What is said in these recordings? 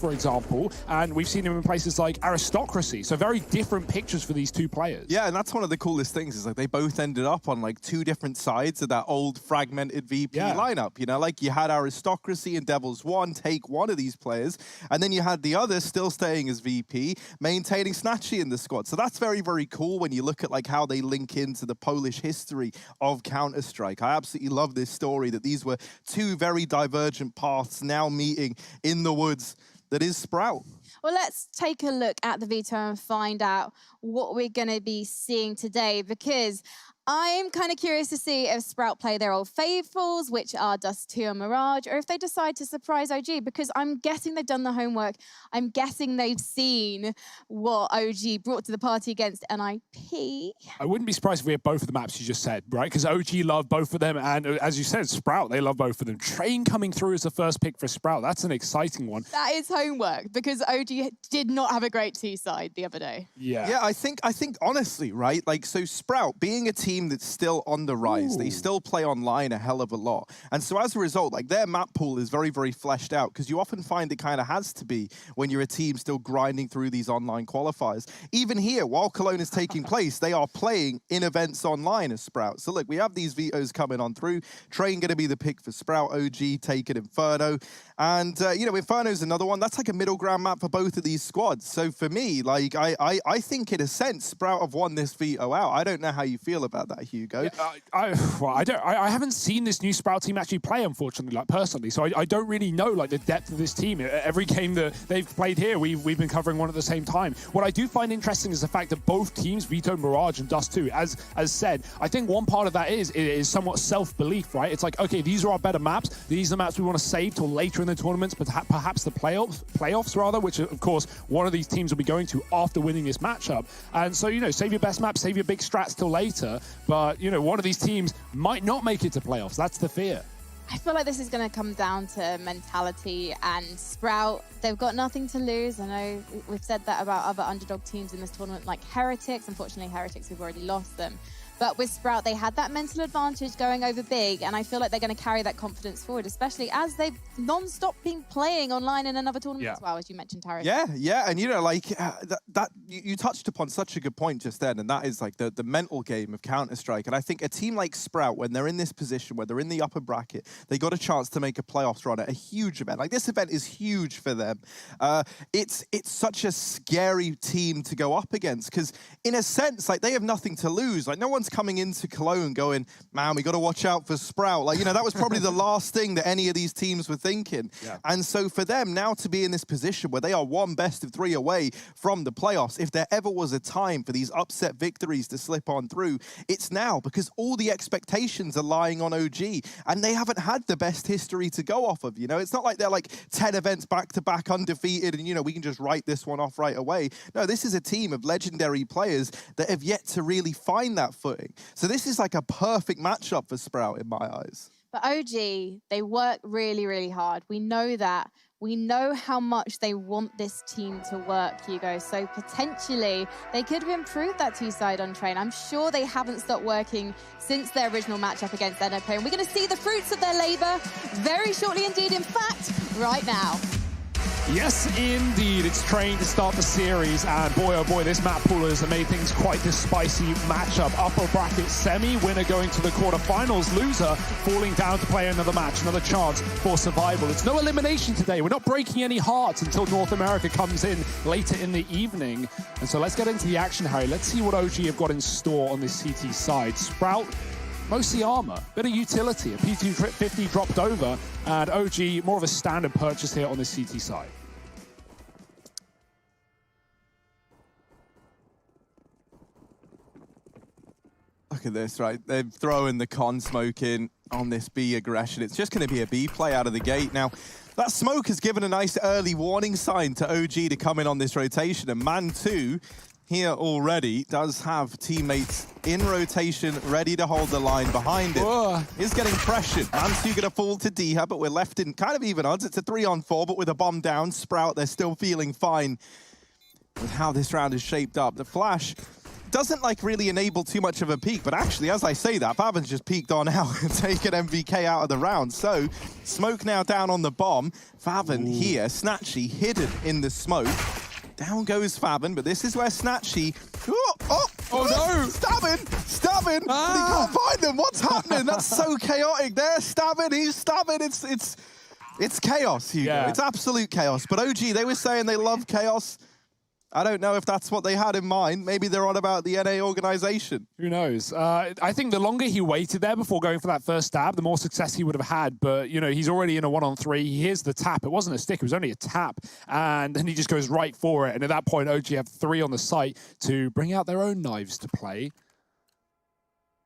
for example, and we've seen him in places like Aristocracy. So very different pictures for these two players. Yeah, and that's one of the coolest things is like they both ended up on like two different sides of that old fragmented VP lineup. You know, like you had Aristocracy and Devils One take one of these players, and then you had the other still staying as VP, maintaining Snatchy in the squad. So that's very, very cool when you look at like how they link into the Polish history of Counter-Strike. I absolutely love this story that these were two very divergent paths now meeting in the woods that is Sprout. Well, let's take a look at the veto and find out what we're going to be seeing today, because I'm kind of curious to see if Sprout play their old faithfuls, which are Dust 2 and Mirage, or if they decide to surprise OG, because I'm guessing they've done the homework. I'm guessing they've seen what OG brought to the party against NIP. I wouldn't be surprised if we had both of the maps you just said, right? Because OG love both of them, and as you said, Sprout, they love both of them. Train coming through as the first pick for Sprout. That's an exciting one. That is homework, because OG did not have a great two-side the other day. Yeah, I think honestly, right? Like, so Sprout being a team that's still on the rise, they still play online a hell of a lot. And so as a result, like their map pool is very, very fleshed out, because you often find it kind of has to be when you're a team still grinding through these online qualifiers. Even here, while Cologne is taking place, they are playing in events online as Sprout. So look, we have these vetoes coming on through. Train going to be the pick for Sprout, OG taking Inferno. And, you know, Inferno's another one. That's like a middle ground map for both of these squads. So for me, like, I think in a sense, Sprout have won this veto out. I don't know how you feel about that, Hugo. Yeah, I haven't seen this new Sprout team actually play, unfortunately, like personally. So I don't really know like the depth of this team. Every game that they've played here, we've been covering one at the same time. What I do find interesting is the fact that both teams, Vito, Mirage, and Dust 2, as said, I think one part of that is somewhat self-belief, right? It's like, okay, these are our better maps. These are the maps we want to save till later in the tournaments, but perhaps the playoffs rather, which of course one of these teams will be going to after winning this matchup. And so, you know, save your best map, save your big strats till later. But, you know, one of these teams might not make it to playoffs. That's the fear. I feel like this is going to come down to mentality, and Sprout, they've got nothing to lose. I know we've said that about other underdog teams in this tournament, like Heretics. Unfortunately, Heretics, we've already lost them. But with Sprout, they had that mental advantage going over big, and I feel like they're going to carry that confidence forward, especially as they've non-stop been playing online in another tournament as well, as you mentioned, Harry. Yeah, and you know, like, you touched upon such a good point just then, and that is like the mental game of Counter-Strike. And I think a team like Sprout, when they're in this position, where they're in the upper bracket, they got a chance to make a playoffs run at a huge event. Like, this event is huge for them. It's such a scary team to go up against, because in a sense, like, they have nothing to lose. Like, no one's coming into Cologne going, man, we got to watch out for Sprout. Like, you know, that was probably the last thing that any of these teams were thinking. Yeah. And so for them now to be in this position where they are one best of three away from the playoffs, if there ever was a time for these upset victories to slip on through, it's now, because all the expectations are lying on OG, and they haven't had the best history to go off of. You know, it's not like they're like 10 events back-to-back undefeated and, you know, we can just write this one off right away. No, this is a team of legendary players that have yet to really find that footing. So this is like a perfect matchup for Sprout in my eyes. But OG, they work really, really hard. We know that. We know how much they want this team to work, Hugo. So potentially, they could have improved that two-side on Train. I'm sure they haven't stopped working since their original matchup against NIP. And we're going to see the fruits of their labor very shortly indeed. In fact, right now. Yes, indeed. It's Train to start the series, and boy, oh boy, this map pool has made things quite the spicy matchup. Upper bracket semi, winner going to the quarterfinals, loser falling down to play another match, another chance for survival. It's no elimination today. We're not breaking any hearts until North America comes in later in the evening. And so let's get into the action, Harry. Let's see what OG have got in store on this CT side. Sprout, mostly armor, bit of utility. A P250 dropped over, and OG, more of a standard purchase here on this CT side. Look at this, right? They're throwing the con smoke in on this B aggression. It's just going to be a B play out of the gate. Now, that smoke has given a nice early warning sign to OG to come in on this rotation. And Man 2 here already does have teammates in rotation, ready to hold the line behind it. Whoa. Is getting pressured. Man 2 going to fall to Diha, but we're left in kind of even odds. It's a 3-on-4, but with a bomb down. Sprout, they're still feeling fine with how this round is shaped up. The flash doesn't like really enable too much of a peek, but actually, as I say that, Favin's just peeked on out and taken MVK out of the round. So, smoke now down on the bomb. Favin here, Snatchy hidden in the smoke. Down goes Favin, but this is where Snatchy... Oh no! Stabbing! He can't find him. What's happening? That's so chaotic. There, stabbing. He's stabbing. It's chaos, Hugo. Yeah. It's absolute chaos. But OG, they were saying they love chaos. I don't know if that's what they had in mind. Maybe they're on about the NA organization. Who knows? I think the longer he waited there before going for that first stab, the more success he would have had. But, you know, he's already in a 1-on-3. He hears the tap. It wasn't a stick. It was only a tap. And then he just goes right for it. And at that point, OG have 3 on the site to bring out their own knives to play.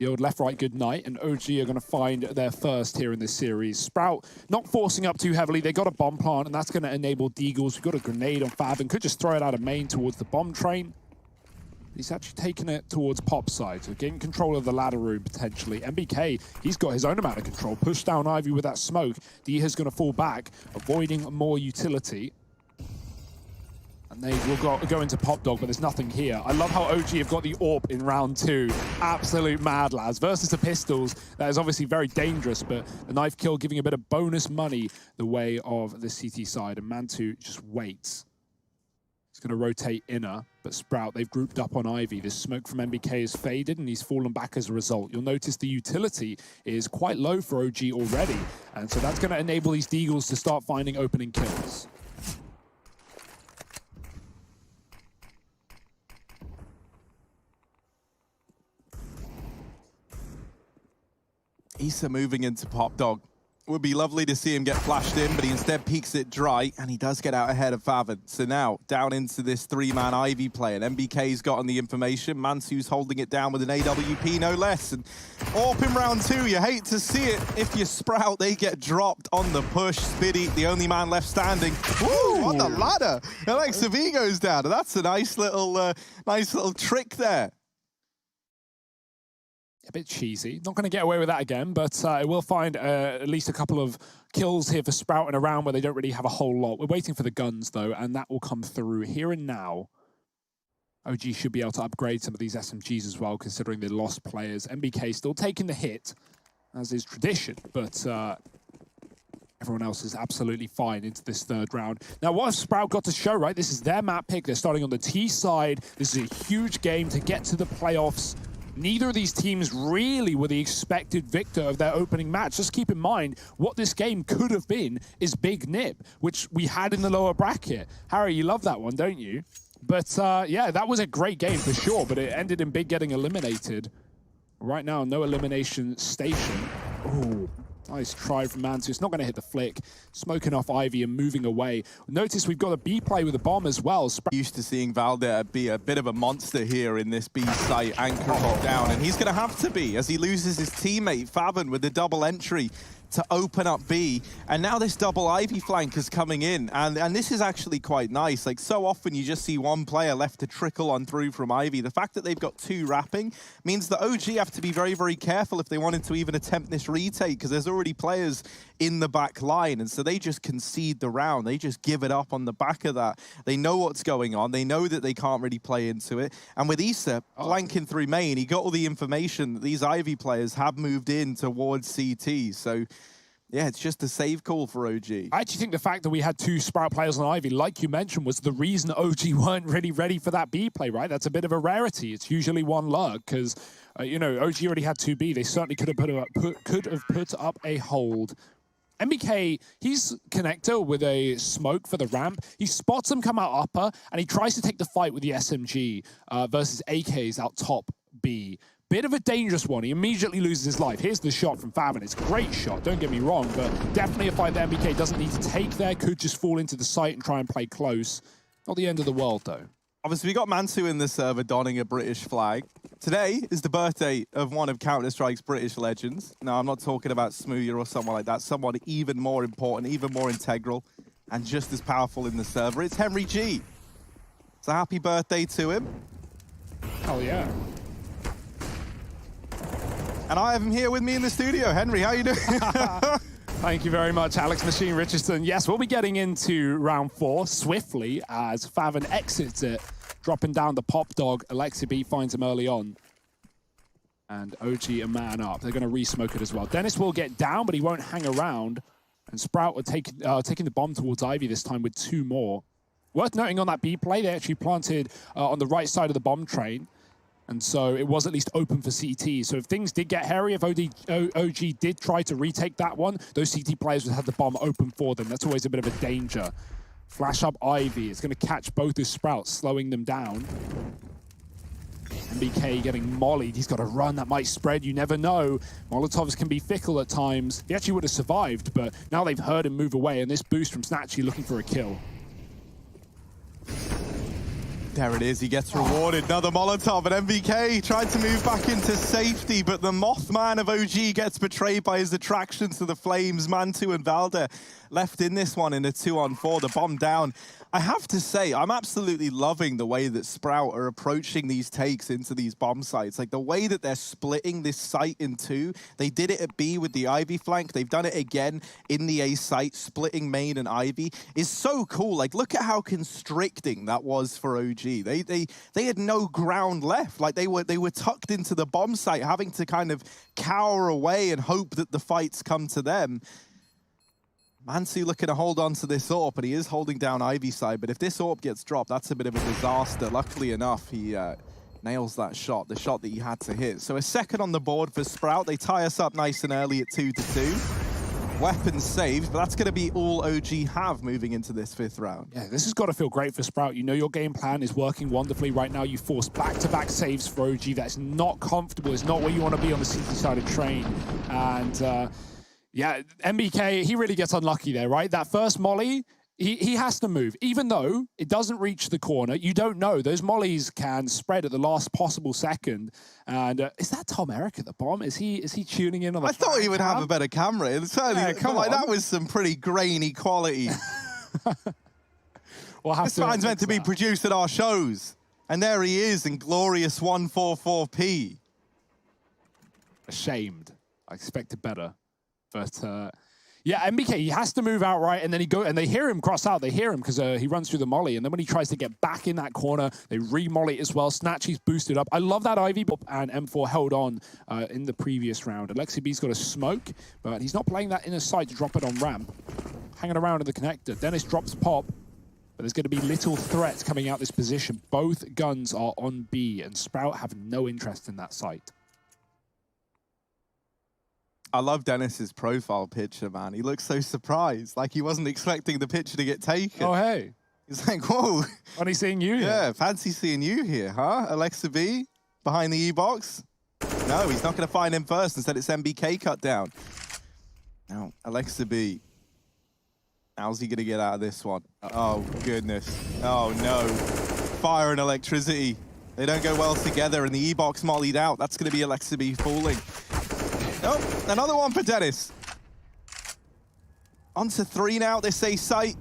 The old left-right good night, and OG are going to find their first here in this series. Sprout not forcing up too heavily. They got a bomb plant, and that's going to enable Deagles. We've got a grenade on Favin. Could just throw it out of main towards the bomb train. He's actually taking it towards Pop side, so getting control of the ladder room potentially. MBK, he's got his own amount of control. Push down Ivy with that smoke. Diha's going to fall back, avoiding more utility. And they will go into Pop Dog, but there's nothing here. I love how OG have got the AWP in round 2. Absolute mad, lads. Versus the pistols, that is obviously very dangerous, but the knife kill giving a bit of bonus money the way of the CT side. And Mantu just waits. He's going to rotate inner, but Sprout, they've grouped up on Ivy. This smoke from MBK is faded, and he's fallen back as a result. You'll notice the utility is quite low for OG already, and so that's going to enable these Deagles to start finding opening kills. Issa moving into Pop Dog. Would be lovely to see him get flashed in, but he instead peeks it dry, and he does get out ahead of Favin. So now, down into this 3-man Ivy play, and MBK's gotten the information. Mansu's holding it down with an AWP, no less. And AWP in round 2, you hate to see it. If you Sprout, they get dropped on the push. Spiddy, the only man left standing. Woo, on the ladder. Alexa V goes down. That's a nice little trick there. A bit cheesy. Not going to get away with that again, but it will find at least a couple of kills here for Sprout in a round where they don't really have a whole lot. We're waiting for the guns, though, and that will come through here and now. OG should be able to upgrade some of these SMGs as well, considering they lost players. MBK still taking the hit, as is tradition, but everyone else is absolutely fine into this 3rd round. Now, what have Sprout got to show, right? This is their map pick. They're starting on the T side. This is a huge game to get to the playoffs. Neither of these teams really were the expected victor of their opening match. Just keep in mind, what this game could have been is Big Nip, which we had in the lower bracket. Harry, you love that one, don't you? But yeah, that was a great game for sure, but it ended in Big getting eliminated. Right now, no elimination station. Ooh. Nice try from Mantu. It's not going to hit the flick. Smoking off Ivy and moving away. Notice we've got a B play with a bomb as well. Used to seeing Valder be a bit of a monster here in this B site, anchor got down, and he's going to have to be as he loses his teammate Favin with the double entry to open up B. And now this double Ivy flank is coming in, and this is actually quite nice. Like, so often you just see one player left to trickle on through from Ivy. The fact that they've got 2 wrapping means that OG have to be very, very careful if they wanted to even attempt this retake, because there's already players in the back line, and so they just concede the round. They just give it up on the back of that. They know what's going on. They know that they can't really play into it. And with Issa flanking through main, he got all the information that these Ivy players have moved in towards CT. So yeah, it's just a save call for OG. I actually think the fact that we had 2 Sprout players on Ivy, like you mentioned, was the reason OG weren't really ready for that B play, right? That's a bit of a rarity. It's usually one luck, because, you know, OG already had 2 B. They certainly could have put up a hold. MBK, he's connector with a smoke for the ramp. He spots him come out upper, and he tries to take the fight with the SMG versus AKs out top B. Bit of a dangerous one. He immediately loses his life. Here's the shot from Favin. It's a great shot, don't get me wrong, but definitely a fight that MBK doesn't need to take there. Could just fall into the site and try and play close. Not the end of the world, though. Obviously, we got Mansu in the server donning a British flag. Today is the birthday of one of Counter-Strike's British legends. Now, I'm not talking about Smoothie or someone like that. Someone even more important, even more integral, and just as powerful in the server. It's Henry G. So happy birthday to him. Hell yeah. And I have him here with me in the studio. Henry, how you doing? Thank you very much, Alex Machine Richardson. Yes, we'll be getting into round 4 swiftly as Favin exits it dropping down the pop dog. Alexa B finds him early on. And OG a man up. They're going to re-smoke it as well. Dennis will get down, but he won't hang around. And Sprout are taking the bomb towards Ivy this time with 2 more. Worth noting on that B play, they actually planted on the right side of the bomb train. And so it was at least open for CT. So if things did get hairy, if OG did try to retake that one, those CT players would have the bomb open for them. That's always a bit of a danger. Flash up Ivy. It's going to catch both his Sprouts, slowing them down. MBK getting mollied. He's got to run. That might spread. You never know. Molotovs can be fickle at times. He actually would have survived, but now they've heard him move away, and this boost from Snatchy looking for a kill. There it is, he gets rewarded. Another Molotov, and MBK tried to move back into safety, but the Mothman of OG gets betrayed by his attraction to the flames. Mantu and Valder left in this one in a 2-on-4, the bomb down. I have to say, I'm absolutely loving the way that Sprout are approaching these takes into these bomb sites. Like the way that they're splitting this site in 2. They did it at B with the Ivy flank. They've done it again in the A site, splitting main and Ivy. Is so cool. Like look at how constricting that was for OG. They had no ground left. Like they were tucked into the bomb site, having to kind of cower away and hope that the fights come to them. Mansu looking to hold on to this AWP, but he is holding down Ivy side. But if this AWP gets dropped, that's a bit of a disaster. Luckily enough, he nails that shot, the shot that he had to hit. So a second on the board for Sprout. They tie us up nice and early at 2-2. Weapons saved, but that's going to be all OG have moving into this 5th round. Yeah, this has got to feel great for Sprout. You know your game plan is working wonderfully right now. You force back-to-back saves for OG. That's not comfortable. It's not where you want to be on the CT side of train. And yeah, MBK, he really gets unlucky there, right? That first molly, he has to move. Even though it doesn't reach the corner, you don't know. Those mollies can spread at the last possible second. And is that Tom Eric at the bomb? Is he tuning in on the I thought he would have a better camera. It's certainly, come on. That was some pretty grainy quality. This man's meant to be produced at our shows. And there he is in glorious 144p. Ashamed. I expected better. But yeah, MBK, he has to move outright, and then they hear him cross out. They hear him because he runs through the molly, and then when he tries to get back in that corner, they re-molly as well. Snatchy's boosted up. I love that Ivy, and M4 held on in the previous round. Alexi B's got a smoke, but he's not playing that inner side to drop it on ramp. Hanging around in the connector. Dennis drops pop, but there's going to be little threat coming out this position. Both guns are on B, and Sprout have no interest in that site. I love Dennis's profile picture, man. He looks so surprised, like he wasn't expecting the picture to get taken. Oh, hey. He's like, whoa. Funny seeing you here. Yeah, fancy seeing you here, huh? Alexa B, behind the E-box. No, he's not going to find him first. Instead, it's MBK cut down. Now, Alexa B. How's he going to get out of this one? Oh, goodness. Oh, no. Fire and electricity. They don't go well together, and the E-box mollied out. That's going to be Alexa B falling. Oh, another one for Dennis. On to 3 now, this A site.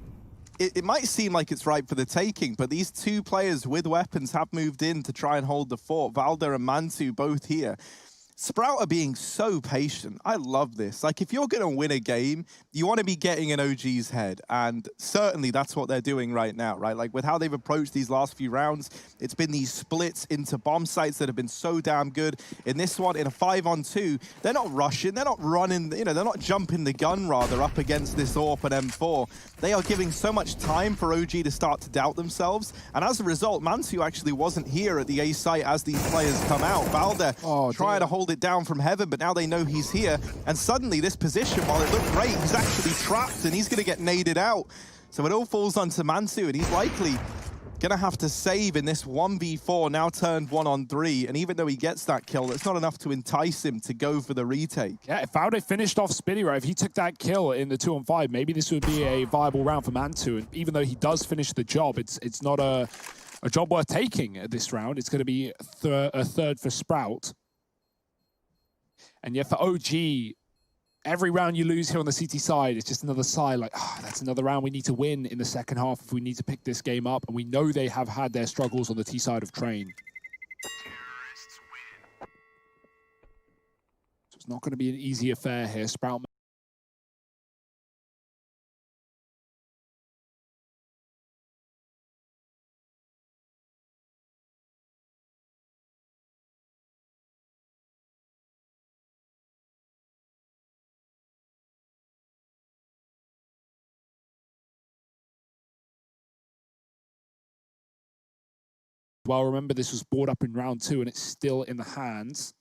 It might seem like it's ripe for the taking, but these 2 players with weapons have moved in to try and hold the fort. Valder and Mantu both here. Sprout are being so patient. I love this. Like, if you're going to win a game, you want to be getting in OG's head. And certainly that's what they're doing right now, right? Like, with how they've approached these last few rounds, it's been these splits into bomb sites that have been so damn good. In this one, in a 5-on-2, they're not rushing. They're not running, you know, they're not jumping the gun, rather, up against this AWP and M4. They are giving so much time for OG to start to doubt themselves. And as a result, Mantu actually wasn't here at the A site as these players come out. Valder trying to hold it down from heaven, but now they know he's here, and suddenly this position, while it looked great, he's actually trapped and he's going to get naded out. So it all falls onto Mantu, and he's likely going to have to save in this 1v4, now turned 1-on-3, and even though he gets that kill, that's not enough to entice him to go for the retake. Yeah, if Valde finished off Spinny, right, if he took that kill in the 2-on-5, maybe this would be a viable round for Mantu, and even though he does finish the job, it's not a job worth taking at this round. It's going to be a third for Sprout. And yet for OG, every round you lose here on the CT side, it's just another sigh like, that's another round we need to win in the second half if we need to pick this game up. And we know they have had their struggles on the T side of train. So it's not going to be an easy affair here. Sprout Well, remember, this was brought up in round 2, and it's still in the hands.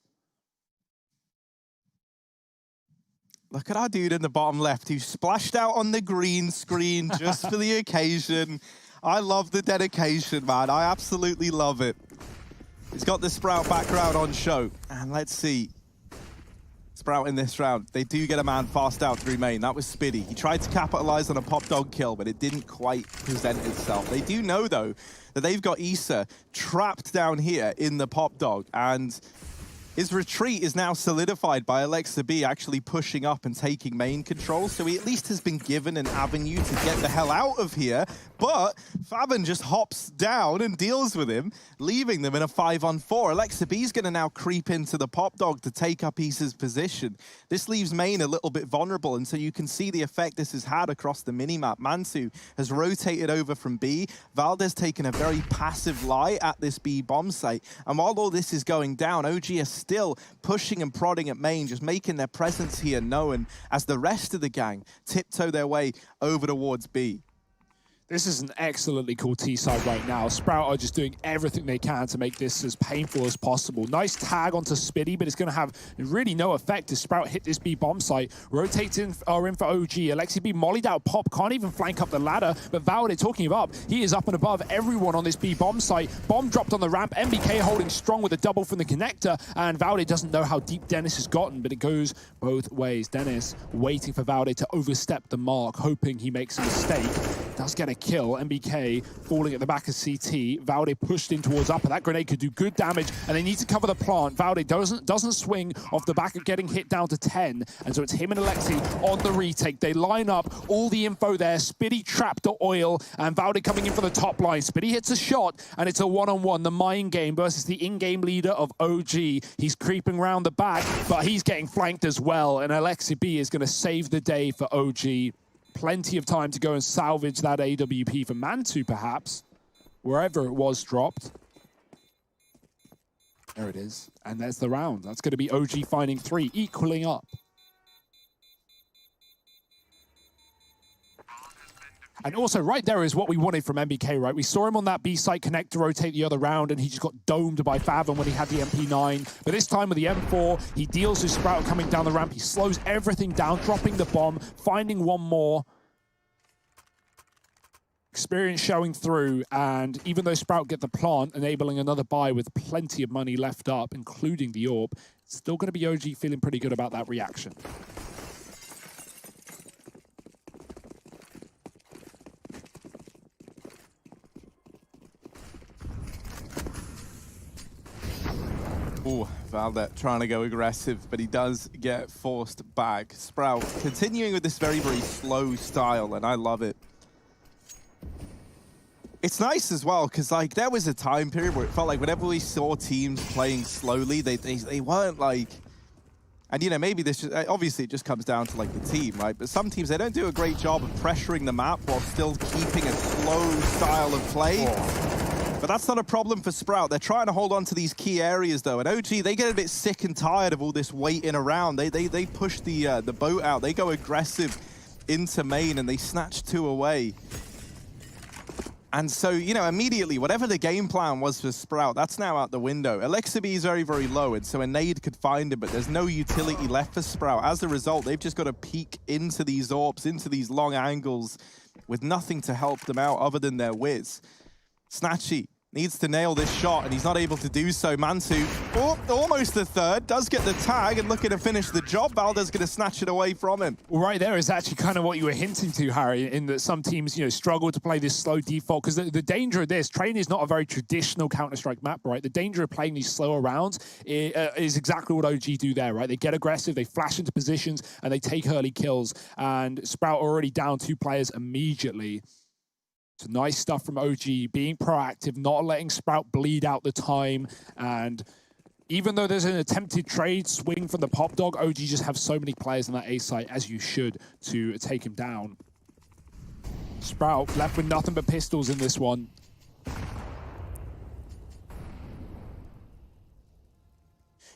Look at our dude in the bottom left who splashed out on the green screen just for the occasion. I love the dedication, man. I absolutely love it. He's got the Sprout background on show. And let's see. Sprout in this round. They do get a man fast out through main. That was Spiddy. He tried to capitalize on a pop dog kill, but it didn't quite present itself. They do know, though, that they've got Issa trapped down here in the pop dog. And his retreat is now solidified by Alexa B actually pushing up and taking main control, so he at least has been given an avenue to get the hell out of here. But Fabian just hops down and deals with him, leaving them in a 5-on-4. Alexa B's going to now creep into the pop dog to take up Issa's position. This leaves main a little bit vulnerable, and so you can see the effect this has had across the minimap. Mansu has rotated over from B. Valdez taken a very passive lie at this B bomb site, and while all this is going down, OG is still pushing and prodding at main, just making their presence here known as the rest of the gang tiptoe their way over towards B. This is an excellently cool T-side right now. Sprout are just doing everything they can to make this as painful as possible. Nice tag onto Spiddy, but it's going to have really no effect as Sprout hit this B bomb site. Rotates in for OG. Alexi B mollied out Pop, can't even flank up the ladder, but Valde talking of up, he is up and above everyone on this B bomb site. Bomb dropped on the ramp, MBK holding strong with a double from the connector, and Valde doesn't know how deep Dennis has gotten, but it goes both ways. Dennis waiting for Valde to overstep the mark, hoping he makes a mistake. Does get a kill. MBK falling at the back of CT. Valde pushed in towards upper. That grenade could do good damage, and they need to cover the plant. Valde doesn't swing off the back of getting hit down to 10, and so it's him and Alexi on the retake. They line up, all the info there. Spiddy trapped the oil, and Valde coming in for the top line. Spiddy hits a shot, and it's a one-on-one. The mind game versus the in-game leader of OG. He's creeping around the back, but he's getting flanked as well, and Alexi B is going to save the day for OG. Plenty of time to go and salvage that AWP for Mantu, perhaps, wherever it was dropped. There it is. And there's the round. That's going to be OG finding 3, equaling up. And also, right there is what we wanted from MBK, right? We saw him on that B-site connector rotate the other round, and he just got domed by Fathom when he had the MP9. But this time with the M4, he deals with Sprout coming down the ramp. He slows everything down, dropping the bomb, finding one more. Experience showing through, and even though Sprout get the plant, enabling another buy with plenty of money left up, including the AWP, it's still going to be OG feeling pretty good about that reaction. Ooh, Valde trying to go aggressive, but he does get forced back. Sprout continuing with this very, very slow style, and I love it. It's nice as well, because like there was a time period where it felt like whenever we saw teams playing slowly, they weren't like, and you know, maybe this just, obviously it just comes down to like the team, right? But some teams, they don't do a great job of pressuring the map while still keeping a slow style of play. But that's not a problem for Sprout. They're trying to hold on to these key areas, though. And OG, they get a bit sick and tired of all this waiting around. They push the boat out. They go aggressive into main, and they snatch 2 away. And so, you know, immediately, whatever the game plan was for Sprout, that's now out the window. Alexa B is very, very low, and so a nade could find him, but there's no utility left for Sprout. As a result, they've just got to peek into these AWPs, into these long angles, with nothing to help them out other than their whiz. Snatchy needs to nail this shot, and he's not able to do so. Mansu, almost the third, does get the tag and looking to finish the job. Valde's going to snatch it away from him. Well, right there is actually kind of what you were hinting to, Harry, in that some teams, you know, struggle to play this slow default, because the danger of this, Train is not a very traditional Counter-Strike map, right? The danger of playing these slower rounds is exactly what OG do there, right? They get aggressive, they flash into positions, and they take early kills, and Sprout already down 2 players immediately. So nice stuff from OG, being proactive, not letting Sprout bleed out the time. And even though there's an attempted trade swing from the Pop Dog, OG just have so many players on that A site, as you should, to take him down. Sprout left with nothing but pistols in this one.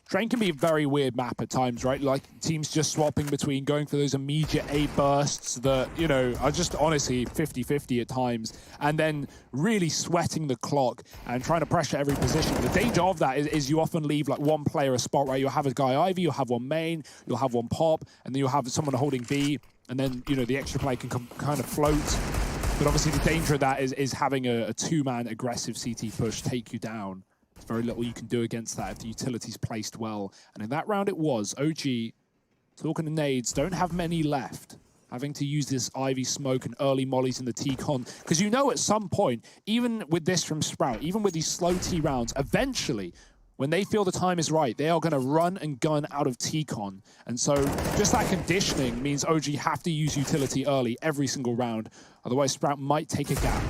Train can be a very weird map at times, right? Like teams just swapping between going for those immediate A bursts that, you know, are just honestly 50-50 at times, and then really sweating the clock and trying to pressure every position. The danger of that is you often leave like one player a spot, right? You'll have a guy Ivy, you'll have one main, you'll have one pop, and then you'll have someone holding B, and then, you know, the extra play can kind of float. But obviously the danger of that is having a two-man aggressive CT push take you down. There's very little you can do against that if the utility's placed well. And in that round it was. OG, talking to nades, don't have many left. Having to use this Ivy smoke and early mollies in the T-con. Because you know at some point, even with this from Sprout, even with these slow T rounds, eventually, when they feel the time is right, they are going to run and gun out of T-con. And so just that conditioning means OG have to use utility early every single round. Otherwise, Sprout might take a gap.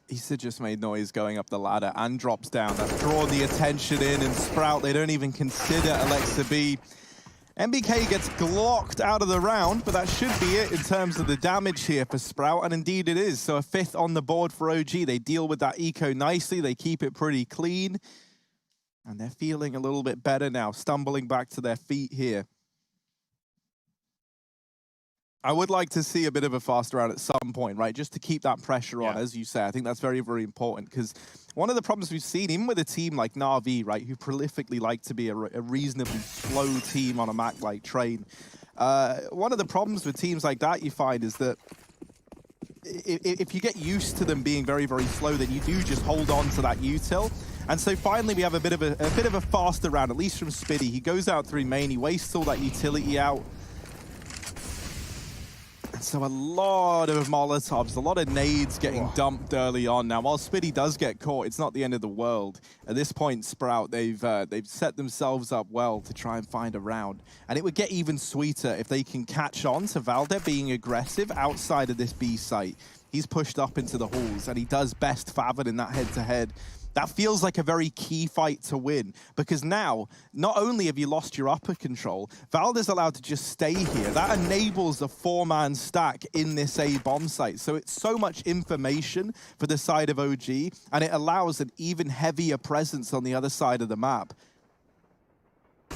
Issa just made noise going up the ladder and drops down. That's drawn the attention in, and Sprout, they don't even consider Alexa B. MBK gets glocked out of the round, but that should be it in terms of the damage here for Sprout, and indeed it is. So a 5th on the board for OG. They deal with that eco nicely. They keep it pretty clean, and they're feeling a little bit better now, stumbling back to their feet here. I would like to see a bit of a faster round at some point, right? Just to keep that pressure on, as you say. I think that's very, very important, because one of the problems we've seen, even with a team like Na'Vi, right, who prolifically like to be a reasonably slow team on a map like Train, one of the problems with teams like that you find is that if you get used to them being very, very slow, then you do just hold on to that util. And so finally we have a bit of a faster round, at least from Spiddy. He goes out through main, he wastes all that utility out. So a lot of Molotovs, a lot of nades getting dumped early on. Now, while Spiddy does get caught, it's not the end of the world. At this point, Sprout, they've set themselves up well to try and find a round. And it would get even sweeter if they can catch on to Valde being aggressive outside of this B site. He's pushed up into the halls, and he does best Favon in that head-to-head. That feels like a very key fight to win, because now, not only have you lost your upper control, Valde's allowed to just stay here. That enables a 4-man stack in this A bomb site. So it's so much information for the side of OG, and it allows an even heavier presence on the other side of the map.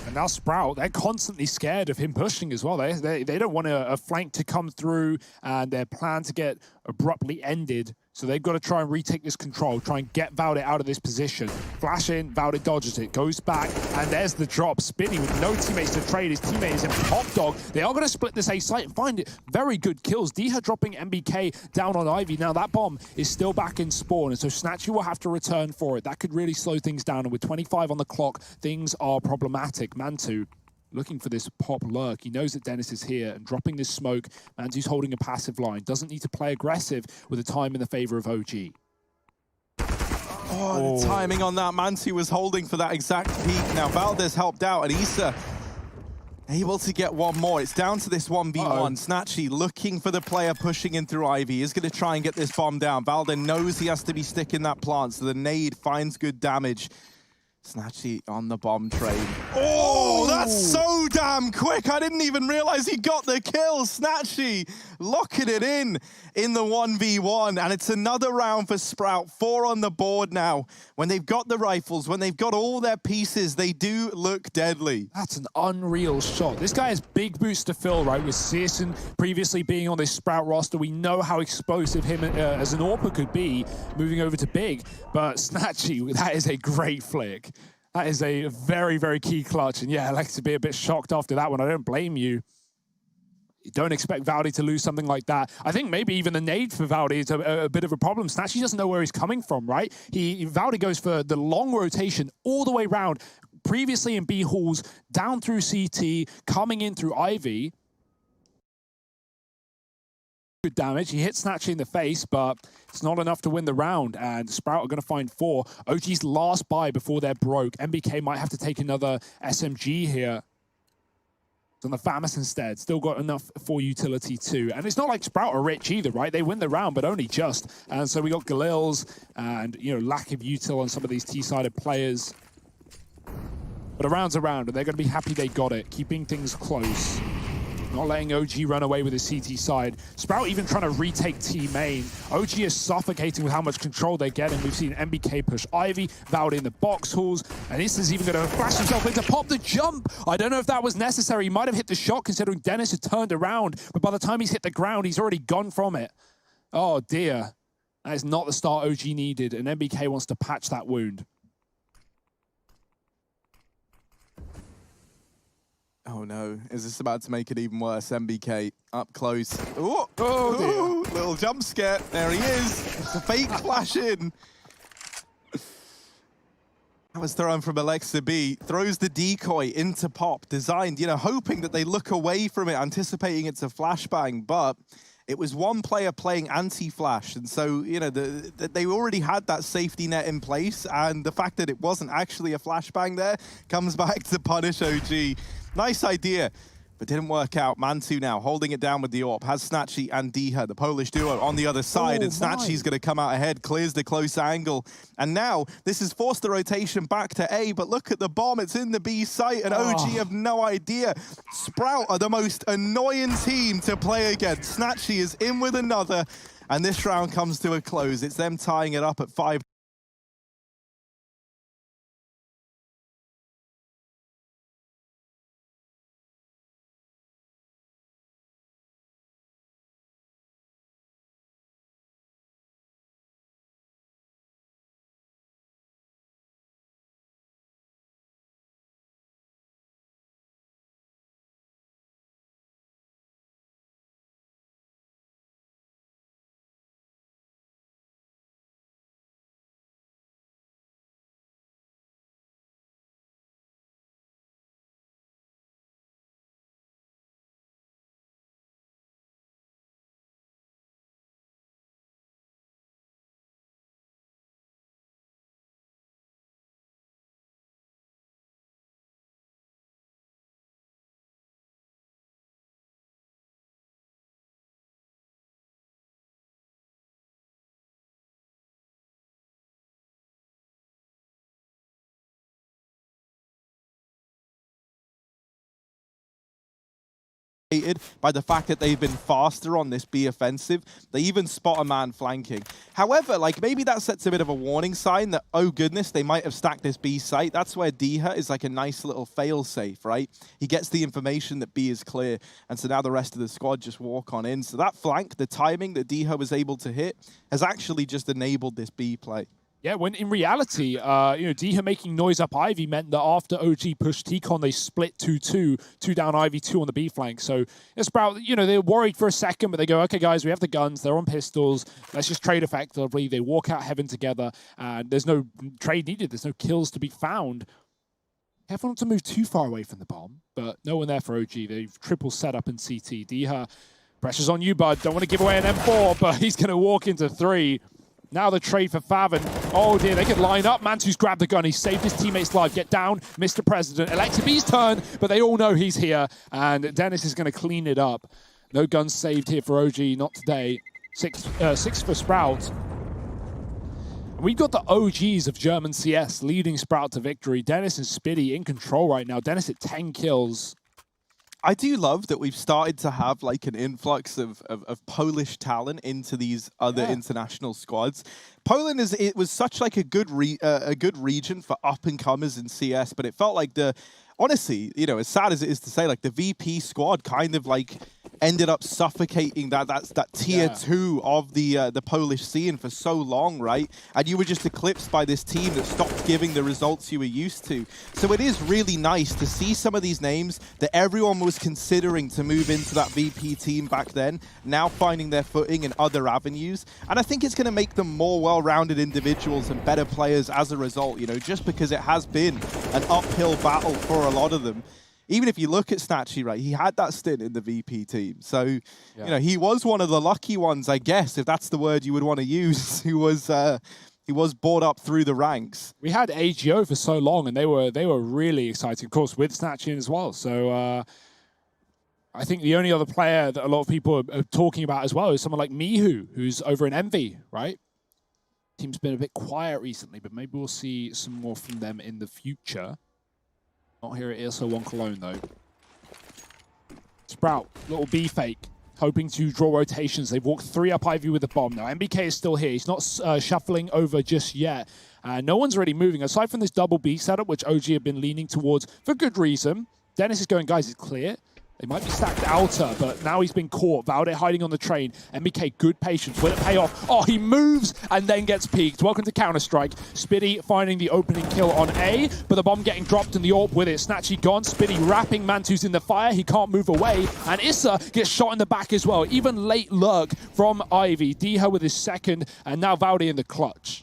And now Sprout, they're constantly scared of him pushing as well. They don't want a flank to come through and their plan to get abruptly ended. So they've got to try and retake this control, try and get Valde out of this position. Flash in, Valde dodges it, goes back, and there's the drop. Spinny with no teammates to trade. His teammate is in Pop Dog. They are going to split this A site and find it. Very good kills. Diha dropping MBK down on Ivy. Now that bomb is still back in spawn, and so Snatchy will have to return for it. That could really slow things down, and with 25 on the clock, things are problematic. Mantu looking for this pop lurk. He knows that Dennis is here, and dropping this smoke. Mantu's holding a passive line. Doesn't need to play aggressive with the time in the favor of OG. Oh, the timing on that. Mantu was holding for that exact peak. Now Valde's helped out, and Issa able to get one more. It's down to this 1v1. Snatchy looking for the player pushing in through Ivy. Is going to try and get this bomb down. Valde knows he has to be sticking that plant, so the nade finds good damage. Snatchy on the bomb train. Oh, that's so damn quick. I didn't even realize he got the kill. Snatchy locking it in the 1v1. And it's another round for Sprout. 4 on the board now. When they've got the rifles, when they've got all their pieces, they do look deadly. That's an unreal shot. This guy has big boots to fill, right? With Searson previously being on this Sprout roster, we know how explosive him as an AWPer could be moving over to Big. But Snatchy, that is a great flick. That is a very, very key clutch. And yeah, I like to be a bit shocked after that one. I don't blame you. You don't expect Valde to lose something like that. I think maybe even the nade for Valde is a bit of a problem. Snatchy doesn't know where he's coming from, right? Valde goes for the long rotation all the way around, previously in B halls, down through CT, coming in through Ivy. Good damage. He hits Snatchy in the face, but it's not enough to win the round, and Sprout are going to find 4. OG's last buy before they're broke. MBK might have to take another SMG here. It's on the FAMAS instead. Still got enough for utility too. And it's not like Sprout are rich either, right? They win the round, but only just. And so we got Galils and, you know, lack of util on some of these T-sided players. But a round's a round, and they're going to be happy they got it, keeping things close. Not letting OG run away with his CT side. Sprout even trying to retake T main. OG is suffocating with how much control they're getting. We've seen MBK push Ivy, Valde in the box halls, and this is even going to flash himself in to pop the jump. I don't know if that was necessary. He might have hit the shot considering Dennis had turned around, but by the time he's hit the ground, he's already gone from it. Oh dear. That is not the start OG needed, and MBK wants to patch that wound. Oh no, is this about to make it even worse? MBK up close. Ooh, Oh dear. ooh, little jump scare. There he is. It's a fake flash in. That was thrown from Alexa B. Throws the decoy into Pop, designed, you know, hoping that they look away from it, anticipating it's a flashbang, but it was one player playing anti-flash, and so, you know, they already had that safety net in place, and the fact that it wasn't actually a flashbang there comes back to punish OG. Nice idea, but didn't work out. Mantu now holding it down with the AWP, has Snatchy and Diha, the Polish duo, on the other side, and Snatchy's going to come out ahead, clears the close angle, and now this has forced the rotation back to A, but look at the bomb, it's in the B site, and OG have no idea. Sprout are the most annoying team to play against. Snatchy is in with another, and this round comes to a close. It's them tying it up at 5. By the fact that they've been faster on this B offensive. They even spot a man flanking. However, like, maybe that sets a bit of a warning sign that, oh goodness, they might have stacked this B site. That's where Diha is like a nice little fail-safe, right? He gets the information that B is clear, and so now the rest of the squad just walk on in. So that flank, the timing that Diha was able to hit, has actually just enabled this B play. Yeah, when in reality, you know, Diha making noise up Ivy meant that after OG pushed T-Con, they split 2-2, 2 down Ivy, 2 on the B flank. So Sprout, you know, they're worried for a second, but they go, okay, guys, we have the guns, they're on pistols, let's just trade effectively. They walk out heaven together, and there's no trade needed, there's no kills to be found. Careful not to move too far away from the bomb, but no one there for OG. They've triple set up in CT. Diha, pressure's on you, bud. Don't want to give away an M4, but he's going to walk into 3. Now the trade for Faven. Oh dear, they could line up. Mantu's grabbed the gun. He saved his teammate's life. Get down, Mr. President. Alexa B's turn, but they all know he's here. And Dennis is going to clean it up. No guns saved here for OG, not today. 6 for Sprout. We've got the OGs of German CS leading Sprout to victory. Dennis and Spitty in control right now. Dennis at 10 kills. I do love that we've started to have like an influx of Polish talent into these other international squads. Poland it was such like a good region for up and comers in CS, but it felt like honestly, you know, as sad as it is to say, like the VP squad kind of like ended up suffocating that tier 2 of the Polish scene for so long, right? And you were just eclipsed by this team that stopped giving the results you were used to. So it is really nice to see some of these names that everyone was considering to move into that VP team back then, now finding their footing in other avenues. And I think it's going to make them more well-rounded individuals and better players as a result, you know, just because it has been an uphill battle for a lot of them. Even if you look at Snatchy, right, he had that stint in the VP team. So, you know, he was one of the lucky ones, I guess, if that's the word you would want to use, who was he was brought up through the ranks. We had AGO for so long, and they were really exciting, of course, with Snatchy as well. So I think the only other player that a lot of people are talking about as well is someone like Mihu, who's over in Envy, right? Team's been a bit quiet recently, but maybe we'll see some more from them in the future. Not here at ESL 1 Cologne, though. Sprout, little B fake, hoping to draw rotations. They've walked 3 up Ivy with the bomb. Now, MBK is still here. He's not shuffling over just yet. No one's really moving. Aside from this double B setup, which OG have been leaning towards for good reason, Dennis is going, guys, it's clear. They might be stacked outer, but now he's been caught. Valde hiding on the train. MBK, good patience. Will it pay off? Oh, he moves and then gets peeked. Welcome to Counter-Strike. Spitty finding the opening kill on A, but the bomb getting dropped and the AWP with it. Snatchy gone. Spitty wrapping Mantu's in the fire. He can't move away. And Issa gets shot in the back as well. Even late lurk from Ivy. Diha with his second, and now Valde in the clutch.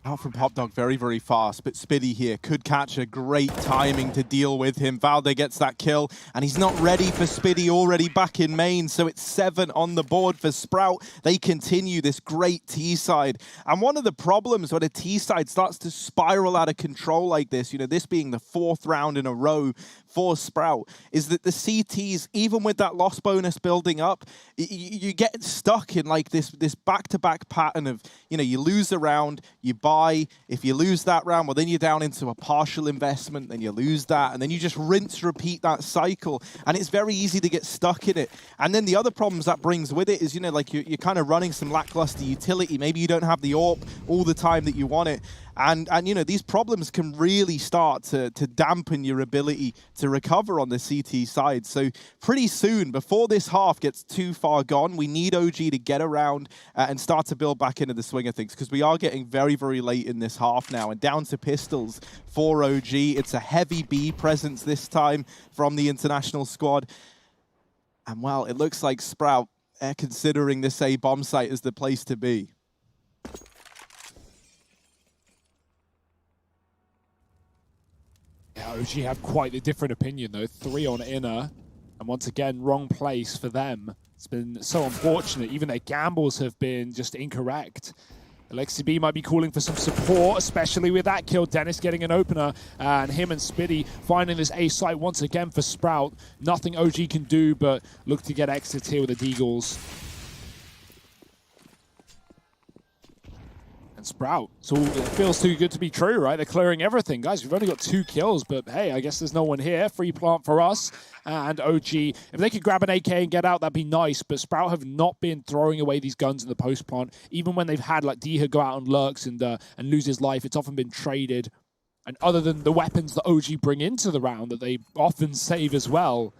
Out from Popdog very, very fast, but Spitty here could catch a great timing to deal with him. Valde gets that kill, and he's not ready for Spitty, already back in main, so it's 7 on the board for Sprout. They continue this great T-side, and one of the problems when a T-side starts to spiral out of control like this, you know, this being the 4th round in a row for Sprout, is that the CTs, even with that loss bonus building up, you get stuck in like this back-to-back pattern of, you know, you lose a round, you buy. If you lose that round, well, then you're down into a partial investment, then you lose that, and then you just rinse, repeat that cycle, and it's very easy to get stuck in it. And then the other problems that brings with it is, you know, like you're kind of running some lackluster utility. Maybe you don't have the AWP all the time that you want it. And you know, these problems can really start to dampen your ability to recover on the CT side. So pretty soon, before this half gets too far gone, we need OG to get around and start to build back into the swing of things, because we are getting very, very late in this half now, and down to pistols for OG. It's a heavy B presence this time from the international squad. And well, it looks like Sprout, considering this A bomb site as the place to be. Yeah, OG have quite a different opinion, though. 3 on inner, and once again, wrong place for them. It's been so unfortunate. Even their gambles have been just incorrect. Alexi B might be calling for some support, especially with that kill. Dennis getting an opener, and him and Spitty finding this A site once again for Sprout. Nothing OG can do but look to get exits here with the Deagles. Sprout. So it feels too good to be true, right? They're clearing everything. Guys, we've only got 2 kills, but hey, I guess there's no one here. Free plant for us and OG. If they could grab an AK and get out, that'd be nice, but Sprout have not been throwing away these guns in the post plant. Even when they've had like Diha go out and lurks and lose his life, it's often been traded. And other than the weapons that OG bring into the round that they often save as well,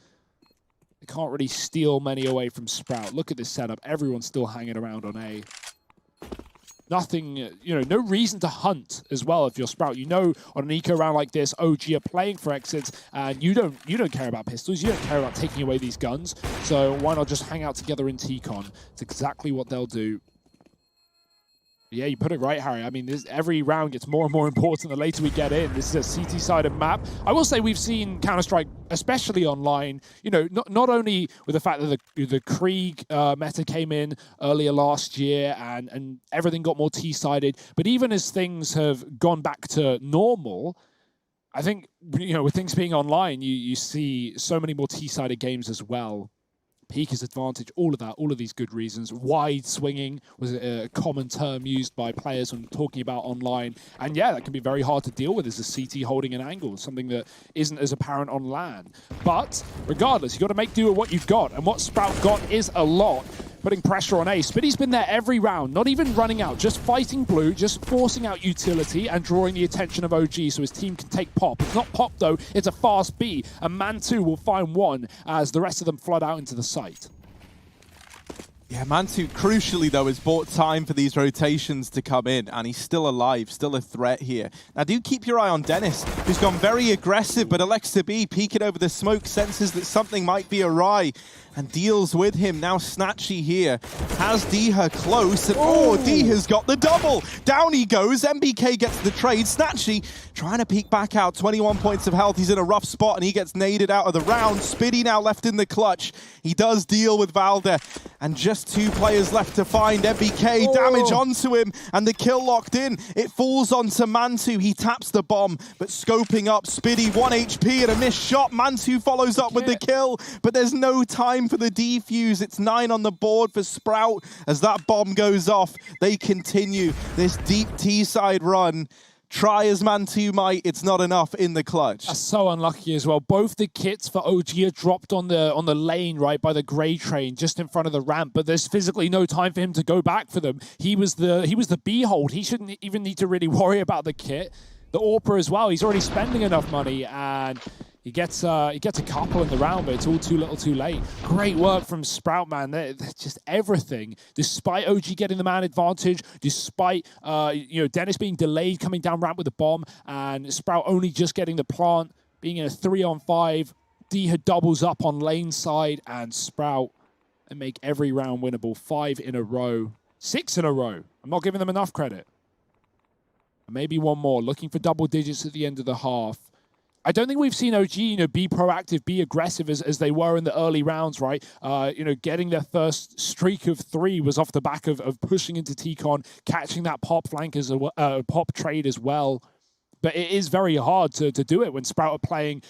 they can't really steal many away from Sprout. Look at this setup. Everyone's still hanging around on A. Nothing, you know, no reason to hunt as well if you're Sprout. You know, on an eco round like this, OG are playing for exits, and you don't care about pistols. You don't care about taking away these guns. So why not just hang out together in T-Con? It's exactly what they'll do. Yeah, you put it right, Harry. I mean, every round gets more and more important the later we get in. This is a CT-sided map. I will say we've seen Counter-Strike, especially online, you know, not only with the fact that the Krieg meta came in earlier last year and everything got more T-sided, but even as things have gone back to normal, I think, you know, with things being online, you see so many more T-sided games as well. Peak advantage, all of that, all of these good reasons. Wide swinging was a common term used by players when talking about online. And yeah, that can be very hard to deal with as a CT holding an angle, something that isn't as apparent on LAN. But regardless, you've got to make do with what you've got. And what Sprout got is a lot. Putting pressure on Ace, but he's been there every round, not even running out, just fighting blue, just forcing out utility and drawing the attention of OG so his team can take pop. It's not pop though, it's a fast B, and Mantu will find one as the rest of them flood out into the site. Yeah, Mantu, crucially though, has bought time for these rotations to come in, and he's still alive, still a threat here. Now do keep your eye on Dennis, who's gone very aggressive, but Alexa B, peeking over the smoke, senses that something might be awry, and deals with him. Now Snatchy here has Diha close, and oh, Diha's got the double! Down he goes, MBK gets the trade, Snatchy trying to peek back out, 21 points of health, he's in a rough spot, and he gets naded out of the round. Spitty now left in the clutch. He does deal with Valde, and just 2 players left to find. MBK damage onto him, and the kill locked in. It falls onto Mantu, he taps the bomb, but scoping up, Spitty 1 HP and a missed shot. Mantu follows up with the kill, but there's no time for the defuse. It's 9 on the board for Sprout as that bomb goes off. They continue this deep T-side run, try as Man2 might, it's not enough in the clutch. That's so unlucky as well. Both the kits for OG are dropped on the lane, right, by the grey train, just in front of the ramp, but there's physically no time for him to go back for them. He was the behold. He shouldn't even need to really worry about the kit. The AWPer as well, he's already spending enough money, and he gets a couple in the round, but it's all too little too late. Great work from Sprout, man. They're just everything. Despite OG getting the man advantage, despite Dennis being delayed coming down ramp with a bomb, and Sprout only just getting the plant, being in a 3-on-5, D had doubles up on lane side, and Sprout and make every round winnable. 5 in a row, 6 in a row. I'm not giving them enough credit. Maybe one more, looking for double digits at the end of the half. I don't think we've seen OG, be proactive, be aggressive as they were in the early rounds, right? Getting their first streak of 3 was off the back of pushing into T-Con, catching that pop flank as a pop trade as well. But it is very hard to do it when Sprout are playing,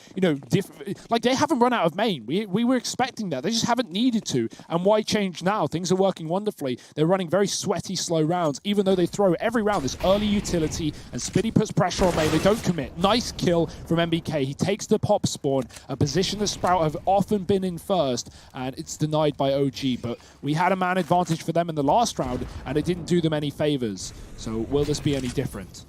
like they haven't run out of main. We were expecting that. They just haven't needed to. And why change now? Things are working wonderfully. They're running very sweaty, slow rounds, even though they throw every round this early utility, and Spitty puts pressure on main. They don't commit. Nice kill from MBK. He takes the pop spawn, a position that Sprout have often been in first, and it's denied by OG. But we had a man advantage for them in the last round, and it didn't do them any favors. So will this be any different?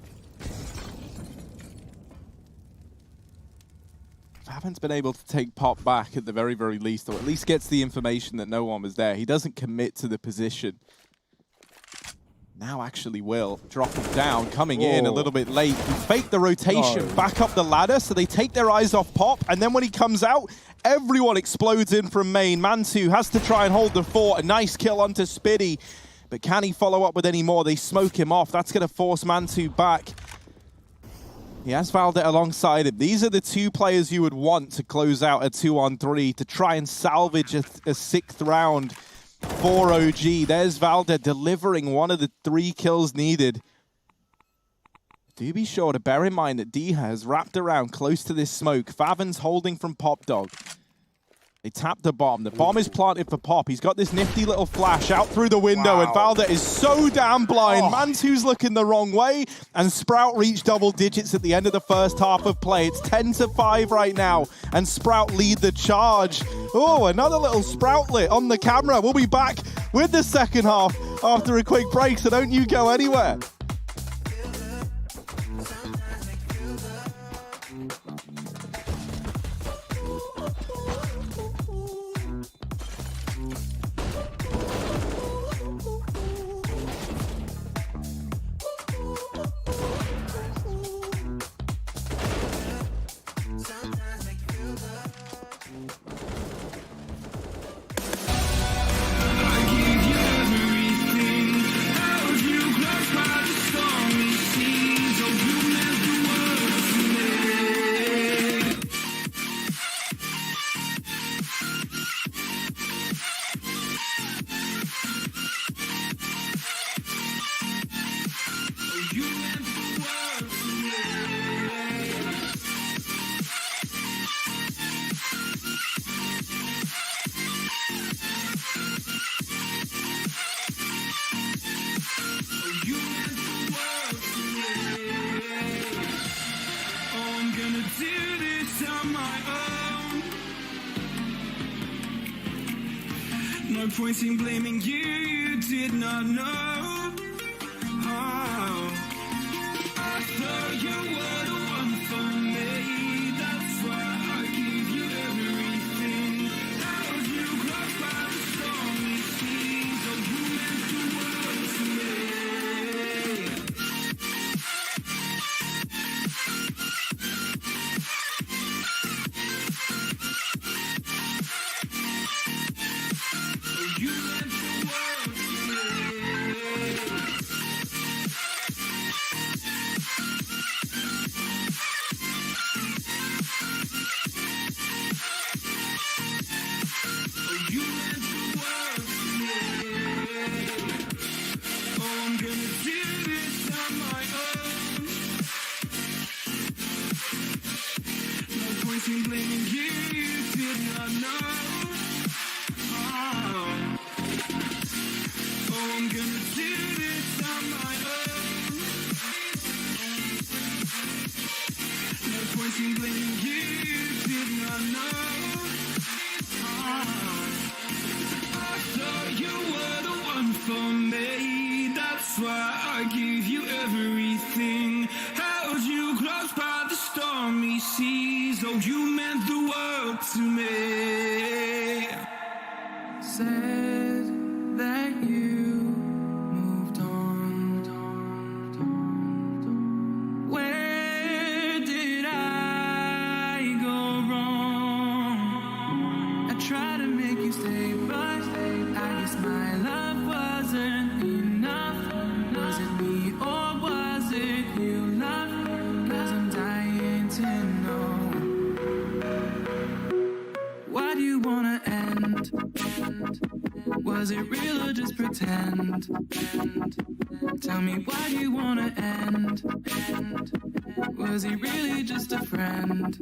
Haven's been able to take Pop back at the very, very least, or at least gets the information that no one was there. He doesn't commit to the position. Now actually will. Dropping down, coming in a little bit late. He faked the rotation back up the ladder, so they take their eyes off Pop, and then when he comes out, everyone explodes in from main. Man2 has to try and hold the fort. A nice kill onto Spitty, but can he follow up with any more? They smoke him off. That's going to force Man2 back. He has Valdet alongside him. These are the 2 players you would want to close out a 2-on-3 to try and salvage a 6th round for OG. There's Valdet delivering one of the 3 kills needed. Do be sure to bear in mind that Diha has wrapped around close to this smoke. Faven's holding from Pop Dog. They tap the bomb. The bomb is planted for Pop. He's got this nifty little flash out through the window, and Valdet is so damn blind. Man2's looking the wrong way, and Sprout reached double digits at the end of the first half of play. It's 10-5 right now, and Sprout lead the charge. Oh, another little Sproutlet on the camera. We'll be back with the second half after a quick break, so don't you go anywhere. No point in blaming you, you did not know. Oh, I thought you were the one for me. That's why I give you everything. Held you close by the stormy seas. Oh, you meant the world to me. You meant the world to me. You meant the world to me. Oh, I'm gonna do this on my own. No point in blaming you, you did not know. Oh, I'm gonna do this on my own. something when you did not know. I thought you were the one for me. That's why I give you everything. Held you close by the stormy seas. Oh, you meant the world to me. Said that you moved on. Where did I go wrong? I tried to make you stay, but I guess my love wasn't enough. Was it me or was it you, love? 'Cause I'm dying to know. Why do you wanna end? Was it real or just pretend? Tell me, why do you wanna end? Was he really just a friend?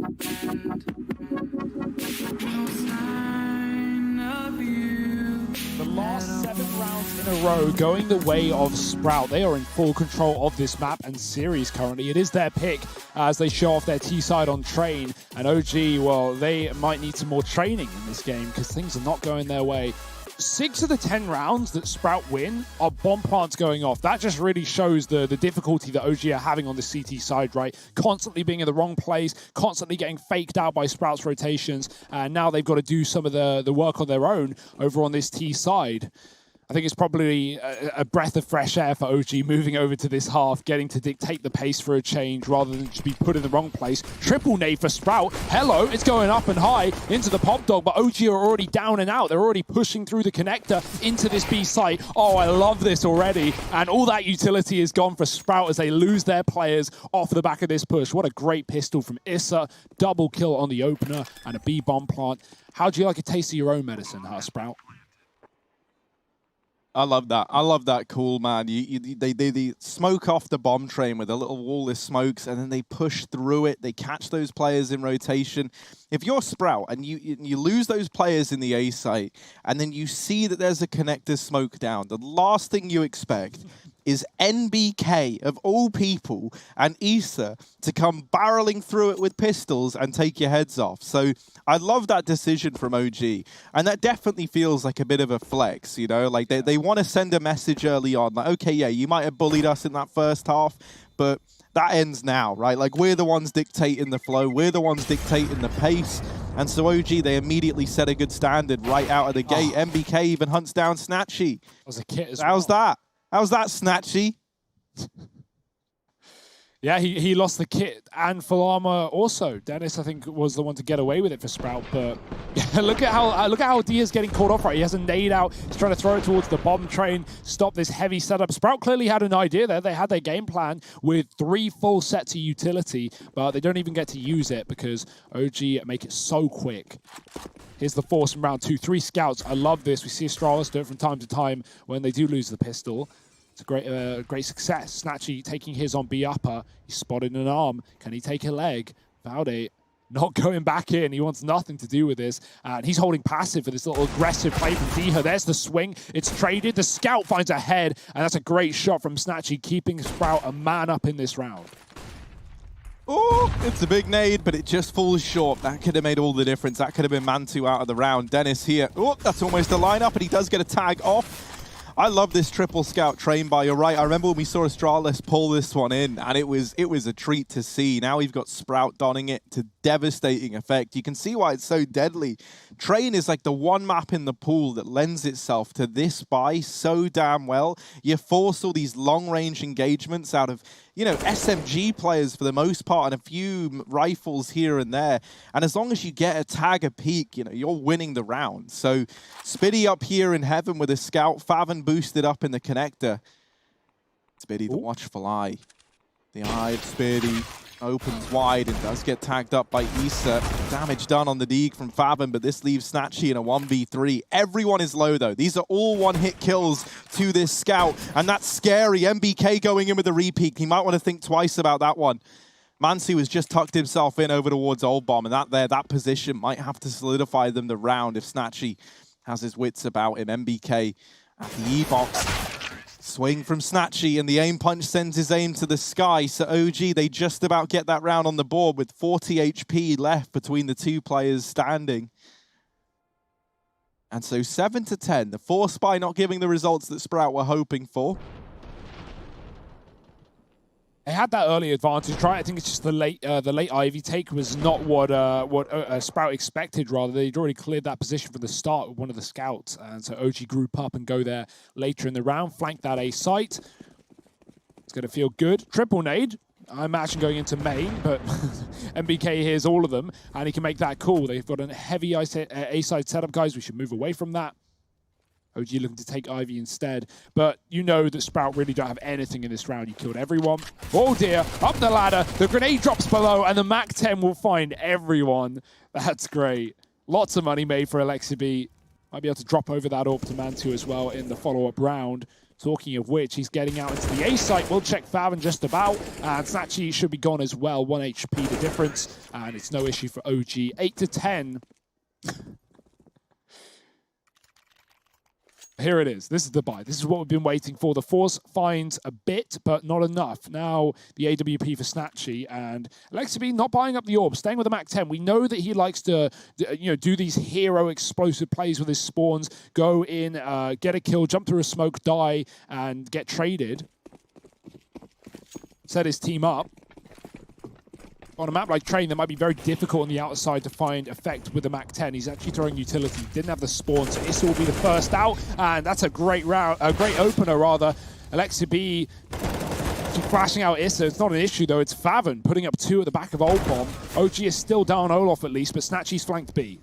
No sign of you. The last 7 rounds in a row going the way of Sprout. They are in full control of this map and series currently. It is their pick as they show off their T-side on Train. And OG, well, they might need some more training in this game because things are not going their way. 6 of the 10 rounds that Sprout win are bomb plants going off. That just really shows the difficulty that OG are having on the CT side, right? Constantly being in the wrong place, constantly getting faked out by Sprout's rotations, and now they've got to do some of the work on their own over on this T side. I think it's probably a breath of fresh air for OG moving over to this half, getting to dictate the pace for a change rather than just be put in the wrong place. Triple nade for Sprout. Hello, it's going up and high into the pop dog, but OG are already down and out. They're already pushing through the connector into this B site. Oh, I love this already. And all that utility is gone for Sprout as they lose their players off the back of this push. What a great pistol from Issa. Double kill on the opener and a B bomb plant. How do you like a taste of your own medicine, Sprout? I love that. I love that cool, man. They smoke off the bomb train with a little wall of smokes, and then they push through it. They catch those players in rotation. If you're Sprout and you lose those players in the A site, and then you see that there's a connector smoke down, the last thing you expect is NBK, of all people, and Issa to come barreling through it with pistols and take your heads off. So I love that decision from OG. And that definitely feels like a bit of a flex, you know? Like they want to send a message early on. Like, okay, yeah, you might have bullied us in that first half, but that ends now, right? Like, we're the ones dictating the flow. We're the ones dictating the pace. And so OG, they immediately set a good standard right out of the gate. MBK even hunts down Snatchy. As a kit as well. How's that? How's that, Snatchy? Yeah, he lost the kit and full armor also. Dennis, I think, was the one to get away with it for Sprout, but yeah, look at how Dia's getting caught off right. He has a nade out. He's trying to throw it towards the bomb train, stop this heavy setup. Sprout clearly had an idea there. They had their game plan with 3 full sets of utility, but they don't even get to use it because OG make it so quick. Here's the force in round 2. 3 scouts. I love this. We see Astralis do it from time to time when they do lose the pistol. It's a great success. Snatchy taking his on B upper. He's spotted an arm. Can he take a leg? Valde not going back in. He wants nothing to do with this. And he's holding passive for this little aggressive play from Diha. There's the swing. It's traded. The scout finds a head. And that's a great shot from Snatchy, keeping Sprout a man up in this round. Oh, it's a big nade, but it just falls short. That could have made all the difference. That could have been man 2 out of the round. Dennis here. Oh, that's almost a lineup, and he does get a tag off. I love this triple scout train by. You're right. I remember when we saw Astralis pull this one in, and it was a treat to see. Now we've got Sprout donning it to devastating effect. You can see why it's so deadly. Train is like the one map in the pool that lends itself to this buy so damn well. You force all these long-range engagements out of, you know, SMG players for the most part, and a few rifles here and there. And as long as you get a tag a peek, you know, you're winning the round. So Spiddy up here in heaven with a scout, Favin boosted up in the connector. Spiddy, the watchful eye. The eye of Spiddy opens wide and does get tagged up by Issa. Damage done on the Deeg from Favin, but this leaves Snatchy in a 1v3. Everyone is low, though. These are all one-hit kills to this scout, and that's scary. MBK going in with a repeat. He might want to think twice about that one. Mansi was just tucked himself in over towards Old Bomb, and that position might have to solidify them the round if Snatchy has his wits about him. MBK at the E-box. Swing from Snatchy, and the aim punch sends his aim to the sky. So OG, they just about get that round on the board with 40 HP left between the two players standing. And so 7-10, the Force Spy not giving the results that Sprout were hoping for. They had that early advantage, right? I think it's just the late Ivy take was not what Sprout expected. Rather, they'd already cleared that position from the start with one of the scouts, and so OG group up and go there later in the round, flank that A site. It's going to feel good. Triple nade. I imagine going into main, but MBK hears all of them, and he can make that call. They've got a heavy A-side setup, guys. We should move away from that. OG looking to take Ivy instead, but you know that Sprout really don't have anything in this round. You killed everyone. Oh dear, up the ladder. The grenade drops below, and the MAC-10 will find everyone. That's great. Lots of money made for Alexibi. Might be able to drop over that AWP to Mantu as well in the follow-up round. Talking of which, he's getting out into the A site. We'll check Faven just about. And Snatchy should be gone as well. 1 HP the difference. And it's no issue for OG. 8-10. Here it is. This is the buy. This is what we've been waiting for. The Force finds a bit, but not enough. Now, the AWP for Snatchy, and Alexibi not buying up the AWP, staying with the MAC-10. We know that he likes to do these hero explosive plays with his spawns, go in, get a kill, jump through a smoke, die, and get traded. Set his team up. On a map like Train, that might be very difficult on the outside to find effect with the MAC-10. He's actually throwing utility. Didn't have the spawn, so Issa will be the first out, and that's a great round, a great opener rather. Alexibi flashing out Issa. It's not an issue though. It's Faven putting up 2 at the back of Old Bomb. OG is still down Olaf at least, but Snatchy's flanked B.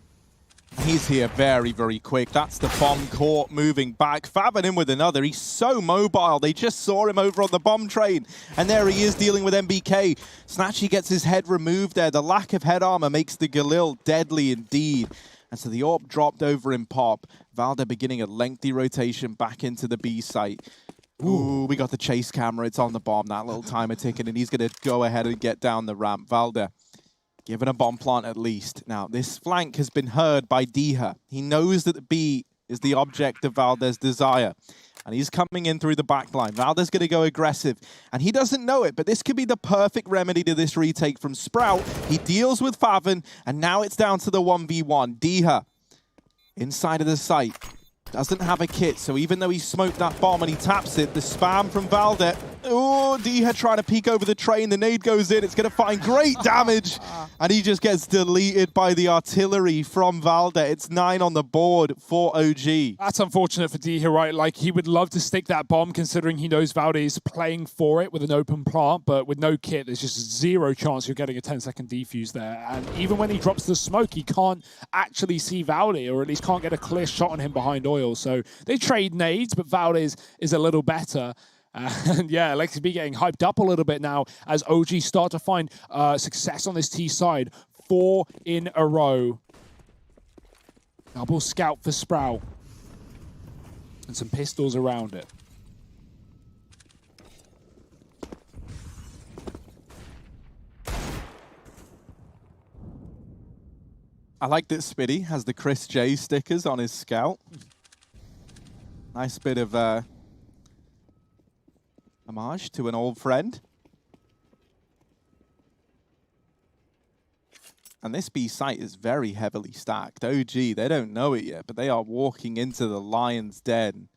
He's here very, very quick. That's the bomb court moving back. Faven in with another. He's so mobile. They just saw him over on the bomb train. And there he is dealing with MBK. Snatchy gets his head removed there. The lack of head armor makes the Galil deadly indeed. And so the AWP dropped over in pop. Valde beginning a lengthy rotation back into the B site. Ooh, we got the chase camera. It's on the bomb. That little timer ticking. And he's going to go ahead and get down the ramp. Valde given a bomb plant at least. Now, this flank has been heard by Diha. He knows that the B is the object of Valde's desire. And he's coming in through the back line. Valde's going to go aggressive. And he doesn't know it, but this could be the perfect remedy to this retake from Sprout. He deals with Faven, and now it's down to the 1v1. Diha, inside of the site, doesn't have a kit. So even though he smoked that bomb and he taps it, the spam from Valde. Oh, Diha trying to peek over the train. The nade goes in. It's going to find great damage. And he just gets deleted by the artillery from Valde. It's 9 on the board for OG. That's unfortunate for Diha, right? Like, he would love to stick that bomb considering he knows Valde is playing for it with an open plant, but with no kit, there's just 0 chance you're getting a 10-second defuse there. And even when he drops the smoke, he can't actually see Valde, or at least can't get a clear shot on him behind oil. So they trade nades, but Valde is a little better. And yeah, Alexibi getting hyped up a little bit now as OG start to find success on this T side. 4 in a row. Double scout for Sprout. And some pistols around it. I like that Spiddy has the Chris J stickers on his scout. Nice bit of homage to an old friend. And this B site is very heavily stacked. OG, they don't know it yet, but they are walking into the lion's den.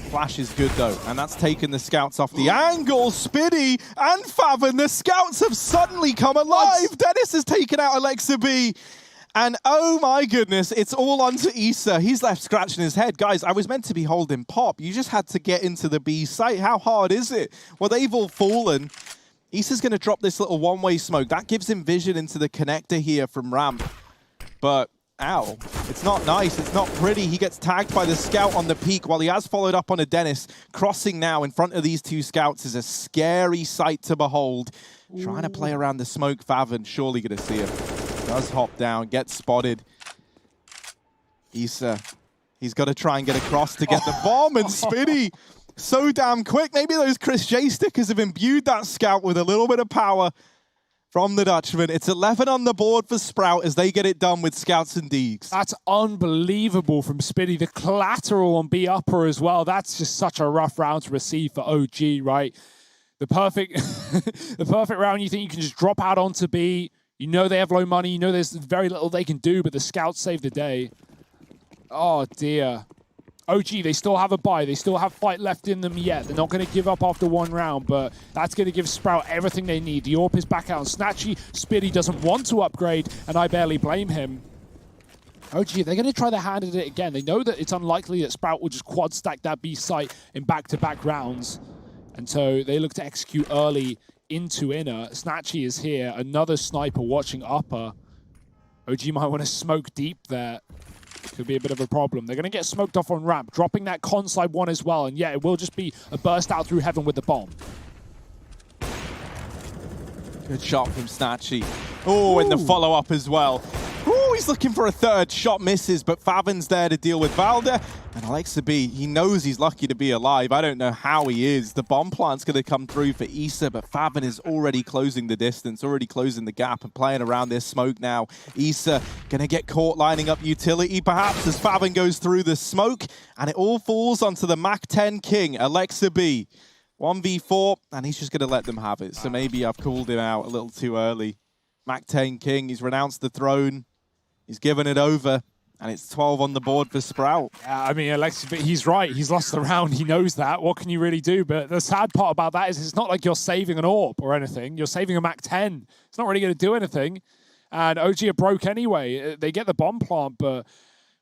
Flash is good though, and that's taken the scouts off the angle. Spiddy and Faven, the scouts have suddenly come alive. Dennis has taken out Alexibi. And oh my goodness, it's all onto Issa. He's left scratching his head. Guys, I was meant to be holding pop. You just had to get into the B site. How hard is it? Well, they've all fallen. Issa's going to drop this little one-way smoke. That gives him vision into the connector here from ramp. But, ow, it's not nice. It's not pretty. He gets tagged by the scout on the peak while he has followed up on a Dennis. Crossing now in front of these 2 scouts is a scary sight to behold. Ooh. Trying to play around the smoke. Faven surely going to see him. Does hop down, gets spotted. Issa, he's got to try and get across to get the bomb, and Spiddy, so damn quick. Maybe those Chris J stickers have imbued that scout with a little bit of power. from the Dutchman. It's 11 on the board for Sprout as they get it done with Scouts and Deegs. That's unbelievable from Spiddy. The collateral on B upper as well. That's just such a rough round to receive for OG, right? The perfect, the perfect round. You think you can just drop out onto B. You know they have low money. You know there's very little they can do, but the Scouts save the day. Oh dear. OG, they still have a buy. They still have fight left in them yet. They're not going to give up after one round, but that's going to give Sprout everything they need. The AWP is back out on Snatchy. Spiddy doesn't want to upgrade, and I barely blame him. OG, they're going to try their hand at it again. They know that it's unlikely that Sprout will just quad stack that B site in back-to-back rounds. And so they look to execute early into inner. Snatchy is here. Another sniper watching upper. OG might want to smoke deep there. Could be a bit of a problem. They're going to get smoked off on ramp, dropping that con side one as well. And yeah, it will just be a burst out through heaven with the bomb. Good shot from Snatchy. Oh, and the follow-up as well. Oh, he's looking for a third. Shot misses, but Favin's there to deal with Valda. And Alexa B, he knows he's lucky to be alive. I don't know how he is. The bomb plant's going to come through for Issa, but Favin is already closing the distance, already closing the gap and playing around this smoke now. Issa going to get caught lining up utility, perhaps, as Favin goes through the smoke. And it all falls onto the MAC-10 King, Alexa B. 1v4, and he's just going to let them have it. So maybe I've called him out a little too early. MAC-10 King, he's renounced the throne. He's given it over, and it's 12 on the board for Sprout. Yeah, I mean, Alexis, but he's right. He's lost the round. He knows that. What can you really do? But the sad part about that is it's not like you're saving an AWP or anything. You're saving a MAC-10. It's not really going to do anything. And OG are broke anyway. They get the bomb plant, but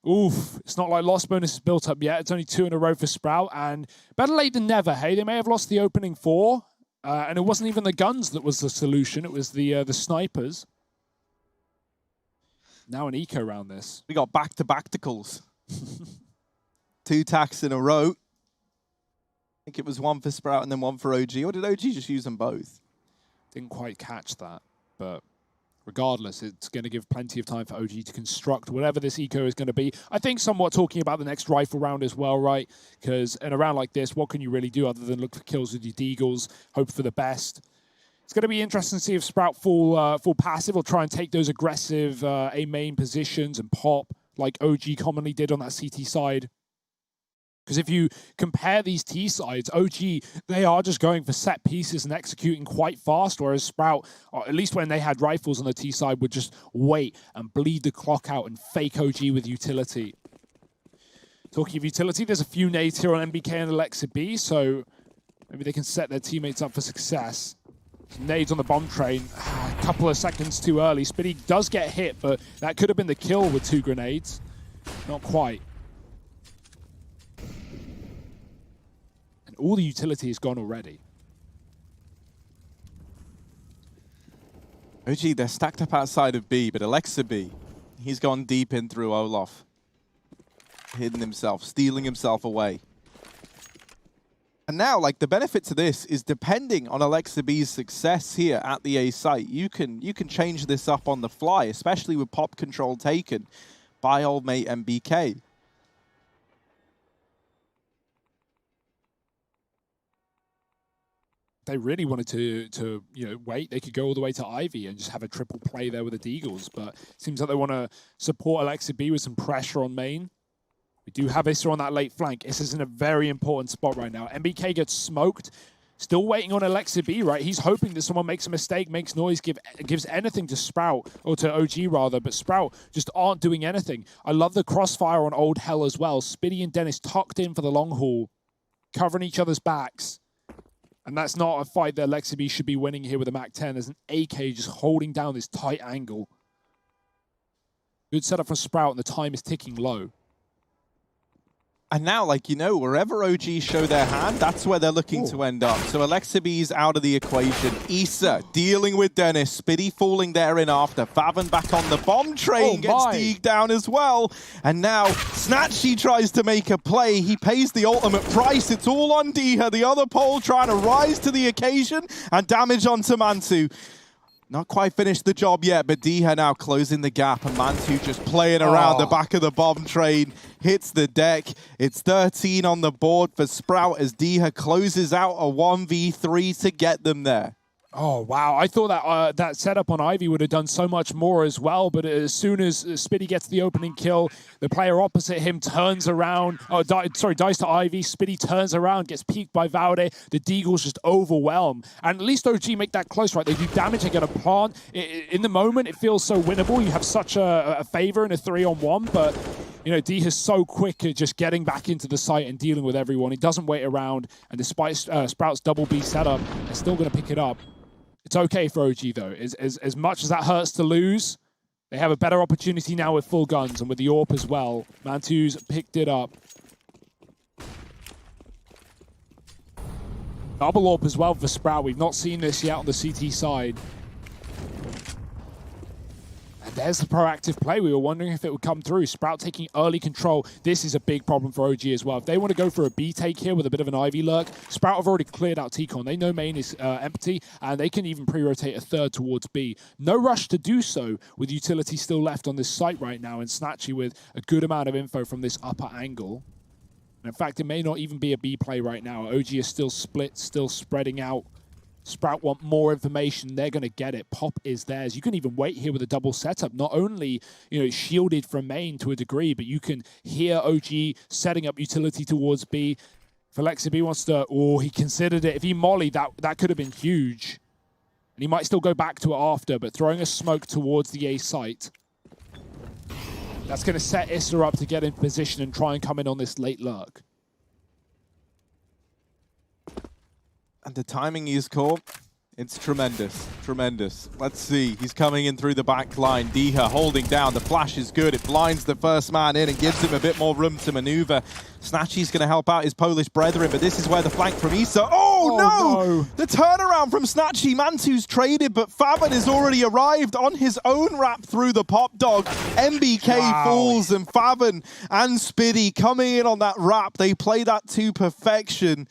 oof, it's not like loss bonus is built up yet. It's only 2 in a row for Sprout, and better late than never, hey? They may have lost the opening 4, and it wasn't even the guns that was the solution. It was the snipers. Now an eco around this. We got back-to-bacticals. 2 tacks in a row. I think it was 1 for Sprout and then 1 for OG. Or did OG just use them both? Didn't quite catch that, but regardless, it's going to give plenty of time for OG to construct whatever this eco is going to be. I think somewhat talking about the next rifle round as well, right? Because in a round like this, what can you really do other than look for kills with your deagles, hope for the best? It's going to be interesting to see if Sprout full passive or try and take those aggressive A main positions and pop like OG commonly did on that CT side. Because if you compare these T sides, OG, they are just going for set pieces and executing quite fast, whereas Sprout, or at least when they had rifles on the T side, would just wait and bleed the clock out and fake OG with utility. Talking of utility, there's a few nades here on MBK and Alexa B, so maybe they can set their teammates up for success. Nades on the bomb train, a couple of seconds too early. Spiddy does get hit, but that could have been the kill with 2 grenades. Not quite. And all the utility is gone already. OG, they're stacked up outside of B, but Alexa B, he's gone deep in through Olaf. Hidden himself, stealing himself away. And now, like, the benefit to this is depending on Alexa B's success here at the A site, you can change this up on the fly, especially with pop control taken by old mate MBK. They really wanted to wait. They could go all the way to Ivy and just have a triple play there with the Deagles, but it seems like they want to support Alexa B with some pressure on main. We do have Issa on that late flank. Issa's in a very important spot right now. MBK gets smoked. Still waiting on Alexa B, right? He's hoping that someone makes a mistake, makes noise, gives anything to Sprout, or to OG rather, but Sprout just aren't doing anything. I love the crossfire on Old Hell as well. Spiddy and Dennis tucked in for the long haul, covering each other's backs. And that's not a fight that Alexa B should be winning here with a MAC-10. There's an AK just holding down this tight angle. Good setup from Sprout, and the time is ticking low. And now, like, you know, wherever OG show their hand, that's where they're looking to end up. So Alexa B's out of the equation. Issa dealing with Dennis. Spiddy falling there in after. Favin back on the bomb train. Gets Deeg down as well. And now Snatchy tries to make a play. He pays the ultimate price. It's all on Deeha. The other pole trying to rise to the occasion. And damage onto Mantu. Not quite finished the job yet, but Deeha now closing the gap, and Mantu just playing around the back of the bomb train, hits the deck. It's 13 on the board for Sprout as Deeha closes out a 1v3 to get them there. Oh, wow. I thought that that setup on Ivy would have done so much more as well, but as soon as Spitty gets the opening kill, the player opposite him turns around. Oh, dies to Ivy. Spitty turns around, gets peeked by Valde. The Deagles just overwhelm. And at least OG make that close, right? They do damage, they get a plant. In the moment, it feels so winnable. You have such a favor in a 3-on-1, but you know, D is so quick at just getting back into the site and dealing with everyone. He doesn't wait around, and despite Sprout's double B setup, they're still going to pick it up. It's okay for OG, though. As much as that hurts to lose, they have a better opportunity now with full guns and with the AWP as well. Mantu's picked it up. Double AWP as well for Sprout. We've not seen this yet on the CT side. And there's the proactive play. We were wondering if it would come through. Sprout taking early control. This is a big problem for OG as well. If they want to go for a B take here with a bit of an Ivy lurk, Sprout have already cleared out T-Con. They know main is empty, and they can even pre-rotate a third towards B. No rush to do so with utility still left on this site right now, and Snatchy with a good amount of info from this upper angle. And in fact, it may not even be a B play right now. OG is still split, still spreading out. Sprout want more information. They're going to get it. Pop is theirs. You can even wait here with a double setup. Not only, you know, shielded from main to a degree, but you can hear OG setting up utility towards B. If Alexi B wants to, oh, he considered it. If he mollied, that could have been huge. And he might still go back to it after, but throwing a smoke towards the A site. That's going to set Issa up to get in position and try and come in on this late lurk. And the timing is caught. It's tremendous, tremendous. Let's see, he's coming in through the back line. Diha holding down, the flash is good. It blinds the first man in and gives him a bit more room to maneuver. Snatchy's gonna help out his Polish brethren, but this is where the flank from Issa. Oh no! The turnaround from Snatchy. Mantu's traded, but Faban has already arrived on his own wrap through the pop dog. MBK falls, and Faban and Spitty coming in on that wrap. They play that to perfection.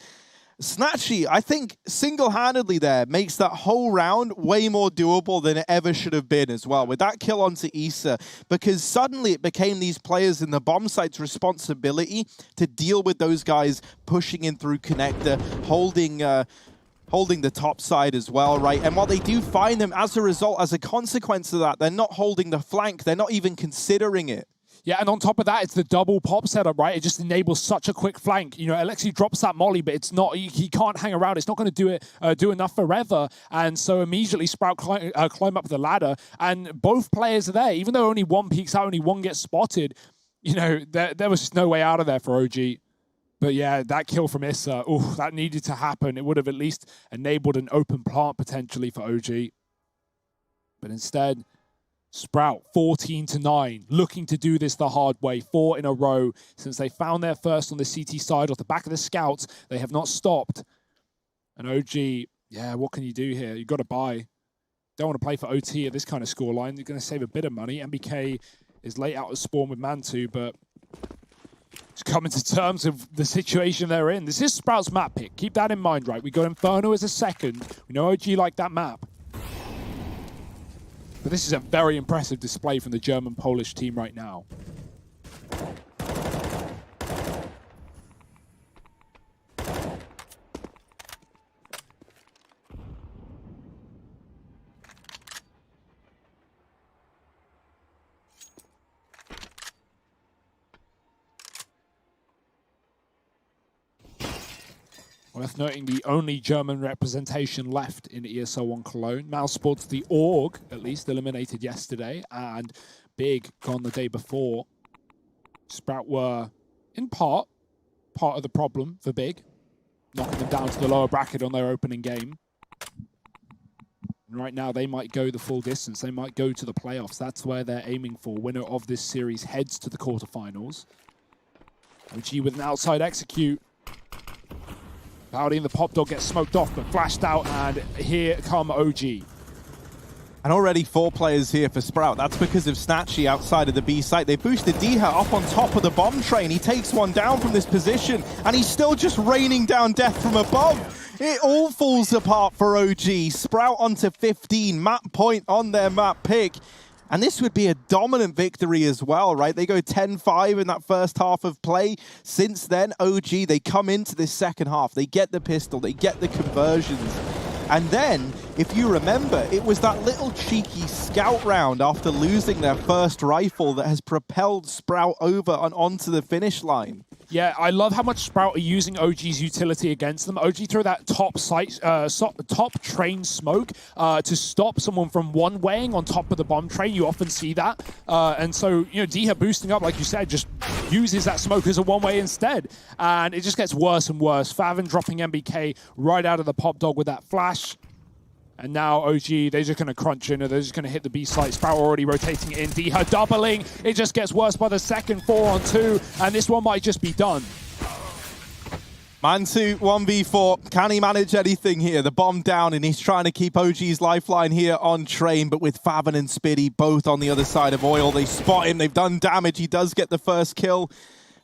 Snatchy, I think, single-handedly there makes that whole round way more doable than it ever should have been as well, with that kill onto Issa, because suddenly it became these players in the bomb site's responsibility to deal with those guys pushing in through connector, holding the top side as well, right? And while they do find them, as a result, as a consequence of that, they're not holding the flank, they're not even considering it. Yeah, and on top of that, it's the double pop setup, right? It just enables such a quick flank. You know, Alexi drops that molly, but it's not, he can't hang around. It's not going to do enough forever. And so immediately Sprout climb up the ladder, and both players are there. Even though only one peeks out, only one gets spotted, you know, there was just no way out of there for OG. But yeah, that kill from Issa, ooh, that needed to happen. It would have at least enabled an open plant potentially for OG. But instead, Sprout 14-9, looking to do this the hard way, 4 in a row since they found their first on the CT side off the back of the scouts. They have not stopped. And OG, yeah, what can you do here? You've got to buy. Don't want to play for OT at this kind of scoreline. You're going to save a bit of money. MBK is late out of spawn with Mantu, but it's coming to terms of the situation they're in. This is Sprout's map pick. Keep that in mind, right? We got Inferno as a second. We know OG like that map. But this is a very impressive display from the German-Polish team right now. Worth noting the only German representation left in ESL 1 Cologne. Mousesports, the org, at least, eliminated yesterday, and Big gone the day before. Sprout were, in part of the problem for Big, knocking them down to the lower bracket on their opening game. And right now, they might go the full distance. They might go to the playoffs. That's where they're aiming for. Winner of this series heads to the quarterfinals. OG with an outside execute. Valde and the pop dog gets smoked off, but flashed out, and here come OG. And already 4 players here for Sprout. That's because of Snatchy outside of the B site. They boosted Diha up on top of the bomb train. He takes one down from this position, and he's still just raining down death from above. It all falls apart for OG. Sprout onto 15, map point on their map pick. And this would be a dominant victory as well, right? They go 10-5 in that first half of play. Since then, OG, they come into this second half. They get the pistol, they get the conversions. And then if you remember, it was that little cheeky scout round after losing their first rifle that has propelled Sprout over and onto the finish line. Yeah, I love how much Sprout are using OG's utility against them. OG throw that top train smoke to stop someone from one-waying on top of the bomb train. You often see that. And so, you know, Diha boosting up, like you said, just uses that smoke as a one-way instead. And it just gets worse and worse. Favin dropping MBK right out of the pop dog with that flash. And now OG, they're just going to crunch in, or they're just going to hit the B site. Sprout already rotating in. Diha doubling. It just gets worse by the second, 4-on-2. And this one might just be done. Man2, 1v4. Can he manage anything here? The bomb down, and he's trying to keep OG's lifeline here on train. But with Favin and Spiddy both on the other side of oil, they spot him. They've done damage. He does get the first kill.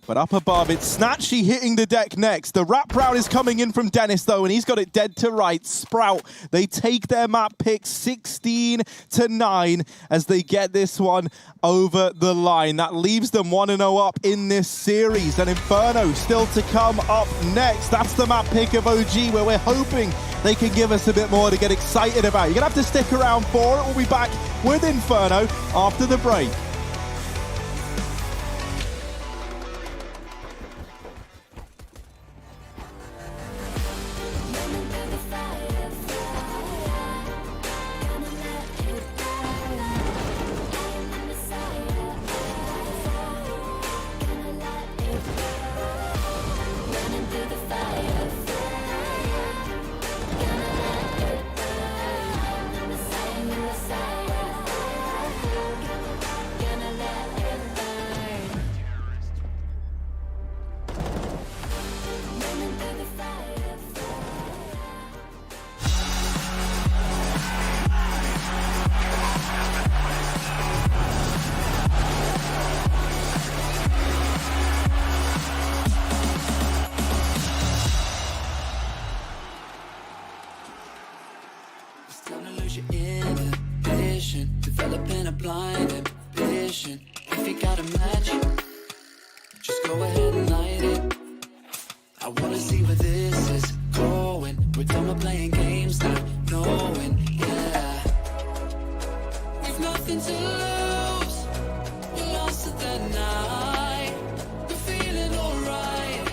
But up above, it's Snatchy hitting the deck next. The wrap round is coming in from Dennis, though, and he's got it dead to right. Sprout, they take their map pick 16-9 as they get this one over the line. That leaves them 1-0 up in this series. And Inferno still to come up next. That's the map pick of OG, where we're hoping they can give us a bit more to get excited about. You're going to have to stick around for it. We'll be back with Inferno after the break. Developing a blind ambition. If you got a match, just go ahead and light it. I wanna see where this is going. We're done with playing games, not knowing, yeah. We've nothing to lose. We're lost to the night. We're feeling alright.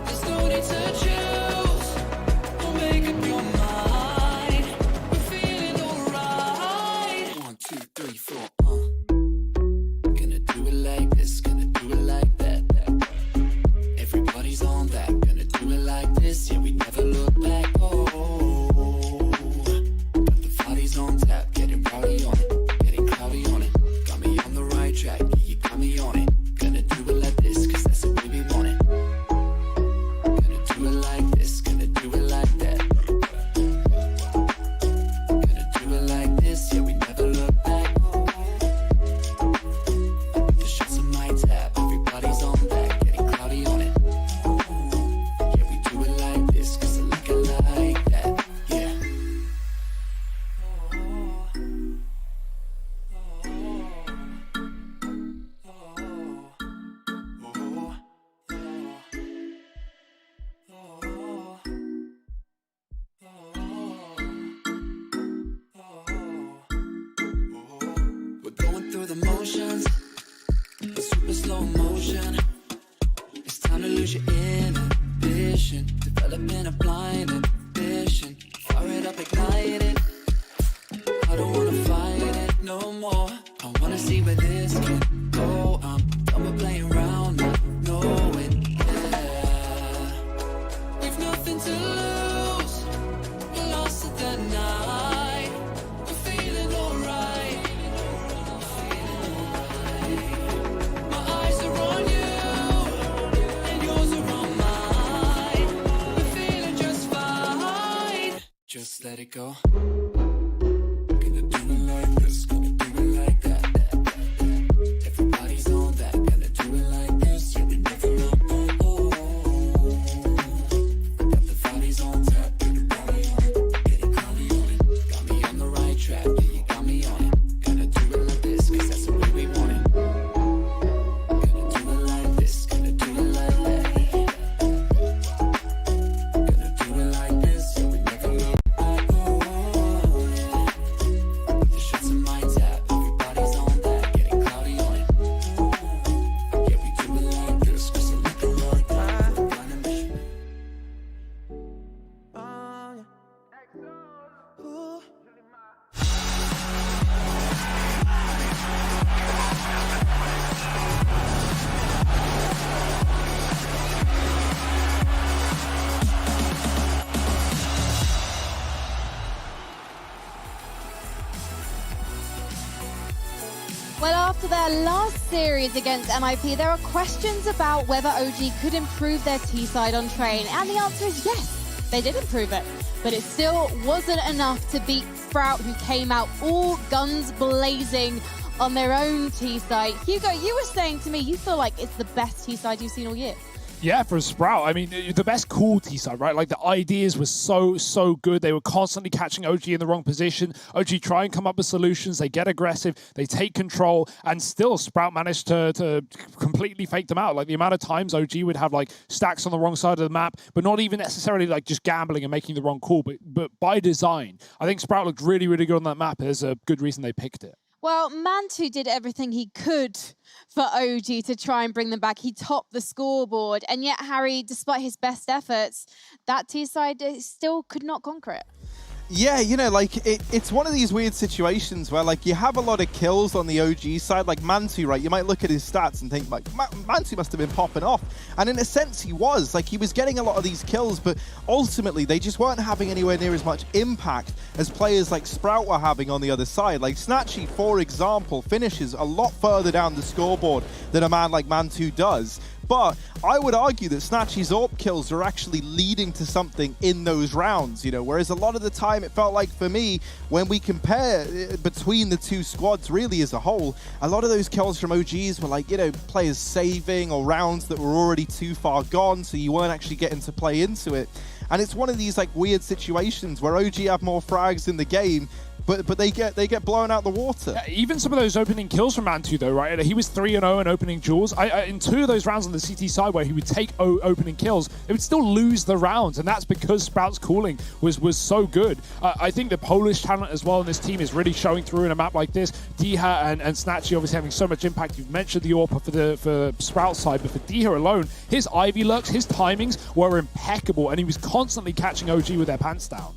There's no need to choose. Don't make up your mind. Gonna do it like this, gonna do it like that. Everybody's on that, gonna do it like this. Yeah, we never look back. Oh, got the bodies on tap, getting rowdy on it, getting cloudy on it. Got me on the right track, yeah, you got me on it. Gonna do it like this, cause that's the way we want it. Gonna do it like this, gonna do it like that. Gonna do it like this, yeah, we never look back. Just let it go. Gonna do it like this, gonna do it like that. Everybody's on that, gonna do it like this. Yeah, we never look back. Got the bodies on tap, getting rowdy on it, getting cloudy on it. Got me on the right track, yeah, you got me on it. Gonna do it like this, cause that's the way we want it. Gonna do it like this, gonna do it like that. Gonna do it like Well, after their last series against MIP, there are questions about whether OG could improve their T-side on train, and the answer is yes, they did improve it. But it still wasn't enough to beat Sprout, who came out all guns blazing on their own T-side. Hugo, you were saying to me you feel like it's the best T-side you've seen all year. Yeah, for Sprout, I mean, the best cool T-side, right? Like, the ideas were so good. They were constantly catching OG in the wrong position. OG try and come up with solutions. They get aggressive. They take control. And still, Sprout managed to completely fake them out. Like, the amount of times OG would have, like, stacks on the wrong side of the map, but not even necessarily, like, just gambling and making the wrong call, but by design. I think Sprout looked really good on that map. There's a good reason they picked it. Well, Mantu did everything he could for OG to try and bring them back. He topped the scoreboard, and yet Harry, despite his best efforts, that T-side still could not conquer it. Yeah, you know, like, it's one of these weird situations where, like, you have a lot of kills on the OG side, like Mantu, right? You might look at his stats and think, like, Mantu must have been popping off. And in a sense, he was. Like, he was getting a lot of these kills, but ultimately, they just weren't having anywhere near as much impact as players like Sprout were having on the other side. Like, Snatchy, for example, finishes a lot further down the scoreboard than a man like Mantu does. But I would argue that Snatchy's AWP kills are actually leading to something in those rounds, you know, whereas a lot of the time it felt like, for me, when we compare between the two squads really as a whole, a lot of those kills from OGs were like, you know, players saving or rounds that were already too far gone, so you weren't actually getting to play into it. And it's one of these, like, weird situations where OG have more frags in the game, but they get blown out the water. Yeah, even some of those opening kills from Mantu, though, right? He was 3-0 in opening duels. In two of those rounds on the CT side where he would take opening kills, they would still lose the rounds, and that's because Sprout's calling was so good. I think the Polish talent as well in this team is really showing through in a map like this. Diha and Snatchy obviously having so much impact. You've mentioned the AWP for Sprout side, but for Diha alone, his Ivy lurks, his timings were impeccable, and he was constantly catching OG with their pants down.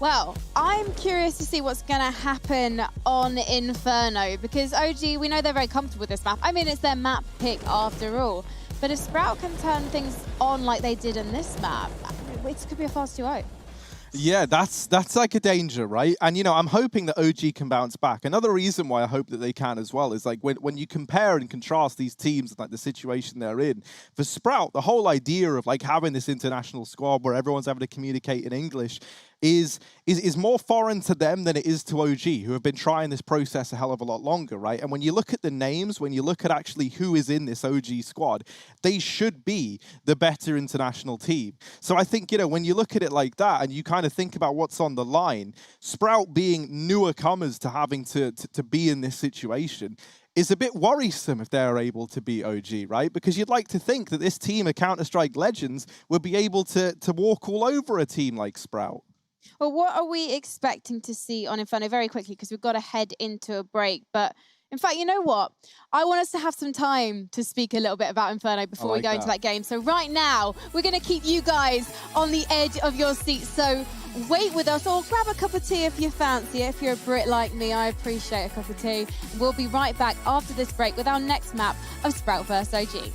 Well, I'm curious to see what's going to happen on Inferno, because OG, we know they're very comfortable with this map. I mean, it's their map pick after all. But if Sprout can turn things on like they did in this map, it could be a fast 2-0. Yeah, that's like a danger, right? And, you know, I'm hoping that OG can bounce back. Another reason why I hope that they can as well is, like, when you compare and contrast these teams and, like, the situation they're in, for Sprout, the whole idea of, like, having this international squad where everyone's having to communicate in English is more foreign to them than it is to OG, who have been trying this process a hell of a lot longer, right? And when you look at the names, when you look at actually who is in this OG squad, they should be the better international team. So I think, you know, when you look at it like that and you kind of think about what's on the line, Sprout being newer comers to having to be in this situation is a bit worrisome if they're able to beat OG, right? Because you'd like to think that this team of Counter-Strike legends would be able to walk all over a team like Sprout. Well, what are we expecting to see on Inferno very quickly, because we've got to head into a break. But in fact, you know what? I want us to have some time to speak a little bit about Inferno before we go into that game. So right now, we're going to keep you guys on the edge of your seats. So wait with us, or grab a cup of tea if you fancy it. If you're a Brit like me, I appreciate a cup of tea. We'll be right back after this break with our next map of Sprout vs OG.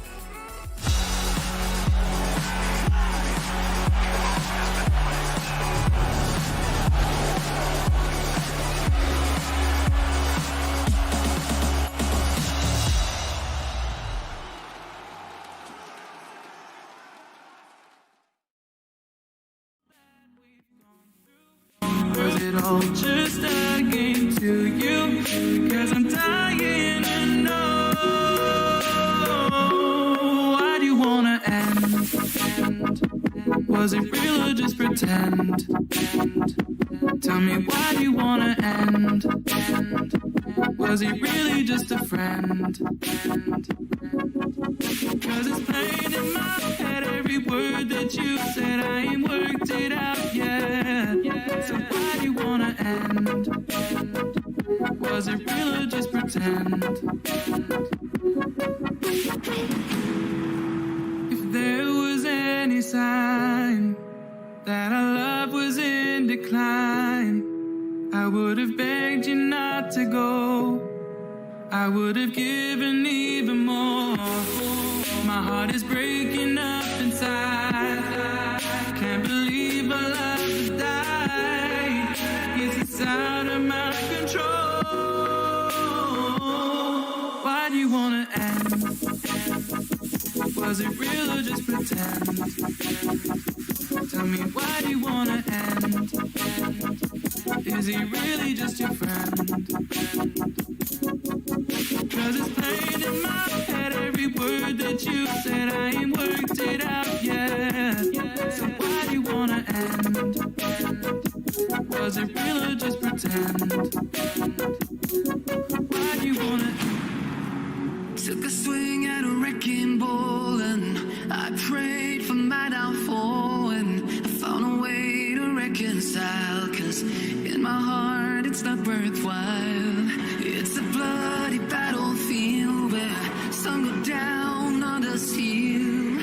Was it all just a game to you? Cause I'm dying to know. Why do you wanna end? Was it real or just pretend? Tell me, why do you wanna end? Was he really just a friend? Cause it's playing in my head, every word that you said, I ain't worked it out yet. So why do you wanna end? Was it real or just pretend? If there was any sign that our love was in decline, I would have begged you not to go. I would have given even more. My heart is breaking up inside. Can't believe our love has died. Yes, it's out of my control. Was it real or just pretend? Tell me, why do you wanna end? Is he really just your friend? Cause it's playing in my head, every word that you said, I ain't worked it out yet. So why do you wanna end? Was it real or just pretend? Why do you wanna end? Took a swing at a wrecking ball and I prayed for my downfall, and I found a way to reconcile, cause in my heart it's not worthwhile. It's a bloody battlefield where some go down, others heal.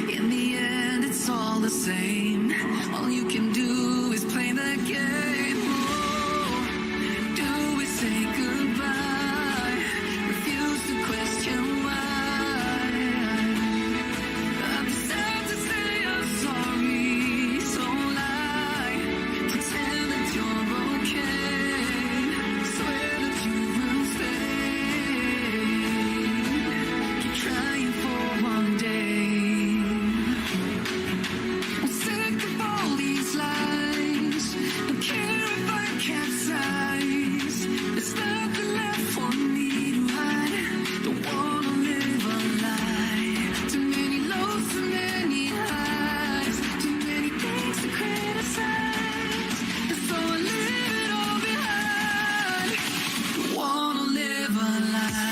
In the end it's all the same. All you can do is play the game. Oh, do we say goodbye? Refuse to question why. I'm sad to say I'm sorry, so lie. Pretend that you're okay. Swear that you will stay. Keep trying for one day. I'm sick of all these lies. Don't care if I capsize. There's nothing left for me to hide. Don't wanna live a lie. Too many lows, too many highs. Too many things to criticize. And so I leave it all behind. Don't wanna live a lie.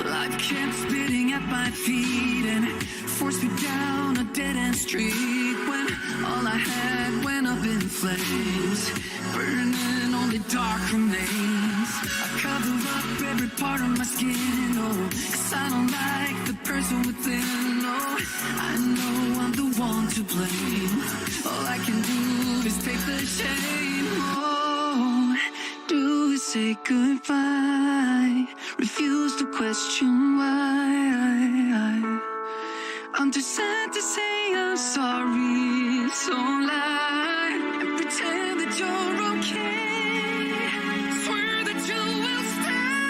Life kept spitting at my feet and forced me down a dead-end street when all I had went up in flames, burning only dark remains. I covered up every part of my skin, oh, cause I don't like the person within. Oh, I know I'm the one to blame. All I can do is take the shame. Oh, do we say goodbye? Refuse to question why. I'm too sad to say I'm sorry, so lie and pretend that you're okay. Swear that you will stay.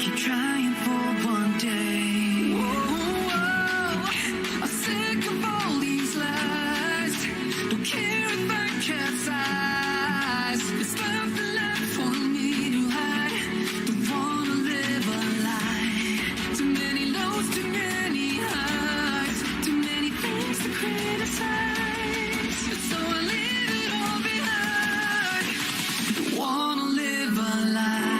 Keep trying for one day. Whoa, I'm sick of all these lies. Don't care if I capsize. There's nothing left for me to hide. Don't wanna live a lie. Too many lows, too many highs. Too many things to criticize. So I leave it all behind. Don't wanna live a lie.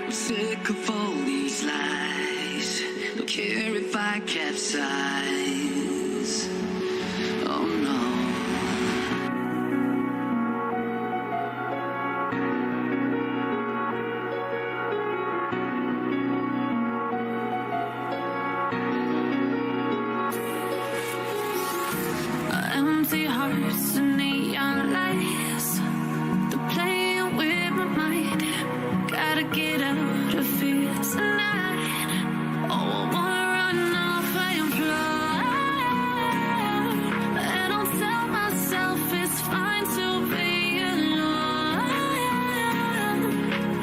Sick of all these lies. Don't care if I capsize. Oh no. Empty hearts and neon lights. They're playing with my mind. Gotta get out of here tonight. Oh, I wanna run off and fly. And I'll tell myself it's fine to be alone.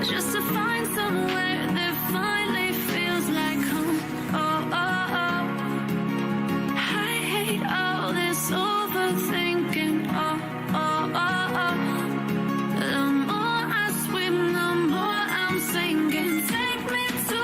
Just to find somewhere that finally feels like home. Oh, oh, oh. I hate all this overthinking. Oh, oh, oh, oh. The more I swim, the more I'm sinking. Take me to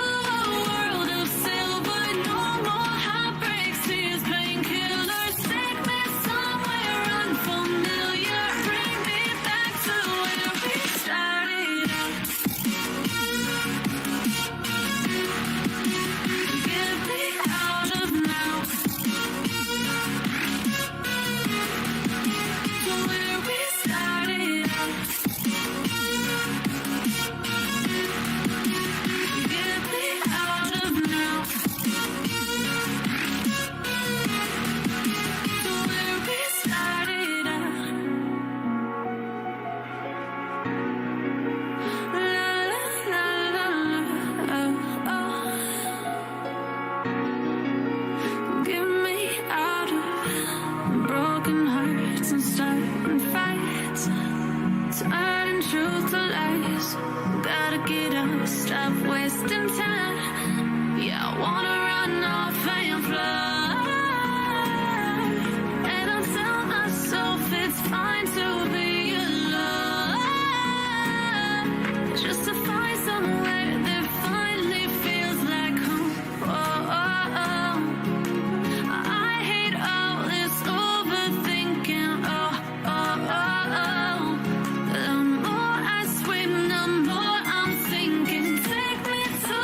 wasting time. Yeah, I wanna run off and fly. And I tell myself it's fine to be alone, just to find somewhere that finally feels like home. I hate all this overthinking. The more I swim, the more I'm sinking. Take me to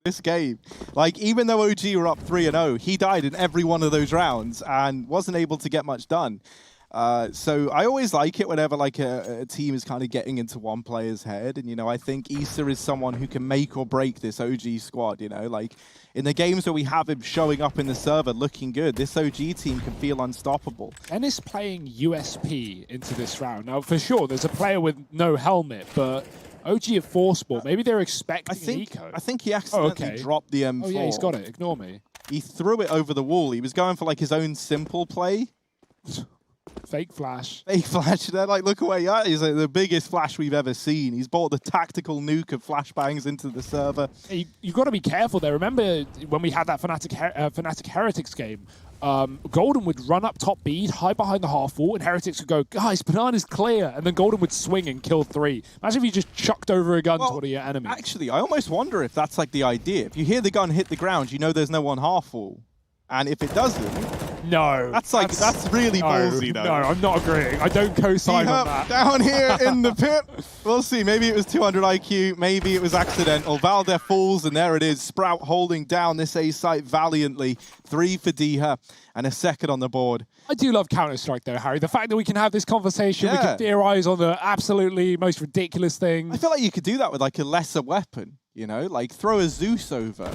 this game. Like, even though OG were up 3-0, he died in every one of those rounds and wasn't able to get much done. So I always like it whenever like a team is kind of getting into one player's head. And, you know, I think Issa is someone who can make or break this OG squad, you know, like in the games where we have him showing up in the server looking good, this OG team can feel unstoppable. Ennis playing USP into this round. Now, for sure, there's a player with no helmet, but OG have force ball. Maybe they're expecting eco. I think he accidentally dropped the M4. Oh, yeah, he's got it. Ignore me. He threw it over the wall. He was going for like his own simple play. Fake flash. Fake flash. They're like, look away. That is like the biggest flash we've ever seen. He's bought the tactical nuke of flashbangs into the server. Hey, you've got to be careful there. Remember when we had that Fnatic Heretics game? Golden would run up top B, hide behind the half wall, and Heretics would go, guys, Banana's clear. And then Golden would swing and kill 3. Imagine if you just chucked over a gun to one of your enemies. Actually, I almost wonder if that's like the idea. If you hear the gun hit the ground, you know there's no one half wall. And if it doesn't, no, that's really ballsy, though. No, I'm not agreeing. I don't co-sign on that. Down here in the pit. We'll see. Maybe it was 200 IQ. Maybe it was accidental. Valdez falls, and there it is. Sprout holding down this A site valiantly. 3 for Diha, and a second on the board. I do love Counter-Strike, though, Harry. The fact that we can have this conversation, we can theorize on the absolutely most ridiculous thing. I feel like you could do that with like a lesser weapon, you know? Like throw a Zeus over.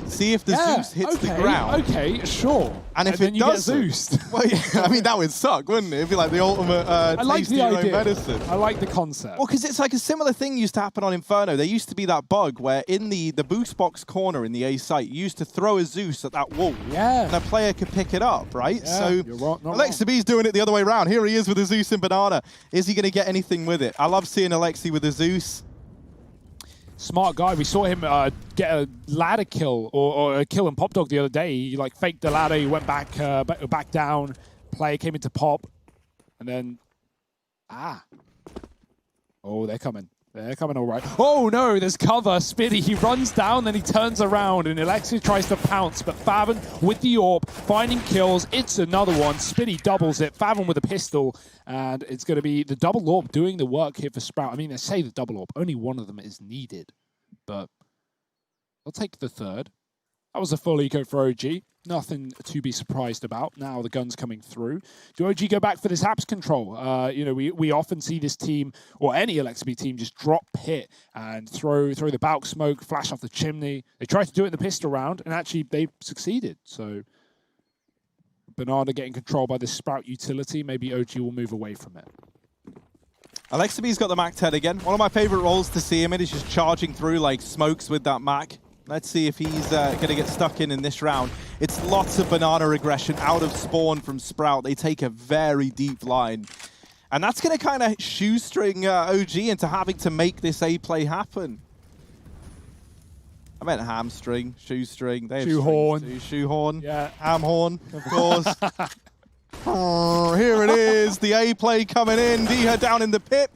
See if the Zeus hits the ground. Okay, sure. And if it doesn't, Zeused. Well, yeah, I mean, that would suck, wouldn't it? It'd be like the ultimate I like the idea. medicine. I like the concept. Well, because it's like a similar thing used to happen on Inferno. There used to be that bug where in the boost box corner in the A site, you used to throw a Zeus at that wall. Yeah. And a player could pick it up, right? Yeah, so you're right, Alexi B's doing it the other way around. Here he is with a Zeus and Banana. Is he going to get anything with it? I love seeing Alexi with a Zeus. Smart guy. We saw him get a ladder kill or a kill in Pop Dog the other day. He like faked the ladder. He went back down. Player came into Pop, and then oh, they're coming. They're coming all right. Oh no, there's cover. Spiddy, he runs down, then he turns around, and Alexi tries to pounce, but Favon with the AWP, finding kills. It's another one. Spiddy doubles it. Favon with a pistol, and it's going to be the double AWP doing the work here for Sprout. I mean, they say the double AWP. Only one of them is needed, but I'll take the third. That was a full eco for OG. Nothing to be surprised about. Now the gun's coming through. Do OG go back for this apps control? You know, we often see this team, or any LXB team, just drop pit and throw the bulk smoke, flash off the chimney. They tried to do it in the pistol round, and actually they succeeded. So Banana getting controlled by this Sprout utility. Maybe OG will move away from it. Alexi B's got the Mac 10 again. One of my favorite roles to see him in is just charging through like smokes with that Mac. Let's see if he's going to get stuck in this round. It's lots of Banana aggression out of spawn from Sprout. They take a very deep line. And that's going to kind of shoestring OG into having to make this A play happen. I meant hamstring, shoestring. They have shoehorn. Shoehorn. Yeah. Hamhorn, of course. Oh, here it is. The A play coming in. Diha down in the pit.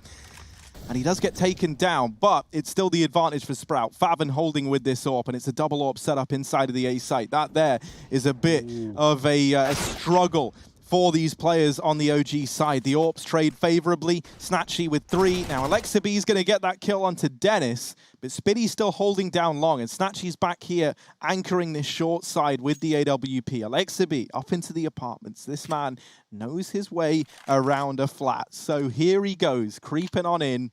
And he does get taken down, but it's still the advantage for Sprout. Favon holding with this AWP, and it's a double AWP setup inside of the A site. That there is a bit of a struggle for these players on the OG side. The AWPs trade favorably. Snatchy with 3. Now Alexa B is going to get that kill onto Dennis, but Spiddy's still holding down long, and Snatchy's back here anchoring this short side with the AWP. Alexa B up into the apartments. This man knows his way around a flat. So here he goes, creeping on in.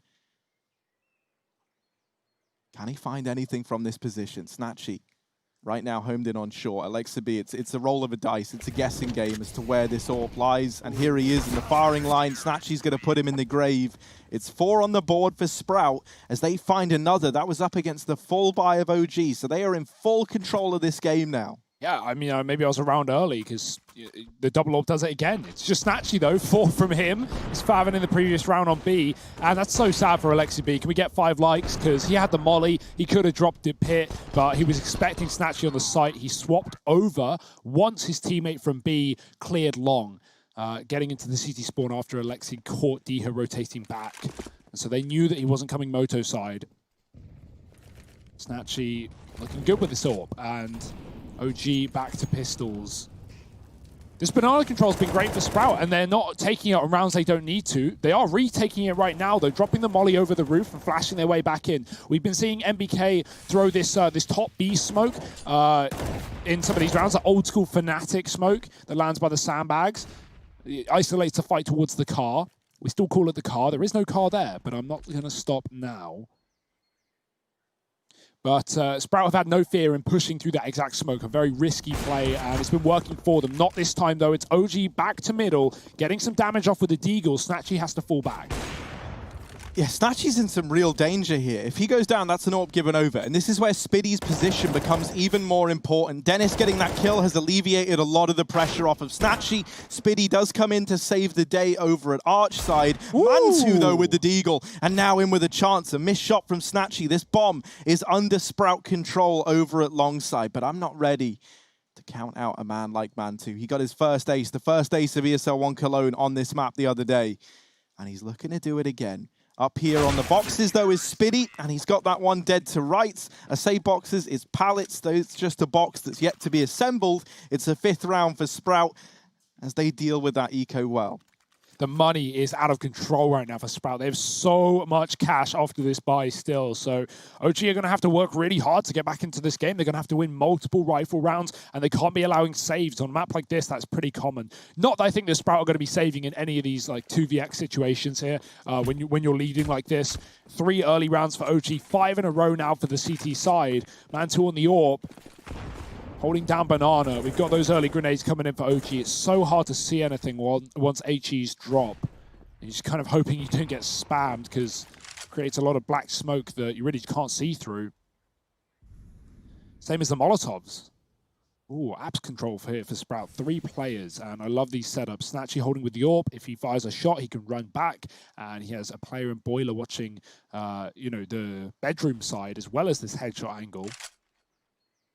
Can he find anything from this position? Snatchy right now homed in on short. Alexa B, it's a roll of a dice. It's a guessing game as to where this AWP lies. And here he is in the firing line. Snatchy's going to put him in the grave. It's 4 on the board for Sprout as they find another. That was up against the full buy of OG. So they are in full control of this game now. Yeah, I mean, maybe I was around early because the double AWP does it again. It's just Snatchy, though. 4 from him. It's Favon in the previous round on B. And that's so sad for Alexi B. Can we get 5 likes? Because he had the molly. He could have dropped it pit, but he was expecting Snatchy on the site. He swapped over once his teammate from B cleared long, getting into the CT spawn after Alexi caught Diha rotating back. And so they knew that he wasn't coming moto side. Snatchy looking good with this AWP. And OG back to pistols. This banana control's been great for Sprout, and they're not taking it on rounds they don't need to. They are retaking it right now, though, dropping the molly over the roof and flashing their way back in. We've been seeing MBK throw this this top B smoke in some of these rounds, that old school Fnatic smoke that lands by the sandbags. It isolates a fight towards the car. We still call it the car. There is no car there, but I'm not going to stop now. But Sprout have had no fear in pushing through that exact smoke. A very risky play, and it's been working for them. Not this time, though. It's OG back to middle, getting some damage off with the Deagle. Snatchy has to fall back. Yeah, Snatchy's in some real danger here. If he goes down, that's an AWP given over. And this is where Spiddy's position becomes even more important. Dennis getting that kill has alleviated a lot of the pressure off of Snatchy. Spiddy does come in to save the day over at Arch side. Mantu, though, with the Deagle. And now in with a chance. A missed shot from Snatchy. This bomb is under Sprout control over at Longside. But I'm not ready to count out a man like Mantu. He got his first ace, the first ace of ESL 1 Cologne on this map the other day. And he's looking to do it again. Up here on the boxes, though, is Spiddy, and he's got that one dead to rights. I say boxes, it's pallets, though it's just a box that's yet to be assembled. It's a 5th round for Sprout as they deal with that eco well. The money is out of control right now for Sprout. They have so much cash after this buy still. So OG are going to have to work really hard to get back into this game. They're going to have to win multiple rifle rounds, and they can't be allowing saves. On a map like this, that's pretty common. Not that I think the Sprout are going to be saving in any of these like 2vx situations here when you're leading like this. 3 early rounds for OG, 5 in a row now for the CT side. Mantu on the AWP. Holding down Banana. We've got those early grenades coming in for OG. It's so hard to see anything once HEs drop. You're just kind of hoping you don't get spammed because it creates a lot of black smoke that you really can't see through. Same as the Molotovs. Ooh, apps control for Sprout. 3 players, and I love these setups. Snatchy holding with the AWP. If he fires a shot, he can run back, and he has a player in Boiler watching, the bedroom side as well as this headshot angle.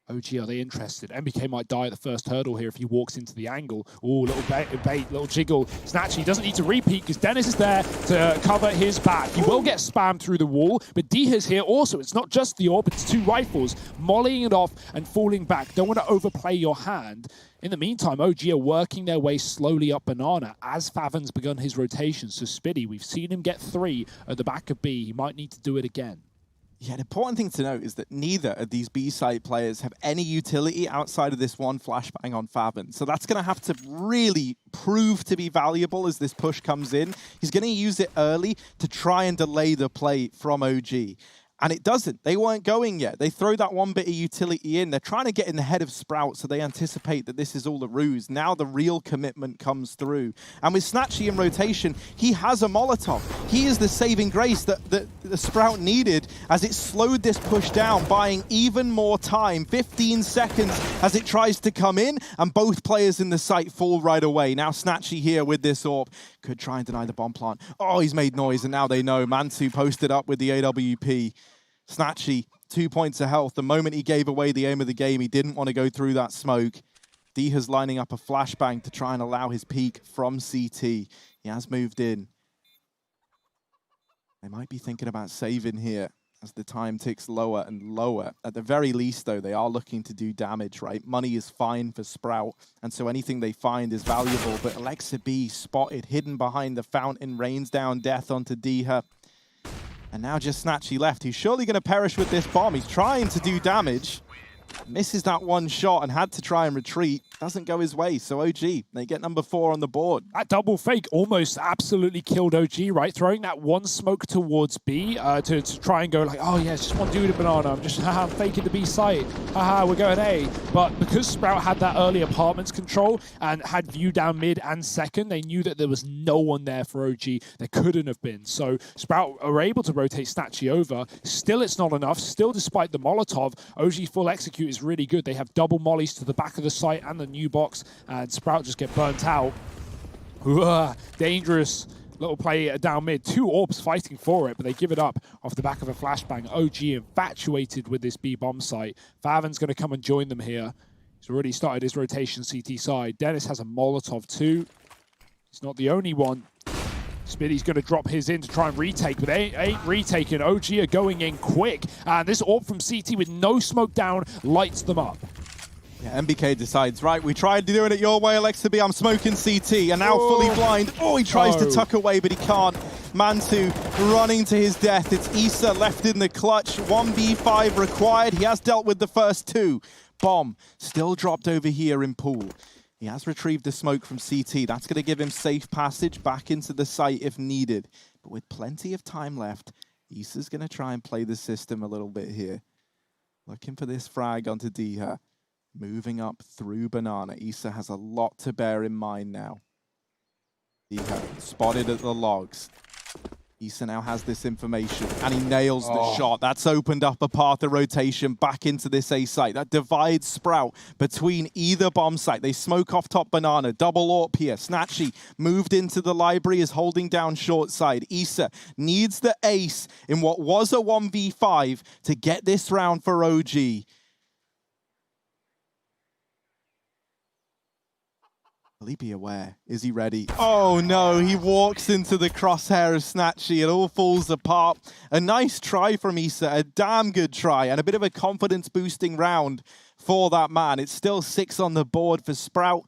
OG, are they interested? MBK might die at the first hurdle here if he walks into the angle. Ooh, little bait, little jiggle. Snatchy doesn't need to repeat because Dennis is there to cover his back. He will get spammed through the wall, but Diha's here also. It's not just the AWP, it's 2 rifles. Mollying it off and falling back. Don't want to overplay your hand. In the meantime, OG are working their way slowly up Banana as Favin's begun his rotation. So Spiddy, we've seen him get 3 at the back of B. He might need to do it again. Yeah, an important thing to note is that neither of these B-side players have any utility outside of this one flashbang on Favin. So that's going to have to really prove to be valuable as this push comes in. He's going to use it early to try and delay the play from OG. And it doesn't. They weren't going yet. They throw that one bit of utility in. They're trying to get in the head of Sprout, so they anticipate that this is all a ruse. Now the real commitment comes through. And with Snatchy in rotation, he has a Molotov. He is the saving grace that the Sprout needed as it slowed this push down, buying even more time. 15 seconds as it tries to come in, and both players in the site fall right away. Now Snatchy here with this AWP. Could try and deny the bomb plant. Oh, he's made noise, and now they know. Mantu posted up with the AWP. Snatchy, 2 points of health. The moment he gave away the aim of the game, he didn't want to go through that smoke. Diha's lining up a flashbang to try and allow his peek from CT. He has moved in. They might be thinking about saving here as the time ticks lower and lower. At the very least, though, they are looking to do damage, right? Money is fine for Sprout, and so anything they find is valuable. But Alexa B spotted, hidden behind the fountain, rains down death onto Diha. And now just Snatchy left. He's surely going to perish with this bomb. He's trying to do damage. Misses that one shot and had to try and retreat. Doesn't go his way, so OG, they get number 4 on the board. That double fake almost absolutely killed OG, right? Throwing that one smoke towards B to try and go like, oh yeah, it's just one dude at Banana. I'm just faking the B site. Haha, we're going A. But because Sprout had that early apartments control and had view down mid and second, they knew that there was no one there for OG. There couldn't have been. So Sprout are able to rotate Snatchy over. Still, it's not enough. Still, despite the Molotov, OG full execute is really good. They have double mollies to the back of the site and the new box, and Sprout just get burnt out. Dangerous little play down mid. 2 AWPs fighting for it, but they give it up off the back of a flashbang. OG infatuated with this B bomb site. Favin's going to come and join them here. He's already started his rotation CT side. Dennis has a Molotov too. He's not the only one. Spiddy's going to drop his in to try and retake, but they ain't retaking. OG are going in quick. And this AWP from CT with no smoke down lights them up. Yeah, MBK decides, right, we tried doing it your way, Alexa B. I'm smoking CT, and now fully blind. Oh, he tries to tuck away, but he can't. Mantu running to his death. It's Issa left in the clutch. 1v5 required. He has dealt with the first two. Bomb still dropped over here in pool. He has retrieved the smoke from CT. That's going to give him safe passage back into the site if needed. But with plenty of time left, Issa's going to try and play the system a little bit here. Looking for this frag onto Diha. Moving up through Banana. Issa has a lot to bear in mind now. Diha spotted at the logs. Issa now has this information, and he nails the shot. That's opened up a path of rotation back into this A site. That divides Sprout between either bomb site. They smoke off top Banana. Double AWP here. Snatchy moved into the library, is holding down short side. Issa needs the ace in what was a 1v5 to get this round for OG. Will he be aware? Is he ready? Oh no, he walks into the crosshair of Snatchy. It all falls apart. A nice try from Issa, a damn good try, and a bit of a confidence boosting round for that man. It's still 6 on the board for Sprout,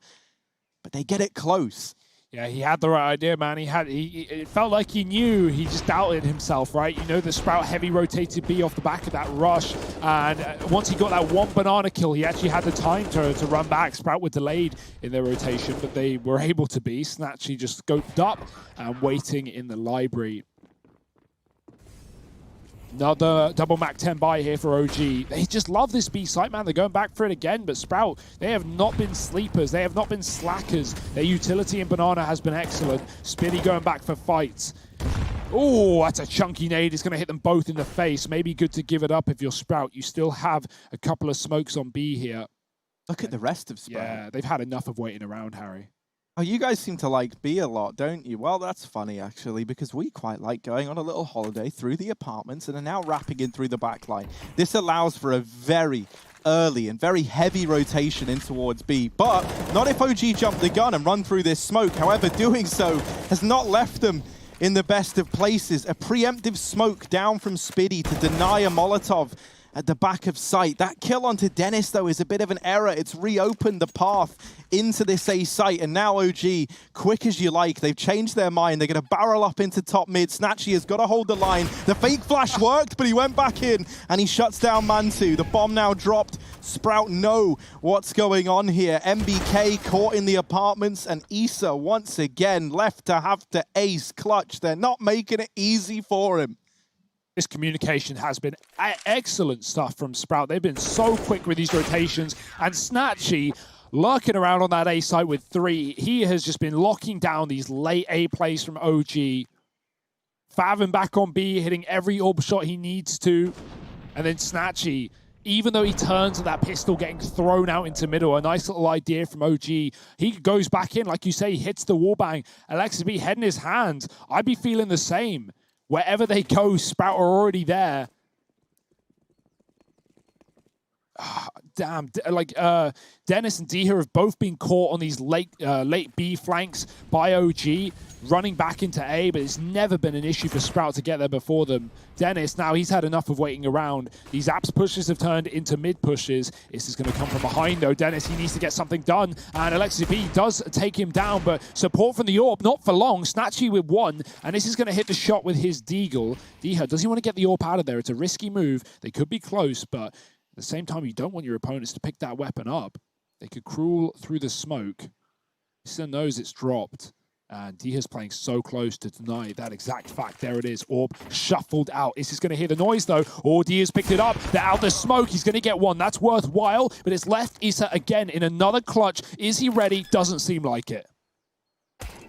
but they get it close. Yeah, he had the right idea, man. It felt like he knew. He just doubted himself, right? You know, the Sprout heavy rotated B off the back of that rush. And once he got that one Banana kill, he actually had the time to run back. Sprout were delayed in their rotation, but they were able to be. Snatchy just scoped up and waiting in the library. Another double Mac 10 buy here for OG. They just love this B site, man. They're going back for it again, but Sprout, they have not been sleepers. They have not been slackers. Their utility in Banana has been excellent. Spinny going back for fights. Oh, that's a chunky nade. It's going to hit them both in the face. Maybe good to give it up if you're Sprout. You still have a couple of smokes on B here. Look at the rest of Sprout. Yeah, they've had enough of waiting around, Harry. Oh, you guys seem to like B a lot, don't you? Well, that's funny, actually, because we quite like going on a little holiday through the apartments and are now wrapping in through the back line. This allows for a very early and very heavy rotation in towards B, but not if OG jumped the gun and run through this smoke. However, doing so has not left them in the best of places. A preemptive smoke down from Spiddy to deny a Molotov at the back of sight. That kill onto Dennis, though, is a bit of an error. It's reopened the path into this A site, and now OG, quick as you like, they've changed their mind. They're going to barrel up into top mid. Snatchy has got to hold the line. The fake flash worked, but he went back in, and he shuts down Mantu. The bomb now dropped. Sprout know what's going on here. MBK caught in the apartments, and Issa once again left to have to ace clutch. They're not making it easy for him. This communication has been excellent stuff from Sprout. They've been so quick with these rotations. And Snatchy, lurking around on that A site with 3, he has just been locking down these late A plays from OG. Fathom back on B, hitting every orb shot he needs to. And then Snatchy, even though he turns to that pistol getting thrown out into middle, a nice little idea from OG. He goes back in, like you say, he hits the wallbang. Alexis B head in his hands. I'd be feeling the same. Wherever they go, Sprout are already there. Damn, like Dennis and Diha have both been caught on these late B flanks by OG, running back into A, but it's never been an issue for Sprout to get there before them. Dennis, now he's had enough of waiting around. These apps pushes have turned into mid pushes. This is going to come from behind, though. Dennis, he needs to get something done, and Alexis B does take him down, but support from the AWP, not for long. Snatchy with 1, and this is going to hit the shot with his Deagle. Diha, does he want to get the AWP out of there? It's a risky move. They could be close, but at the same time, you don't want your opponents to pick that weapon up. They could crawl through the smoke. Issa knows it's dropped. And Diha's playing so close to deny that exact fact. There it is. Orb shuffled out. Issa's going to hear the noise, though. Oh, Diha's picked it up. They're out the smoke. He's going to get 1. That's worthwhile. But it's left Issa again in another clutch. Is he ready? Doesn't seem like it.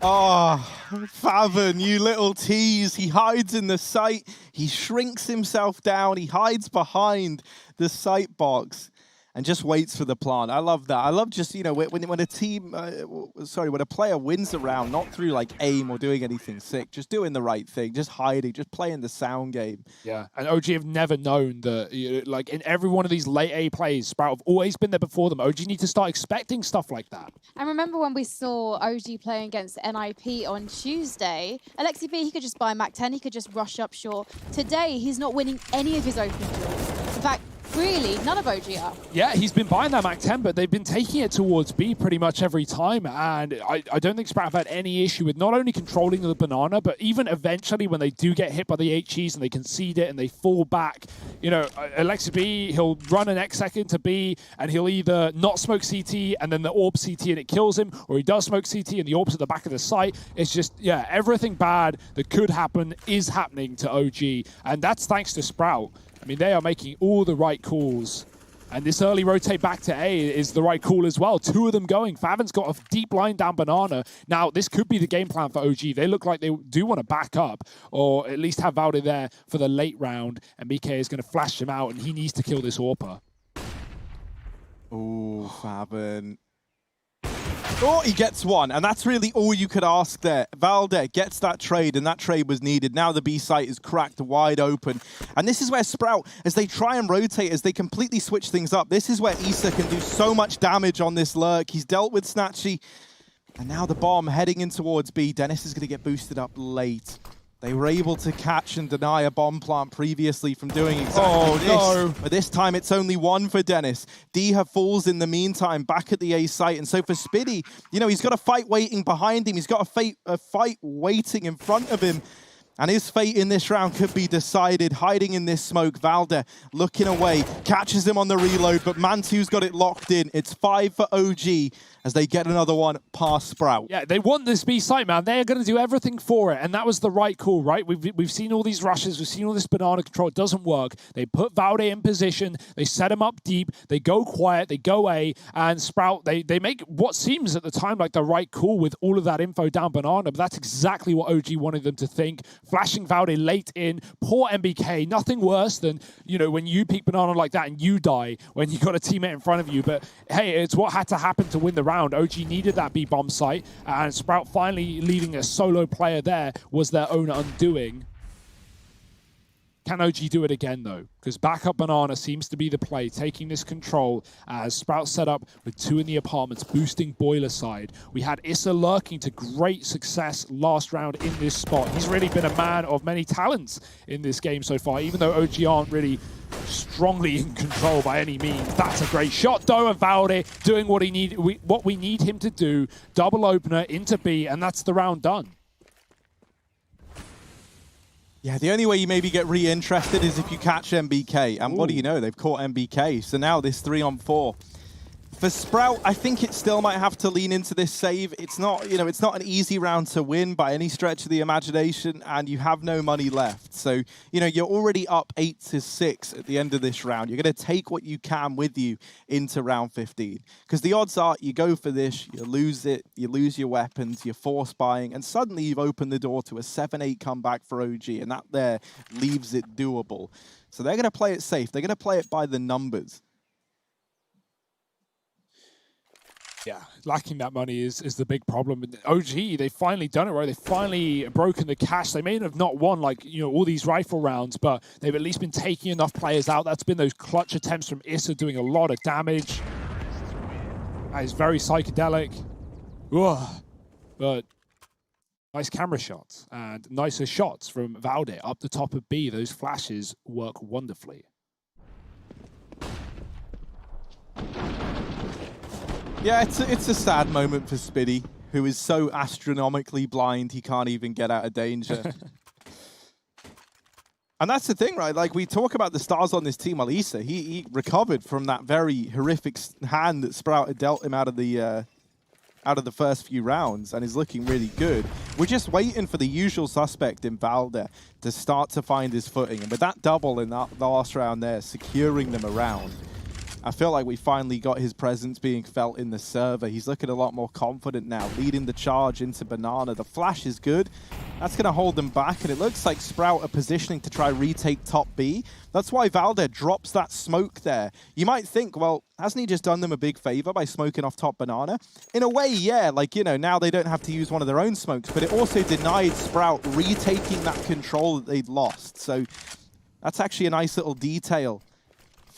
Oh, Favon, you little tease. He hides in the site. He shrinks himself down. He hides behind the sight box and just waits for the plant. I love that. I love just, you know, when a team, when a player wins a round, not through like aim or doing anything sick, just doing the right thing, just hiding, just playing the sound game. Yeah, and OG have never known that, you know, like in every one of these late A plays, Sprout have always been there before them. OG need to start expecting stuff like that. And remember when we saw OG playing against NIP on Tuesday, Alexi B, he could just buy Mac 10, he could just rush up short. Today, he's not winning any of his open duels. In fact, really, none of OG are. Yeah, he's been buying that Mac 10, but they've been taking it towards B pretty much every time. And I don't think Sprout have had any issue with not only controlling the banana, but even eventually when they do get hit by the HEs and they concede it and they fall back, you know, Alexa B, he'll run an X second to B and he'll either not smoke CT and then the orb CT and it kills him, or he does smoke CT and the orb's at the back of the site. It's just, yeah, everything bad that could happen is happening to OG. And that's thanks to Sprout. I mean, they are making all the right calls. And this early rotate back to A is the right call as well. Two of them going. Favin's got a deep line down banana. Now, this could be the game plan for OG. They look like they do want to back up, or at least have Valde there for the late round. And BK is going to flash him out, and he needs to kill this AWPer. Oh, Favin. Oh, he gets one, and that's really all you could ask there. Valde gets that trade, and that trade was needed. Now the B site is cracked wide open. And this is where Sprout, as they try and rotate, as they completely switch things up, this is where Issa can do so much damage on this lurk. He's dealt with Snatchy, and now the bomb heading in towards B. Dennis is going to get boosted up late. They were able to catch and deny a bomb plant previously from doing exactly this. No. But this time it's only one for Dennis. Diha falls in the meantime back at the A site. And so for Spiddy, you know, he's got a fight waiting behind him. He's got a fight waiting in front of him. And his fate in this round could be decided. Hiding in this smoke, Valde looking away, catches him on the reload, but Mantu's got it locked in. It's 5 for OG as they get another one past Sprout. Yeah, they want this B site, man. They're going to do everything for it, and that was the right call, right? We've seen all these rushes. We've seen all this banana control. It doesn't work. They put Valde in position. They set him up deep. They go quiet. They go A, and Sprout, they make what seems at the time like the right call with all of that info down banana, but that's exactly what OG wanted them to think. Flashing Valde late in, poor MBK, nothing worse than, you know, when you peek banana like that and you die when you got a teammate in front of you. But hey, it's what had to happen to win the round. OG needed that B bomb site, and Sprout finally leading a solo player there was their own undoing. Can OG do it again, though? Because backup banana seems to be the play, taking this control as Sprout set up with 2 in the apartments, boosting boiler side. We had Issa lurking to great success last round in this spot. He's really been a man of many talents in this game so far, even though OG aren't really strongly in control by any means. That's a great shot, though, of Valde doing what we need him to do. Double opener into B, and that's the round done. Yeah, the only way you maybe get re-interested is if you catch MBK. And what do you know? They've caught MBK. So now this 3-on-4. For Sprout, I think it still might have to lean into this save. It's not, you know, it's not an easy round to win by any stretch of the imagination, and you have no money left. So, you know, you're already up 8-6 at the end of this round. You're going to take what you can with you into round 15. Because the odds are you go for this, you lose it, you lose your weapons, you're force buying, and suddenly you've opened the door to a 7-8 comeback for OG, and that there leaves it doable. So they're going to play it safe. They're going to play it by the numbers. Yeah, lacking that money is the big problem. OG, they've finally done it right. They've finally broken the cash. They may have not won, like, you know, all these rifle rounds, but they've at least been taking enough players out. That's been those clutch attempts from Issa doing a lot of damage. That is very psychedelic. Ugh. But nice camera shots and nicer shots from Valde up the top of B. Those flashes work wonderfully. Yeah, it's a sad moment for Spiddy, who is so astronomically blind he can't even get out of danger. And that's the thing, right? Like, we talk about the stars on this team. Issa, he recovered from that very horrific hand that Sprout had dealt him out of the first few rounds, and is looking really good. We're just waiting for the usual suspect in Valde to start to find his footing. And with that double in that last round there, securing them around, I feel like we finally got his presence being felt in the server. He's looking a lot more confident now, leading the charge into Banana. The flash is good. That's going to hold them back, and it looks like Sprout are positioning to try retake top B. That's why Valde drops that smoke there. You might think, well, hasn't he just done them a big favor by smoking off top Banana? In a way, yeah. Like, you know, now they don't have to use one of their own smokes, but it also denied Sprout retaking that control that they'd lost. So that's actually a nice little detail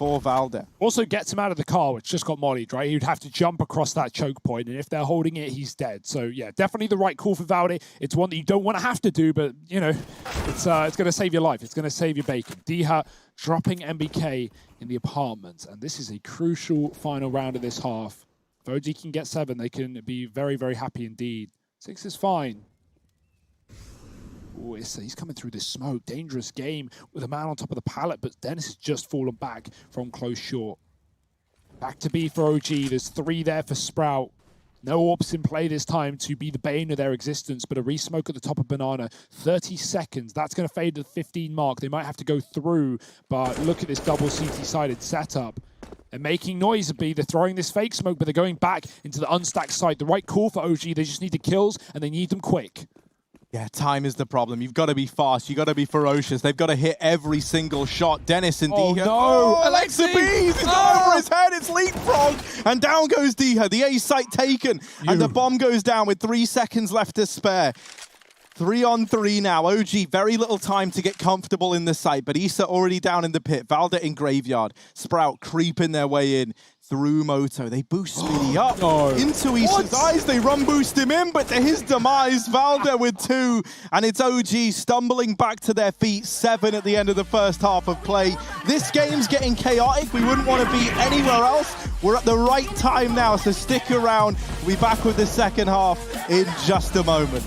for Valde. Also gets him out of the car, which just got mollied, right? He would have to jump across that choke point, and if they're holding it, he's dead. So yeah, definitely the right call for Valde. It's one that you don't want to have to do, but you know, it's going to save your life. It's going to save your bacon. Diha dropping MBK in the apartment, and this is a crucial final round of this half. If OG can get 7, they can be very, very happy indeed. 6 is fine. Ooh, he's coming through this smoke. Dangerous game with a man on top of the pallet, but Dennis has just fallen back from close short. Back to B for OG. There's 3 there for Sprout. No orbs in play this time to be the bane of their existence, but a re-smoke at the top of Banana. 30 seconds. That's going to fade to the 15 mark. They might have to go through, but look at this double CT-sided setup. They're making noise, B. They're throwing this fake smoke, but they're going back into the unstacked site. The right call for OG. They just need the kills, and they need them quick. Yeah, time is the problem. You've got to be fast. You've got to be ferocious. They've got to hit every single shot. Dennis and Diha. No! Alexa B's! It's gone over his head. It's leapfrog. And down goes Diha. The A site taken. And the bomb goes down with 3 seconds left to spare. 3 on 3 now. OG, very little time to get comfortable in the site, but Issa already down in the pit. Valde in graveyard. Sprout creeping their way in through Moto. They boost Speedy up into Issa's eyes. They run boost him in, but to his demise, Valde with 2. And it's OG stumbling back to their feet. 7 at the end of the first half of play. This game's getting chaotic. We wouldn't want to be anywhere else. We're at the right time now, so stick around. We'll be back with the second half in just a moment.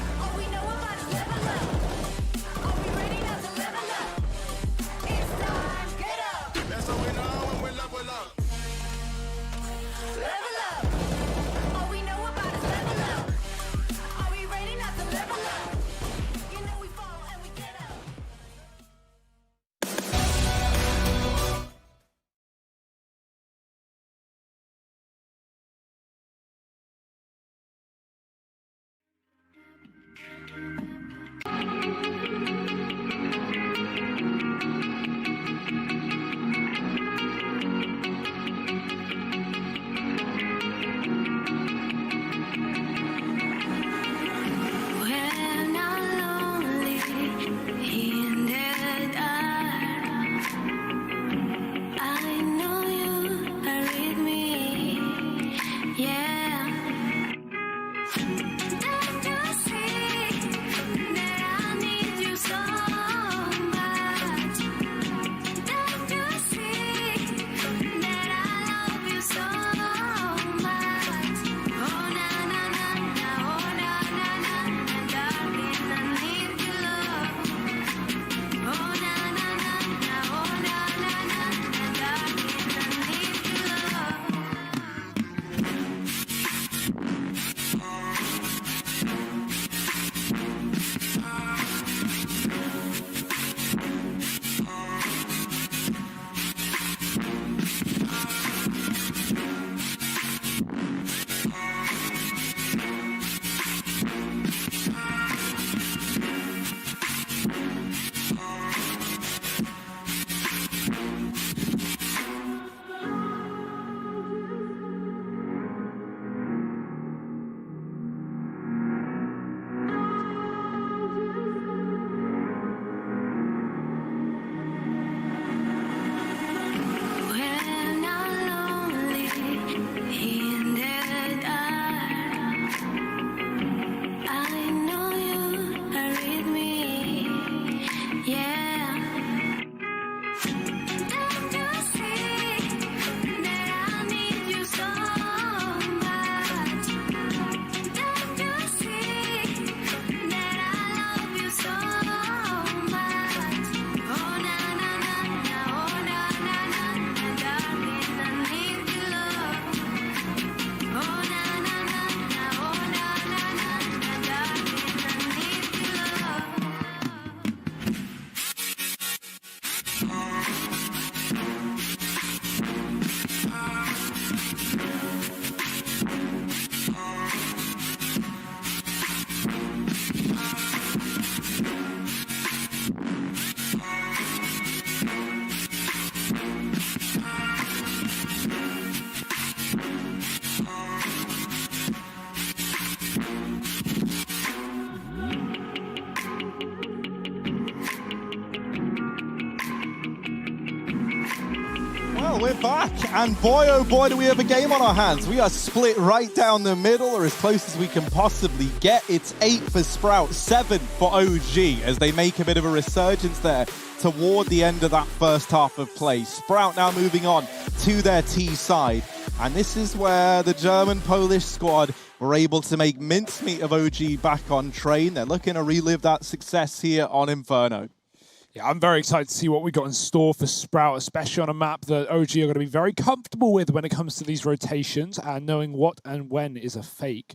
Well, we're back, and boy, oh boy, do we have a game on our hands. We are split right down the middle, or as close as we can possibly get. It's 8 for Sprout, 7 for OG, as they make a bit of a resurgence there toward the end of that first half of play. Sprout now moving on to their T side, and this is where the German-Polish squad were able to make mincemeat of OG back on train. They're looking to relive that success here on Inferno. Yeah, I'm very excited to see what we got in store for Sprout, especially on a map that OG are going to be very comfortable with when it comes to these rotations and knowing what and when is a fake.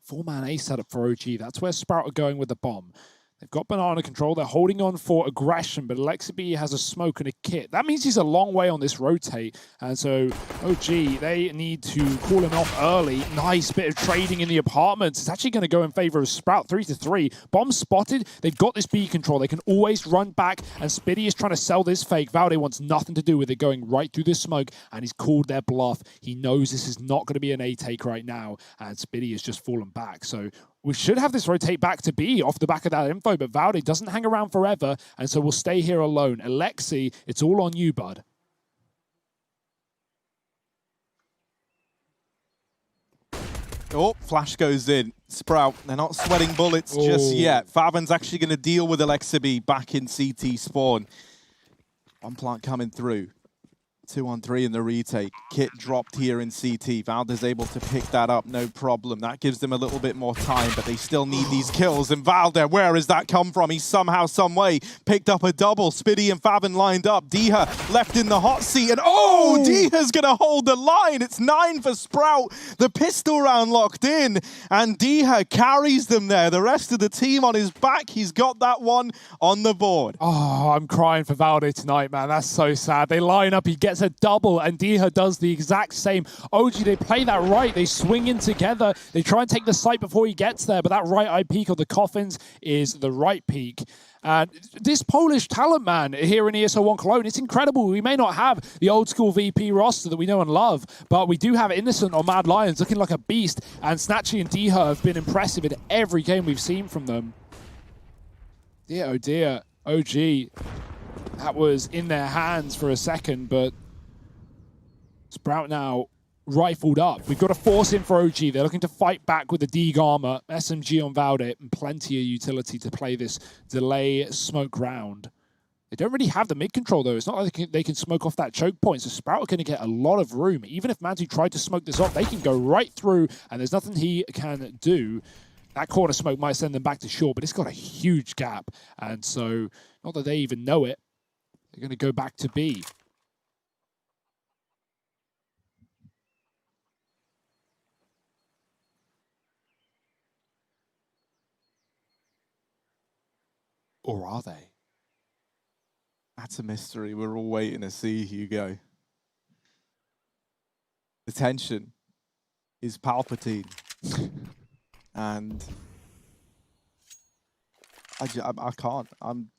4-man A setup for OG. That's where Sprout are going with the bomb. They've got banana control. They're holding on for aggression, but Alexi has a smoke and a kit. That means he's a long way on this rotate. And so OG, they need to call him off early. Nice bit of trading in the apartments. It's actually going to go in favor of Sprout, 3-3. Bomb spotted. They've got this B control. They can always run back, and Spiddy is trying to sell this fake. Valde wants nothing to do with it, going right through the smoke, and he's called their bluff. He knows this is not going to be an A take right now, and Spiddy has just fallen back. So we should have this rotate back to B off the back of that info, but Valde doesn't hang around forever, and so we'll stay here alone. Alexi, it's all on you, bud. Oh, flash goes in. Sprout, they're not sweating bullets just yet. Faven's actually going to deal with Alexi back in CT spawn. One plant coming through. 2-on-3 in the retake. Kit dropped here in CT. Valde's able to pick that up, no problem. That gives them a little bit more time, but they still need these kills. And Valde, where has that come from? He somehow, some way picked up a double. Spiddy and Faven lined up. Diha left in the hot seat, and Diha's gonna hold the line. It's 9 for Sprout. The pistol round locked in, and Diha carries them there. The rest of the team on his back. He's got that one on the board. Oh, I'm crying for Valde tonight, man. That's so sad. They line up, he gets a double, and Diha does the exact same. OG, they play that right. They swing in together. They try and take the site before he gets there, but that right eye peek of the coffins is the right peek. And this Polish talent, man, here in ESL 1 Cologne, it's incredible. We may not have the old school VP roster that we know and love, but we do have Innocent or Mad Lions looking like a beast, and Snatchy and Diha have been impressive in every game we've seen from them. Dear, oh dear, OG, that was in their hands for a second, but Sprout now rifled up. We've got to force in for OG. They're looking to fight back with the Deeg armor, SMG on Valde, and plenty of utility to play this delay smoke round. They don't really have the mid control, though. It's not like they can smoke off that choke point, so Sprout are going to get a lot of room. Even if Mantu tried to smoke this off, they can go right through, and there's nothing he can do. That corner smoke might send them back to short, but it's got a huge gap, and so not that they even know it, they're going to go back to B. Or are they? That's a mystery. We're all waiting to see, Hugo. The tension is Palpatine. And I can't. I'm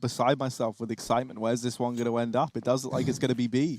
beside myself with excitement. Where's this one going to end up? It does look like it's going to be B.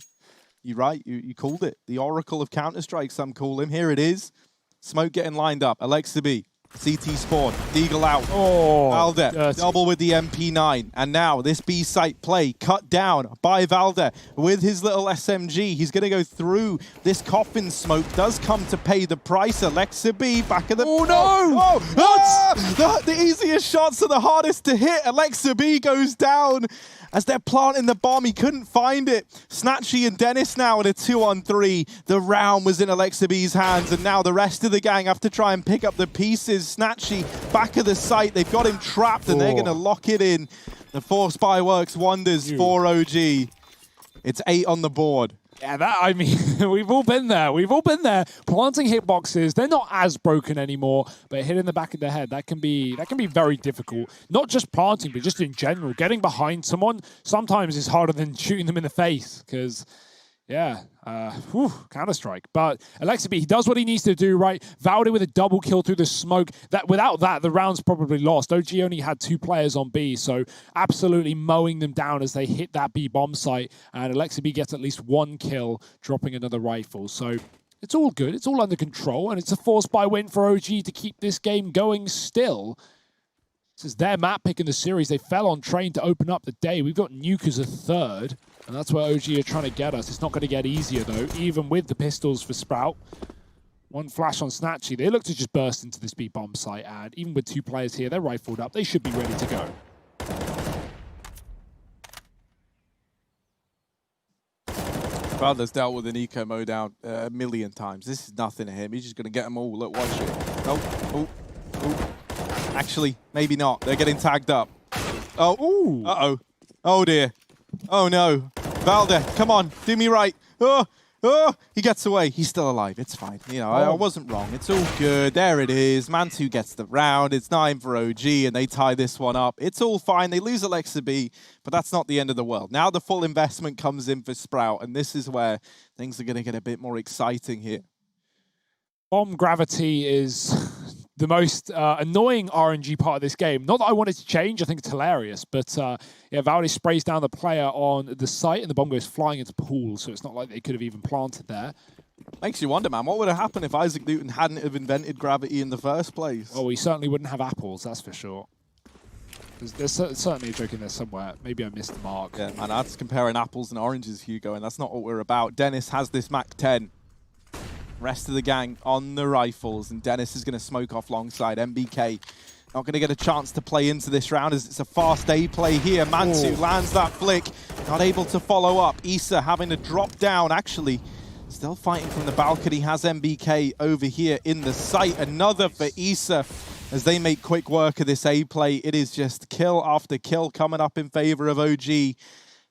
You're right. You called it. The Oracle of Counter-Strike, some call him. Here it is. Smoke getting lined up. Alexi B. CT spawn, Deagle out, Valde, double with the MP9, and now this B site play cut down by Valde with his little SMG. He's going to go through this coffin smoke, does come to pay the price. Alexi B back at the... Oh no! What? The easiest shots are the hardest to hit. Alexi B goes down as they're planting the bomb. He couldn't find it. Snatchy and Dennis now in a 2-on-3. The round was in Alexi B's hands, and now the rest of the gang have to try and pick up the pieces. Snatchy back of the site. They've got him trapped, and they're going to lock it in. The Force Spy works wonders for OG. It's 8 on the board. Yeah, that, I mean, we've all been there. We've all been there. Planting hitboxes, they're not as broken anymore, but hitting the back of the head, that can be very difficult. Not just planting, but just in general. Getting behind someone sometimes is harder than shooting them in the face, because, yeah, Counter-Strike. But Alexi B, he does what he needs to do, right? Valde with a double kill through the smoke. Without that, the round's probably lost. OG only had 2 players on B, so absolutely mowing them down as they hit that B bomb site. And Alexi B gets at least 1 kill, dropping another rifle. So it's all good. It's all under control, and it's a Force Spy win for OG to keep this game going still. This is their map pick in the series. They fell on train to open up the day. We've got Nuke as a 3rd. And that's where OG are trying to get us. It's not going to get easier, though, even with the pistols for Sprout. One flash on Snatchy. They look to just burst into this B-bomb site, and even with 2 players here, they're rifled up. They should be ready to go. Brother's dealt with an eco mode down a million times. This is nothing to him. He's just going to get them all. Look, watch it. Oh. Actually, maybe not. They're getting tagged up. Oh, Ooh. uh-oh. Oh, dear. Oh, no. Valde, come on. Do me right. Oh, he gets away. He's still alive. It's fine. You know, I wasn't wrong. It's all good. There it is. Mantu gets the round. It's 9 for OG, and they tie this one up. It's all fine. They lose Alexa B, but that's not the end of the world. Now the full investment comes in for Sprout, and this is where things are going to get a bit more exciting here. Bomb gravity is the most annoying RNG part of this game. Not that I want it to change, I think it's hilarious, but yeah, Valde sprays down the player on the site and the bomb goes flying into pools, so it's not like they could have even planted there. Makes you wonder, man, what would have happened if Isaac Newton hadn't have invented gravity in the first place? Well, we certainly wouldn't have apples, that's for sure. There's certainly a joke in there somewhere. Maybe I missed the mark. Yeah, man, that's comparing apples and oranges, Hugo, and that's not what we're about. Dennis has this Mac 10. Rest of the gang on the rifles, and Dennis is going to smoke off alongside MBK. Not going to get a chance to play into this round as it's a fast A play here. Mantu lands that flick, not able to follow up. Issa having to drop down, actually. Still fighting from the balcony, has MBK over here in the site. Another for Issa as they make quick work of this A play. It is just kill after kill coming up in favor of OG.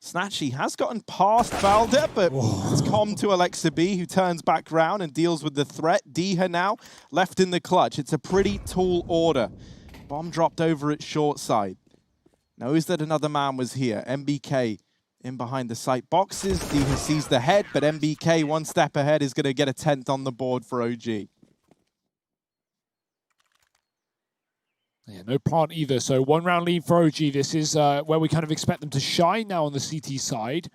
Snatchy has gotten past Valde, but it's calm to Alexa B, who turns back round and deals with the threat. Diha now left in the clutch. It's a pretty tall order. Bomb dropped over at short side. Knows that another man was here. MBK in behind the site boxes. Diha sees the head, but MBK one step ahead is going to get a 10th on the board for OG. Yeah, no plant either. So 1 round lead for OG. This is where we kind of expect them to shine now on the CT side.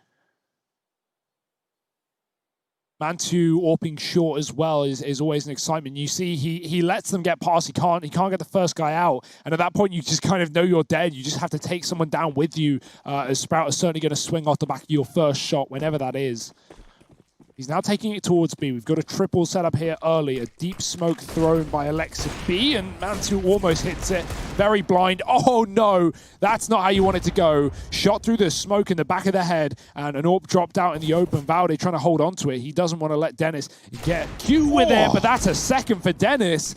Mantu AWPing short as well is always an excitement. You see he lets them get past. He can't get the first guy out. And at that point, you just kind of know you're dead. You just have to take someone down with you. As Sprout is certainly going to swing off the back of your first shot, whenever that is. He's now taking it towards B. We've got a triple set up here early. A deep smoke thrown by Alexa B, and Mantu almost hits it. Very blind. Oh no, that's not how you want it to go. Shot through the smoke in the back of the head, and an AWP dropped out in the open. Valde trying to hold on to it. He doesn't want to let Dennis get Q with it, but that's a second for Dennis.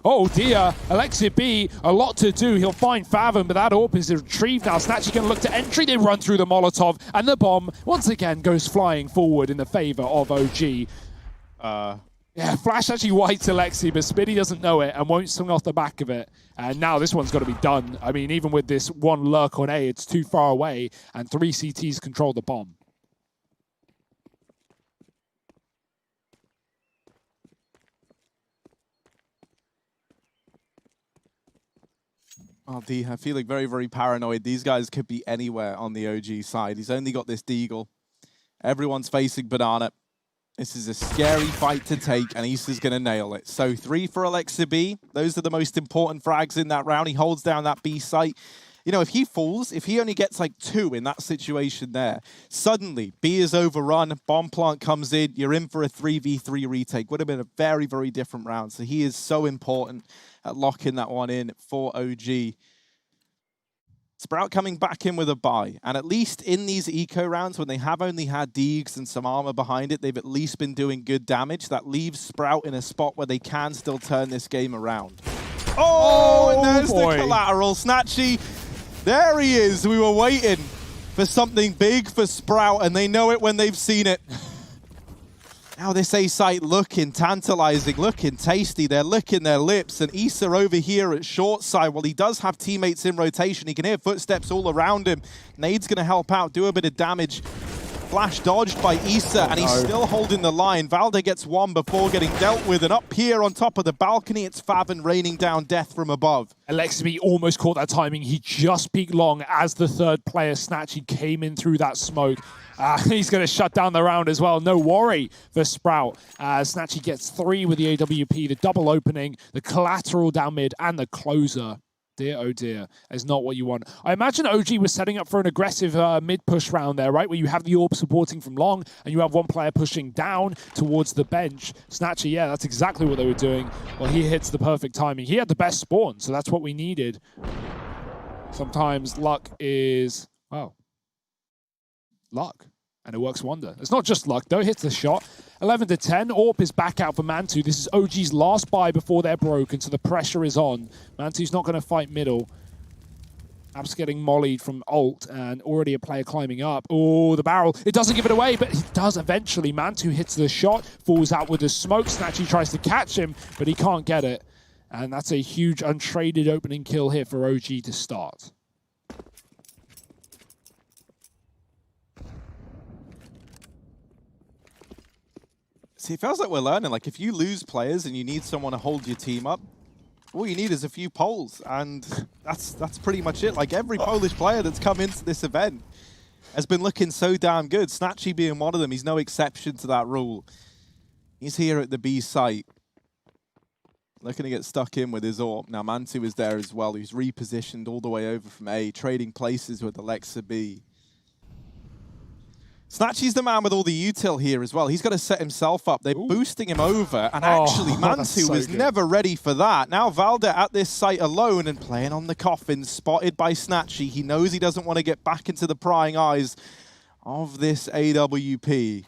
Oh dear, Alexa B, a lot to do. He'll find Fathom, but that AWP is retrieved now. Snatchy can look to entry. They run through the Molotov, and the bomb once again goes flying forward in the favor of OG. Yeah, Flash actually whites Alexi, but Spiddy doesn't know it and won't swing off the back of it. And now this one's got to be done. I mean, even with this one lurk on A, it's too far away, and 3 CTs control the bomb. Oh, Diha feeling very, very paranoid. These guys could be anywhere on the OG side. He's only got this Deagle. Everyone's facing Banana. This is a scary fight to take, and Issa's going to nail it. So 3 for Alexa B. Those are the most important frags in that round. He holds down that B site. You know, if he falls, if he only gets like 2 in that situation there, suddenly B is overrun, bomb plant comes in, you're in for a 3v3 retake. Would have been a very, very different round. So he is so important at locking that one in for OG. Sprout coming back in with a buy, and at least in these eco rounds, when they have only had Deegs and some armor behind it, they've at least been doing good damage. That leaves Sprout in a spot where they can still turn this game around. Oh, and there's the collateral. Snatchy, there he is. We were waiting for something big for Sprout, and they know it when they've seen it. Now this A site looking tantalizing, looking tasty. They're licking their lips. And Issa over here at short side, well, he does have teammates in rotation. He can hear footsteps all around him. Nade's going to help out, do a bit of damage. Flash dodged by Issa, and he's still holding the line. Valde gets one before getting dealt with. And up here on top of the balcony, it's Favon raining down death from above. Alexi almost caught that timing. He just peeked long as the third player, Snatchy, came in through that smoke. He's going to shut down the round as well. No worry for Sprout. Snatchy gets 3 with the AWP, the double opening, the collateral down mid, and the closer. Dear, oh dear, is not what you want. I imagine OG was setting up for an aggressive mid-push round there, right? Where you have the orb supporting from long, and you have one player pushing down towards the bench. Snatcher, yeah, that's exactly what they were doing. Well, he hits the perfect timing. He had the best spawn, so that's what we needed. Sometimes luck is, well, luck. And it works wonder. It's not just luck, though. Hits the shot. 11 to 10. Orp is back out for Mantu. This is OG's last buy before they're broken, so the pressure is on. Mantu's not going to fight middle. App's getting mollied from ult, and already a player climbing up. Oh, the barrel. It doesn't give it away, but it does eventually. Mantu hits the shot, falls out with the smoke. Snatchy tries to catch him, but he can't get it. And that's a huge untraded opening kill here for OG to start. See, it feels like we're learning. Like, if you lose players and you need someone to hold your team up, all you need is a few Poles, and that's pretty much it. Like, every Polish player that's come into this event has been looking so damn good. Snatchy being one of them, he's no exception to that rule. He's here at the B site, looking to get stuck in with his AWP. Now, Mantu is there as well. He's repositioned all the way over from A, trading places with Alexa B. Snatchy's the man with all the util here as well. He's got to set himself up. They're boosting him over, and actually Mantu was never ready for that. Now Valda at this site alone and playing on the coffin, spotted by Snatchy. He knows he doesn't want to get back into the prying eyes of this AWP.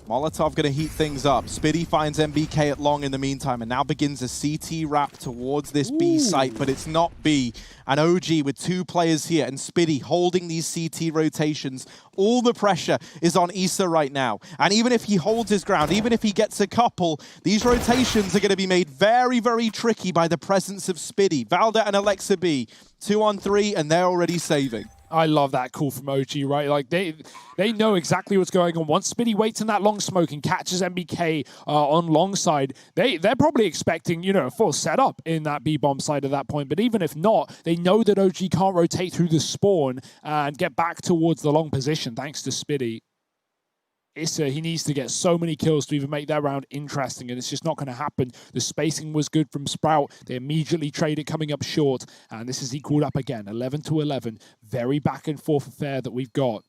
Molotov going to heat things up. Spiddy finds MBK at long in the meantime, and now begins a CT wrap towards this B site, but it's not B. And OG with two players here, and Spiddy holding these CT rotations. All the pressure is on Issa right now. And even if he holds his ground, even if he gets a couple, these rotations are going to be made very, very tricky by the presence of Spiddy. Valda and Alexa B, 2-on-3, and they're already saving. I love that call from OG, right? Like, they know exactly what's going on. Once Spiddy waits in that long smoke and catches MBK on long side, they're probably expecting, you know, a full setup in that B-bomb side at that point. But even if not, they know that OG can't rotate through the spawn and get back towards the long position, thanks to Spiddy. Issa, he needs to get so many kills to even make that round interesting, and it's just not going to happen. The spacing was good from Sprout. They immediately traded coming up short, and this is equaled up again, 11 to 11. Very back and forth affair that we've got.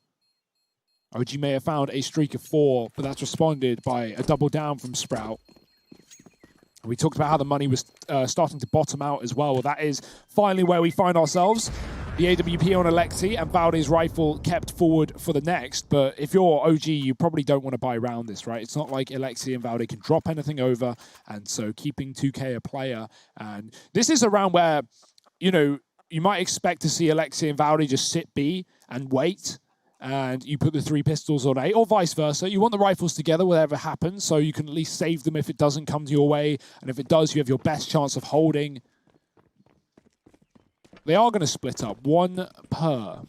OG may have found a streak of 4, but that's responded by a double down from Sprout. We talked about how the money was starting to bottom out as well. Well, that is finally where we find ourselves. The AWP on Alexi and Valde's rifle kept forward for the next. But if you're OG, you probably don't want to buy around this, right? It's not like Alexi and Valde can drop anything over. And so keeping 2K a player. And this is a round where, you know, you might expect to see Alexi and Valde just sit B and wait. And you put the 3 pistols on A, or vice versa. You want the rifles together, whatever happens, so you can at least save them if it doesn't come to your way. And if it does, you have your best chance of holding. They are going to split up, 1 per.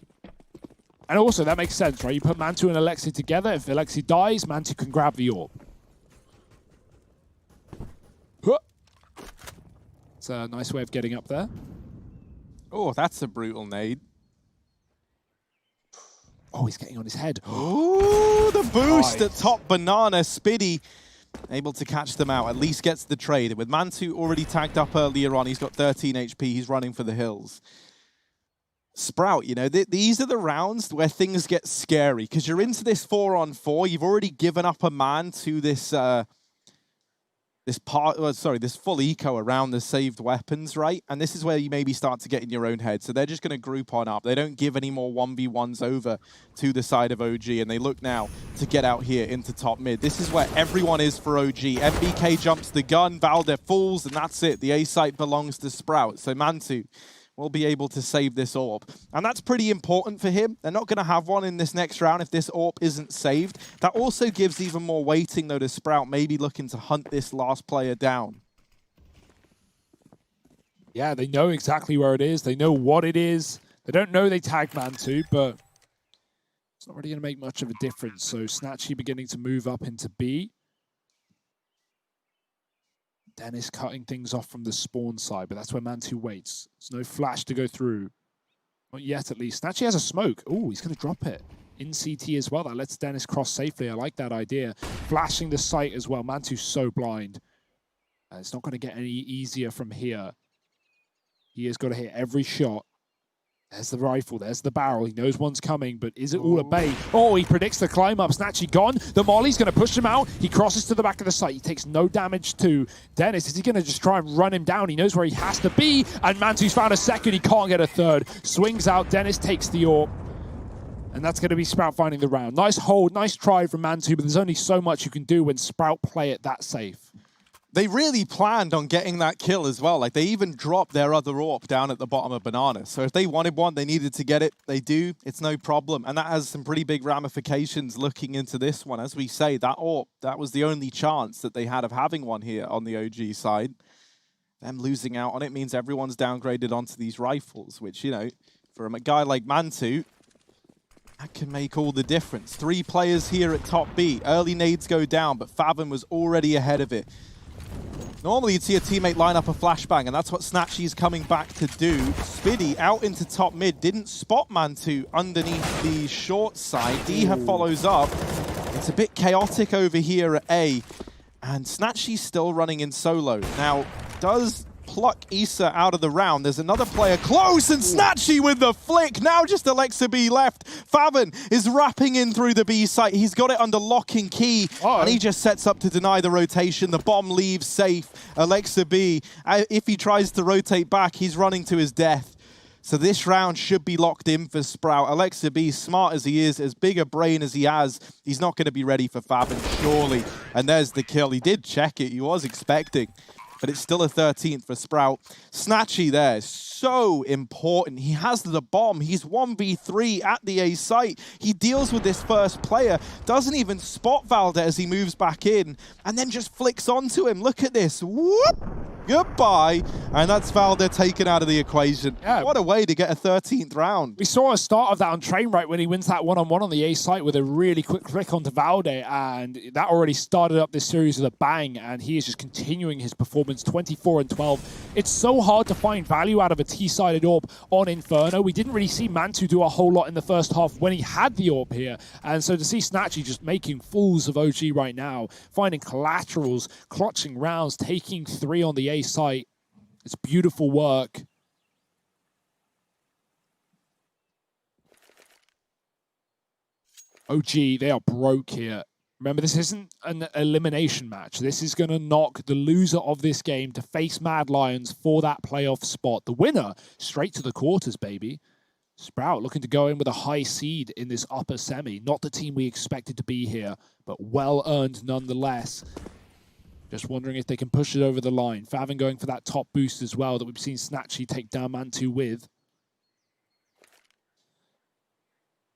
And also, that makes sense, right? You put Mantu and Alexi together. If Alexi dies, Mantu can grab the orb. It's a nice way of getting up there. Oh, that's a brutal nade. Oh, he's getting on his head. Oh, the boost at top banana. Spiddy able to catch them out, at least gets the trade. With Mantu already tagged up earlier on, he's got 13 HP, he's running for the hills. Sprout, you know, these are the rounds where things get scary, because you're into this 4-on-4, you've already given up a man to this this full eco around the saved weapons, right? And this is where you maybe start to get in your own head. So they're just going to group on up. They don't give any more 1v1s over to the side of OG, and they look now to get out here into top mid. This is where everyone is for OG. MBK jumps the gun, Valde falls, and that's it. The A site belongs to Sprout. So Mantu will be able to save this AWP. And that's pretty important for him. They're not going to have one in this next round if this AWP isn't saved. That also gives even more weighting, though, to Sprout maybe looking to hunt this last player down. Yeah, they know exactly where it is. They know what it is. They don't know they tagged Mantu, but it's not really going to make much of a difference. So Snatchy beginning to move up into B. Dennis cutting things off from the spawn side, but that's where Mantu waits. There's no flash to go through. Not yet, at least. Snatchy has a smoke. Oh, he's going to drop it. In CT as well. That lets Dennis cross safely. I like that idea. Flashing the site as well. Mantu's so blind. It's not going to get any easier from here. He has got to hit every shot. There's the rifle, there's the barrel. He knows one's coming, but is it all at bay? Oh, he predicts the climb up. Snatchy gone. The molly's going to push him out. He crosses to the back of the site. He takes no damage to Dennis. Is he going to just try and run him down? He knows where he has to be. And Mantu's found a second. He can't get a third. Swings out. Dennis takes the AWP. And that's going to be Sprout finding the round. Nice hold, nice try from Mantu, but there's only so much you can do when Sprout play it that safe. They really planned on getting that kill as well. Like, they even dropped their other AWP down at the bottom of Banana. So if they wanted one, they needed to get it. They do. It's no problem. And that has some pretty big ramifications looking into this one. As we say, that AWP, that was the only chance that they had of having one here on the OG side. Them losing out on it means everyone's downgraded onto these rifles, which, you know, for a guy like Mantu, that can make all the difference. 3 players here at top B. Early nades go down, but Fathom was already ahead of it. Normally, you'd see a teammate line up a flashbang, and that's what Snatchy's coming back to do. Spiddy out into top mid, didn't spot Mantu underneath the short side. Diha follows up. It's a bit chaotic over here at A, and Snatchy's still running in solo. Now, does pluck Issa out of the round. There's another player close, and Snatchy with the flick. Now just Alexa B left. Favon is wrapping in through the B site. He's got it under lock and key, and he just sets up to deny the rotation. The bomb leaves safe. Alexa B, if he tries to rotate back, he's running to his death. So this round should be locked in for Sprout. Alexa B, smart as he is, as big a brain as he has, he's not going to be ready for Favon, surely. And there's the kill. He did check it. He was expecting. But it's still a 13th for Sprout. Snatchy there, so important. He has the bomb. He's 1v3 at the A site. He deals with this first player, doesn't even spot Valde as he moves back in, and then just flicks onto him. Look at this. Whoop! Goodbye. And that's Valde taken out of the equation. Yeah. What a way to get a 13th round. We saw a start of that on Trainwright when he wins that one-on-one on the A site with a really quick click onto Valde, and that already started up this series with a bang, and he is just continuing his performance, 24 and 12. It's so hard to find value out of a T-sided AWP on Inferno. We didn't really see Mantu do a whole lot in the first half when he had the AWP here, and so to see Snatchy just making fools of OG right now, finding collaterals, clutching rounds, taking 3 on the A site. It's beautiful work. OG, they are broke here. Remember, this isn't an elimination match. This is going to knock the loser of this game to face Mad Lions for that playoff spot. The winner, straight to the quarters, baby. Sprout looking to go in with a high seed in this upper semi. Not the team we expected to be here, but well-earned nonetheless. Just wondering if they can push it over the line. Favon going for that top boost as well that we've seen Snatchy take down Mantu with.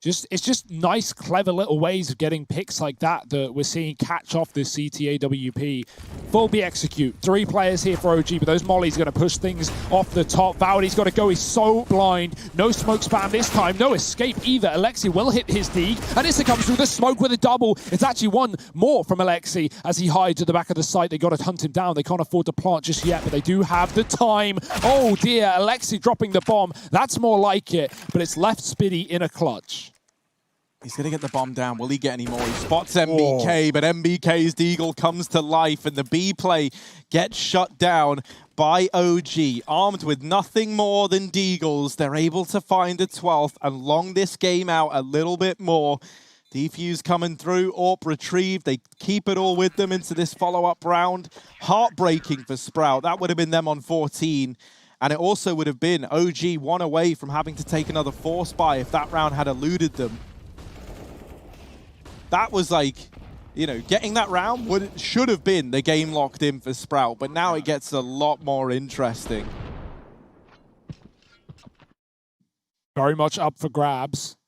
It's just nice, clever little ways of getting picks like that that we're seeing catch off this CTAWP. Full B execute. 3 players here for OG, but those mollies going to push things off the top. Valdi's got to go. He's so blind. No smoke spam this time. No escape either. Alexi will hit his dig, and Issa comes through the smoke with a double. It's actually one more from Alexi as he hides at the back of the site. They got to hunt him down. They can't afford to plant just yet, but they do have the time. Oh dear, Alexi dropping the bomb. That's more like it, but it's left Spiddy in a clutch. He's going to get the bomb down. Will he get any more? He spots MBK, but MBK's Deagle comes to life, and the B play gets shut down by OG. Armed with nothing more than Deagles, they're able to find a 12th and long this game out a little bit more. Defuse coming through, AWP retrieved. They keep it all with them into this follow-up round. Heartbreaking for Sprout. That would have been them on 14. And it also would have been OG 1 away from having to take another force buy if that round had eluded them. That was like, you know, getting that round should have been the game locked in for Sprout, but now it gets a lot more interesting. Very much up for grabs.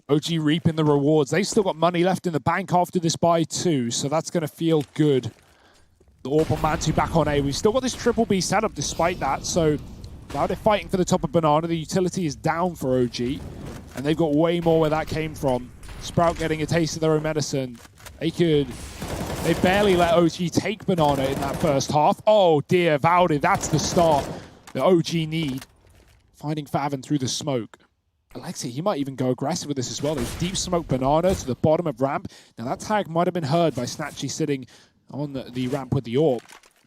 OG reaping the rewards. They've still got money left in the bank after this buy too, so that's going to feel good. The AWP on Mantu back on A. We've still got this triple B setup despite that, so now they're fighting for the top of Banana. The utility is down for OG, and they've got way more where that came from. Sprout getting a taste of their own medicine. They barely let OG take Banana in that first half. Oh dear, Valde, that's the start that OG need. Finding Favon through the smoke. Alexi, he might even go aggressive with this as well. There's deep smoke Banana to the bottom of ramp. Now that tag might have been heard by Snatchy sitting on the ramp with the AWP.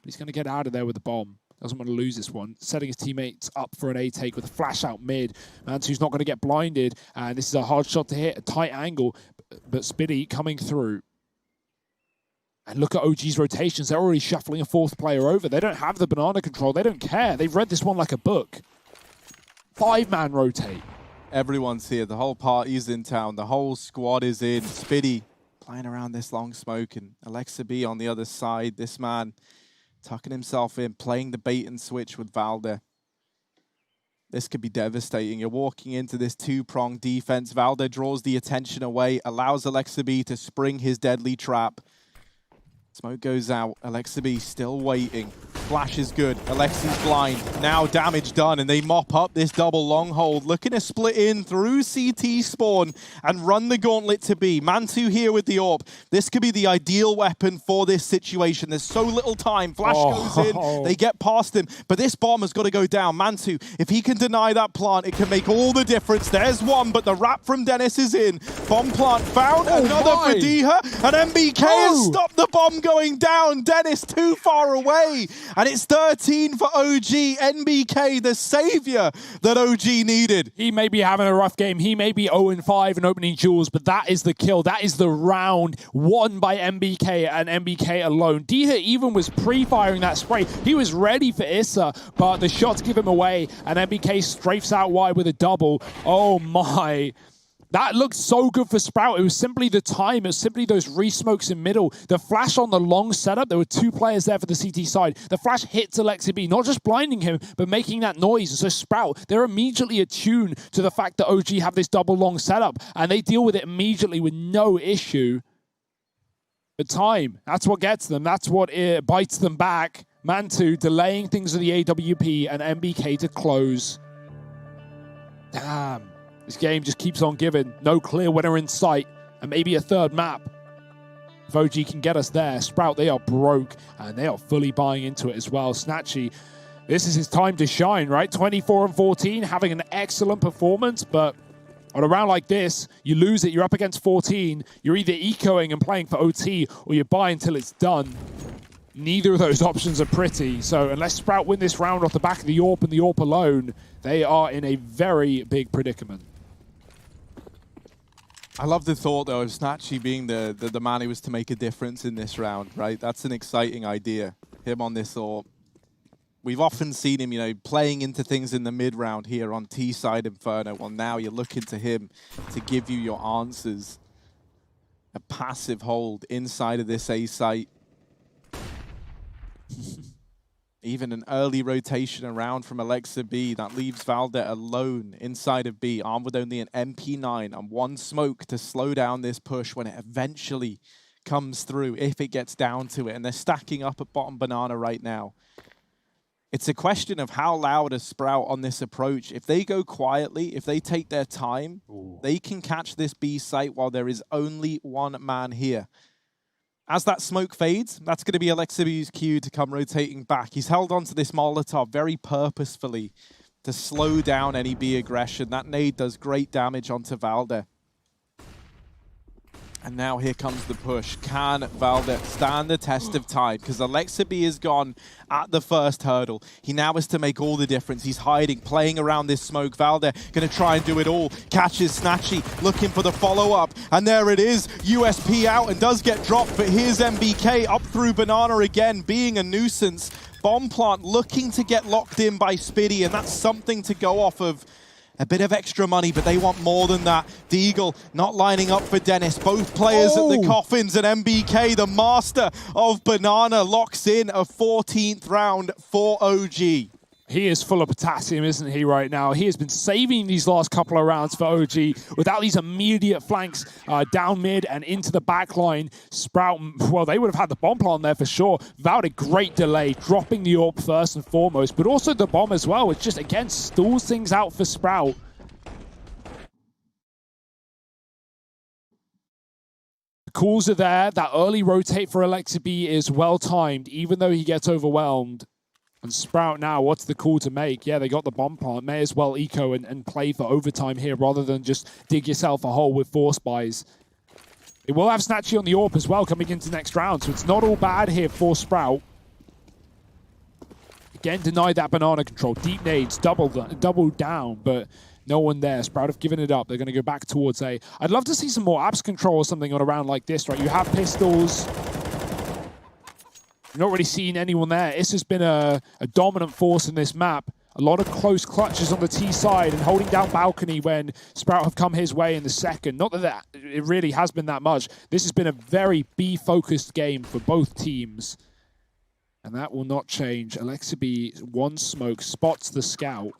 He's going to get out of there with the bomb. Doesn't want to lose this one. Setting his teammates up for an A take with a flash out mid. Mantu's not going to get blinded. And this is a hard shot to hit, a tight angle. But Spiddy coming through. And look at OG's rotations. They're already shuffling a fourth player over. They don't have the banana control. They don't care. They've read this one like a book. 5-man rotate. Everyone's here. The whole party's in town. The whole squad is in. Spiddy flying around this long smoke. And Alexa B on the other side. This man tucking himself in, playing the bait and switch with Valde. This could be devastating. You're walking into this two-pronged defense. Valde draws the attention away, allows Alexa B to spring his deadly trap. Smoke goes out. Alexa B still waiting. Flash is good. Alexi's blind. Now damage done, and they mop up this double long hold. Looking to split in through CT spawn and run the gauntlet to B. Mantu here with the AWP. This could be the ideal weapon for this situation. There's so little time. Flash goes in. They get past him, but this bomb has got to go down. Mantu, if he can deny that plant, it can make all the difference. There's one, but the wrap from Dennis is in. Bomb plant found. Another for Diha, and MBK has stopped the bomb going down. Dennis too far away. And it's 13 for OG. NBK, the savior that OG needed. He may be having a rough game. He may be 0-5 and opening jewels, but that is the kill. That is the round won by MBK and MBK alone. Diha even was pre-firing that spray. He was ready for Issa, but the shots give him away, and MBK strafes out wide with a double. Oh my. That looked so good for Sprout. It was simply the time. It was simply those re-smokes in middle. The flash on the long setup. There were 2 players there for the CT side. The flash hits Alexa B, not just blinding him, but making that noise. And so Sprout, they're immediately attuned to the fact that OG have this double long setup, and they deal with it immediately with no issue. The time, that's what gets them. That's what bites them back. Mantu delaying things with the AWP, and MBK to close. Damn. This game just keeps on giving. No clear winner in sight. And maybe a third map. If OG can get us there. Sprout, they are broke. And they are fully buying into it as well. Snatchy, this is his time to shine, right? 24-14, having an excellent performance. But on a round like this, you lose it. You're up against 14. You're either ecoing and playing for OT, or you buy until it's done. Neither of those options are pretty. So unless Sprout win this round off the back of the AWP and the AWP alone, they are in a very big predicament. I love the thought, though, of Snatchy being the man who was to make a difference in this round, right? That's an exciting idea. Him on this AWP. We've often seen him, you know, playing into things in the mid-round here on T-side Inferno. Well, now you're looking to him to give you your answers. A passive hold inside of this A site. Even an early rotation around from Alexa B. That leaves Valde alone inside of B, armed with only an MP9 and 1 smoke to slow down this push when it eventually comes through, if it gets down to it. And they're stacking up at bottom banana right now. It's a question of how loud is Sprout on this approach. If they go quietly, if they take their time, they can catch this B site while there is only 1 man here. As that smoke fades, that's going to be Alexa B's cue to come rotating back. He's held onto this Molotov very purposefully to slow down any B aggression. That nade does great damage onto Valde. And now here comes the push. Can Valde stand the test of time? Because Alexa B is gone at the first hurdle. He now has to make all the difference. He's hiding, playing around this smoke. Valde going to try and do it all. Catches Snatchy, looking for the follow-up. And there it is. USP out and does get dropped. But here's MBK up through banana again, being a nuisance. Bomb plant looking to get locked in by Spiddy. And that's something to go off of. A bit of extra money, but they want more than that. Deagle not lining up for Dennis. Both players at the coffins, and MBK, the master of banana, locks in a 14th round for OG. He is full of potassium, isn't he, right now? He has been saving these last couple of rounds for OG without these immediate flanks down mid and into the back line. Sprout, well, they would have had the bomb plant there for sure. Without a great delay, dropping the AWP first and foremost, but also the bomb as well, which just, again, stalls things out for Sprout. The calls are there. That early rotate for Alexa B is well-timed, even though he gets overwhelmed. And Sprout now, what's the call to make? Yeah, they got the bomb plant. May as well eco and play for overtime here rather than just dig yourself a hole with force buys. It will have Snatchy on the AWP as well coming into next round, so it's not all bad here for Sprout. Getting denied that banana control. Deep nades, double down, but no one there. Sprout have given it up. They're going to go back towards A. I'd love to see some more abs control or something on a round like this, right? You have pistols. You're not really seeing anyone there. It's just been a dominant force in this map. A lot of close clutches on the T side and holding down balcony when Sprout have come his way in the second. Not that it really has been that much. This has been a very B-focused game for both teams. And that will not change. Alexa one smoke, spots the scout.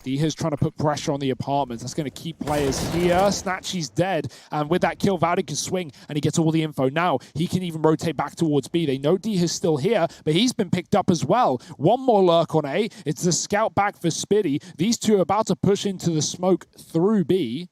Diha's trying to put pressure on the apartments. That's going to keep players here. Snatchy's dead. And with that kill, Valdi can swing and he gets all the info. Now, he can even rotate back towards B. They know Diha's still here, but he's been picked up as well. One more lurk on A. It's the scout back for Spitty. These two are about to push into the smoke through B.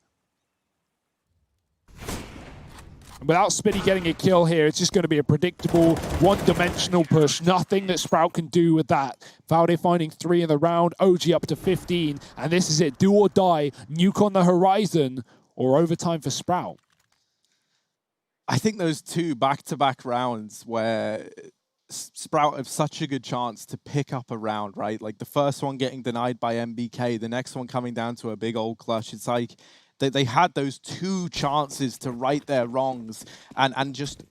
Without Spitty getting a kill here, it's just going to be a predictable, one-dimensional push. Nothing that Sprout can do with that. Valde finding 3 in the round, OG up to 15, and this is it. Do or die, nuke on the horizon, or overtime for Sprout. I think those two back-to-back rounds where Sprout have such a good chance to pick up a round, right? Like the first one getting denied by MBK, the next one coming down to a big old clutch. It's like they had those two chances to right their wrongs and just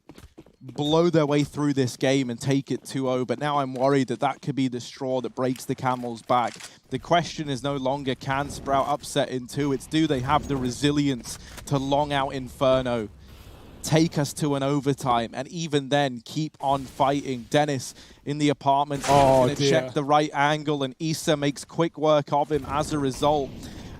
blow their way through this game and take it 2-0. But now I'm worried that that could be the straw that breaks the camel's back. The question is no longer can Sprout upset in 2. It's do they have the resilience to long out Inferno, take us to an overtime, and even then keep on fighting. Dennis in the apartment is going to check the right angle, and Issa makes quick work of him as a result.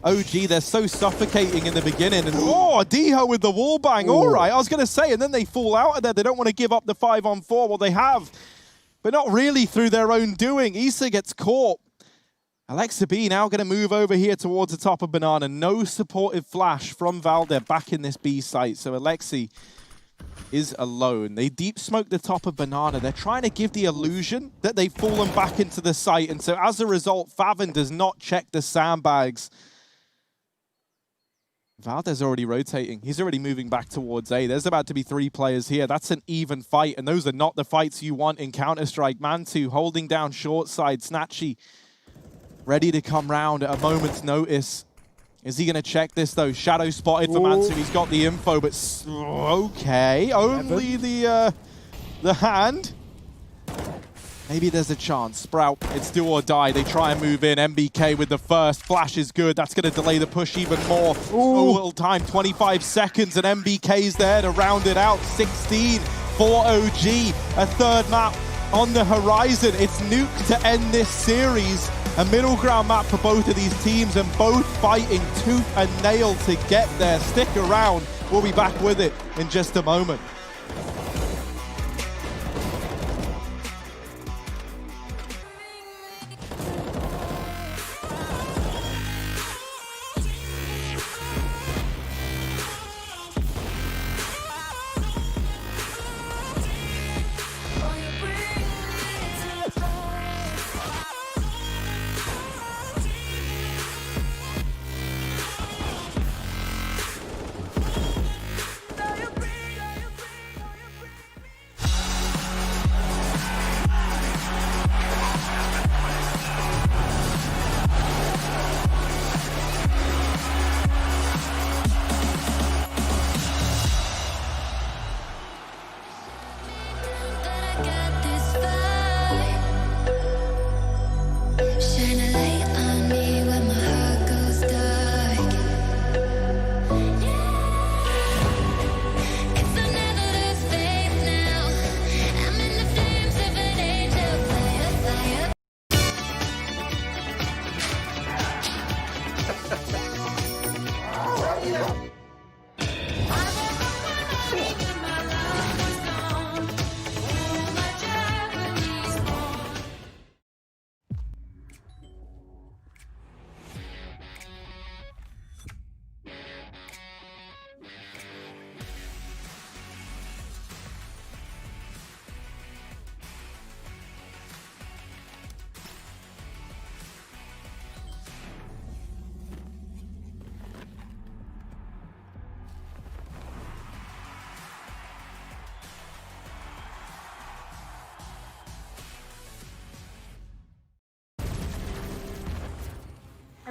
OG, they're so suffocating in the beginning. And Diha with the wall bang. All right, I was going to say, and then they fall out of there. They don't want to give up the 5-on-4. Well, they have, but not really through their own doing. Issa gets caught. Alexa B now going to move over here towards the top of Banana. No supportive flash from Valde back in this B site. So Alexi is alone. They deep smoke the top of Banana. They're trying to give the illusion that they've fallen back into the site. And so as a result, Favin does not check the sandbags. Valde's already rotating. He's already moving back towards A. There's about to be 3 players here. That's an even fight, and those are not the fights you want in Counter-Strike. Mantu holding down short side. Snatchy ready to come round at a moment's notice. Is he going to check this, though? Shadow spotted for Mantu. He's got the info, but okay. Only the hand. Maybe there's a chance. Sprout, it's do or die. They try and move in. MBK with the first. Flash is good. That's going to delay the push even more. So little time, 25 seconds, and MBK's there to round it out. 16 for OG. A third map on the horizon. It's nuke to end this series. A middle ground map for both of these teams, and both fighting tooth and nail to get there. Stick around. We'll be back with it in just a moment.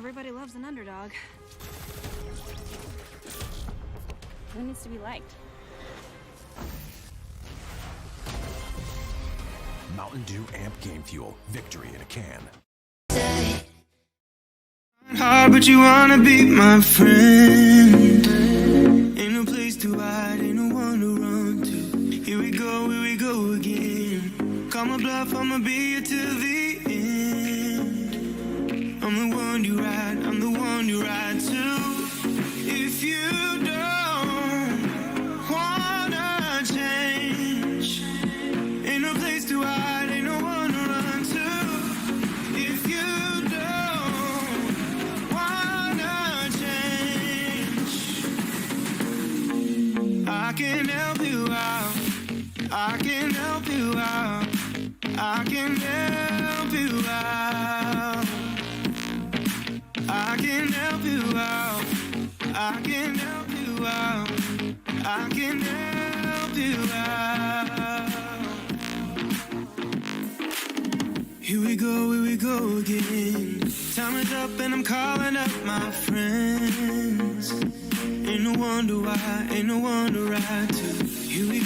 Everybody loves an underdog. Who needs to be liked? Mountain Dew Amp Game Fuel. Victory in a can. Hard, but you wanna be my friend. Ain't no place to hide, ain't no one to run to. Here we go again. Call my bluff, I'ma be here till the end. I'm the one you ride, I'm the one you ride to. If you don't wanna change, ain't no place to hide, ain't no one to run to. If you don't wanna change, I can help you out. I can help you out. I can help you out. I can help you out. I can help you out. I can help you out. Here we go again. Time is up and I'm calling up my friends. Ain't no wonder why, ain't no one to ride to. Here we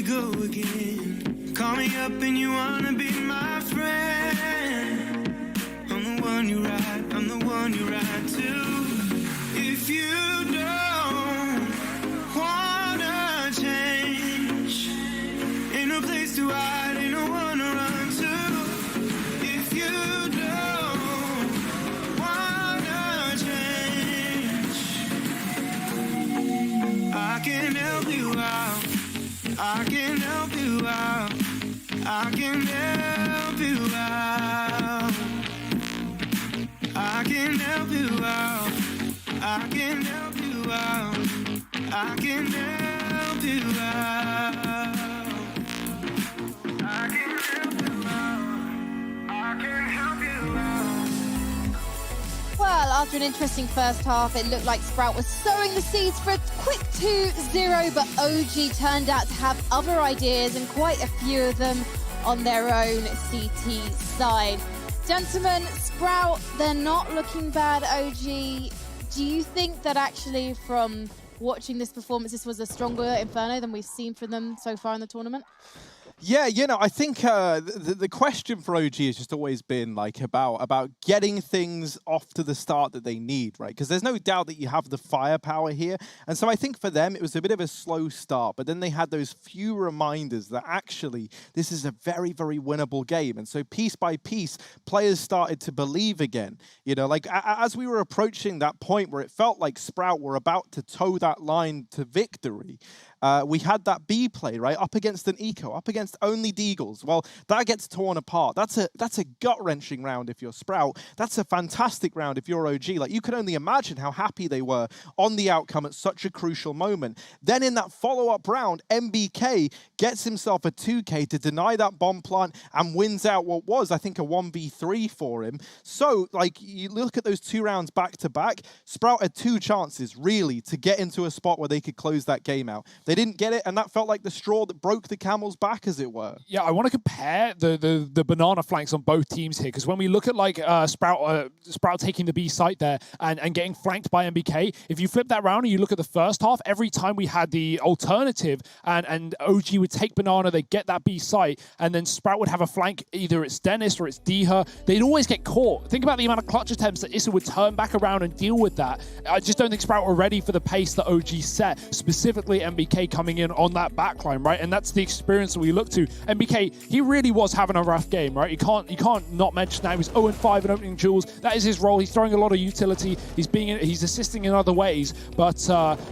go again. Call me up and you wanna be my friend. I'm the one you ride, I'm the one you ride to. If you don't wanna change, ain't no place to hide, ain't no one to run to. If you don't wanna change, I can help you out. I can help you out. I can help you out. I can help you out. I can help you out. I can help you out. I can help you out. I can help you out. Well, after an interesting first half, it looked like Sprout was sowing the seeds for a quick 2-0, but OG turned out to have other ideas, and quite a few of them on their own CT side. Gentlemen, Sprout, they're not looking bad, OG. Do you think that actually from watching this performance, this was a stronger Inferno than we've seen from them so far in the tournament? Yeah, you know, I think the question for OG has just always been like about getting things off to the start that they need, right? Because there's no doubt that you have the firepower here. And so I think for them, it was a bit of a slow start, but then they had those few reminders that actually this is a very, very winnable game. And so piece by piece, players started to believe again. You know, like as we were approaching that point where it felt like Sprout were about to toe that line to victory, we had that B play, right? Up against an Eco, up against only Deagles. Well, that gets torn apart. That's a gut-wrenching round if you're Sprout. That's a fantastic round if you're OG. Like, you can only imagine how happy they were on the outcome at such a crucial moment. Then in that follow-up round, MBK gets himself a 2K to deny that bomb plant and wins out what was, I think, a 1v3 for him. So, like, you look at those 2 rounds back-to-back, Sprout had 2 chances, really, to get into a spot where they could close that game out. They didn't get it, and that felt like the straw that broke the camel's back, as it were. Yeah, I want to compare the banana flanks on both teams here, because when we look at like Sprout taking the B site there and getting flanked by MBK, if you flip that round and you look at the first half, every time we had the alternative and OG would take banana, they'd get that B site, and then Sprout would have a flank, either it's Dennis or it's Deha, they'd always get caught. Think about the amount of clutch attempts that Issa would turn back around and deal with that. I just don't think Sprout were ready for the pace that OG set, specifically MBK coming in on that backline, right? And that's the experience that we look to. MBK, he really was having a rough game, right? You can't not mention that. He was 0-5 in opening duels. That is his role. He's throwing a lot of utility. He's assisting in other ways, but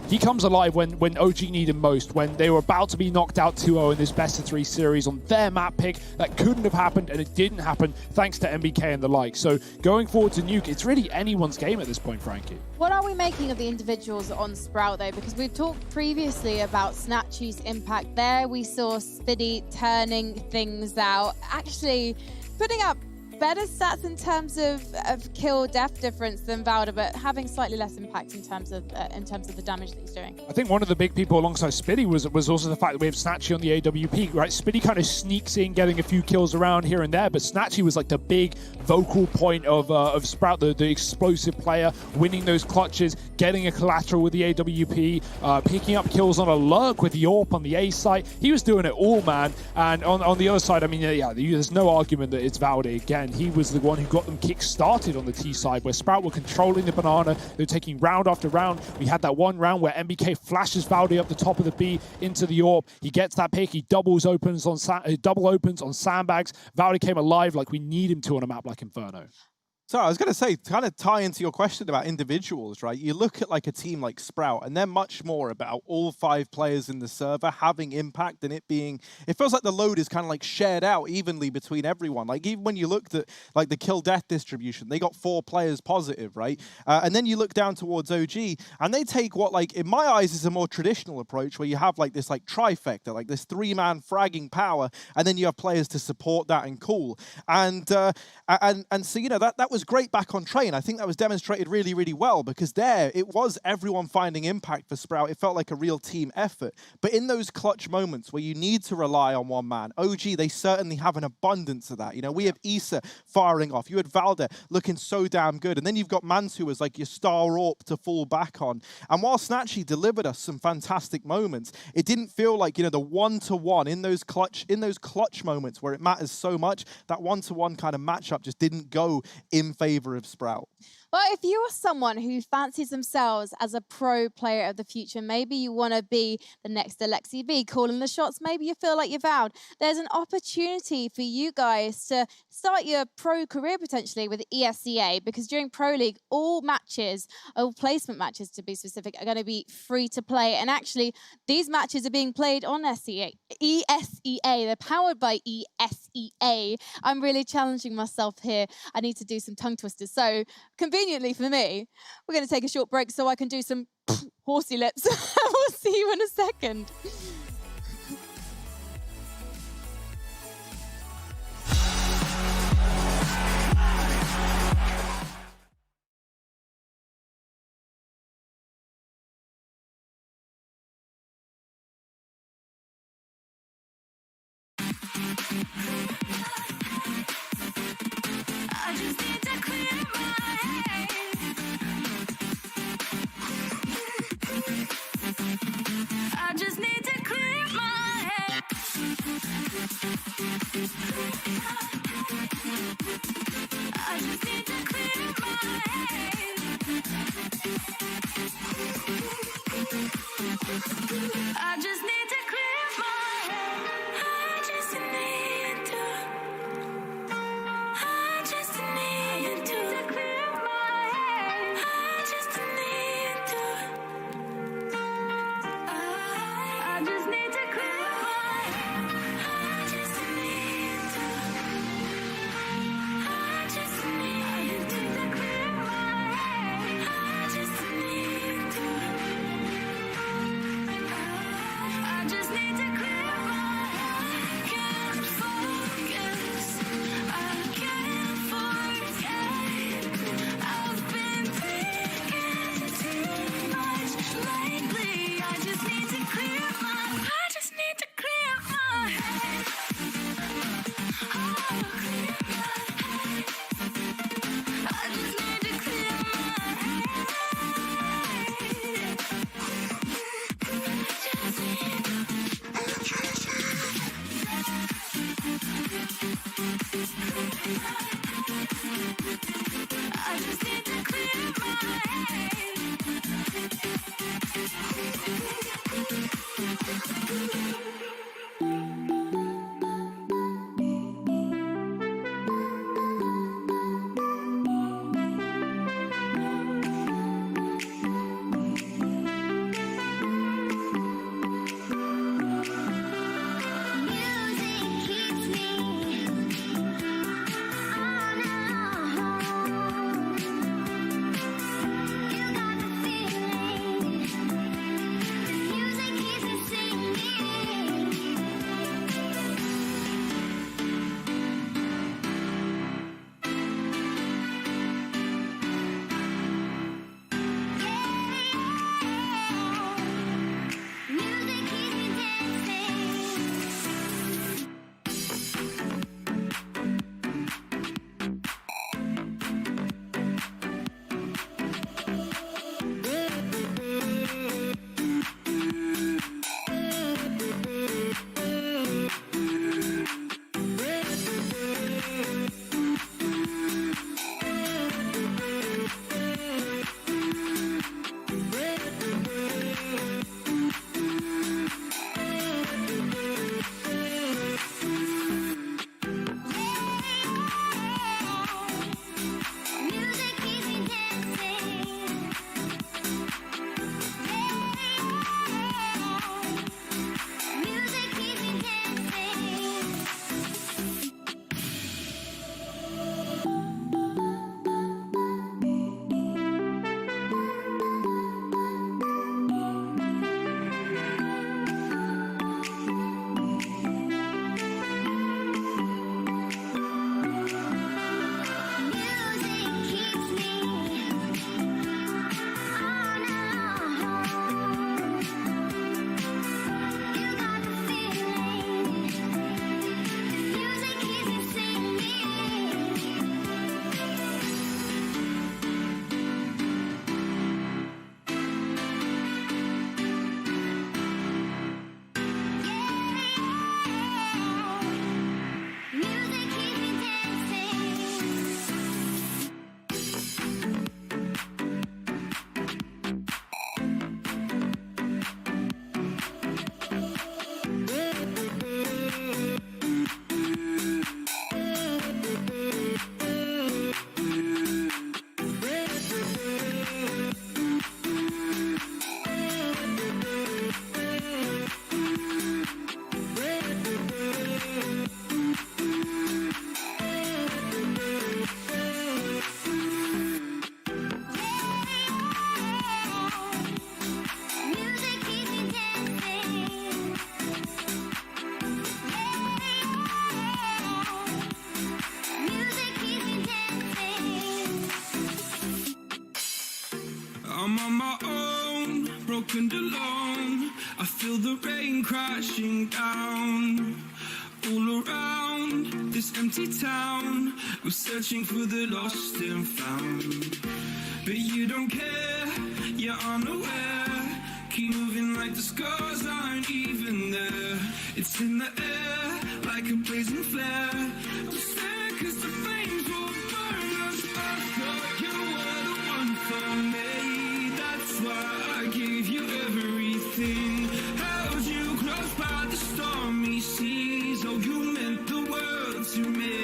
he comes alive when OG need him most, when they were about to be knocked out 2-0 in this best-of-3 series on their map pick. That couldn't have happened, and it didn't happen thanks to MBK and the like. So going forward to Nuke, it's really anyone's game at this point, Frankie. What are we making of the individuals on Sprout, though? Because we've talked previously about Snatchy's impact there. We saw Spiddy turning things out, actually putting up better stats in terms of kill death difference than Valda, but having slightly less impact in terms of the damage that he's doing. I think one of the big people alongside Spitty was also the fact that we have Snatchy on the AWP, right? Spitty kind of sneaks in, getting a few kills around here and there, but Snatchy was like the big vocal point of Sprout, the explosive player, winning those clutches, getting a collateral with the AWP, picking up kills on a lurk with the AWP on the A site. He was doing it all, man. And on the other side, I mean, yeah, there's no argument that it's Valde. Again, he was the one who got them kick-started on the T side, where Sprout were controlling the banana. They were taking round after round. We had that one round where MBK flashes Valde up the top of the B into the AWP. He gets that pick. He double opens on sandbags. Valde came alive like we need him to on a map like Inferno. So I was going to say, to kind of tie into your question about individuals, right? You look at like a team like Sprout, and they're much more about all 5 players in the server having impact and it being, it feels like the load is kind of like shared out evenly between everyone. Like even when you looked at like the kill death distribution, they got 4 players positive, right? And then you look down towards OG and they take what like, in my eyes, is a more traditional approach where you have like this like trifecta, like this 3-man fragging power, and then you have players to support that and cool. And so, you know, that was great back on train. I think that was demonstrated really, really well, because there it was everyone finding impact for Sprout. It felt like a real team effort. But in those clutch moments where you need to rely on one man, OG, they certainly have an abundance of that. You know, we have Issa firing off. You had Valde looking so damn good. And then you've got Mantu as like your star AWP to fall back on. And while Snatchy delivered us some fantastic moments, it didn't feel like, you know, the one-to-one in those clutch moments where it matters so much, that one-to-one kind of matchup just didn't go in favor of Sprout. Well, if you are someone who fancies themselves as a pro player of the future, maybe you want to be the next Alexi V, calling the shots, maybe you feel like you're vowed, there's an opportunity for you guys to start your pro career potentially with ESCA, because during Pro League, all matches, all placement matches to be specific, are going to be free to play. And actually, these matches are being played on ESEA. They're powered by ESEA. I'm really challenging myself here. I need to do some tongue twisters. So, conveniently for me, we're going to take a short break so I can do some horsey lips. We'll see you in a second. I just need to clear my head. I just need to clear my head. I just need to clear my head. I just need to clear my head. I just need to. I just need to clear my head. I just need to. I just need to clear my head. I just need to. I just need to clear my head. I just need to. I just need to clear my head. Can't focus. I can't forget. I've been thinking too much lately. I just need to clear my. I just need to clear my head. Oh, clear my head. I just need to clear my head. I just need to clear my head. Music keeps me on and on. You got the feeling. I'm on my own, broken alone. I feel the rain crashing down. All around this empty town, we're searching for the lost and found. But you don't care, you're unaware. Keep moving like the scars aren't even there. It's in the air, like a blazing flare. I'm scared 'cause the flames will burn us. I thought you were the one for me. That's why I gave you everything. Held you close by the stormy seas. Oh, you meant the world to me.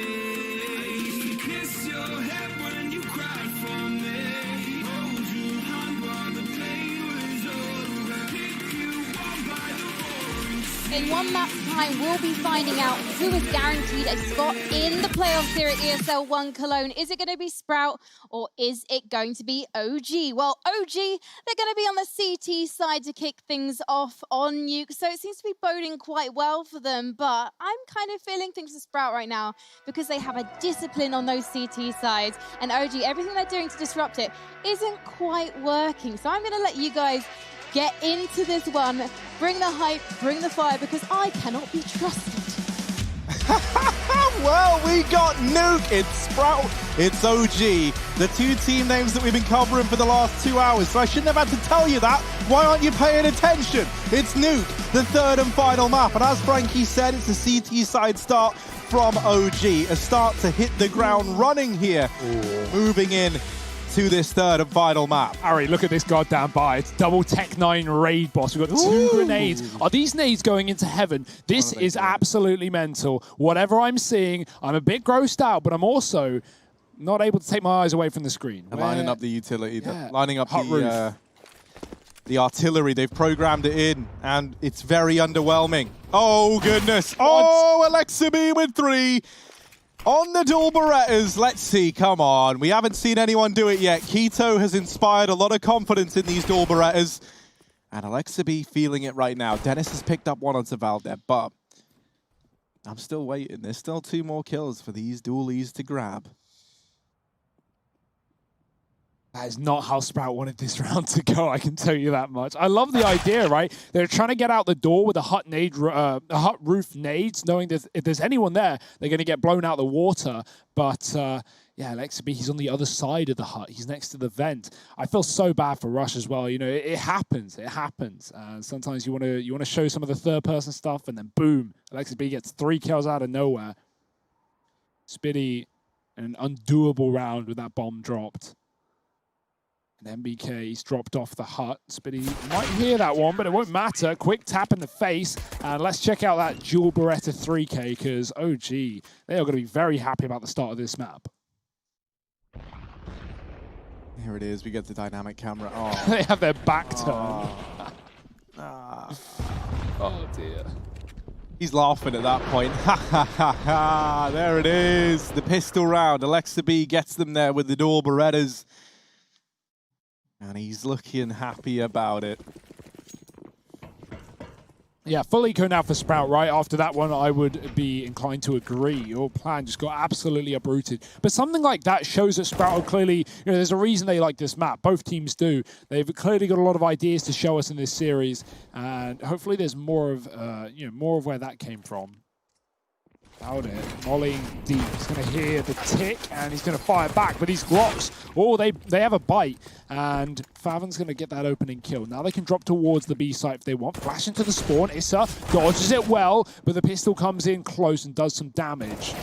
I used to kiss your head when you cried for me. Hold your hand while the pain was over. Pick you up by the roaring sea. In one map's time, we'll be finding out who is guaranteed a spot in the playoffs here at ESL 1 Cologne. Is it going to be Sprout or is it going to be OG? Well, OG, they're going to be on the CT side to kick things off on Nuke, so it seems to be boding quite well for them, but I'm kind of feeling things for Sprout right now because they have a discipline on those CT sides, and OG, everything they're doing to disrupt it isn't quite working. So I'm going to let you guys get into this one. Bring the hype, bring the fire, because I cannot be trusted. Well, we got Nuke, it's Sprout, it's OG. The two team names that we've been covering for the last 2 hours, so I shouldn't have had to tell you that. Why aren't you paying attention? It's Nuke, the third and final map, and as Frankie said, it's a CT side start from OG. A start to hit the ground running here, moving in to this third and final map. Harry, look at this goddamn buy. It's double Tech 9 raid boss. We've got two grenades. Are these nades going into heaven? This is absolutely mental. Whatever I'm seeing, I'm a bit grossed out, but I'm also not able to take my eyes away from the screen. And lining up the utility, Yeah. lining up Hot roof. the artillery. They've programmed it in, and it's very underwhelming. Oh, goodness. Oh, Alexa B with 3. On the dual Berettas, let's see, come on. We haven't seen anyone do it yet. Keto has inspired a lot of confidence in these dual Berettas. And Alexa B feeling it right now. Dennis has picked up one onto Valdez, but I'm still waiting. There's still 2 more kills for these dualies to grab. That is not how Sprout wanted this round to go, I can tell you that much. I love the idea, right? They're trying to get out the door with a hut roof nades, knowing that if there's anyone there, they're going to get blown out the water. But yeah, Alexa B, he's on the other side of the hut. He's next to the vent. I feel so bad for Rush as well. You know, it happens. It happens. Sometimes you want to show some of the third-person stuff, and then boom, Alexa B gets 3 kills out of nowhere. Spitty, an undoable round with that bomb dropped. And MBK, he's dropped off the hut. Spitty might hear that one, but it won't matter. Quick tap in the face. And let's check out that dual Beretta 3K, because OG, they are going to be very happy about the start of this map. Here it is. We get the dynamic camera. Oh, They have their back turned. Oh, dear. he's laughing at that point. Ha ha ha ha. There it is. The pistol round. Alexa B gets them there with the dual Berettas. And he's looking happy about it. Yeah, full eco now for Sprout, right? After that one, I would be inclined to agree. Your plan just got absolutely uprooted. But something like that shows that Sprout are clearly, you know, there's a reason they like this map. Both teams do. They've clearly got a lot of ideas to show us in this series. And hopefully there's more of, more of where that came from. Out it, volleying deep. He's going to hear the tick, and he's going to fire back. But these Glocks, oh, they have a bite. And Favin's going to get that opening kill. Now they can drop towards the B site if they want. Flash into the spawn. Issa dodges it well, but the pistol comes in close and does some damage.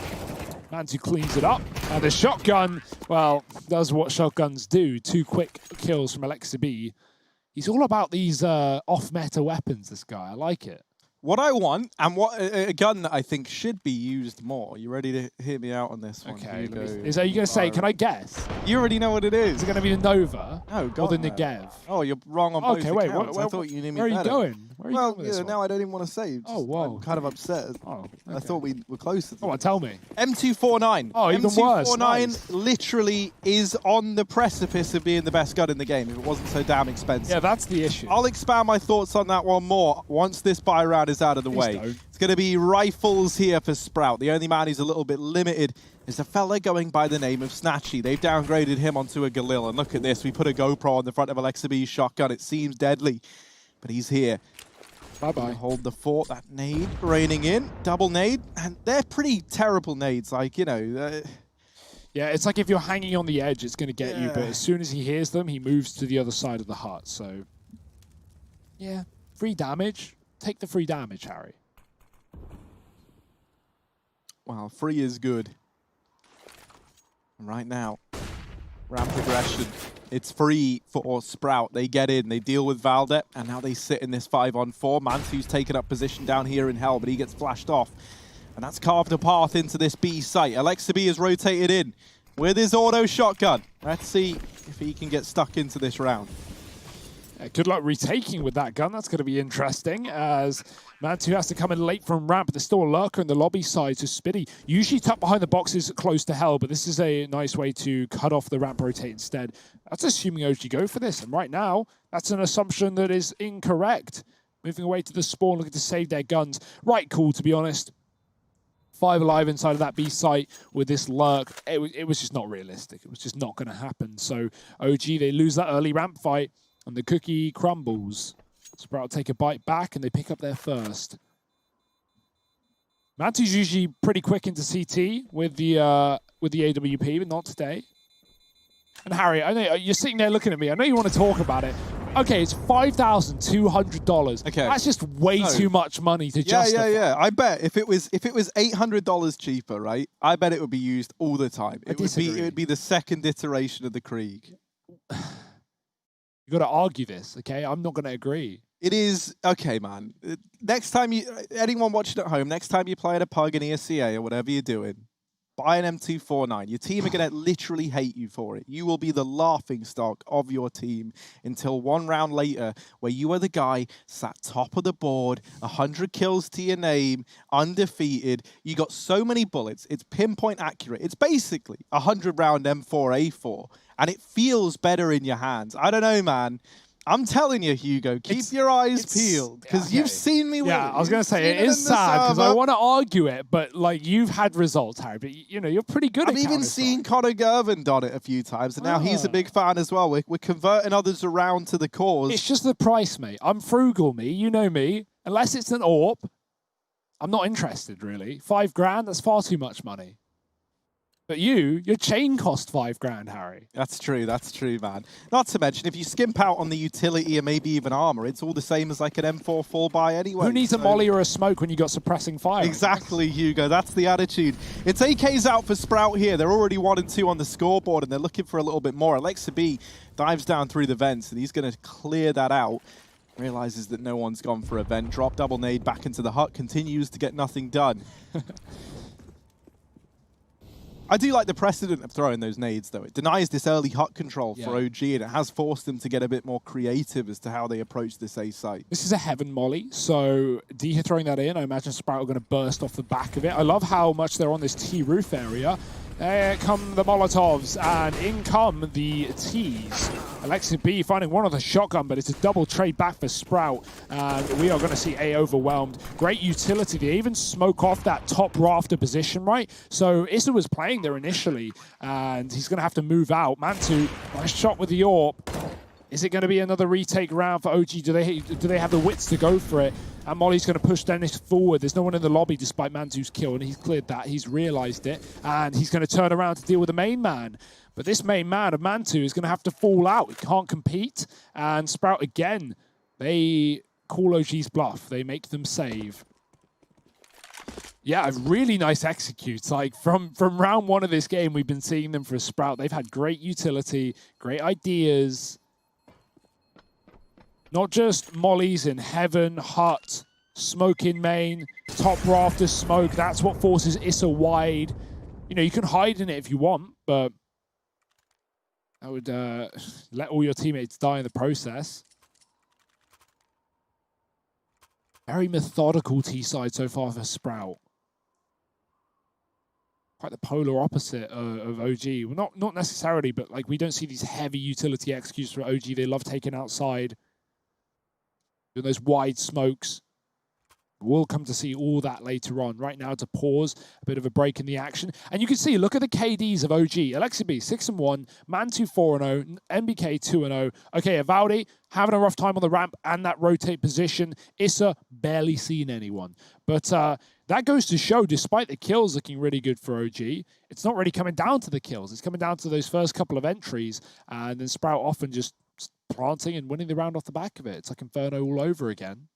Mantu cleans it up. And the shotgun, well, does what shotguns do. 2 quick kills from Alexa B. He's all about these off-meta weapons, this guy. I like it. What I want, and what a gun that I think should be used more. You ready to hear me out on this one? Okay. Is that you going to say, can I guess? You already know what it is. Is it going to be the Nova? No, or God, the no. Negev? Oh, you're wrong on both Okay, wait. accounts. I thought you knew me where are better. you going? Where are you Well, going with this one? now I don't even want to say. Oh, whoa. I'm kind of upset. Oh, I okay. thought we were closer. Oh, tell me. M249. Oh, even worse. M249 Nice. literally is on the precipice of being the best gun in the game if it wasn't so damn expensive. Yeah, that's the issue. I'll expand my thoughts on that one more once this buy round is out of the Please way. don't. It's going to be rifles here for Sprout. The only man who's a little bit limited is a fella going by the name of Snatchy. They've downgraded him onto a Galil. And look at this. We put a GoPro on the front of Alexa B's shotgun. It seems deadly, but he's here. Bye-bye. Hold the fort. That nade raining in. Double nade. And they're pretty terrible nades. Like, you know... Yeah, it's like if you're hanging on the edge, it's going to get you. But Yeah. as soon as he hears them, he moves to the other side of the hut. So, yeah, free damage. Take the free damage, Harry. Wow, free is good. And right now, ramp progression. It's free for Sprout. They get in, they deal with Valdet, and now they sit in this 5-on-4. Mantu's taken up position down here in Hell, but he gets flashed off. And that's carved a path into this B site. Alexa B is rotated in with his auto shotgun. Let's see if he can get stuck into this round. Yeah, good luck retaking with that gun. That's going to be interesting as Mantu has to come in late from ramp. There's still a lurker in the lobby side, so Spitty usually tucked behind the boxes close to Hell, but this is a nice way to cut off the ramp rotate instead. That's assuming OG go for this, and right now, that's an assumption that is incorrect. Moving away to the spawn, looking to save their guns. Right cool, to be honest. 5 alive inside of that B site with this lurk. It was just not realistic. It was just not going to happen. So OG, they lose that early ramp fight, and the cookie crumbles. Sprout take a bite back, and they pick up their first. Mantu's usually pretty quick into CT with the AWP, but not today. And Harry, I know you're sitting there looking at me. I know you want to talk about it. Okay, it's $5,200. Okay. That's just way too much money to justify. Yeah. I bet if it was $800 cheaper, right? I bet it would be used all the time. It would be the second iteration of the Krieg. You got to argue this, okay? I'm not going to agree. It is okay, man. Next time anyone watching at home, next time you play at a pug in ESCA or whatever you're doing, buy an M249. Your team are going to literally hate you for it. You will be the laughingstock of your team until one round later where you are the guy sat top of the board, 100 kills to your name, undefeated. You got so many bullets. It's pinpoint accurate. It's basically a 100-round M4A4, and it feels better in your hands. I don't know, man. I'm telling you, Hugo, keep your eyes peeled because you've seen me win. Yeah, I was going to say, it is sad because I want to argue it, but like you've had results, Harry, but you know, you're pretty good at I've even seen Connor Gervin done it a few times, and now he's a big fan as well. We're converting others around to the cause. It's just the price, mate. I'm frugal, me. You know me. Unless it's an AWP, I'm not interested, really. $5,000, that's far too much money. But your chain cost $5,000, Harry. That's true, man. Not to mention, if you skimp out on the utility and maybe even armor, it's all the same as like an M4 full buy anyway. Who needs a molly or a smoke when you got suppressing fire? Exactly, Hugo. That's the attitude. It's AK's out for Sprout here. They're already 1 and 2 on the scoreboard, and they're looking for a little bit more. Alexa B dives down through the vents, and he's going to clear that out. Realizes that no one's gone for a vent drop. Double nade back into the hut. Continues to get nothing done. I do like the precedent of throwing those nades, though. It denies this early hut control for OG, and it has forced them to get a bit more creative as to how they approach this A site. This is a heaven molly, so D throwing that in. I imagine Sprout are going to burst off the back of it. I love how much they're on this T roof area. There come the Molotovs, and in come the Ts. Alexa B finding one on the shotgun, but it's a double trade back for Sprout, and we are going to see A overwhelmed. Great utility. They even smoke off that top rafter position, right? So Issa was playing there initially, and he's going to have to move out. Mantu, nice shot with the AWP. Is it going to be another retake round for OG? Do they have the wits to go for it? And Molly's going to push Dennis forward. There's no one in the lobby despite Mantu's kill, and he's cleared that. He's realized it, and he's going to turn around to deal with the main man. But this main man of Mantu is going to have to fall out. He can't compete. And Sprout, again, they call OG's bluff. They make them save. Yeah, a really nice executes. Like, from round 1 of this game, we've been seeing them for Sprout. They've had great utility, great ideas. Not just mollies in heaven, hut, smoke in main, top rafter smoke. That's what forces Issa wide. You know, you can hide in it if you want, but I would let all your teammates die in the process. Very methodical T-side so far for Sprout. Quite the polar opposite of OG. Well, not necessarily, but like we don't see these heavy utility executes for OG. They love taking outside, doing those wide smokes. We'll come to see all that later on. Right now, to pause, a bit of a break in the action. And you can see, look at the KDs of OG. Alexibi, 6-1, Mantu 4-0, MBK 2-0. Okay, Evaldi having a rough time on the ramp and that rotate position. Issa barely seen anyone. But that goes to show, despite the kills looking really good for OG, it's not really coming down to the kills. It's coming down to those first couple of entries, and then Sprout often just planting and winning the round off the back of it. It's like Inferno all over again.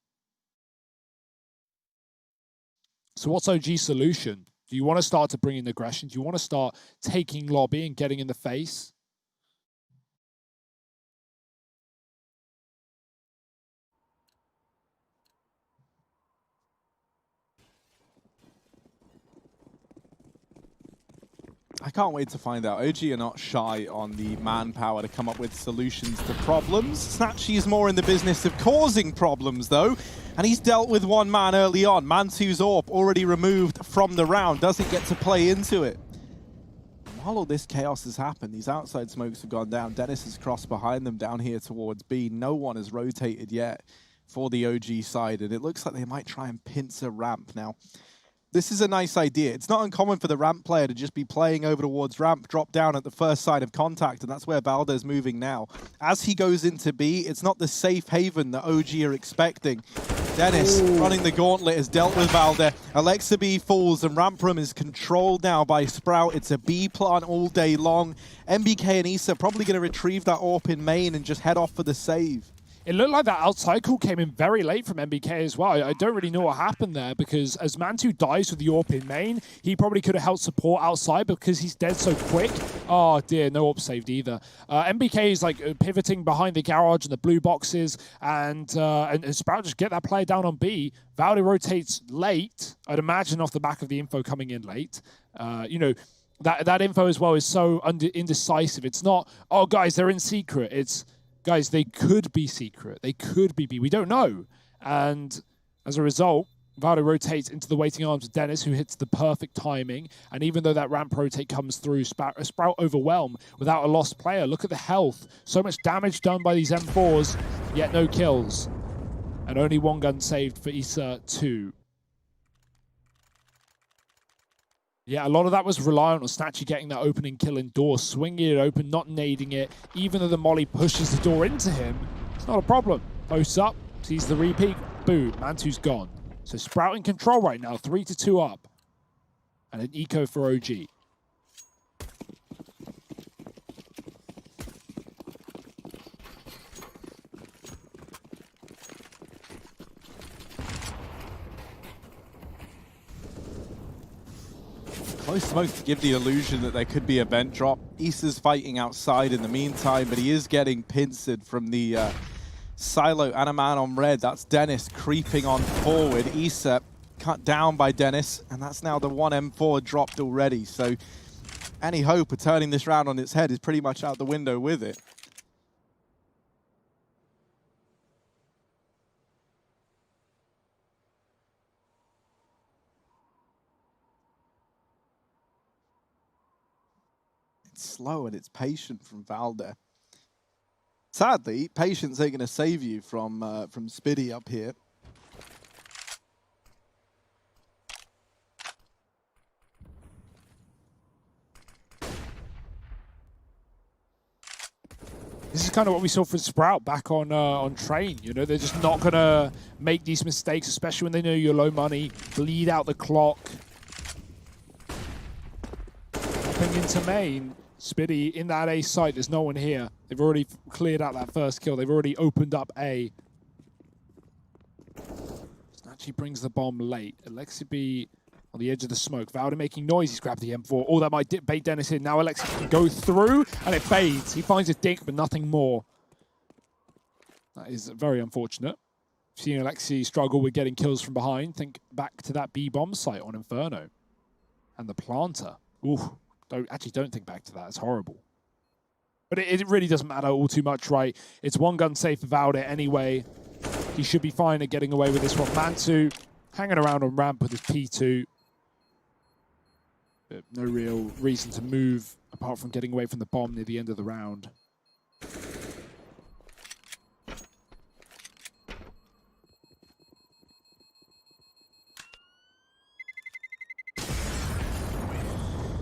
So what's OG's solution? Do you want to start to bring in aggression? Do you want to start taking lobby and getting in the face? I can't wait to find out. OG are not shy on the manpower to come up with solutions to problems. Snatchy is more in the business of causing problems, though, and he's dealt with one man early on. Mantu's AWP already removed from the round, doesn't get to play into it. While all this chaos has happened, these outside smokes have gone down. Dennis has crossed behind them down here towards B. No one has rotated yet for the OG side, and it looks like they might try and pincer ramp now. This is a nice idea. It's not uncommon for the ramp player to just be playing over towards ramp, drop down at the first sign of contact, and that's where Balder's moving now. As he goes into B, it's not the safe haven that OG are expecting. Dennis, running the gauntlet, has dealt with Valder. Alexa B falls, and ramp room is controlled now by Sprout. It's a B plant all day long. MBK and Issa probably going to retrieve that AWP in main and just head off for the save. It looked like that outside call came in very late from MBK as well. I don't really know what happened there, because as Mantu dies with the AWP in main, he probably could have helped support outside, but because he's dead so quick. Oh dear, no AWP saved either. MBK is like pivoting behind the garage and the blue boxes, and Sprout just get that player down on B. Valdi rotates late, I'd imagine off the back of the info coming in late. You know, that info as well is so indecisive. It's not, oh guys, they're in secret. It's, guys, they could be secret. They could be B. We don't know. And as a result, Valdo rotates into the waiting arms of Dennis, who hits the perfect timing. And even though that ramp rotate comes through, Sprout overwhelm without a lost player. Look at the health. So much damage done by these M4s, yet no kills. And only one gun saved for Issa 2. Yeah, a lot of that was reliant on Snatchy getting that opening kill indoor, swinging it open, not nading it. Even though the molly pushes the door into him, it's not a problem. Posts up, sees the repeat, boom, Mantu's gone. So Sprout in control right now, 3-2 up. And an eco for OG. Close smoke to give the illusion that there could be a vent drop. Issa's fighting outside in the meantime, but he is getting pincered from the silo and a man on red. That's Dennis creeping on forward. Issa cut down by Dennis, and that's now the 1 M4 dropped already. So any hope of turning this round on its head is pretty much out the window with it. Slow and it's patient from Valder. Sadly, patience ain't going to save you from Spiddy up here. This is kind of what we saw from Sprout back on Train. You know, they're just not going to make these mistakes, especially when they know you're low money, bleed out the clock. Hopping into main. Spiddy in that A site, there's no one here. They've already cleared out that first kill. They've already opened up A. Snatchy brings the bomb late. Alexi B on the edge of the smoke. Valda making noise. He's grabbed the M4. Oh, that might bait Dennis in. Now Alexi can go through, and it fades. He finds a dink, but nothing more. That is very unfortunate. Seeing Alexi struggle with getting kills from behind. Think back to that B bomb site on Inferno. And the planter. Ooh. Don't think back to that. It's horrible. But it really doesn't matter all too much, right? It's one gun safe for Valde anyway. he should be fine at getting away with this one. Mantu hanging around on ramp with his P2. But no real reason to move apart from getting away from the bomb near the end of the round.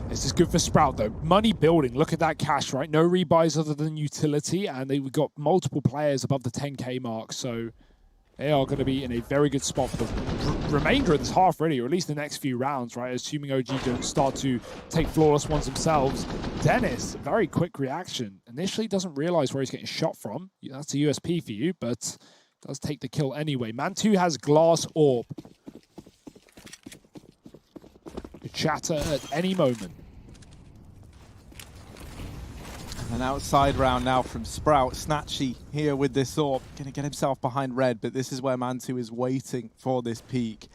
This is good for Sprout, though. Money building. Look at that cash, right? No rebuys other than utility, and we've got multiple players above the 10K mark, so they are going to be in a very good spot for the remainder of this half, really, or at least the next few rounds, right? Assuming OG don't start to take flawless ones themselves. Dennis, very quick reaction. Initially doesn't realize where he's getting shot from. That's a USP for you, but does take the kill anyway. Mantu has glass orb. Could shatter at any moment. An outside round now from Sprout. Snatchy here with this orb. Going to get himself behind red, but this is where Mantu is waiting for this peak.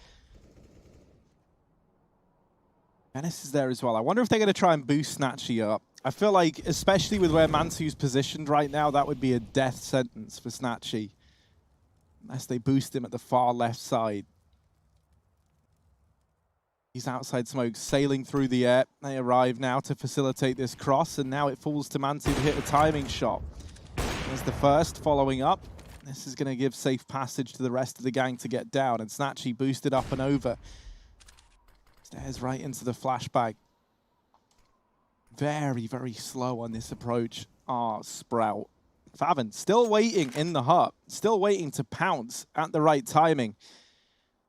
Dennis is there as well. I wonder if they're going to try and boost Snatchy up. I feel like, especially with where Mantu's positioned right now, that would be a death sentence for Snatchy. Unless they boost him at the far left side. He's outside smoke, sailing through the air. They arrive now to facilitate this cross, and now it falls to Mantu to hit a timing shot. There's the first, following up. This is going to give safe passage to the rest of the gang to get down, and Snatchy boosted up and over. Stares right into the flashbang. Very, very slow on this approach. Sprout. Faven still waiting in the hut, still waiting to pounce at the right timing.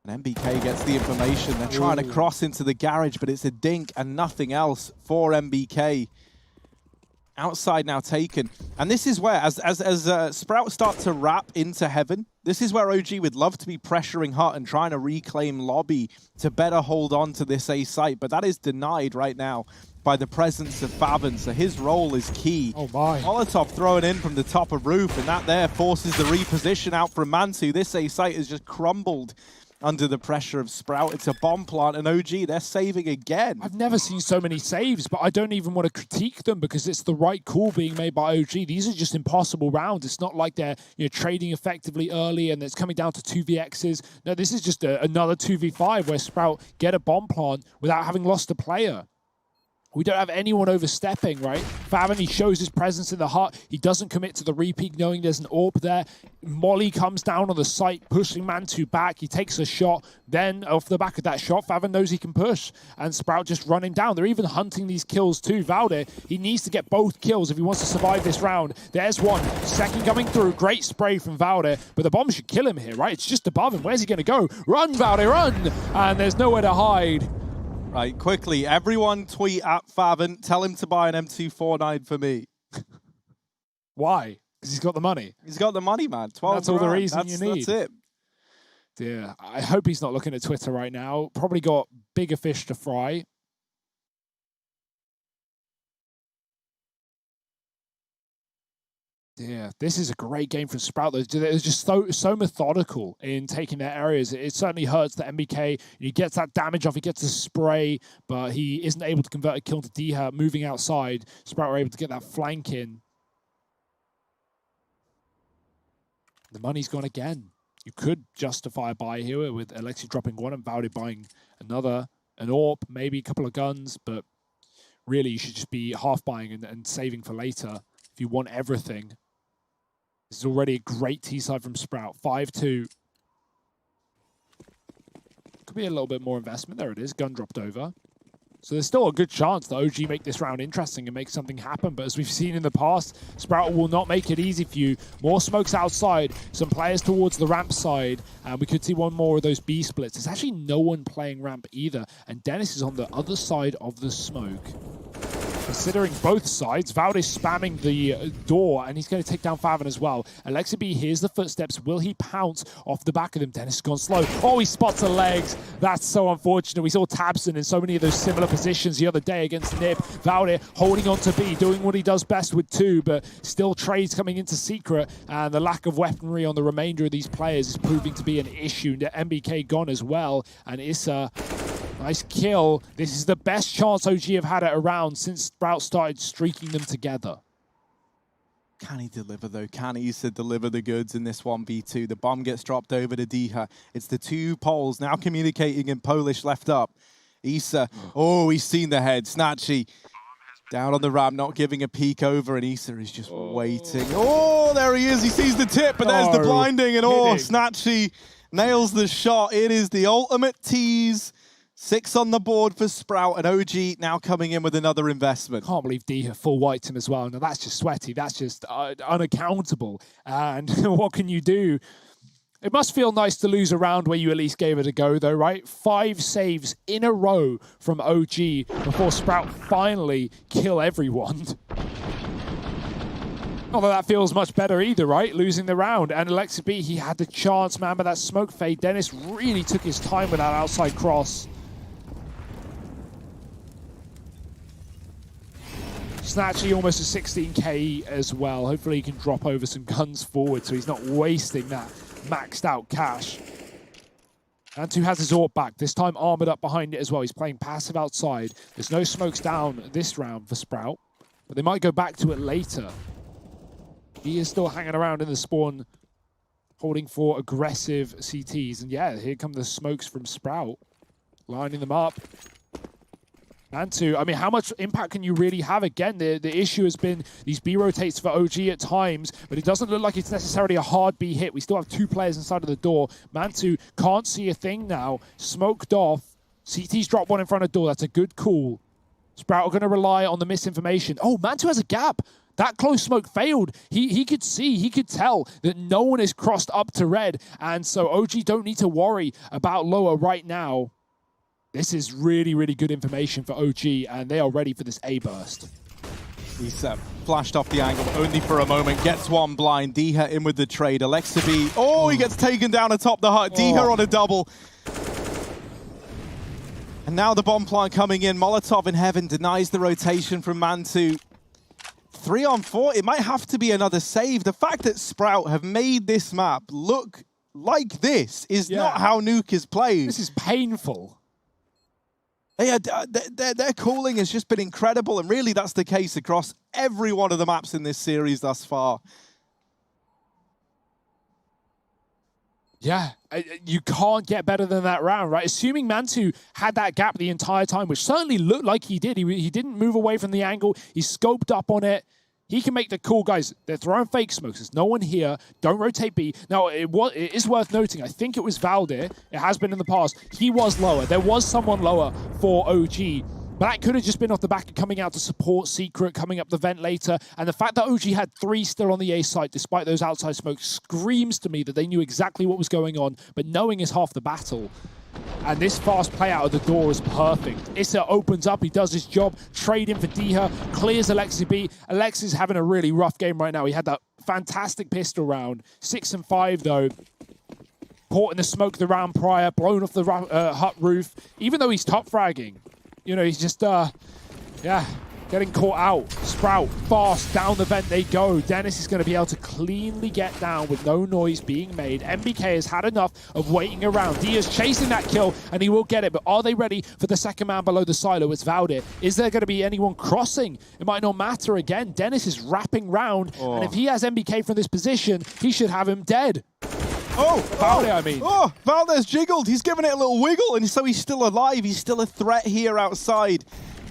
And MBK gets the information. They're trying to cross into the garage, but it's a dink and nothing else for MBK. Outside now taken. And this is where, as Sprout start to wrap into heaven, this is where OG would love to be pressuring Hut and trying to reclaim lobby to better hold on to this A site. But that is denied right now by the presence of Faven, so his role is key. Oh my. Molotov throwing in from the top of roof, and that there forces the reposition out from Mantu. This A site has just crumbled under the pressure of Sprout. It's a bomb plant, and OG, they're saving again. I've never seen so many saves, but I don't even want to critique them because it's the right call being made by OG. These are just impossible rounds. It's not like they're trading effectively early and it's coming down to 2vx's. No, this is just another 2v5 where Sprout get a bomb plant without having lost a player. We don't have anyone overstepping, right? Faven, he shows his presence in the hut. He doesn't commit to the repeat knowing there's an AWP there. Molly comes down on the site, pushing Mantu back. He takes a shot. Then, off the back of that shot, Faven knows he can push. And Sprout just run him down. They're even hunting these kills too. Valde, he needs to get both kills if he wants to survive this round. There's one. Second coming through. Great spray from Valde. But the bomb should kill him here, right? It's just above him. Where's he going to go? Run, Valde, run! And there's nowhere to hide. Right, quickly, everyone tweet at Faven. Tell him to buy an M249 for me. Why? Because he's got the money. He's got the money, man. 12 That's all the reason you need. That's it. Yeah, I hope he's not looking at Twitter right now. Probably got bigger fish to fry. Yeah, this is a great game from Sprout. They're just so methodical in taking their areas. It certainly hurts that MBK. He gets that damage off, he gets a spray, but he isn't able to convert a kill to Deha. Moving outside, Sprout were able to get that flank in. The money's gone again. You could justify a buy here with Alexi dropping one and Valde buying another, an AWP, maybe a couple of guns, but really you should just be half buying and saving for later if you want everything. This is already a great T-side from Sprout. 5-2. Could be a little bit more investment. There it is. Gun dropped over. So there's still a good chance that OG make this round interesting and make something happen. But as we've seen in the past, Sprout will not make it easy for you. More smokes outside. Some players towards the ramp side. And we could see one more of those B splits. There's actually no one playing ramp either. And Dennis is on the other side of the smoke. Considering both sides, Valde is spamming the door, and he's going to take down Faven as well. Alexi B hears the footsteps. Will he pounce off the back of him? Dennis has gone slow. Oh, he spots the legs. That's so unfortunate. We saw Tabson in so many of those similar positions the other day against Nib. Valde holding on to B, doing what he does best with 2, but still trades coming into secret, and the lack of weaponry on the remainder of these players is proving to be an issue. The MBK gone as well, and Issa... Nice kill. This is the best chance OG have had at a round since Sprout started streaking them together. Can he deliver, though? Can Issa deliver the goods in this 1v2? The bomb gets dropped over to Diha. It's the two Poles now communicating in Polish left up. Issa, oh, he's seen the head. Snatchy down on the ramp, not giving a peek over, and Issa is just waiting. Oh, there he is. He sees the tip, but there's the blinding, and Snatchy nails the shot. It is the ultimate tease. 6 on the board for Sprout, and OG now coming in with another investment. Can't believe Diha full whites him as well. Now that's just sweaty. That's just unaccountable. And what can you do? It must feel nice to lose a round where you at least gave it a go, though, right? 5 saves in a row from OG before Sprout finally kill everyone. Not that that feels much better either, right? Losing the round. And Alexa B, he had the chance, man, but that smoke fade. Dennis really took his time with that outside cross. Snatchy almost a 16k as well. Hopefully he can drop over some guns forward so he's not wasting that maxed out cash. Antu has his AWP back, this time armored up behind it as well. He's playing passive outside. There's no smokes down this round for Sprout, but they might go back to it later. He is still hanging around in the spawn, holding for aggressive CTs. And yeah, here come the smokes from Sprout, lining them up. Antu, I mean, how much impact can you really have? Again, the issue has been these B rotates for OG at times, but it doesn't look like it's necessarily a hard B hit. We still have 2 players inside of the door. Mantu can't see a thing now. Smoked off. CT's dropped one in front of the door. That's a good call. Sprout are going to rely on the misinformation. Oh, Mantu has a gap. That close smoke failed. He could see, he could tell that no one is crossed up to red. And so OG don't need to worry about lower right now. This is really, really good information for OG, and they are ready for this A burst. He's flashed off the angle only for a moment, gets one blind. Diha in with the trade. Alexa B, he gets taken down atop the hut. Diha on a double. And now the bomb plant coming in. Molotov in heaven denies the rotation from Mantu. 3 on 4, it might have to be another save. The fact that Sprout have made this map look like this is not how Nuke is played. This is painful. Yeah, their calling has just been incredible, and really that's the case across every one of the maps in this series thus far. Yeah, you can't get better than that round, right? Assuming Mantu had that gap the entire time, which certainly looked like he did. He didn't move away from the angle. He scoped up on it. He can make the call, guys. They're throwing fake smokes. There's no one here. Don't rotate B. Now, it is worth noting, I think it was Valdir. It has been in the past. He was lower. There was someone lower for OG. But that could have just been off the back of coming out to support Secret, coming up the vent later. And the fact that OG had 3 still on the A site, despite those outside smokes, screams to me that they knew exactly what was going on. But knowing is half the battle. And this fast play out of the door is perfect. Issa opens up, he does his job, trade in for Diha, clears Alexi B. Alexi's having a really rough game right now. He had that fantastic pistol round. 6 and 5 though. Caught in the smoke the round prior, blown off the hut roof. Even though he's top fragging, you know, he's just, getting caught out. Sprout, fast, down the vent they go. Dennis is going to be able to cleanly get down with no noise being made. MBK has had enough of waiting around. Dia's chasing that kill, and he will get it, but are they ready for the second man below the silo? It's Valdir. Is there going to be anyone crossing? It might not matter again. Dennis is wrapping round, and if he has MBK from this position, he should have him dead. Valdir's jiggled. He's given it a little wiggle, and so he's still alive. He's still a threat here outside.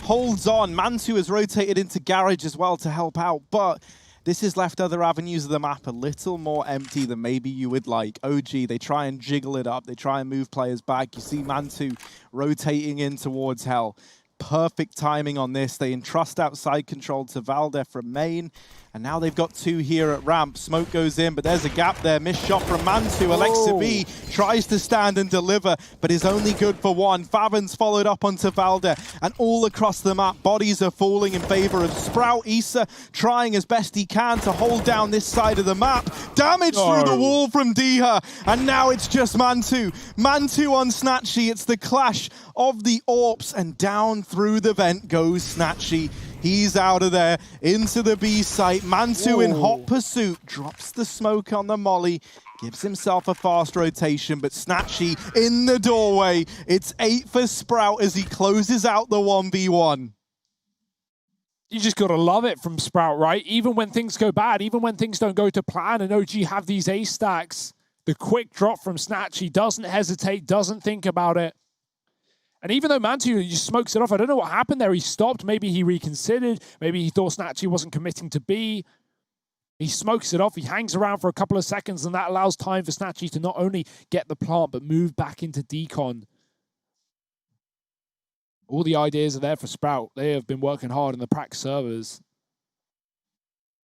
Holds on. Mantu has rotated into garage as well to help out, but this has left other avenues of the map a little more empty than maybe you would like. OG, they try and jiggle it up. They try and move players back. You see Mantu rotating in towards Hell. Perfect timing on this. They entrust outside control to Valdir from main. And now they've got 2 here at ramp. Smoke goes in, but there's a gap there. Missed shot from Mantu. Alexa B tries to stand and deliver, but is only good for 1. Favin's followed up onto Valdir. And all across the map, bodies are falling in favor of Sprout. Issa trying as best he can to hold down this side of the map. Damage through the wall from Diha. And now it's just Mantu. Mantu on Snatchy. It's the clash of the AWPs, and down through the vent goes Snatchy. He's out of there, into the B site. Mantu in hot pursuit, drops the smoke on the molly, gives himself a fast rotation, but Snatchy in the doorway. It's 8 for Sprout as he closes out the 1v1. You just got to love it from Sprout, right? Even when things go bad, even when things don't go to plan and OG have these ace stacks, the quick drop from Snatchy doesn't hesitate, doesn't think about it. And even though Mantu just smokes it off, I don't know what happened there. He stopped. Maybe he reconsidered. Maybe he thought Snatchy wasn't committing to B. He smokes it off. He hangs around for a couple of seconds, and that allows time for Snatchy to not only get the plant, but move back into decon. All the ideas are there for Sprout. They have been working hard in the prac servers.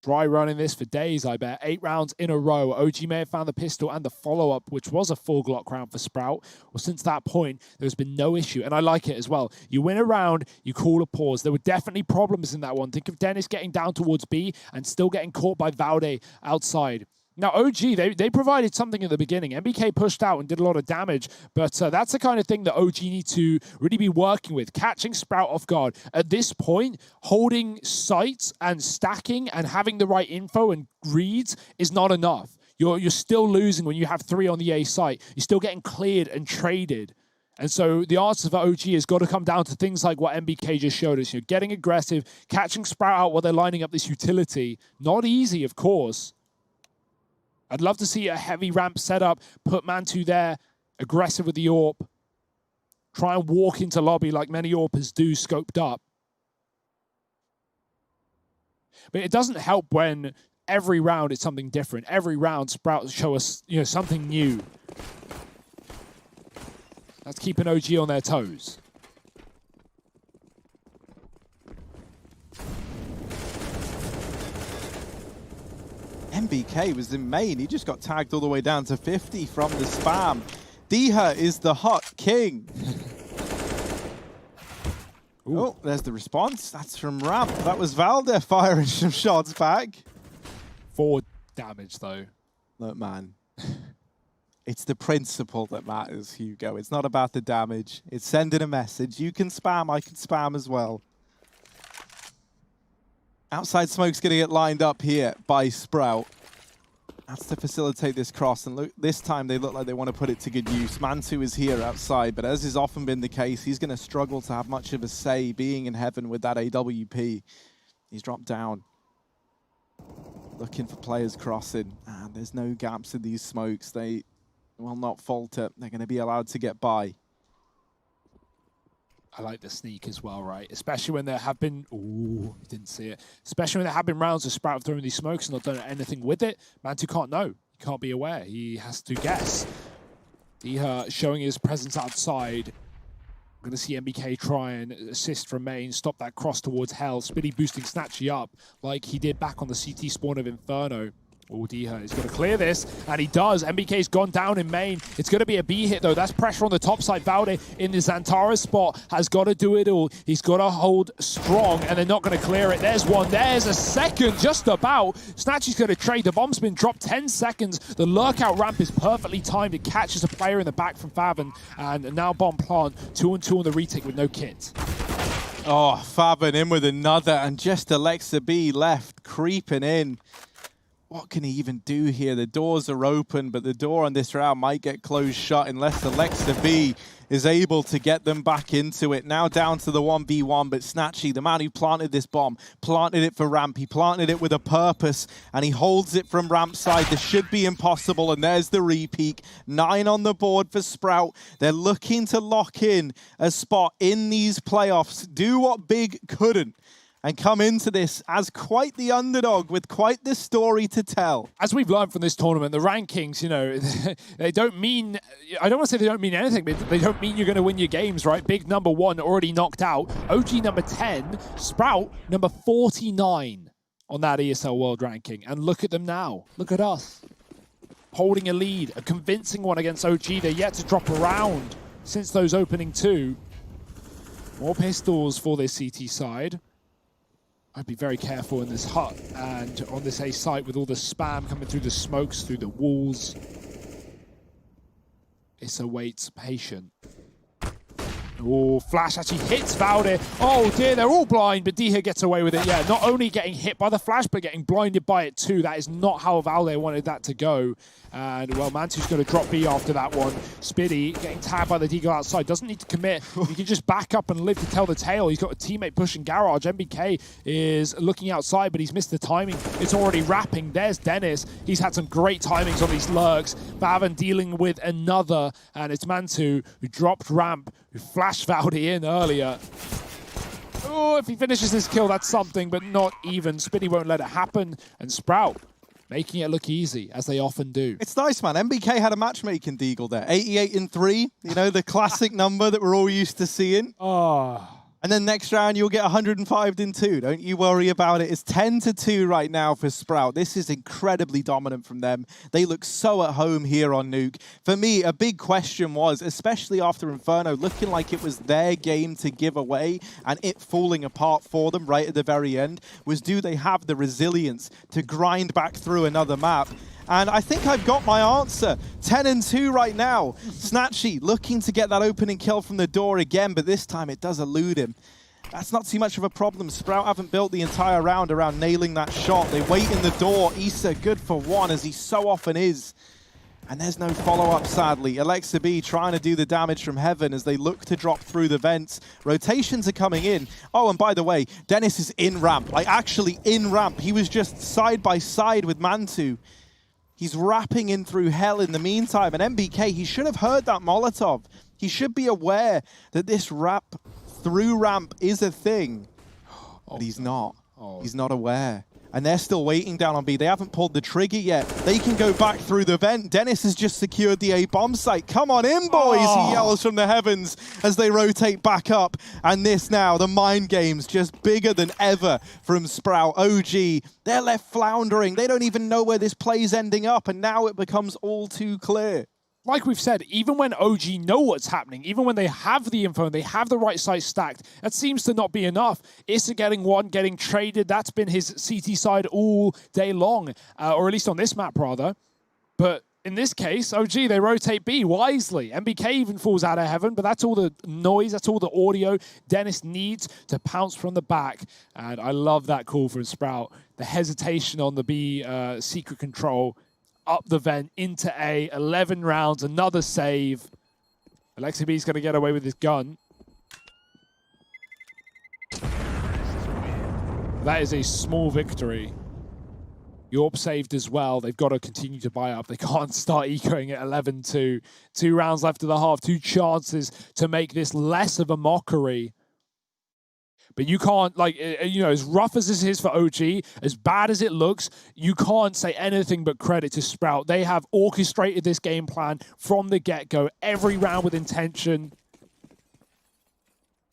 Dry running this for days, I bet. 8 rounds in a row. OG may have found the pistol and the follow-up, which was a full Glock round for Sprout. Well, since that point, there's been no issue, and I like it as well. You win a round, you call a pause. There were definitely problems in that one. Think of Dennis getting down towards B and still getting caught by Valde outside. Now, OG, they provided something in the beginning. MBK pushed out and did a lot of damage, but that's the kind of thing that OG need to really be working with, catching Sprout off guard. At this point, holding sights and stacking and having the right info and reads is not enough. You're still losing when you have 3 on the A site. You're still getting cleared and traded. And so the answer for OG has got to come down to things like what MBK just showed us. You're getting aggressive, catching Sprout out while they're lining up this utility. Not easy, of course. I'd love to see a heavy ramp setup, put Mantu there, aggressive with the AWP. Try and walk into lobby like many AWPers do, scoped up. But it doesn't help when every round it's something different. Every round Sprout show us, something new. That's keeping OG on their toes. MBK was in main. He just got tagged all the way down to 50 from the spam. Diha is the hot king. Oh, there's the response. That's from Ramp. That was Valde firing some shots back. 4 damage, though. Look, man. It's the principle that matters, Hugo. It's not about the damage. It's sending a message. You can spam, I can spam as well. Outside smoke's going to get lined up here by Sprout. That's to facilitate this cross. And look, this time they look like they want to put it to good use. Mantu is here outside, but as has often been the case, he's going to struggle to have much of a say being in heaven with that AWP. He's dropped down. Looking for players crossing. And there's no gaps in these smokes. They will not falter. They're going to be allowed to get by. I like the sneak as well, right? Especially when there have been... Ooh, didn't see it. Especially when there have been rounds of Sprout throwing these smokes and not done anything with it. Mantu can't know. He can't be aware. He has to guess. Diha showing his presence outside. We're going to see MBK try and assist from main, stop that cross towards Hell. Spitty boosting Snatchy up like he did back on the CT spawn of Inferno. Oh, Diha is going to clear this, and he does. MBK's gone down in main. It's going to be a B hit, though. That's pressure on the top side. Valde in the Xantara spot has got to do it all. He's got to hold strong, and they're not going to clear it. There's one. There's a second, just about. Snatchy's going to trade. The bomb's been dropped 10 seconds. The lurkout ramp is perfectly timed. It catches a player in the back from Faven, and now bomb plant. 2-on-2 on the retake with no kit. Oh, Faven in with another, and just Alexa B left, creeping in. What can he even do here? The doors are open, but the door on this round might get closed shut unless Alexa B is able to get them back into it. Now down to the 1v1, but Snatchy, the man who planted this bomb, planted it for Ramp. He planted it with a purpose, and he holds it from Ramp side. This should be impossible, and there's the repeat. 9 on the board for Sprout. They're looking to lock in a spot in these playoffs. Do what Big couldn't, and come into this as quite the underdog with quite the story to tell. As we've learned from this tournament, the rankings, they don't mean, I don't want to say they don't mean anything, but they don't mean you're going to win your games, right? Big number 1 already knocked out. OG number 10, Sprout number 49 on that ESL World Ranking. And look at them now. Look at us. Holding a lead, a convincing one against OG. They're yet to drop a round since those opening 2. More pistols for this CT side. I'd be very careful in this hut and on this A site with all the spam coming through the smokes, through the walls. Issa waits patient. Oh, Flash actually hits Valde. Oh dear, they're all blind, but Diha gets away with it. Yeah, not only getting hit by the Flash, but getting blinded by it too. That is not how Valde wanted that to go. And, well, Mantu's going to drop B after that one. Spiddy getting tagged by the Deagle outside. Doesn't need to commit. He can just back up and live to tell the tale. He's got a teammate pushing Garage. MBK is looking outside, but he's missed the timing. It's already wrapping. There's Dennis. He's had some great timings on these lurks. Bavan dealing with another. And it's Mantu who dropped ramp, who flashed Valde in earlier. Oh, if he finishes this kill, that's something, but not even. Spiddy won't let it happen. And Sprout making it look easy, as they often do. It's nice, man. MBK had a matchmaking Deagle there. 88-3, you know, the classic number that we're all used to seeing. Oh. And then next round, you'll get 105-2. Don't you worry about it. It's 10-2 right now for Sprout. This is incredibly dominant from them. They look so at home here on Nuke. For me, a big question was, especially after Inferno, looking like it was their game to give away and it falling apart for them right at the very end, was do they have the resilience to grind back through another map? And I think I've got my answer. 10-2 right now. Snatchy looking to get that opening kill from the door again, but this time it does elude him. That's not too much of a problem. Sprout haven't built the entire round around nailing that shot. They wait in the door. Issa good for one, as he so often is. And there's no follow-up, sadly. Alexa B trying to do the damage from heaven as they look to drop through the vents. Rotations are coming in. Oh, and by the way, Dennis is in ramp, like actually in ramp. He was just side by side with Mantu. He's wrapping in through hell in the meantime. And MBK, he should have heard that Molotov. He should be aware that this wrap through ramp is a thing. But he's not. He's not aware. And they're still waiting down on B. They haven't pulled the trigger yet. They can go back through the vent. Dennis has just secured the A bomb site. Come on in, boys, he yells from the heavens as they rotate back up. And this now, the mind game's just bigger than ever from Sprout. OG, they're left floundering. They don't even know where this play's ending up. And now it becomes all too clear. Like we've said, even when OG know what's happening, even when they have the info and they have the right side stacked, that seems to not be enough. Issa getting one, getting traded, that's been his CT side all day long, or at least on this map, rather. But in this case, OG, they rotate B wisely. MBK even falls out of heaven, but that's all the noise, that's all the audio Dennis needs to pounce from the back. And I love that call from Sprout. The hesitation on the B secret control. Up the vent, into A, 11 rounds, another save. Alexa B's going to get away with his gun. That is a small victory. Yorp saved as well. They've got to continue to buy up. They can't start ecoing at 11-2. 2 rounds left of the half, 2 chances to make this less of a mockery. But you can't, like, you know, as rough as this is for OG, as bad as it looks, you can't say anything but credit to Sprout. They have orchestrated this game plan from the get-go, every round with intention.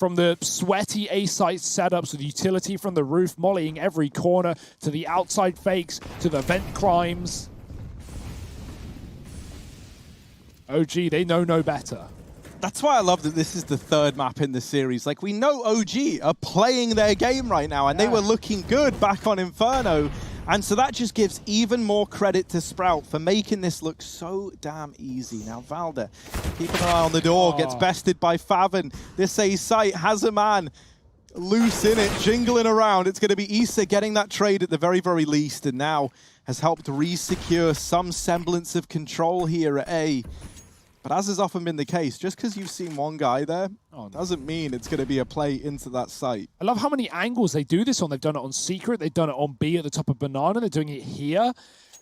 From the sweaty A-site setups with utility from the roof, mollying every corner, to the outside fakes, to the vent climbs. OG, they know no better. That's why I love that this is the 3rd map in the series. Like, we know OG are playing their game right now, and they were looking good back on Inferno. And so that just gives even more credit to Sprout for making this look so damn easy. Now, Valde, keeping an eye on the door, gets bested by Favin. This A site has a man loose in it, jingling around. It's going to be Issa getting that trade at the very, very least, and now has helped re-secure some semblance of control here at A. But as has often been the case, just because you've seen one guy there doesn't mean it's going to be a play into that site. I love how many angles they do this on. They've done it on Secret. They've done it on B at the top of Banana. They're doing it here.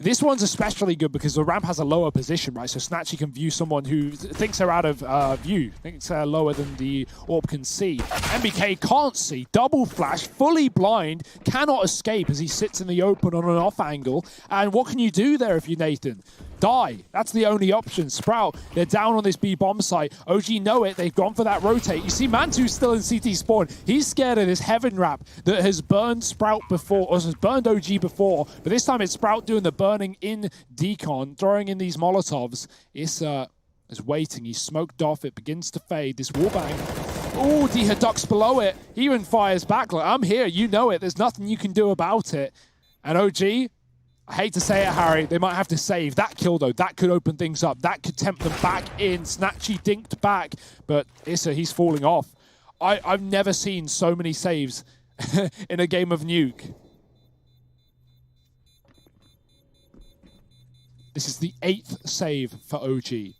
This one's especially good because the ramp has a lower position, right? So Snatchy can view someone who thinks they're out of view, thinks they're lower than the AWP can see. MBK can't see. Double flash, fully blind, cannot escape as he sits in the open on an off angle. And what can you do there if you're Nathan? Die. That's the only option. Sprout, they're down on this B bomb site. OG know it. They've gone for that rotate. You see Mantu's still in CT spawn. He's scared of this heaven wrap that has burned Sprout before, or has burned OG before. But this time it's Sprout doing the burning in decon, throwing in these Molotovs. Issa is waiting. He's smoked off. It begins to fade. This wallbang. Oh, Diha ducks below it. He even fires back like, I'm here. You know it. There's nothing you can do about it. And OG, I hate to say it, Harry, they might have to save. That kill, though, that could open things up. That could tempt them back in. Snatchy dinked back, but Issa, he's falling off. I've never seen so many saves in a game of Nuke. This is the 8th save for OG.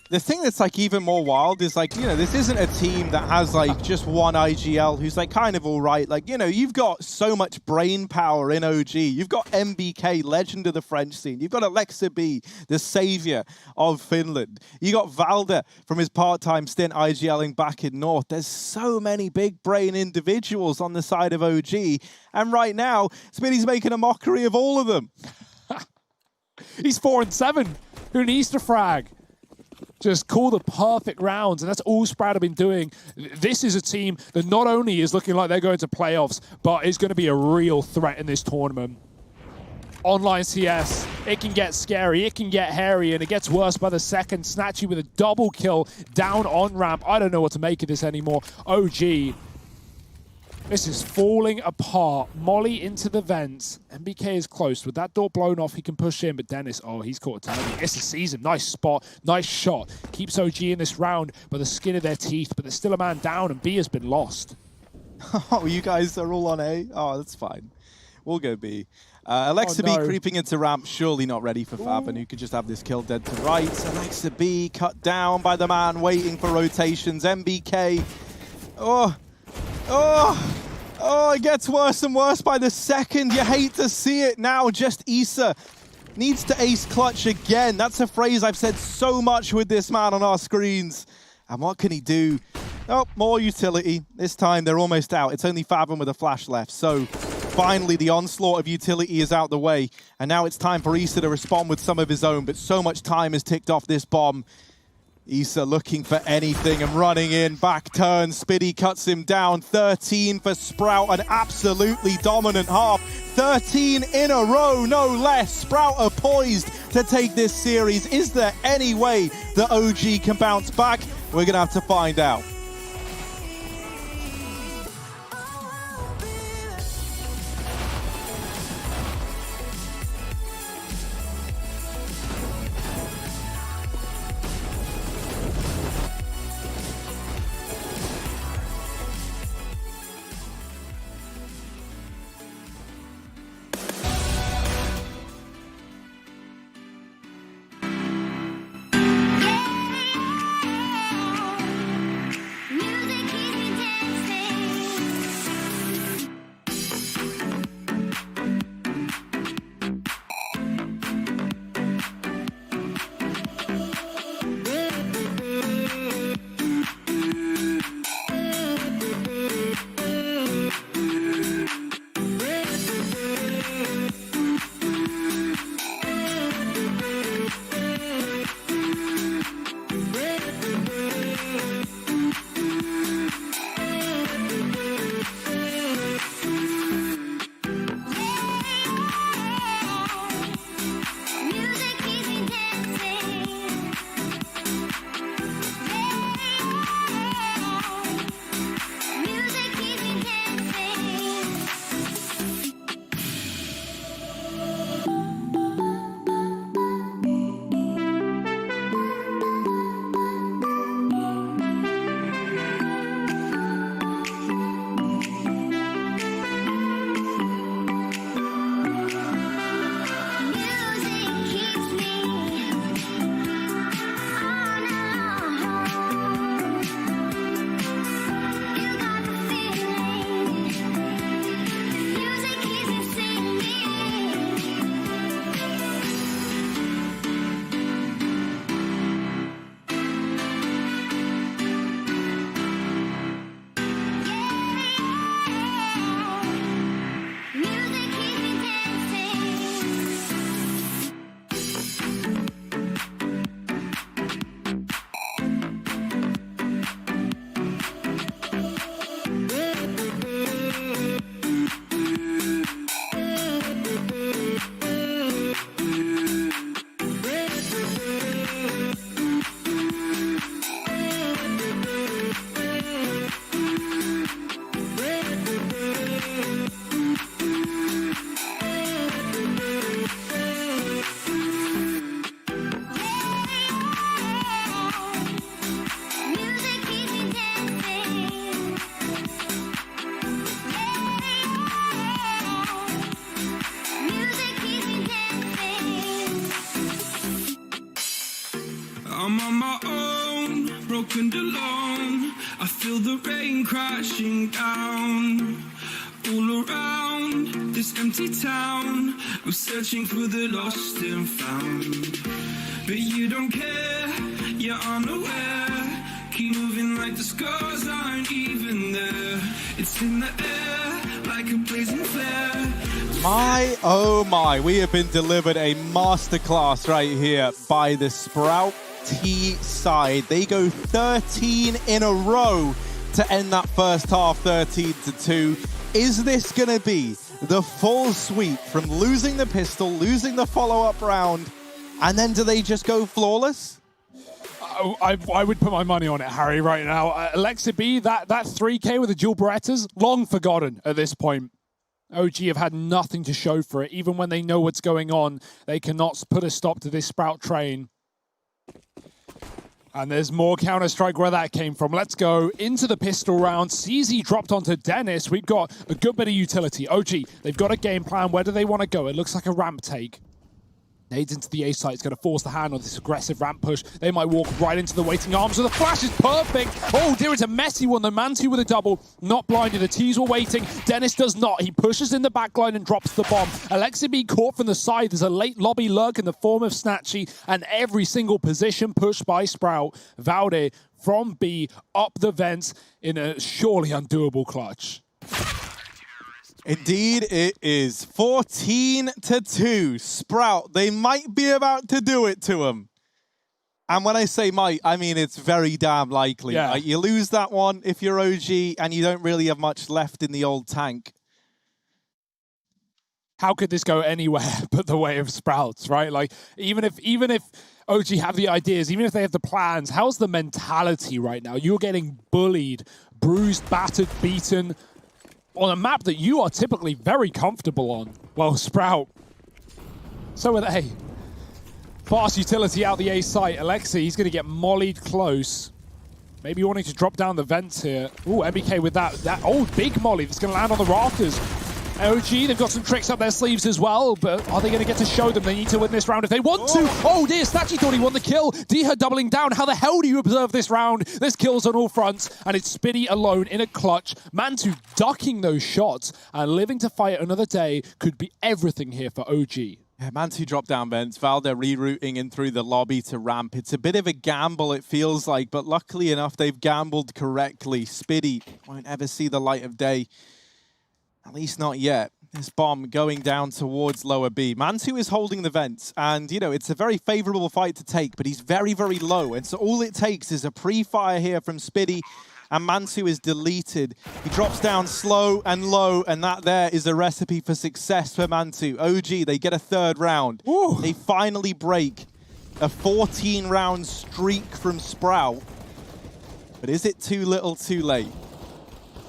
The thing that's like even more wild is like, you know, this isn't a team that has like just one IGL who's like kind of all right. Like, you know, you've got so much brain power in OG. You've got MBK, legend of the French scene. You've got Alexa B, the savior of Finland. You got Valda from his part-time stint IGLing back in North. There's so many big brain individuals on the side of OG. And right now, Smitty's making a mockery of all of them. He's 4-7. Who needs to frag? Just call the perfect rounds, and that's all Sprout have been doing. This is a team that not only is looking like they're going to playoffs, but is going to be a real threat in this tournament. Online CS, it can get scary, it can get hairy, and it gets worse by the second. Snatchy with a double kill down on ramp. I don't know what to make of this anymore. OG, this is falling apart. Molly into the vents. MBK is close. With that door blown off, he can push in, but Dennis, oh, he's caught a target. It's a season. Nice spot. Nice shot. Keeps OG in this round by the skin of their teeth, but there's still a man down, and B has been lost. Oh, you guys are all on A? Oh, that's fine. We'll go B. Alexa B creeping into ramp, surely not ready for Faven, who could just have this kill dead to right. Alexa B cut down by the man waiting for rotations. MBK. Oh, it gets worse and worse by the second. You hate to see it now. Just Issa needs to ace clutch again. That's a phrase I've said so much with this man on our screens. And what can he do? Oh, more utility. This time they're almost out. It's only Faven with a flash left. So finally the onslaught of utility is out the way. And now it's time for Issa to respond with some of his own. But so much time has ticked off this bomb. Issa looking for anything and running in, back turn, Spiddy cuts him down, 13 for Sprout, an absolutely dominant half, 13 in a row, no less. Sprout are poised to take this series. Is there any way that OG can bounce back? We're gonna have to find out. on my own, broken and alone. I feel the rain crashing down. All around this empty town, we're searching for the lost and found. But you don't care, you're unaware. Keep moving like the scars aren't even there. It's in the air like a blazing flare. My, oh my, we have been delivered a masterclass right here by the Sprout T side. They go 13 in a row to end that first half, 13-2. Is this going to be the full sweep from losing the pistol, losing the follow-up round, and then do they just go flawless? I would put my money on it, Harry, right now. Alexa B, that 3K with the dual Berettas, long forgotten at this point. OG have had nothing to show for it. Even when they know what's going on, they cannot put a stop to this Sprout train. And there's more Counter-Strike where that came from. Let's go into the pistol round. CZ dropped onto Dennis. We've got a good bit of utility. OG, they've got a game plan. Where do they want to go? It looks like a ramp take. Nades into the A site. It's going to force the hand on this aggressive ramp push. They might walk right into the waiting arms. So the flash is perfect. Oh dear, it's a messy one. The Mantu with a double. Not blinded. The T's were waiting. Dennis does not. He pushes in the backline and drops the bomb. Alexa B caught from the side. There's a late lobby lurk in the form of Snatchy. And every single position pushed by Sprout. Valde from B up the vents in a surely undoable clutch. Indeed, it is 14-2. Sprout, they might be about to do it to him. And when I say might, I mean it's very damn likely. Yeah. You lose that one if you're OG and you don't really have much left in the old tank. How could this go anywhere but the way of Sprouts, right? Like, even if OG have the ideas, even if they have the plans, how's the mentality right now? You're getting bullied, bruised, battered, beaten, on a map that you are typically very comfortable on. Well, Sprout, so are they. Fast utility out the A site. Alexi, he's going to get mollied close. Maybe wanting to drop down the vents here. Ooh, MBK with that old big molly that's going to land on the rafters. OG, they've got some tricks up their sleeves as well, but are they going to get to show them they need to win this round if they want to? Oh dear, Snatchy thought he won the kill. Diha doubling down. How the hell do you observe this round? There's kills on all fronts, and it's Spitty alone in a clutch. Mantu ducking those shots and living to fight another day could be everything here for OG. Yeah, Mantu drop down vents. Valde rerouting in through the lobby to ramp. It's a bit of a gamble, it feels like, but luckily enough, they've gambled correctly. Spitty won't ever see the light of day. At least not yet. This bomb going down towards lower B. Mantu is holding the vents, and, you know, it's a very favorable fight to take, but he's very, very low, and so all it takes is a pre-fire here from Spitty, and Mantu is deleted. He drops down slow and low, and that there is a recipe for success for Mantu. OG, they get a third round. Ooh. They finally break a 14-round streak from Sprout, but is it too little too late?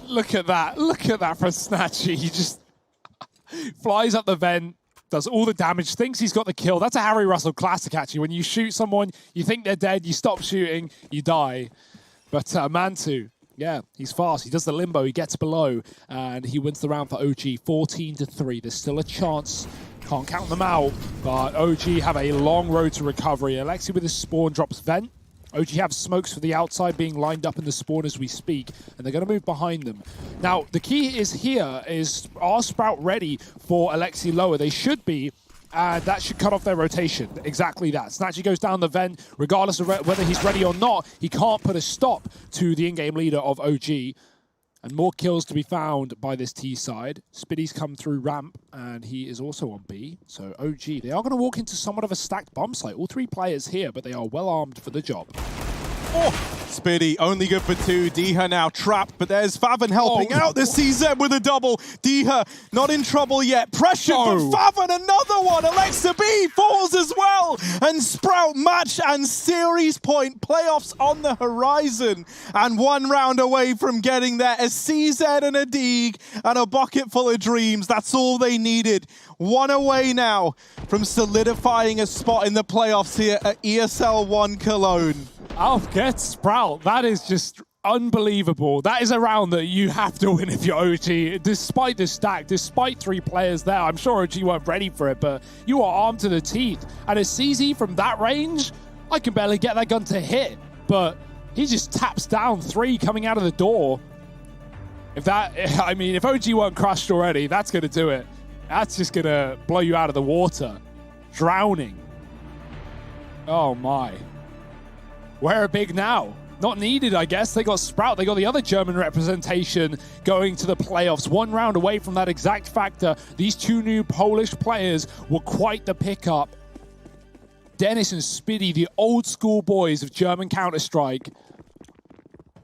Look at that. Look at that for Snatchy. He just flies up the vent, does all the damage, thinks he's got the kill. That's a Harry Russell classic, actually. When you shoot someone, you think they're dead, you stop shooting, you die. But Mantu, yeah, he's fast. He does the limbo, he gets below, and he wins the round for OG, 14-3. There's still a chance. Can't count them out, but OG have a long road to recovery. Alexi with his spawn drops vent. OG have smokes for the outside being lined up in the spawn as we speak, and they're going to move behind them. Now, the key is here is, are Sprout ready for Alexi lower? They should be, and that should cut off their rotation. Exactly that. Snatchy goes down the vent. Regardless of whether he's ready or not, he can't put a stop to the in-game leader of OG. And more kills to be found by this T side. Spitty's come through ramp, and he is also on B. So OG, they are going to walk into somewhat of a stacked bomb site. All three players here, but they are well armed for the job. Oh, Spitty, only good for two. Diha now trapped, but there's Favon helping out the CZ with a double. Diha not in trouble yet. Pressure from Favon, another one. Alexa B falls as well. And Sprout match and series point. Playoffs on the horizon. And one round away from getting there. A CZ and a Deeg and a bucket full of dreams. That's all they needed. One away now from solidifying a spot in the playoffs here at ESL 1 Cologne. I'll get Sprout. That is just unbelievable. That is a round that you have to win if you're OG. Despite the stack, despite three players there, I'm sure OG weren't ready for it, but you are armed to the teeth. And a CZ from that range, I can barely get that gun to hit, but he just taps down 3 coming out of the door. If that, I mean, if OG weren't crushed already, that's going to do it. That's just going to blow you out of the water. Drowning. Oh my. Where are Big now? Not needed, I guess. They got Sprout. They got the other German representation going to the playoffs. 1 round away from that exact factor. These 2 new Polish players were quite the pickup. Dennis and Spiddy, the old school boys of German Counter-Strike,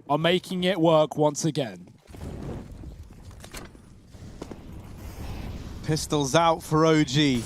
are making it work once again. Pistols out for OG.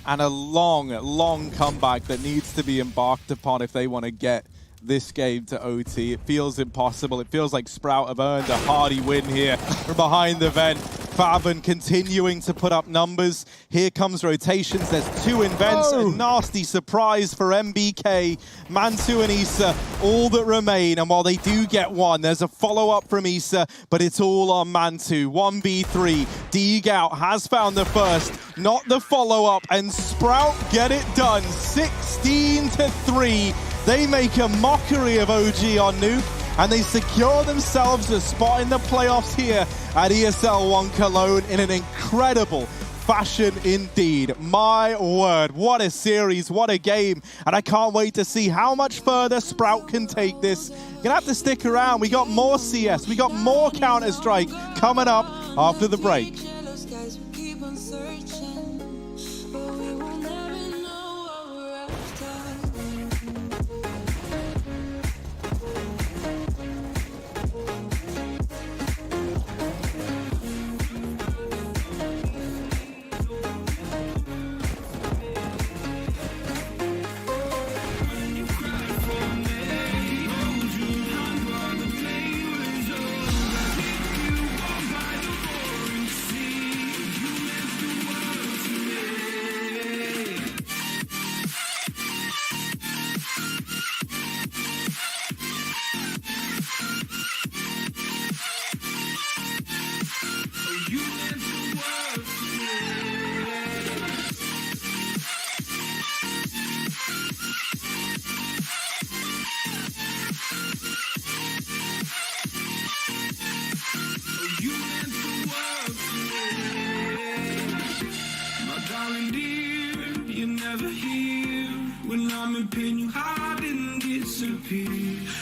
And a long, long comeback that needs to be embarked upon if they want to get this game to OT. It feels impossible. It feels like Sprout have earned a hearty win here from behind the vent. Faven continuing to put up numbers. Here comes rotations. There's 2 in vents. A nasty surprise for MBK. Mantu and Issa, all that remain. And while they do get 1, there's a follow-up from Issa, but it's all on Mantu. 1v3. Degout has found the first, not the follow-up. And Sprout get it done. 16-3. They make a mockery of OG on Nuke, and they secure themselves a spot in the playoffs here at ESL 1 Cologne in an incredible fashion indeed. My word, what a series, what a game, and I can't wait to see how much further Sprout can take this. You're gonna have to stick around. We got more CS, we got more Counter-Strike coming up after the break.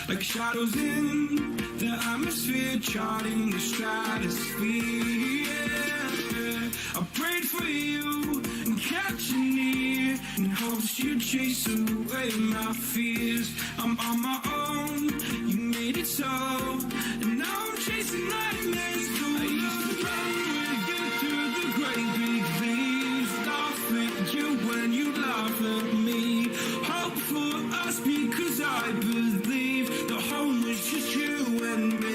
Like shadows in the atmosphere, charting the stratosphere. Yeah. I prayed for you and kept you near in hopes you'd chase away my fears. I'm on my own, you made it so, and now I'm chasing nightmares. I used to run with you through the great big leaves, laugh at you when you laugh at me. Hope for us because I believe the home was just you and me.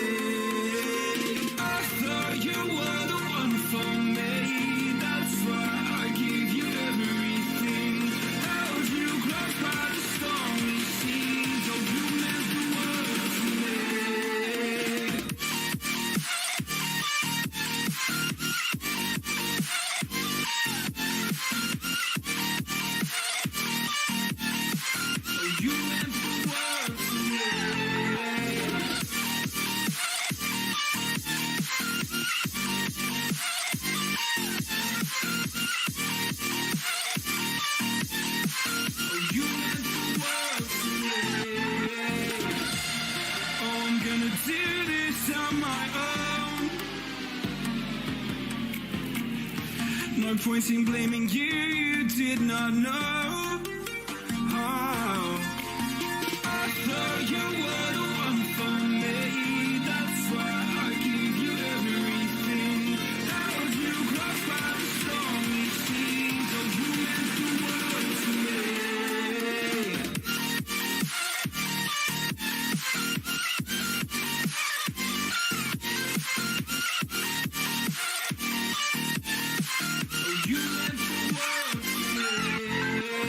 I thought you were the one for me. That's why I give you everything. Held you close by the stormy seas. Oh, you meant the world to me. You meant the world to me. You meant the world to me. Oh, I'm gonna do this on my own. No point in blaming you, you did not know. I thought you were the one for me. That's why I give you everything. Held you close by the stormy seas. Oh, you meant the world to me. Oh, you meant the world to me.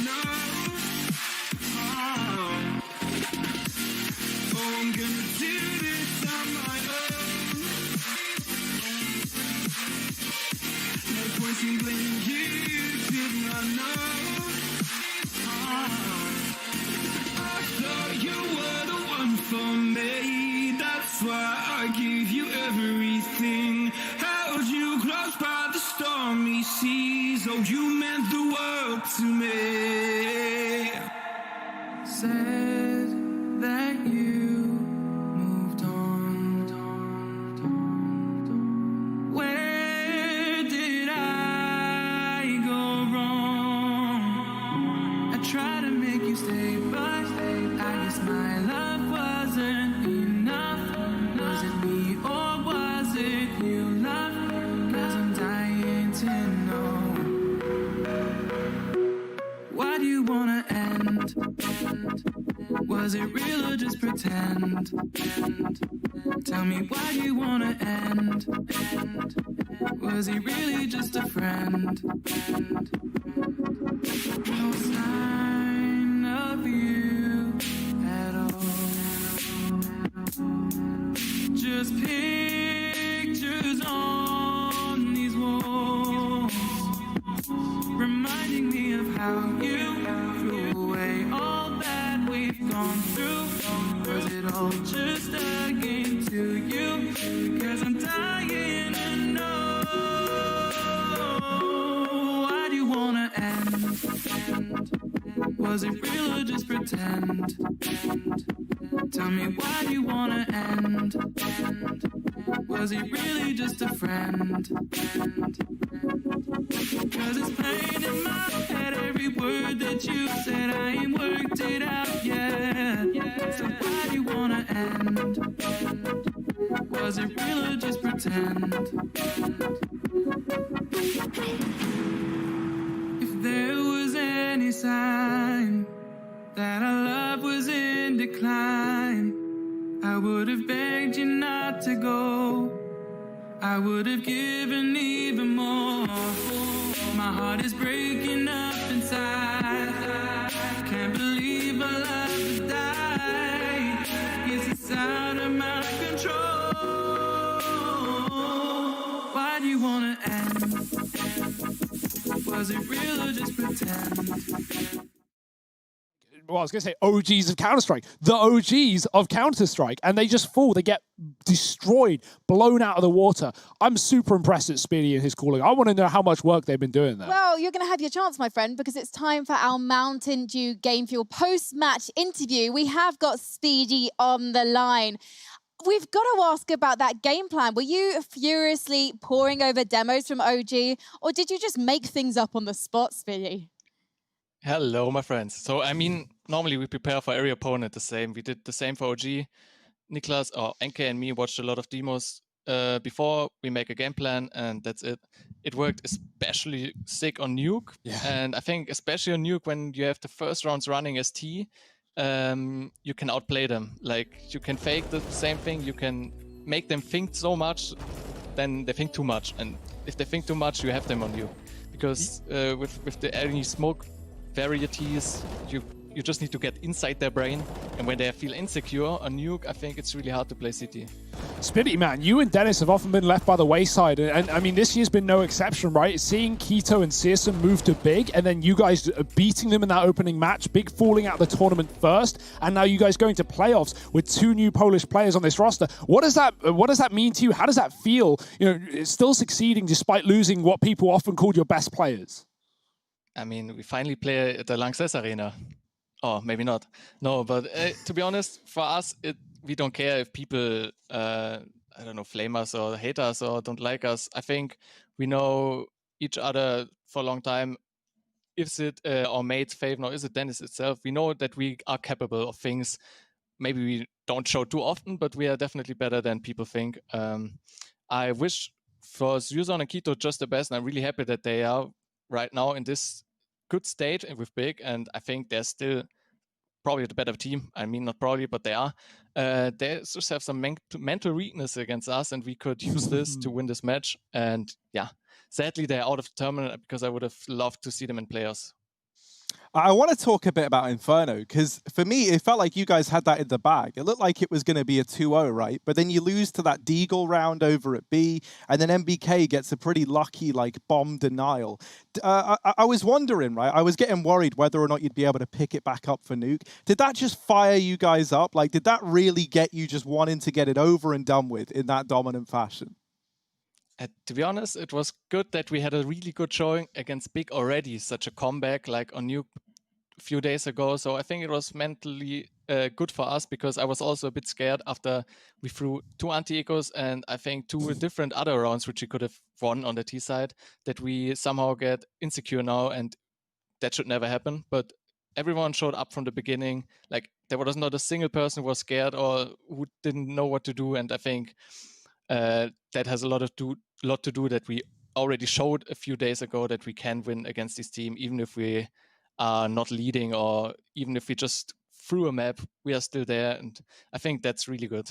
know. Oh, I'm gonna do this on my own. No point in blaming you, you did not know. I thought you were the one for me. That's why I give you everything. Held you close by the stormy seas. Oh, you meant the world to me. Said that you moved on. Where did I go wrong? I tried to make you stay, but I guess my love wasn't enough. Was it me or was it you, love? 'Cause I'm dying to know. Why do you wanna end? Was it real or just pretend? Tell me, why do you wanna end? Was he really just a friend? No sign of you at all. Just pictures on these walls, reminding me of how you threw away all that we've gone through. Was it all just a game to you? 'Cause I'm dying to know. Why do you wanna end? Was it real or just pretend? Tell me, why do you wanna end? Was he really just a friend? 'Cause it's plain in my head, every word that you said, I ain't worked it out yet. So why do you wanna end? Was it real or just pretend? If there was any sign that our love was in decline, I would have begged you not to go. I would have given even more. My heart is breaking up inside. Can't believe our love has died. Guess it's out of my control. Why do you wanna end? Was it real or just pretend? Well, I was going to say OGs of Counter-Strike, the OGs of Counter-Strike, and they just fall. They get destroyed, blown out of the water. I'm super impressed at Speedy and his calling. I want to know how much work they've been doing there. Well, you're going to have your chance, my friend, because it's time for our Mountain Dew Game Fuel post-match interview. We have got Speedy on the line. We've got to ask about that game plan. Were you furiously poring over demos from OG, or did you just make things up on the spot, Speedy? Hello, my friends. So, I mean, normally we prepare for every opponent the same. We did the same for OG. Niklas, or NK and me watched a lot of demos before we make a game plan, and that's it. It worked especially sick on Nuke. Yeah. And I think especially on Nuke, when you have the first rounds running as T, you can outplay them. Like, you can fake the same thing. You can make them think so much, then they think too much. And if they think too much, you have them on you. Because with the any smoke varieties, you just need to get inside their brain, and when they feel insecure on Nuke, I think it's really hard to play City. Spitty, man, you and Dennis have often been left by the wayside, and I mean, this year's been no exception, right? Seeing Keto and Searson move to big, and then you guys beating them in that opening match, big falling out of the tournament first, and now you guys going to playoffs with 2 new Polish players on this roster. What does that mean to you? How does that feel? You know, still succeeding despite losing what people often called your best players. I mean, we finally play at the Lanxess Arena. Oh, maybe not. No, but to be honest, for us, we don't care if people, I don't know, flame us or hate us or don't like us. I think we know each other for a long time. Is it our mates, Faven, or is it Dennis itself? We know that we are capable of things. Maybe we don't show too often, but we are definitely better than people think. I wish for Zuzan and Keto just the best, and I'm really happy that they are right now in this good stage and with big, and I think they're still probably the better team. I mean, not probably, but they are. They just have some mental weakness against us, and we could use this to win this match. And yeah, sadly they're out of the tournament because I would have loved to see them in playoffs. I want to talk a bit about Inferno, because for me, it felt like you guys had that in the bag. It looked like it was going to be a 2-0, right? But then you lose to that Deagle round over at B, and then MBK gets a pretty lucky, like, bomb denial. I was wondering, right? I was getting worried whether or not you'd be able to pick it back up for Nuke. Did that just fire you guys up? Like, did that really get you just wanting to get it over and done with in that dominant fashion? To be honest, it was good that we had a really good showing against Big already, such a comeback like on Nuke a few days ago. So I think it was mentally good for us, because I was also a bit scared after we threw 2 anti-ecos and I think 2 different other rounds which we could have won on the T side, that we somehow get insecure now, and that should never happen. But everyone showed up from the beginning. Like, there was not a single person who was scared or who didn't know what to do, and I think that has a lot to do that we already showed a few days ago that we can win against this team, even if we are not leading, or even if we just threw a map, we are still there, and I think that's really good.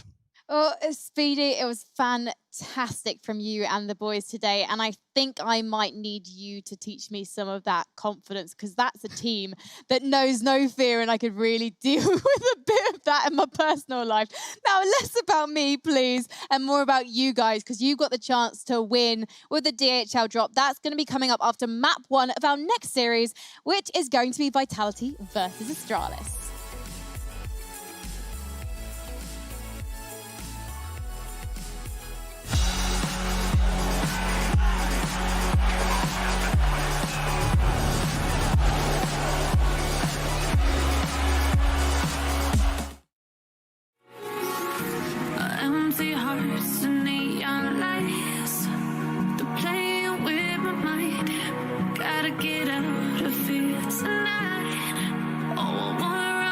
Oh, Speedy, it was fantastic from you and the boys today. And I think I might need you to teach me some of that confidence, because that's a team that knows no fear, and I could really deal with a bit of that in my personal life. Now, less about me, please, and more about you guys, because you've got the chance to win with the DHL drop. That's going to be coming up after map 1 of our next series, which is going to be Vitality versus Astralis. Empty hearts and neon lights. They're playing with my mind. Gotta get out of here tonight. Oh, I wanna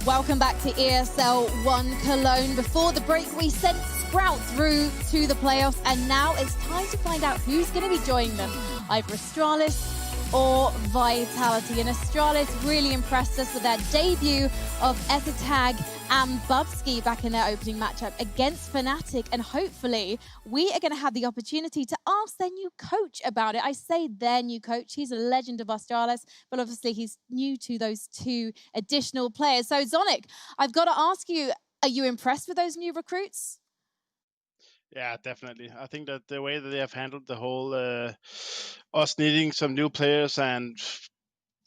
Welcome back to ESL 1 Cologne. Before the break, we sent Sprout through to the playoffs, and now it's time to find out who's going to be joining them, either Astralis or Vitality. And Astralis really impressed us with their debut of Ethertag and Bubsky back in their opening matchup against Fnatic. And hopefully, we are going to have the opportunity to ask their new coach about it. I say their new coach. He's a legend of Astralis, but obviously he's new to those two additional players. So, Zonic, I've got to ask you, are you impressed with those new recruits? Yeah, definitely. I think that the way that they have handled the whole us needing some new players, and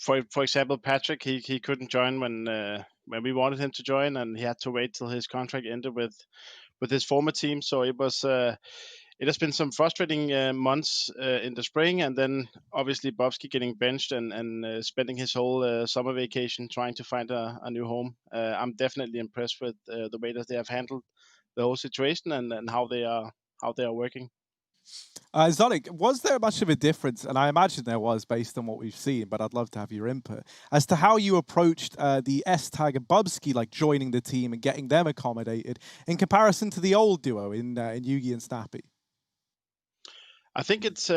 for example, Patrick, he couldn't join when we wanted him to join, and he had to wait till his contract ended with his former team. So it was it has been some frustrating months in the spring, and then obviously Bobsky getting benched and spending his whole summer vacation trying to find a new home. I'm definitely impressed with the way that they have handled the whole situation and how they are working. Zonic, was there much of a difference, and I imagine there was based on what we've seen, but I'd love to have your input, as to how you approached the S-Tag and Bubsky, like joining the team and getting them accommodated, in comparison to the old duo in Yugi and Snappy? I think it's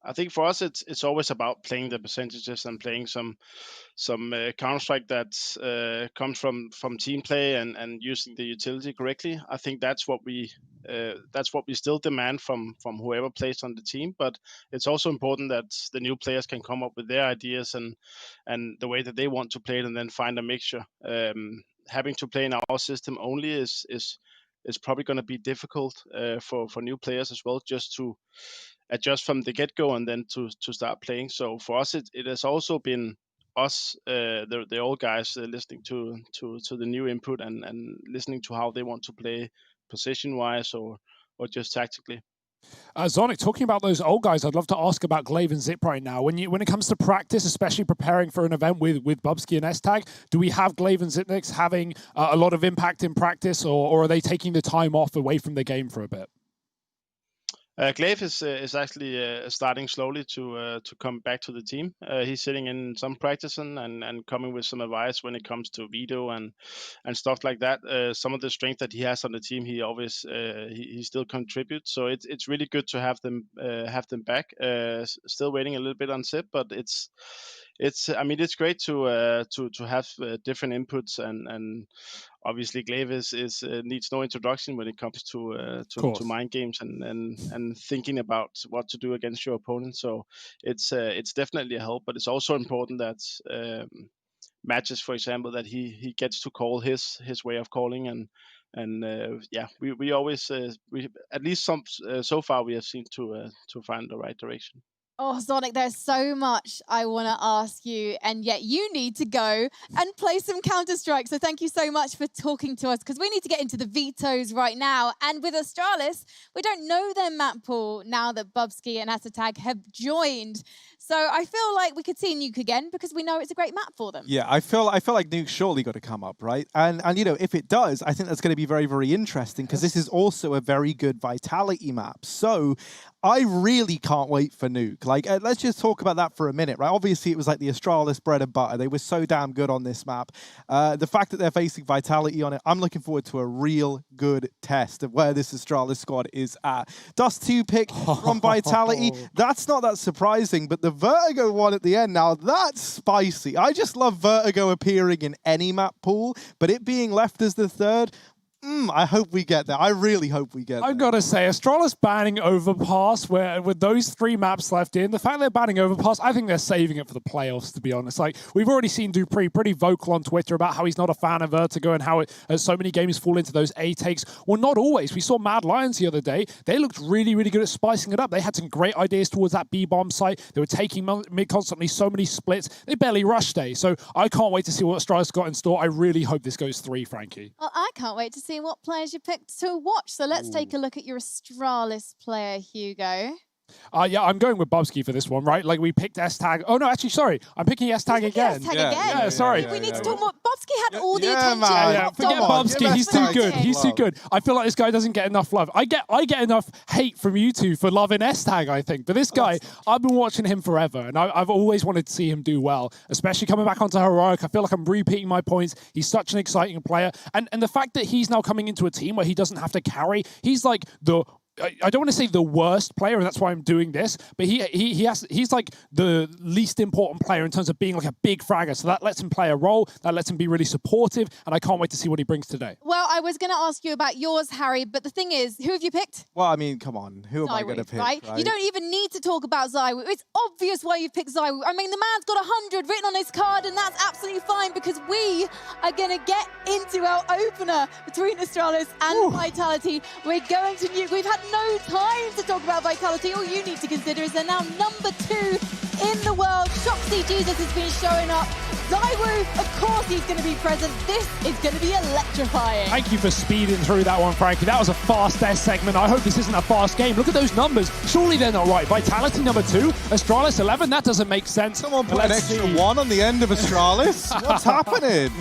I think for us it's always about playing the percentages and playing some Counter-Strike that comes from team play and using the utility correctly. I think that's what we still demand from whoever plays on the team. But it's also important that the new players can come up with their ideas and the way that they want to play it, and then find a mixture. Having to play in our system only is probably going to be difficult for new players as well, just to adjust from the get-go and then to start playing. So for us, it has also been us, the old guys, listening to the new input and listening to how they want to play position-wise or just tactically. Zonic, talking about those old guys, I'd love to ask about Glaive and Zip right now. When it comes to practice, especially preparing for an event with Bubsky and S-Tag, do we have Glaive and Zipnix having a lot of impact in practice, or are they taking the time off away from the game for a bit? Glaive is actually starting slowly to come back to the team. He's sitting in some practicing and coming with some advice when it comes to veto and stuff like that. Some of the strength that he has on the team, he always he still contributes. So it's really good to have them back. Still waiting a little bit on Zip, but it's I mean, it's great to have different inputs, and obviously Glaive is needs no introduction when it comes to mind games and thinking about what to do against your opponent. So it's definitely a help, but it's also important that matches, for example, that he gets to call his way of calling, and yeah, we always we at least so far we have seemed to find the right direction. Oh, Zonic, there's so much I want to ask you, and yet you need to go and play some Counter-Strike. So thank you so much for talking to us, because we need to get into the vetoes right now. And with Astralis, we don't know their map pool now that Bubsky and Ethertag have joined. So I feel like we could see Nuke again, because we know it's a great map for them. Yeah, I feel like Nuke's surely got to come up, right? And you know, if it does, I think that's going to be very, very interesting, because this is also a very good Vitality map. So I really can't wait for Nuke. Like, let's just talk about that for a minute, right? Obviously, it was like the Astralis bread and butter. They were so damn good on this map. The fact that they're facing Vitality on it, I'm looking forward to a real good test of where this Astralis squad is at. Dust 2 pick from Vitality, that's not that surprising, but the Vertigo one at the end, now that's spicy. I just love Vertigo appearing in any map pool, but it being left as the third, I hope we get there. I really hope we get there. I've got to say, Astralis banning Overpass, where with those 3 maps left in, the fact they're banning Overpass, I think they're saving it for the playoffs, to be honest. Like, we've already seen Dupree pretty vocal on Twitter about how he's not a fan of Vertigo and how so many games fall into those A takes. Well, not always. We saw Mad Lions the other day. They looked really, really good at spicing it up. They had some great ideas towards that B-bomb site. They were taking mid constantly, so many splits. They barely rushed A. So I can't wait to see what Astralis got in store. I really hope this goes 3, Frankie. Well, I can't wait to see what players you picked to watch. So let's take a look at your Astralis player, Hugo. Yeah, I'm going with Bubsky for this one, right? Like, we picked S-Tag. Oh, no, actually, sorry. I'm picking S-Tag again. S-Tag again. Yeah, sorry. We need to talk more. Bobsky had all the Yeah, attention. man. Yeah, forget Bobsky. He's too good. He's too good. I feel like this guy doesn't get enough love. I get enough hate from you two for loving S-Tag, I think. But this guy, I've been watching him forever, and I've always wanted to see him do well, especially coming back onto Heroic. I feel like I'm repeating my points. He's such an exciting player. And the fact that he's now coming into a team where he doesn't have to carry, he's like I don't want to say the worst player, and that's why I'm doing this, but he's like the least important player in terms of being like a big fragger. So that lets him play a role, that lets him be really supportive, and I can't wait to see what he brings today. Well, I was going to ask you about yours, Harry, but the thing is, who have you picked? Well, I mean, come on. Who am I going to pick? Right? You don't even need to talk about ZywOo. It's obvious why you've picked ZywOo. I mean, the man's got 100 written on his card, and that's absolutely fine because we are going to get into our opener between Astralis and Vitality. We're going to Nuke. We've had no time to talk about Vitality. All you need to consider is they're now number 2 in the world. Shoxy Jesus has been showing up. ZywOo, of course he's going to be present. This is going to be electrifying. Thank you for speeding through that one, Frankie. That was a fast S segment. I hope this isn't a fast game. Look at those numbers. Surely they're not right. Vitality number 2, Astralis 11. That doesn't make sense. Someone put an extra 1 on the end of Astralis. What's happening?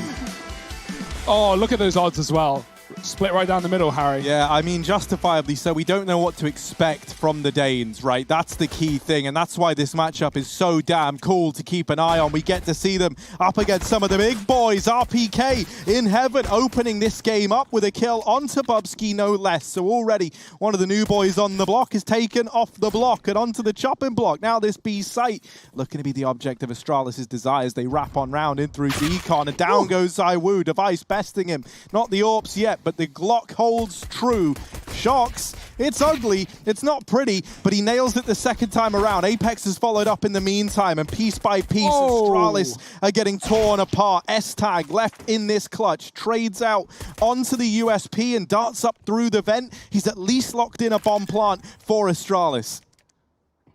Oh, look at those odds as well. Split right down the middle, Harry. Yeah, I mean, justifiably so. We don't know what to expect from the Danes, right? That's the key thing, and that's why this matchup is so damn cool to keep an eye on. We get to see them up against some of the big boys. RPK in heaven, opening this game up with a kill onto Bubsky, no less. So already one of the new boys on the block is taken off the block and onto the chopping block. Now this B site looking to be the object of Astralis' desires. They wrap on round in through Decon, and down goes ZywOo. Device besting him. Not the AWPs yet, but the Glock holds true. Shox, it's ugly, it's not pretty, but he nails it the second time around. Apex has followed up in the meantime, and piece by piece, Astralis are getting torn apart. S-Tag left in this clutch, trades out onto the USP and darts up through the vent. He's at least locked in a bomb plant for Astralis.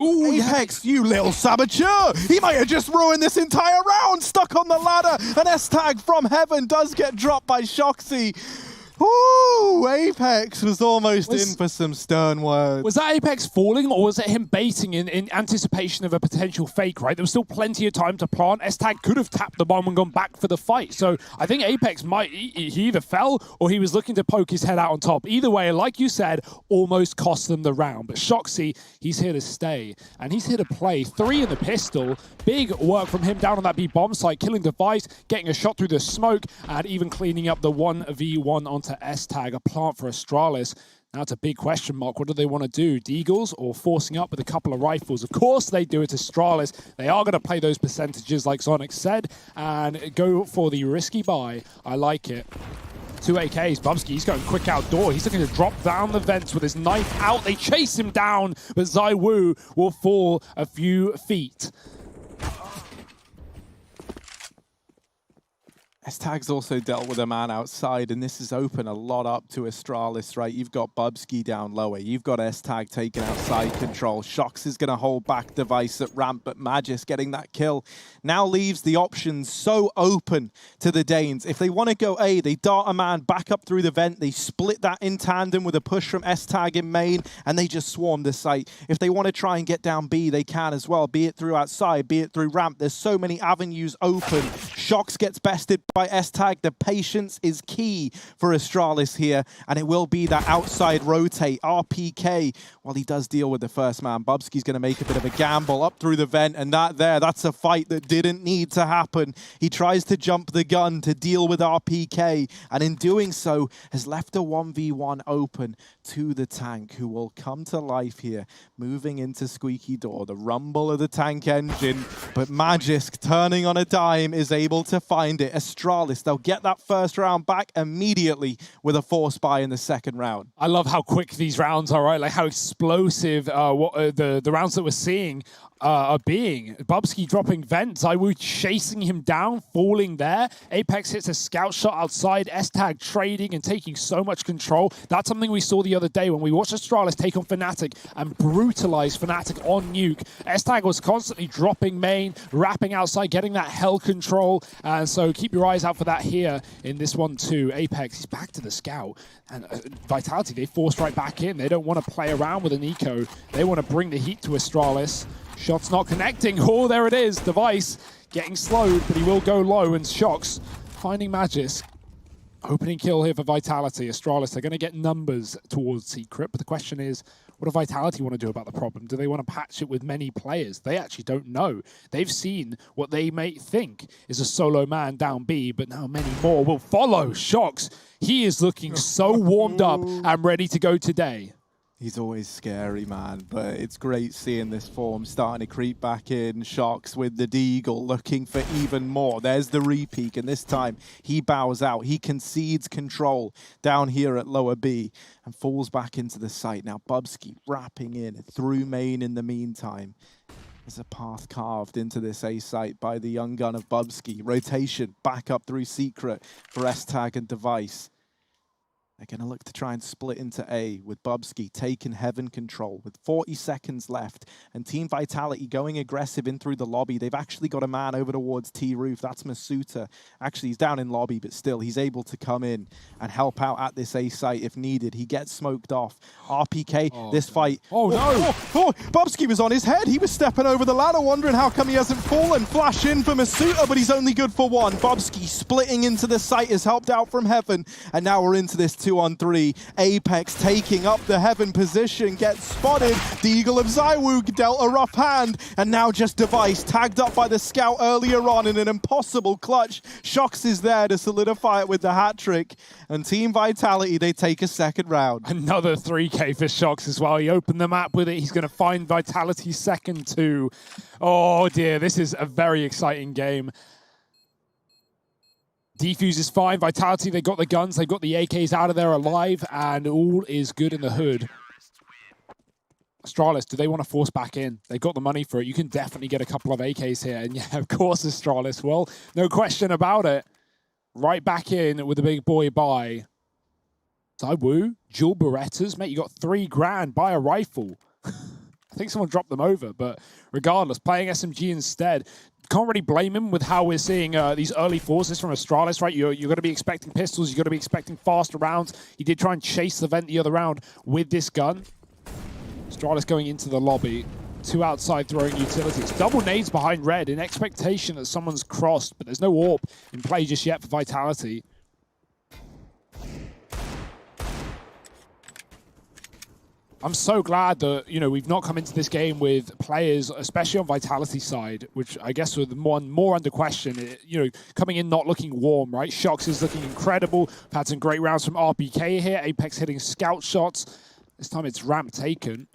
Ooh, Apex, you little saboteur! He might have just ruined this entire round, stuck on the ladder, and S-Tag from heaven does get dropped by Shoxy. Ooh, Apex was almost in for some stern words. Was that Apex falling, or was it him baiting in anticipation of a potential fake, right? There was still plenty of time to plant. S-Tag could have tapped the bomb and gone back for the fight. So I think Apex might, he either fell or he was looking to poke his head out on top. Either way, like you said, almost cost them the round. But Shoxy, he's here to stay, and he's here to play. 3 in the pistol. Big work from him down on that B bomb site, killing Device, getting a shot through the smoke, and even cleaning up the 1v1 onto S-Tag, a plant for Astralis. Now it's a big question mark. What do they want to do? Deagles or forcing up with a couple of rifles? Of course they do it to Astralis. They are going to play those percentages like Sonic said and go for the risky buy. I like it. 2 AKs. Bubsky, he's going quick outdoor. He's looking to drop down the vents with his knife out. They chase him down, but ZywOo will fall a few feet. S-Tag's also dealt with a man outside, and this has opened a lot up to Astralis, right? You've got Bubsky down lower. You've got S-Tag taking outside control. Shox is going to hold back Device at ramp, but Magis getting that kill now leaves the options so open to the Danes. If they want to go A, they dart a man back up through the vent. They split that in tandem with a push from S-Tag in main, and they just swarm the site. If they want to try and get down B, they can as well, be it through outside, be it through ramp. There's so many avenues open. Shox gets bested by S-Tag. The patience is key for Astralis here, and it will be that outside rotate. RPK, while he does deal with the first man, Bubsky's going to make a bit of a gamble up through the vent, and that's a fight that didn't need to happen. He tries to jump the gun to deal with RPK, and in doing so has left a 1v1 open to the tank, who will come to life here, moving into Squeaky Door. The rumble of the tank engine, but Magisk, turning on a dime, is able to find it. Astralis, they'll get that first round back immediately with a force buy in the second round. I love how quick these rounds are, right? Like how explosive the rounds that we're seeing are being. Bubsky dropping vent, ZywOo chasing him down, falling there. Apex hits a scout shot outside, S-Tag trading and taking so much control. That's something we saw the other day when we watched Astralis take on Fnatic and brutalize Fnatic on Nuke. S-Tag was constantly dropping main, wrapping outside, getting that hell control. And so keep your eye eyes out for that here in this one too. Apex, he's back to the scout. And Vitality, they forced right back in. They don't want to play around with an eco. They want to bring the heat to Astralis. Shot's not connecting. Oh, there it is. Device getting slowed, but he will go low. And Shox finding Magis. Opening kill here for Vitality. Astralis, they're going to get numbers towards Secret, but the question is, what do Vitality want to do about the problem? Do they want to patch it with many players? They actually don't know. They've seen what they may think is a solo man down B, but now many more will follow. Shox, he is looking so warmed up and ready to go today. He's always scary, man, but it's great seeing this form starting to creep back in. Shox with the Deagle looking for even more. There's the repeak, and this time he bows out. He concedes control down here at lower B and falls back into the site. Now Bubsky wrapping in through main in the meantime. There's a path carved into this A site by the young gun of Bubsky. Rotation back up through Secret for S-Tag and Device. They're going to look to try and split into A with Bubsky taking Heaven control with 40 seconds left. And Team Vitality going aggressive in through the lobby. They've actually got a man over towards T-Roof. That's Masuta. Actually, he's down in lobby, but still, he's able to come in and help out at this A site if needed. He gets smoked off. RPK, this fight. Oh, no. Bubsky was on his head. He was stepping over the ladder, wondering how come he hasn't fallen. Flash in for Masuta, but he's only good for one. Bubsky splitting into the site is helped out from Heaven. And now we're into this 2-on-3. Apex taking up the Heaven position, gets spotted. The Eagle of Zywoo dealt a rough hand, and now just Device tagged up by the scout earlier on in an impossible clutch. Shox is there to solidify it with the hat trick, and Team Vitality, they take a second round. Another 3K for Shox as well. He opened the map with it. He's going to find Vitality second too. Oh dear, this is a very exciting game. Defuse is fine. Vitality, they got the guns, they got the AKs out of there alive, and all is good in the hood. Astralis, do they want to force back in? They've got the money for it. You can definitely get a couple of AKs here. And yeah, of course, Astralis. Well, no question about it. Right back in with the big boy buy. Zywoo, dual Berettas. Mate, you got $3,000. Buy a rifle. I think someone dropped them over, but regardless, playing SMG instead. Can't really blame him with how we're seeing these early forces from Astralis, right? You're going to be expecting pistols. You're going to be expecting faster rounds. He did try and chase the vent the other round with this gun. Astralis going into the lobby. Two outside throwing utilities. Double nades behind red in expectation that someone's crossed, but there's no AWP in play just yet for Vitality. I'm so glad that, you know, we've not come into this game with players, especially on Vitality's side, which I guess were the more under question, you know, coming in not looking warm, right? Shox is looking incredible. We've had some great rounds from RPK here. Apex hitting scout shots. This time it's ramp taken.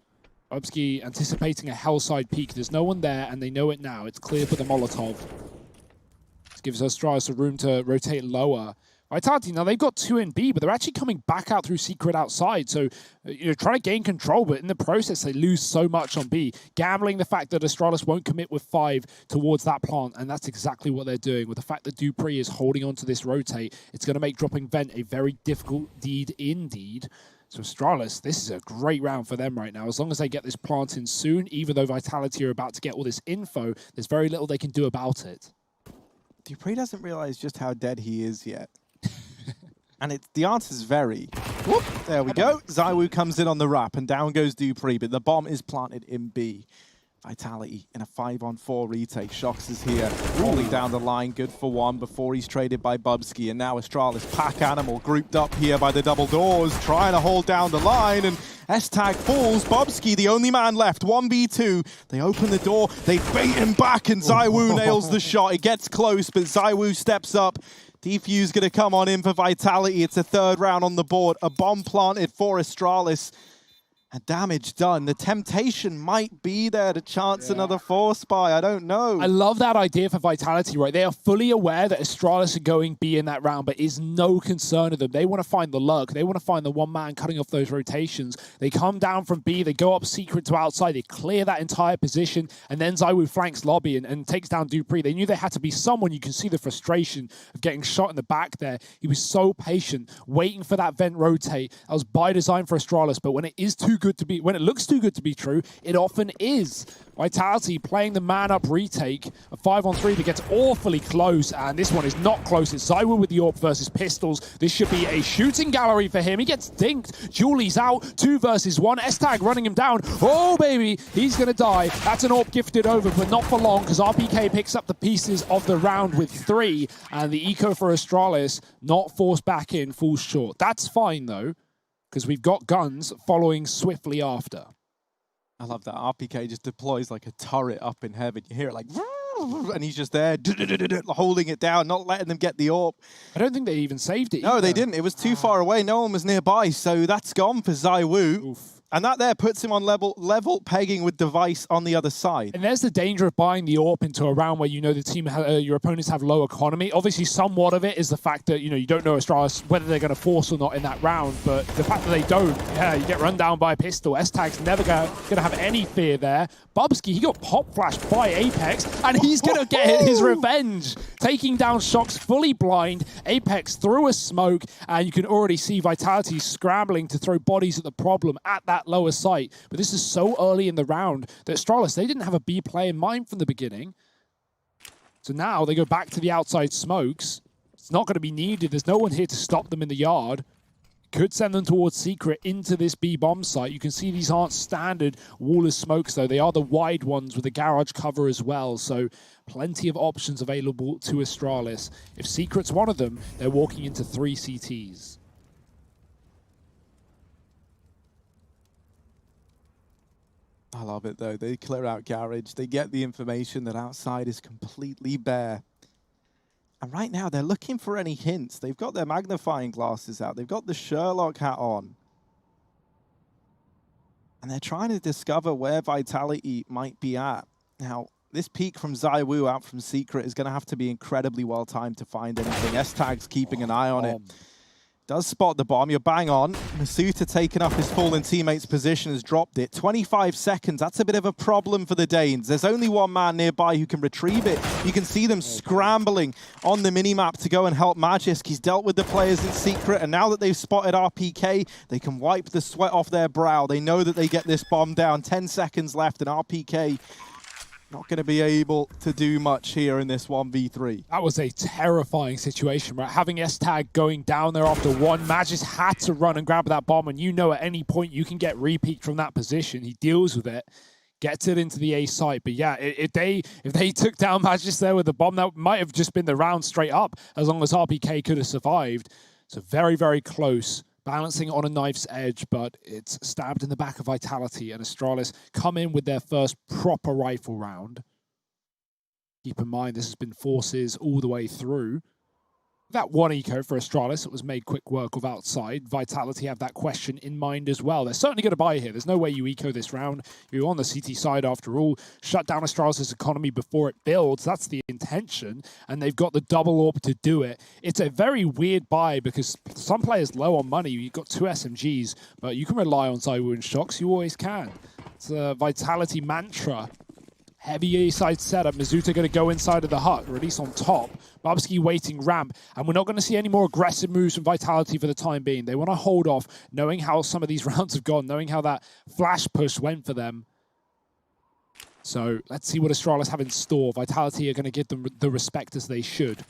Bubsky anticipating a hellside peak. There's no one there, and they know it now. It's clear for the Molotov. This gives Astralis a room to rotate lower. Vitality, now they've got 2 in B, but they're actually coming back out through Secret outside. So, you know, trying to gain control, but in the process, they lose so much on B. Gambling the fact that Astralis won't commit with 5 towards that plant, and that's exactly what they're doing. With the fact that Dupree is holding on to this rotate, it's going to make dropping vent a very difficult deed indeed. So Astralis, this is a great round for them right now. As long as they get this plant in soon, even though Vitality are about to get all this info, there's very little they can do about it. Dupree doesn't realize just how dead he is yet. And the answer is very. Whoop, there we go. Zywoo comes in on the wrap, and down goes Dupree, but the bomb is planted in B. Vitality in a 5-on-4 retake. Shox is here, rolling down the line, good for one before he's traded by Bubsky. And now Astralis, pack animal, grouped up here by the double doors, trying to hold down the line. And S-Tag falls. Bubsky, the only man left, 1v2. They open the door, they bait him back, and Zywoo nails the shot. It gets close, but Zywoo steps up. Defuse going to come on in for Vitality. It's a 3rd round on the board. A bomb planted for Astralis. And damage done. The temptation might be there to chance another force buy. I don't know. I love that idea for Vitality, right? They are fully aware that Astralis are going B in that round, but is no concern of them. They want to find the luck. They want to find the one man cutting off those rotations. They come down from B. They go up Secret to outside. They clear that entire position. And then Zywoo flanks lobby and takes down Dupree. They knew there had to be someone. You can see the frustration of getting shot in the back there. He was so patient, waiting for that vent rotate. That was by design for Astralis, but when it is too good to be, when it looks too good to be true, it often is. Vitality playing the man-up retake, a 5-on-3 that gets awfully close, and this one is not close. It's Zywoo with the AWP versus Pistols. This should be a shooting gallery for him. He gets dinked. Julie's out, 2 versus 1. S-Tag running him down. Oh, baby, he's gonna die. That's an AWP gifted over, but not for long, because RPK picks up the pieces of the round with 3, and the eco for Astralis not forced back in, falls short. That's fine, though, because we've got guns following swiftly after. I love that. RPK just deploys like a turret up in heaven. You hear it like, and he's just there holding it down, not letting them get the AWP. I don't think they even saved it. No, either. they didn't. It was too far away. No one was nearby, so that's gone for Zywoo. Oof. And that there puts him on level pegging with Device on the other side. And there's the danger of buying the AWP into a round where you know the team, your opponents have low economy. Obviously, somewhat of it is the fact that you don't know Astralis whether they're going to force or not in that round. But the fact that they don't, yeah, you get run down by a pistol. S-Tag's never going to have any fear there. Bubsky, he got pop flashed by Apex, and he's going to get his revenge, taking down Shox fully blind. Apex through a smoke, and you can already see Vitality scrambling to throw bodies at the problem at that lower site. But this is so early in the round that Astralis, they didn't have a B play in mind from the beginning. So now they go back to the outside smokes. It's not going to be needed. There's no one here to stop them in the yard. Could send them towards Secret into this B bomb site. You can see these aren't standard wall of smokes, though. They are the wide ones with the garage cover as well. So plenty of options available to Astralis. If Secret's one of them, they're walking into 3 CTs. I love it, though. They clear out garage. They get the information that outside is completely bare. And right now, they're looking for any hints. They've got their magnifying glasses out. They've got the Sherlock hat on. And they're trying to discover where Vitality might be at. Now, this peek from Zywoo out from Secret is going to have to be incredibly well timed to find anything. S-Tag's keeping an eye on it. Does spot the bomb. You're bang on. Masuta taking up his fallen teammate's position, has dropped it. 25 seconds. That's a bit of a problem for the Danes. There's only one man nearby who can retrieve it. You can see them scrambling on the minimap to go and help Magisk. He's dealt with the players in Secret, and now that they've spotted RPK, they can wipe the sweat off their brow. They know that they get this bomb down. 10 seconds left, and RPK not going to be able to do much here in this 1v3. That was a terrifying situation, right? Having S-Tag going down there after one, Magis had to run and grab that bomb, and you know at any point you can get re-peeked from that position. He deals with it, gets it into the A site. But yeah, if they took down Magis there with the bomb, that might have just been the round straight up, as long as RPK could have survived. So very, very close. Balancing on a knife's edge, but it's stabbed in the back of Vitality, and Astralis come in with their first proper rifle round. Keep in mind, this has been forces all the way through. That one eco for Astralis, it was made quick work of outside. Vitality have that question in mind as well. They're certainly going to buy here. There's no way you eco this round. You're on the CT side after all. Shut down Astralis' economy before it builds. That's the intention. And they've got the double AWP to do it. It's a very weird buy because some players low on money. You've got 2 SMGs, but you can rely on Zywoo and Shox. You always can. It's a Vitality mantra. Heavy A-side setup. Mizuta going to go inside of the hut, or at least on top. Bubsky waiting ramp. And we're not going to see any more aggressive moves from Vitality for the time being. They want to hold off, knowing how some of these rounds have gone, knowing how that flash push went for them. So let's see what Astralis have in store. Vitality are going to give them the respect as they should.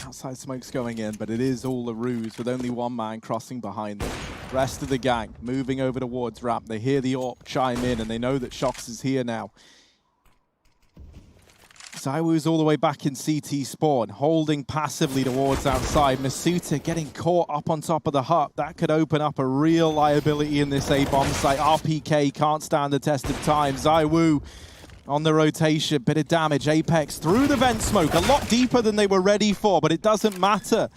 Outside smoke's going in, but it is all a ruse with only one man crossing behind them. Rest of the gang moving over towards ramp. They hear the AWP chime in, and they know that Shox is here now. Zywoo's all the way back in CT spawn, holding passively towards outside. Masuta getting caught up on top of the hut. That could open up a real liability in this A-bomb site. RPK can't stand the test of time. Zywoo on the rotation, bit of damage. Apex through the vent smoke, a lot deeper than they were ready for, but it doesn't matter.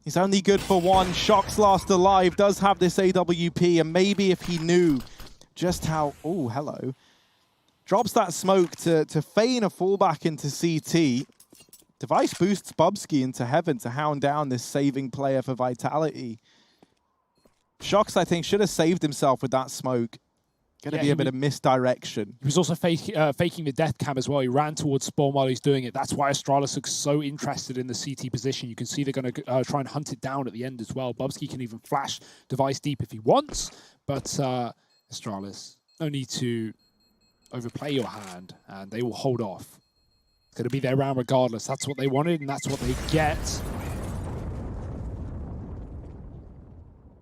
He's only good for one. Shox last alive, does have this AWP, and maybe if he knew just how... Oh, hello. Drops that smoke to feign a fallback into CT. Device boosts Bubsky into heaven to hound down this saving player for Vitality. Shox, I think, should have saved himself with that smoke. Gonna be a bit of misdirection. He was also faking the death cam as well. He ran towards spawn while he's doing it. That's why Astralis looks so interested in the CT position. You can see they're going to try and hunt it down at the end as well. Bubsky can even flash device deep if he wants, but Astralis, no need to overplay your hand, and they will hold off. It's going to be their round regardless. That's what they wanted, and that's what they get.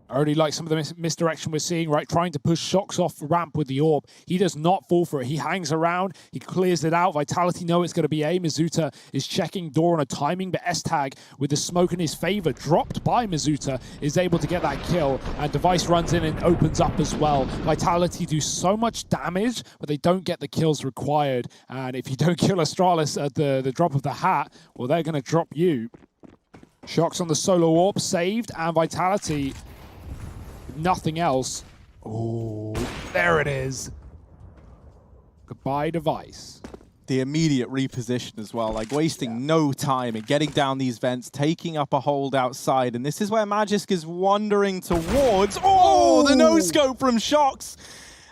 I already like some of the misdirection we're seeing, right? Trying to push Shocks off ramp with the orb. He does not fall for it. He hangs around. He clears it out. Vitality know it's going to be A. Mizuta is checking door on a timing, but S-Tag, with the smoke in his favor, dropped by Mizuta, is able to get that kill. And Device runs in and opens up as well. Vitality do so much damage, but they don't get the kills required. And if you don't kill Astralis at the drop of the hat, well, they're going to drop you. Shocks on the solo orb saved, and Vitality... nothing else. Oh, there it is. Goodbye, Device. The immediate reposition as well, like wasting no time in getting down these vents, taking up a hold outside. And this is where Magisk is wandering towards. Oh, the no-scope from Shocks.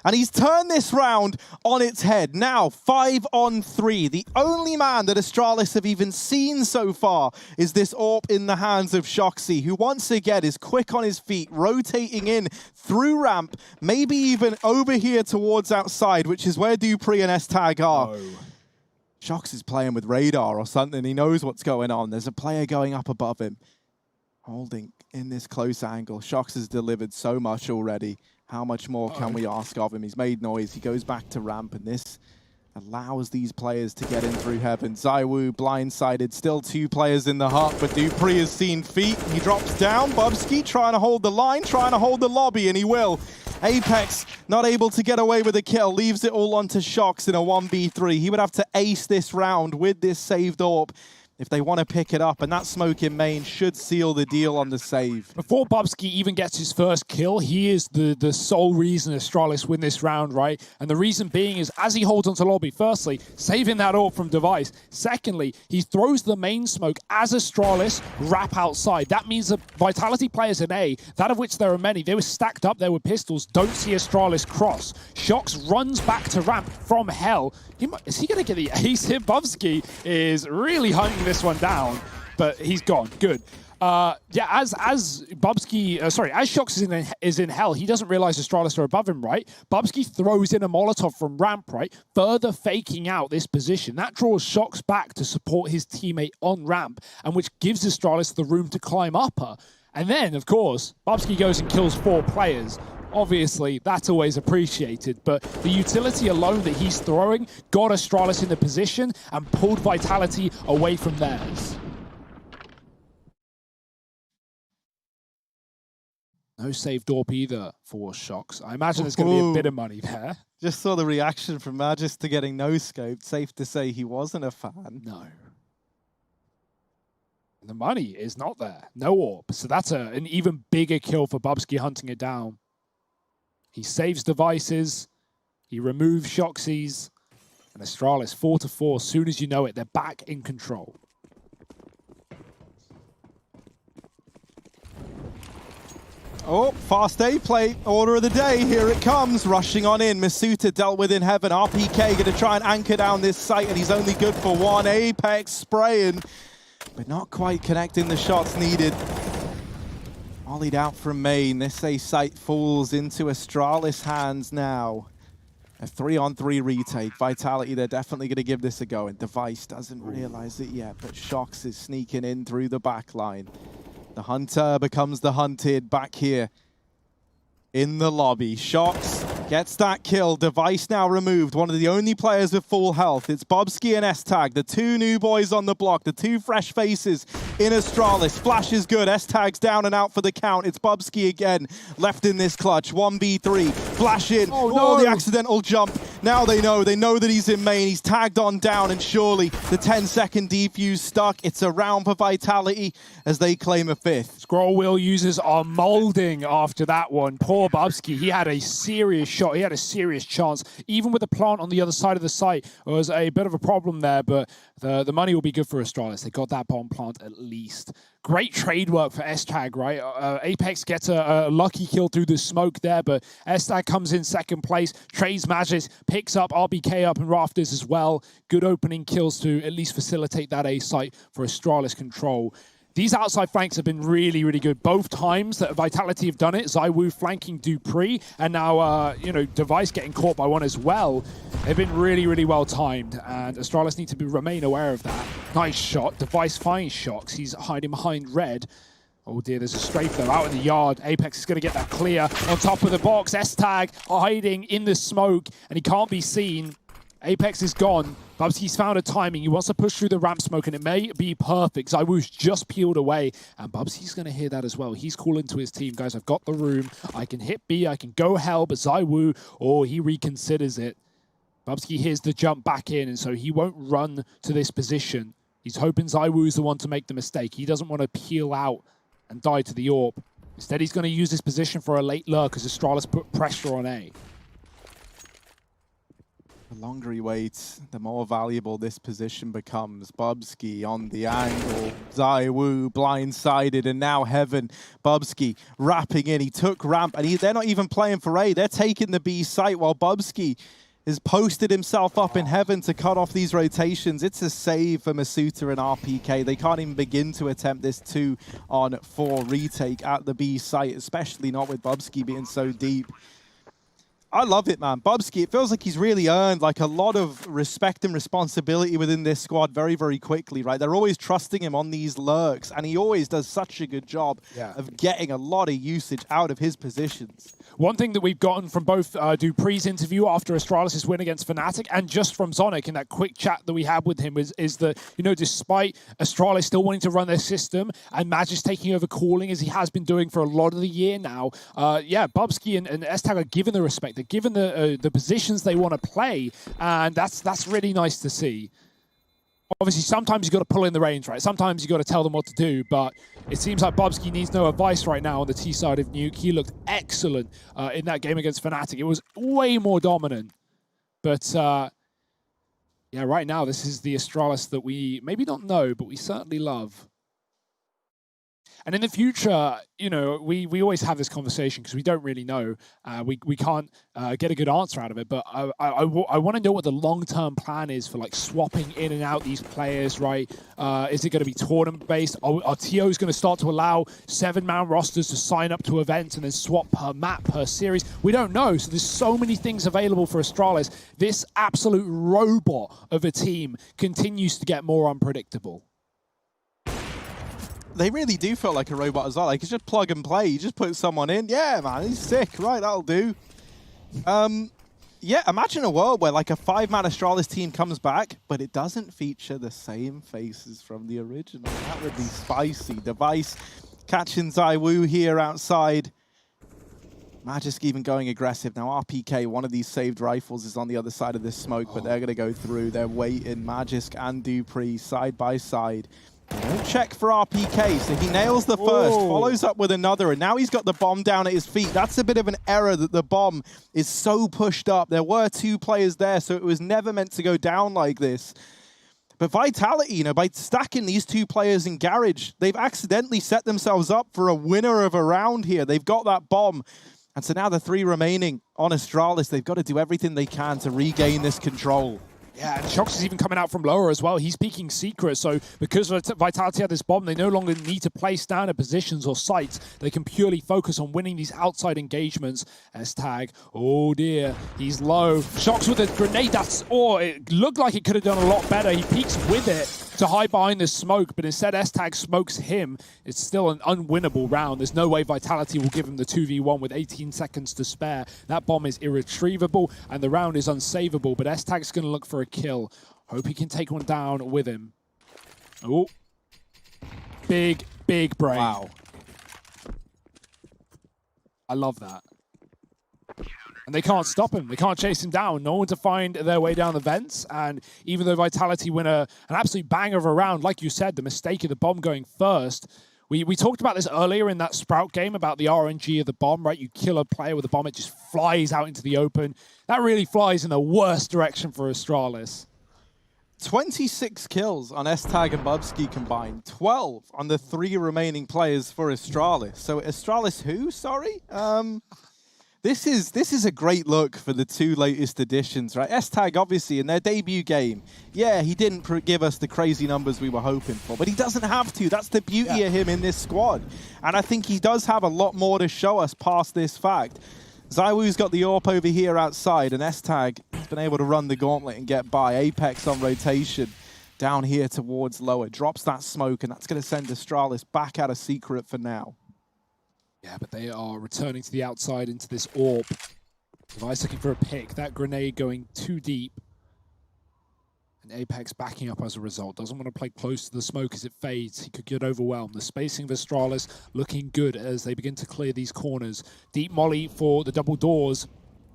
And he's turned this round on its head. Now, 5-on-3. The only man that Astralis have even seen so far is this AWP in the hands of Shoxy, who once again is quick on his feet, rotating in through ramp, maybe even over here towards outside, which is where Dupree and S-Tag are. Oh. Shox is playing with radar or something. He knows what's going on. There's a player going up above him, holding in this close angle. Shox has delivered so much already. How much more can we ask of him? He's made noise. He goes back to ramp, and this allows these players to get in through heaven. Zywoo blindsided. Still 2 players in the hut, but Dupree has seen feet. He drops down. Bubsky trying to hold the line, trying to hold the lobby, and he will. Apex not able to get away with a kill. Leaves it all onto Shocks in a 1v3. He would have to ace this round with this saved AWP if they want to pick it up, and that smoke in main should seal the deal on the save. Before Bubsky even gets his first kill, he is the sole reason Astralis win this round, right? And the reason being is, as he holds onto lobby, firstly, saving that AWP from Device. Secondly, he throws the main smoke as Astralis wrap outside. That means that Vitality players in A, that of which there are many, they were stacked up there with pistols, don't see Astralis cross. Shocks runs back to ramp from hell. Is he going to get the ace here? Bubsky is really hunting this one down, but he's gone. Good. Yeah, as Bubsky, as Shocks is in hell, he doesn't realize Astralis are above him, right? Bubsky throws in a Molotov from ramp, right? Further faking out this position. That draws Shocks back to support his teammate on ramp, and which gives Astralis the room to climb upper. And then, of course, Bubsky goes and kills 4 players. Obviously, that's always appreciated, but the utility alone that he's throwing got Astralis in the position and pulled Vitality away from theirs. No saved AWP either for Shocks. I imagine there's going to be a bit of money there. Just saw the reaction from Magis to getting no-scoped. Safe to say he wasn't a fan. No. And the money is not there. No AWP. So that's an even bigger kill for Bubsky hunting it down. He saves devices, he removes Shoxies, and Astralis 4-4. As soon as you know it, they're back in control. Oh, fast A play, order of the day, here it comes, rushing on in. Masuta dealt with in heaven, RPK going to try and anchor down this site, and he's only good for 1. Apex spraying, but not quite connecting the shots needed. Ollied out from main. This A site falls into Astralis' hands now. A 3-on-3 retake. Vitality, they're definitely going to give this a go. And Device doesn't realize it yet, but Shocks is sneaking in through the back line. The hunter becomes the hunted back here in the lobby. Shocks gets that kill. Device now removed. One of the only players with full health. It's Bubsky and S-Tag, the 2 new boys on the block, the 2 fresh faces in Astralis. Flash is good. S-Tag's down and out for the count. It's Bubsky again, left in this clutch. 1v3. Flash in. Oh, no. The accidental jump. Now they know that he's in main. He's tagged on down, and surely the 10-second defuse stuck. It's a round for Vitality as they claim a 5th. Scroll wheel users are molding after that one. Poor Bubsky. He had a serious shot. He had a serious chance. Even with the plant on the other side of the site, it was a bit of a problem there, but the money will be good for Astralis. They got that bomb plant at least. great trade work for S-Tag, right? Apex gets a lucky kill through the smoke there, but S-Tag comes in second place, trades Magis, picks up RBK up in Rafters as well. Good opening kills to at least facilitate that A site for Astralis control. These outside flanks have been really, really good. Both times that Vitality have done it, ZywOo flanking Dupree, and now, Device getting caught by one as well. They've been really, really well timed, and Astralis need to remain aware of that. Nice shot. Device finds Shocks. He's hiding behind Red. Oh dear, there's a strafe though out in the yard. Apex is going to get that clear on top of the box. S-Tag hiding in the smoke, and he can't be seen. Apex is gone. Bubsky's found a timing. He wants to push through the ramp smoke, and it may be perfect. ZywOo's just peeled away, and Bubsky's going to hear that as well. He's calling to his team, guys, I've got the room. I can hit B, I can go hell, but ZywOo, he reconsiders it. Bubsky hears the jump back in, and so he won't run to this position. He's hoping ZywOo's the one to make the mistake. He doesn't want to peel out and die to the AWP. Instead, he's going to use this position for a late lurk as Astralis put pressure on A. The longer he waits, the more valuable this position becomes. Bubsky on the angle, ZywOo blindsided, and now Heaven. Bubsky wrapping in. He took ramp, and they're not even playing for A. They're taking the B site while Bubsky has posted himself up in Heaven to cut off these rotations. It's a save for Masuta and RPK. They can't even begin to attempt this 2-on-4 retake at the B site, especially not with Bubsky being so deep. I love it, man. Bubsky, it feels like he's really earned like a lot of respect and responsibility within this squad very, very quickly, right? They're always trusting him on these lurks, and he always does such a good job of getting a lot of usage out of his positions. One thing that we've gotten from both Dupree's interview after Astralis' win against Fnatic and just from Zonic in that quick chat that we had with him is that, despite Astralis still wanting to run their system and Magis taking over calling as he has been doing for a lot of the year now, Bubsky and S-Tag are given the respect. They're given the positions they want to play, and that's really nice to see. Obviously, sometimes you've got to pull in the reins, right? Sometimes you've got to tell them what to do, but it seems like Bubsky needs no advice right now on the T side of Nuke. He looked excellent in that game against Fnatic. It was way more dominant. But, right now, this is the Astralis that we maybe not know, but we certainly love. And in the future, we always have this conversation because we don't really know. We can't get a good answer out of it. But I want to know what the long-term plan is for like swapping in and out these players, right? Is it going to be tournament-based? Are TOs going to start to allow 7-man rosters to sign up to events and then swap per map, per series? We don't know. So there's so many things available for Astralis. This absolute robot of a team continues to get more unpredictable. They really do feel like a robot as well. Like, it's just plug and play. You just put someone in. Yeah, man, he's sick. Right, that'll do. Imagine a world where like a 5-man Astralis team comes back, but it doesn't feature the same faces from the original. That would be spicy. Device catching ZywOo here outside. Magisk even going aggressive. Now RPK, one of these saved rifles, is on the other side of this smoke, but they're going to go through. They're waiting. Magisk and Dupree side by side. Don't check for RPK, so he nails the first, follows up with another, and now he's got the bomb down at his feet. That's a bit of an error that the bomb is so pushed up. There were 2 players there, so it was never meant to go down like this. But Vitality, by stacking these 2 players in Garage, they've accidentally set themselves up for a winner of a round here. They've got that bomb. And so now the 3 remaining on Astralis, they've got to do everything they can to regain this control. Yeah, and Shox is even coming out from lower as well. He's peeking secret, so because Vitality had this bomb, they no longer need to play standard positions or sites. They can purely focus on winning these outside engagements. S-Tag, oh dear, he's low. Shox with a grenade, it looked like it could have done a lot better. He peeks with it to hide behind the smoke, but instead S-Tag smokes him. It's still an unwinnable round. There's no way Vitality will give him the 2v1 with 18 seconds to spare. That bomb is irretrievable, and the round is unsavable, but S-Tag's going to look for a kill. Hope he can take one down with him. Oh. Big brain. Wow. I love that. And they can't stop him. They can't chase him down. No one to find their way down the vents. And even though Vitality win an absolute banger of a round, like you said, the mistake of the bomb going first. We talked about this earlier in that Sprout game about the RNG of the bomb, right? You kill a player with a bomb, it just flies out into the open. That really flies in the worst direction for Astralis. 26 kills on S-Tag and Bubsky combined, 12 on the 3 remaining players for Astralis. So Astralis who, sorry? This is a great look for the 2 latest additions, right? S-Tag, obviously, in their debut game, yeah, he didn't give us the crazy numbers we were hoping for, but he doesn't have to. That's the beauty of him in this squad. And I think he does have a lot more to show us past this fact. ZywOo's got the AWP over here outside, and S-Tag has been able to run the gauntlet and get by. Apex on rotation down here towards lower. Drops that smoke, and that's going to send Astralis back out of secret for now. Yeah, but they are returning to the outside into this AWP. Device looking for a pick. That grenade going too deep. And Apex backing up as a result. Doesn't want to play close to the smoke as it fades. He could get overwhelmed. The spacing of Astralis looking good as they begin to clear these corners. Deep molly for the double doors.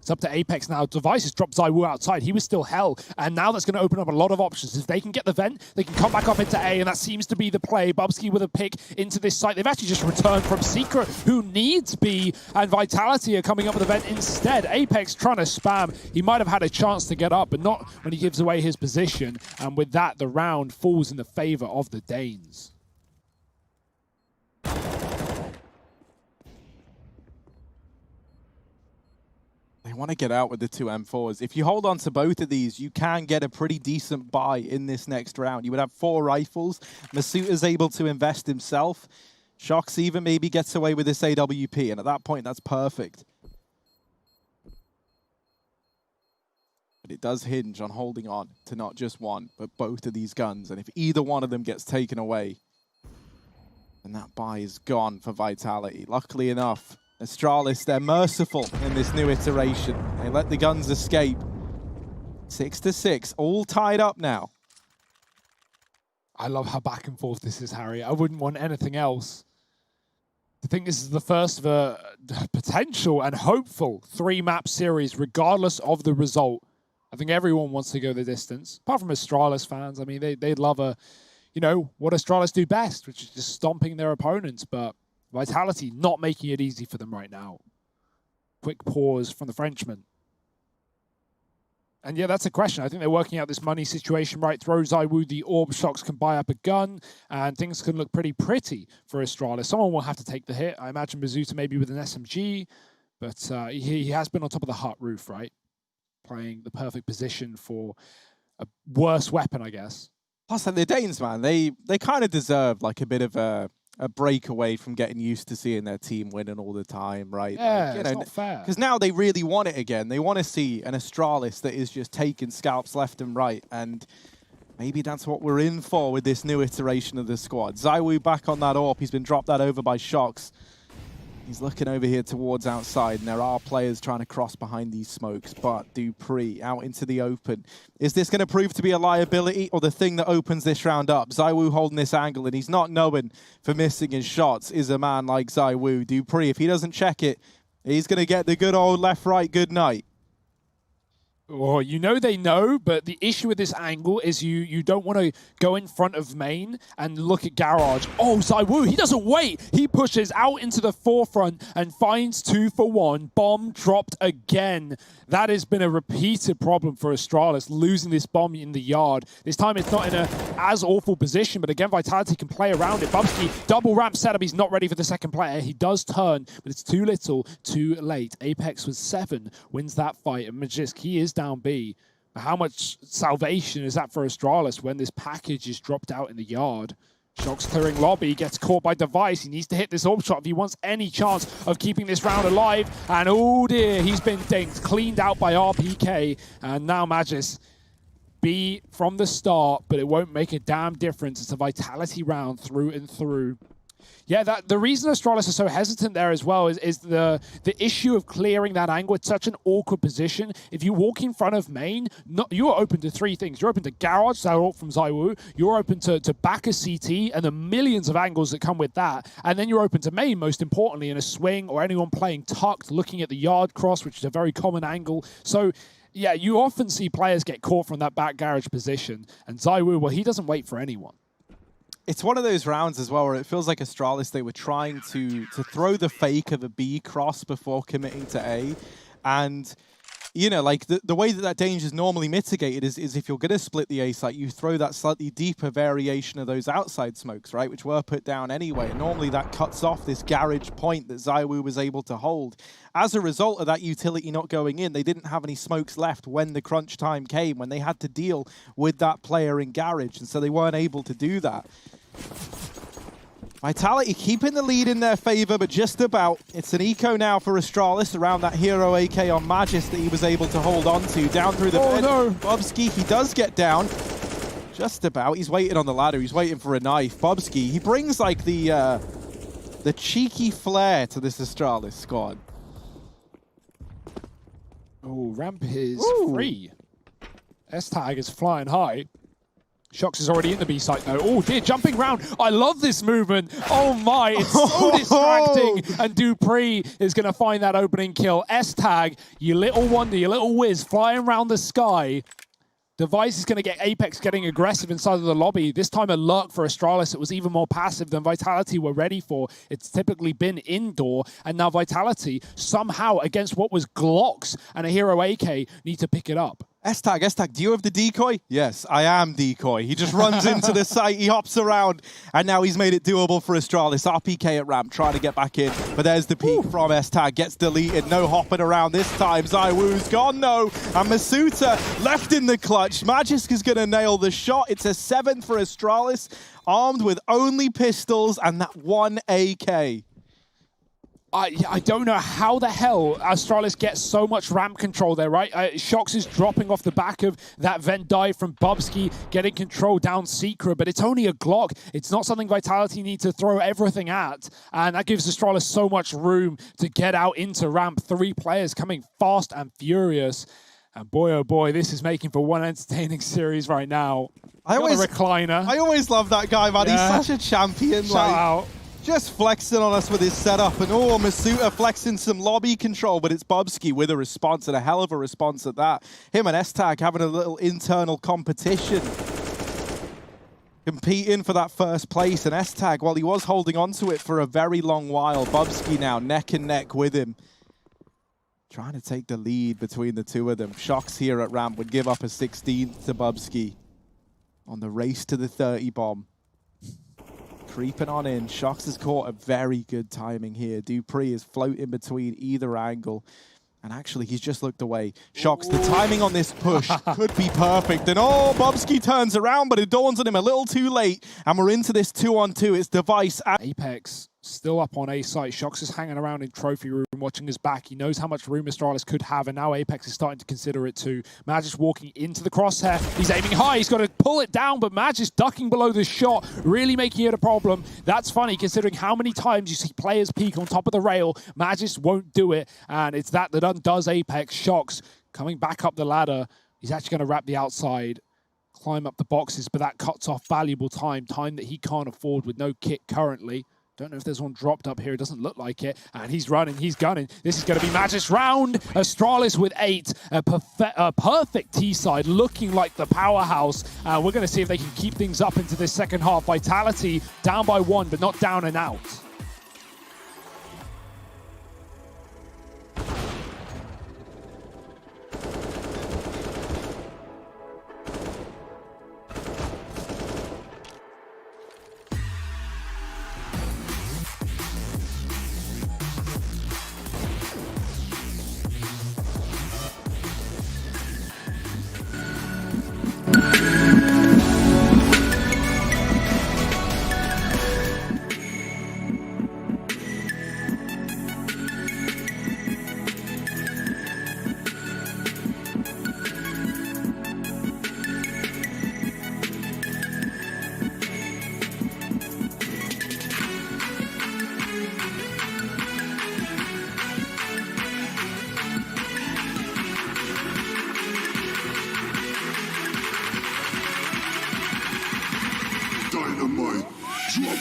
It's up to Apex now. Device has dropped ZywOo outside. He was still hell. And now that's going to open up a lot of options. If they can get the vent, they can come back up into A, and that seems to be the play. Bubsky with a pick into this site. They've actually just returned from Secret, who needs B, and Vitality are coming up with a vent instead. Apex trying to spam. He might have had a chance to get up, but not when he gives away his position. And with that, the round falls in the favor of the Danes. They want to get out with the 2 M4s. If you hold on to both of these, you can get a pretty decent buy in this next round. You would have 4 rifles. Masuda's able to invest himself. Shox even maybe gets away with this AWP, and at that point, that's perfect. But it does hinge on holding on to not just one, but both of these guns. And if either one of them gets taken away, then that buy is gone for Vitality. Luckily enough, Astralis, they're merciful in this new iteration. They let the guns escape. 6-6, all tied up now. I love how back and forth this is, Harry. I wouldn't want anything else. I think this is the first of a potential and hopeful 3-map series, regardless of the result. I think everyone wants to go the distance, apart from Astralis fans. I mean, they'd love what Astralis do best, which is just stomping their opponents, but Vitality not making it easy for them right now. Quick pause from the Frenchman. And yeah, that's a question. I think they're working out this money situation right. Throw ZywOo the orb, Shox can buy up a gun, and things can look pretty for Astralis. Someone will have to take the hit. I imagine Mizuta maybe with an SMG, but he has been on top of the hut roof, right? Playing the perfect position for a worse weapon, I guess. Plus, the Danes, man, they kind of deserve like a bit of a break away from getting used to seeing their team winning all the time, right? Yeah, like, it's not fair. Because now they really want it again. They want to see an Astralis that is just taking scalps left and right, and maybe that's what we're in for with this new iteration of the squad. ZywOo back on that AWP. He's been dropped that over by Shox. He's looking over here towards outside, and there are players trying to cross behind these smokes, but Dupree out into the open. Is this going to prove to be a liability or the thing that opens this round up? ZywOo holding this angle, and he's not known for missing his shots, is a man like ZywOo. Dupree, if he doesn't check it, he's going to get the good old left-right good night. Well, they know, but the issue with this angle is you don't want to go in front of main and look at Garage. Oh, ZywOo, he doesn't wait. He pushes out into the forefront and finds 2 for 1. Bomb dropped again. That has been a repeated problem for Astralis, losing this bomb in the yard. This time it's not in a as awful position, but again, Vitality can play around it. Bubsky, double ramp setup. He's not ready for the second player. He does turn, but it's too little, too late. Apex with 7 wins that fight, and Magisk, he is down B. How much salvation is that for Astralis when this package is dropped out in the yard? Shox clearing lobby, gets caught by Device. He needs to hit this AWP shot if he wants any chance of keeping this round alive. And oh dear, he's been dinked, cleaned out by RPK. And now Magis, B from the start, but it won't make a damn difference. It's a Vitality round through and through. Yeah, the reason Astralis are so hesitant there as well is the issue of clearing that angle. It's such an awkward position. If you walk in front of main, you're open to 3 things. You're open to Garage, that AWP from ZywOo. You're open to back a CT and the millions of angles that come with that. And then you're open to main, most importantly, in a swing or anyone playing tucked, looking at the yard cross, which is a very common angle. So yeah, you often see players get caught from that back garage position. And ZywOo, well, he doesn't wait for anyone. It's one of those rounds as well where it feels like Astralis, they were trying to throw the fake of a B cross before committing to A. And you know, like the way that danger is normally mitigated is if you're going to split the A site, you throw that slightly deeper variation of those outside smokes, right, which were put down anyway. And normally that cuts off this garage point that ZywOo was able to hold. As a result of that utility not going in, they didn't have any smokes left when the crunch time came, when they had to deal with that player in garage, and so they weren't able to do that. Vitality keeping the lead in their favor, but just about. It's an eco now for Astralis around that hero AK on Magis that he was able to hold on to. Down through the bed. No. Bubsky, he does get down. Just about. He's waiting on the ladder. He's waiting for a knife. Bubsky, he brings like the cheeky flair to this Astralis squad. Oh, ramp is free. S-Tag is flying high. Shox is already in the B site though. Oh dear, jumping round. I love this movement. Oh my, it's so distracting. And Dupree is going to find that opening kill. S-Tag, you little wonder, you little whiz, flying around the sky. Device is going to get Apex getting aggressive inside of the lobby. This time a lurk for Astralis. It was even more passive than Vitality were ready for. It's typically been indoor, and now Vitality, somehow against what was Glocks and a hero AK, need to pick it up. S-Tag, do you have the decoy? Yes, I am decoy. He just runs into the site, he hops around, and now he's made it doable for Astralis. RPK at ramp, trying to get back in, but there's the peek from S-Tag, gets deleted, no hopping around this time. ZywOo's gone, no, and Masuta left in the clutch. Magisk is going to nail the shot. It's a 7 for Astralis, armed with only pistols and that one AK. I don't know how the hell Astralis gets so much ramp control there, right? Shox is dropping off the back of that vent dive from Bubsky, getting control down Secret, but it's only a Glock. It's not something Vitality need to throw everything at, and that gives Astralis so much room to get out into ramp. 3 players coming fast and furious. And boy, oh boy, this is making for one entertaining series right now. I always love that guy, man. Yeah. He's such a champion. Shout out. Just flexing on us with his setup, and Masuta flexing some lobby control, but it's Bubsky with a response, and a hell of a response at that. Him and S-Tag having a little internal competition, competing for that first place, and S-Tag, well, he was holding on to it for a very long while. Bubsky now neck and neck with him, trying to take the lead between the two of them. Shox here at ramp would give up a 16th to Bubsky on the race to the 30 bomb. Creeping on in. Shox has caught a very good timing here. Dupree is floating between either angle. And actually, he's just looked away. Shox, the timing on this push could be perfect. And Bubsky turns around, but it dawns on him a little too late. And we're into this 2-on-2. It's Device. Apex still up on A site. Shox is hanging around in trophy room, watching his back. He knows how much room Astralis could have, and now Apex is starting to consider it too. Magis walking into the crosshair. He's aiming high. He's got to pull it down, but Magis ducking below the shot, really making it a problem. That's funny, considering how many times you see players peek on top of the rail. Magis won't do it, and it's that undoes Apex. Shox coming back up the ladder. He's actually going to wrap the outside, climb up the boxes, but that cuts off valuable time that he can't afford with no kit currently. Don't know if there's one dropped up here. It doesn't look like it. And he's running. He's gunning. This is going to be Magis round. Astralis with 8. A perfect T-side, looking like the powerhouse. We're going to see if they can keep things up into this second half. Vitality down by 1, but not down and out. Dynamite drop.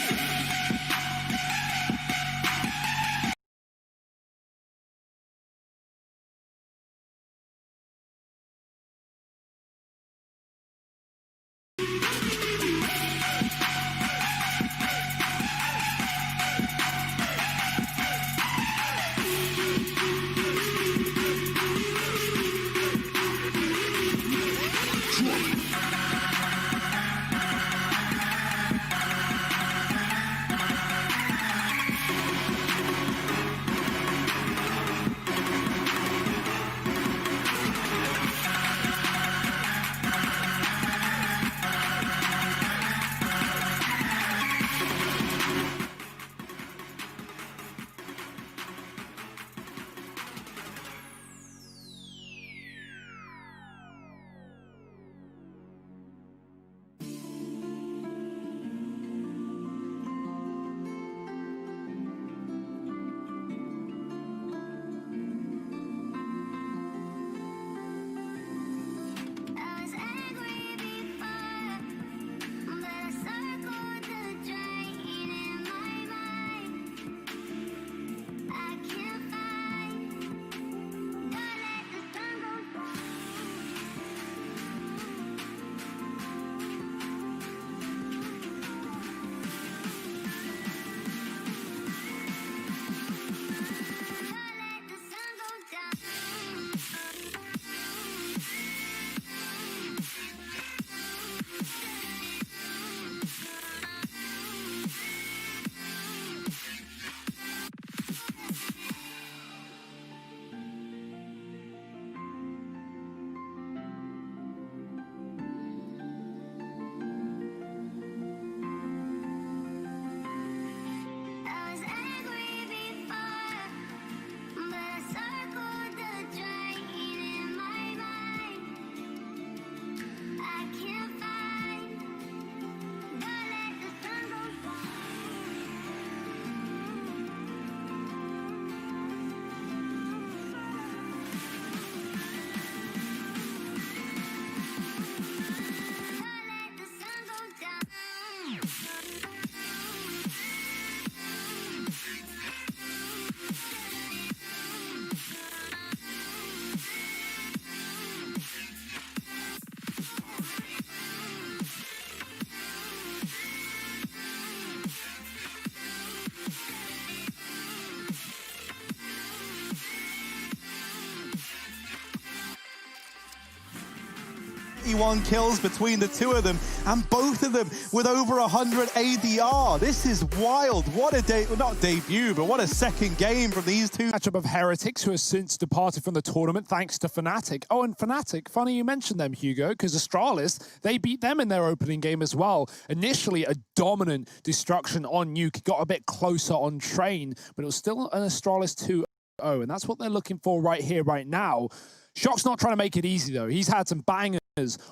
21 kills between the two of them, and both of them with over 100 ADR. This is wild. What a well, not debut, but what a second game from these two. Matchup of Heretics, who has since departed from the tournament thanks to Fnatic. Oh, and Fnatic, funny you mentioned them, Hugo, because Astralis, they beat them in their opening game as well. Initially, a dominant destruction on Nuke, got a bit closer on Train, but it was still an Astralis 2-0, and that's what they're looking for right here, right now. Shock's not trying to make it easy, though. He's had some bangers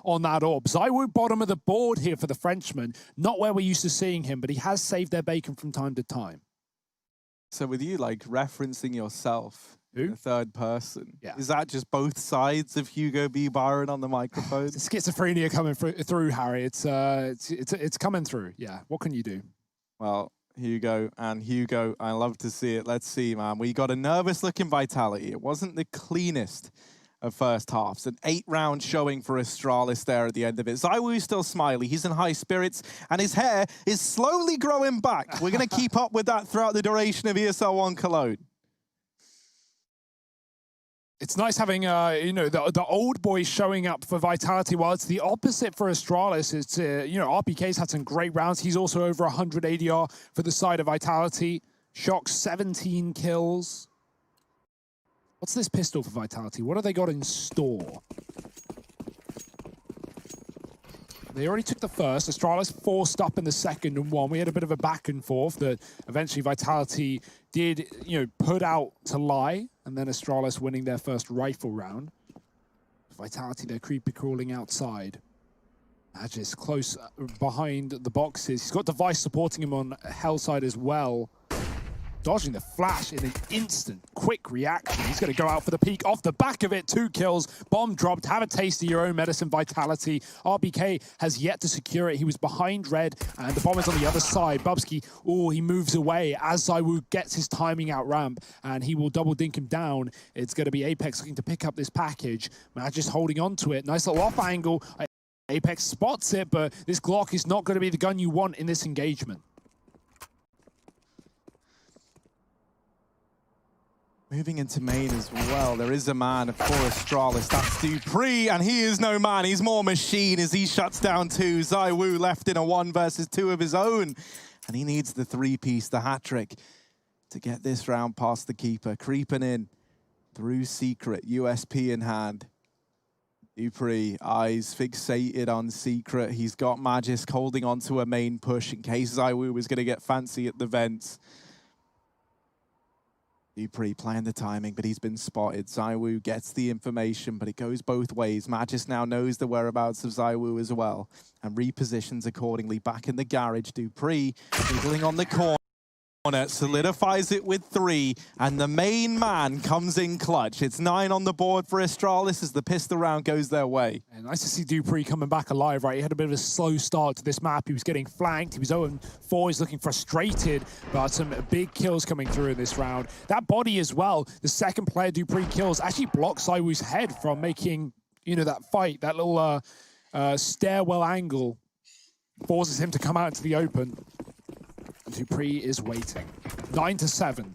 on that orb. ZywOo bottom of the board here for the Frenchman. Not where we're used to seeing him, but he has saved their bacon from time to time. So with you, like, referencing yourself in the third person, yeah, is that just both sides of Hugo B. Byron on the microphone? It's schizophrenia coming through, Harry. It's coming through. Yeah, what can you do? Well, Hugo, I love to see it. Let's see, man. We got a nervous-looking Vitality. It wasn't the cleanest of first halves. An 8-round showing for Astralis there at the end of it. ZywOo's still smiley. He's in high spirits, and his hair is slowly growing back. We're going to keep up with that throughout the duration of ESL 1 Cologne. It's nice having, you know, the old boys showing up for Vitality, while it's the opposite for Astralis. It's, you know, RPK's had some great rounds. He's also over 100 ADR for the side of Vitality. Shock 17 kills. What's this pistol for Vitality? What have they got in store? They already took the first. Astralis forced up in the second and won. We had a bit of a back and forth that eventually Vitality did, you know, put out to lie, and then Astralis winning their first rifle round. Vitality, they're creepy crawling outside. Magis close behind the boxes. He's got Device supporting him on Hell side as well. Dodging the flash in an instant, quick reaction. He's going to go out for the peak. Off the back of it, 2 kills. Bomb dropped. Have a taste of your own medicine, Vitality. RBK has yet to secure it. He was behind Red, and the bomb is on the other side. Bubsky, oh, he moves away as ZywOo gets his timing out ramp, and he will double dink him down. It's going to be Apex looking to pick up this package. Magis holding on to it. Nice little off angle. Apex spots it, but this Glock is not going to be the gun you want in this engagement. Moving into main as well, there is a man for Astralis, that's dupreeh, and he is no man, he's more machine as he shuts down 2. ZywOo left in a 1 versus 2 of his own, and he needs the 3-piece, the hat-trick, to get this round past the keeper. Creeping in through Secret, USP in hand. dupreeh, eyes fixated on Secret. He's got Magis holding onto a main push in case ZywOo was going to get fancy at the vents. dupreeh playing the timing, but he's been spotted. ZywOo gets the information, but it goes both ways. Magis now knows the whereabouts of ZywOo as well, and repositions accordingly. Back in the garage, dupreeh wiggling on the corner, solidifies it with 3, and the main man comes in clutch. It's 9 on the board for Astralis as the pistol round goes their way. And nice to see dupreeh coming back alive, right? He had a bit of a slow start to this map. He was getting flanked. He was 0-4. He's looking frustrated, but some big kills coming through in this round. That body as well, the second player dupreeh kills, actually blocks ZywOo's head from making, you know, that fight, that little stairwell angle forces him to come out into the open. dupreeh is waiting. 9-7.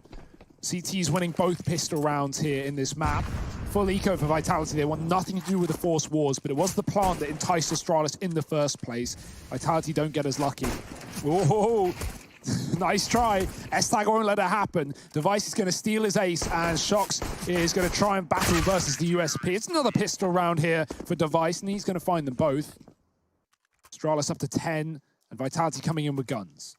CT is winning both pistol rounds here in this map. Full eco for Vitality. They want nothing to do with the Force Wars, but it was the plant that enticed Astralis in the first place. Vitality don't get as lucky. Whoa! Nice try. S-Tag won't let it happen. Device is going to steal his ace, and Shox is going to try and battle versus the USP. It's another pistol round here for Device, and he's going to find them both. Astralis up to 10, and Vitality coming in with guns.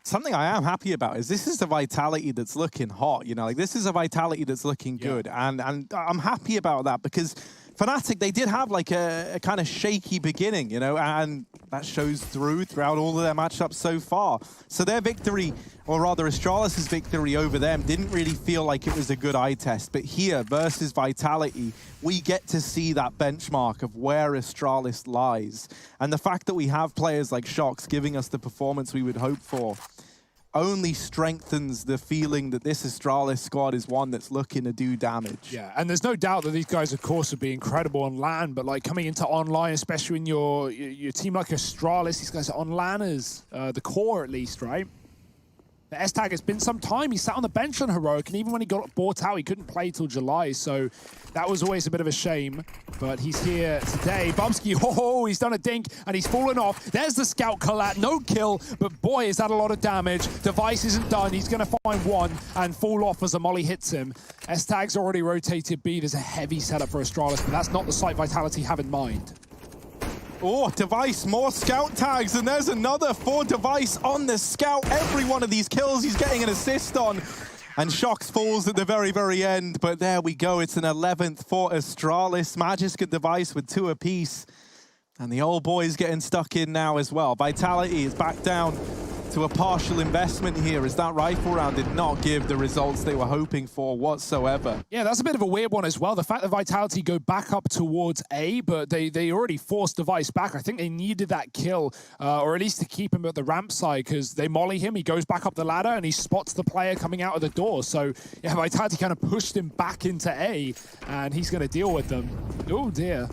Something I am happy about is this is the Vitality that's looking hot, you know, like this is a Vitality that's looking good. And I'm happy about that because Fnatic, they did have like a kind of shaky beginning, you know, and that shows throughout all of their matchups so far. So their victory, or rather Astralis' victory over them, didn't really feel like it was a good eye test. But here versus Vitality, we get to see that benchmark of where Astralis lies. And the fact that we have players like Shox giving us the performance we would hope for only strengthens the feeling that this Astralis squad is one that's looking to do damage. Yeah, and there's no doubt that these guys, of course, would be incredible on LAN, but like coming into online, especially in your team like Astralis, these guys are on LANers, the core at least, right? The S-Tag, it's been some time. He sat on the bench on Heroic, and even when he got bought out, he couldn't play till July, so that was always a bit of a shame. But he's here today. Bubsky, oh, he's done a dink, and he's fallen off. There's the scout collat, no kill, but boy, is that a lot of damage. Device isn't done. He's going to find one and fall off as a molly hits him. S-Tag's already rotated B. There's a heavy setup for Astralis, but that's not the site Vitality have in mind. Oh, Device, more scout tags, and there's another for Device on the scout. Every one of these kills he's getting an assist on. And Shox falls at the very, very end, but there we go. It's an 11th for Astralis. Magisk and Device with 2 apiece. And the old boy's getting stuck in now as well. Vitality is back down to a partial investment here, as that rifle round did not give the results they were hoping for whatsoever. Yeah, that's a bit of a weird one as well. The fact that Vitality go back up towards A, but they already forced Device back. I think they needed that kill, or at least to keep him at the ramp side, because they molly him, he goes back up the ladder, and he spots the player coming out of the door. So, yeah, Vitality kind of pushed him back into A, and he's going to deal with them. Oh, dear.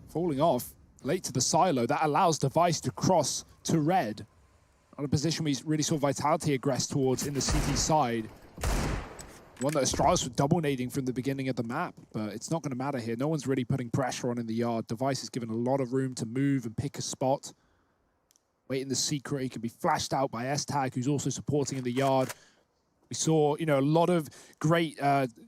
Falling off late to the silo. That allows Device to cross to red. On a position we really saw Vitality aggress towards in the CT side. One that Astralis was double nading from the beginning of the map, but it's not going to matter here. No one's really putting pressure on in the yard. Device is given a lot of room to move and pick a spot. Wait in the secret. He can be flashed out by S-Tag, who's also supporting in the yard. We saw, you know, a lot of great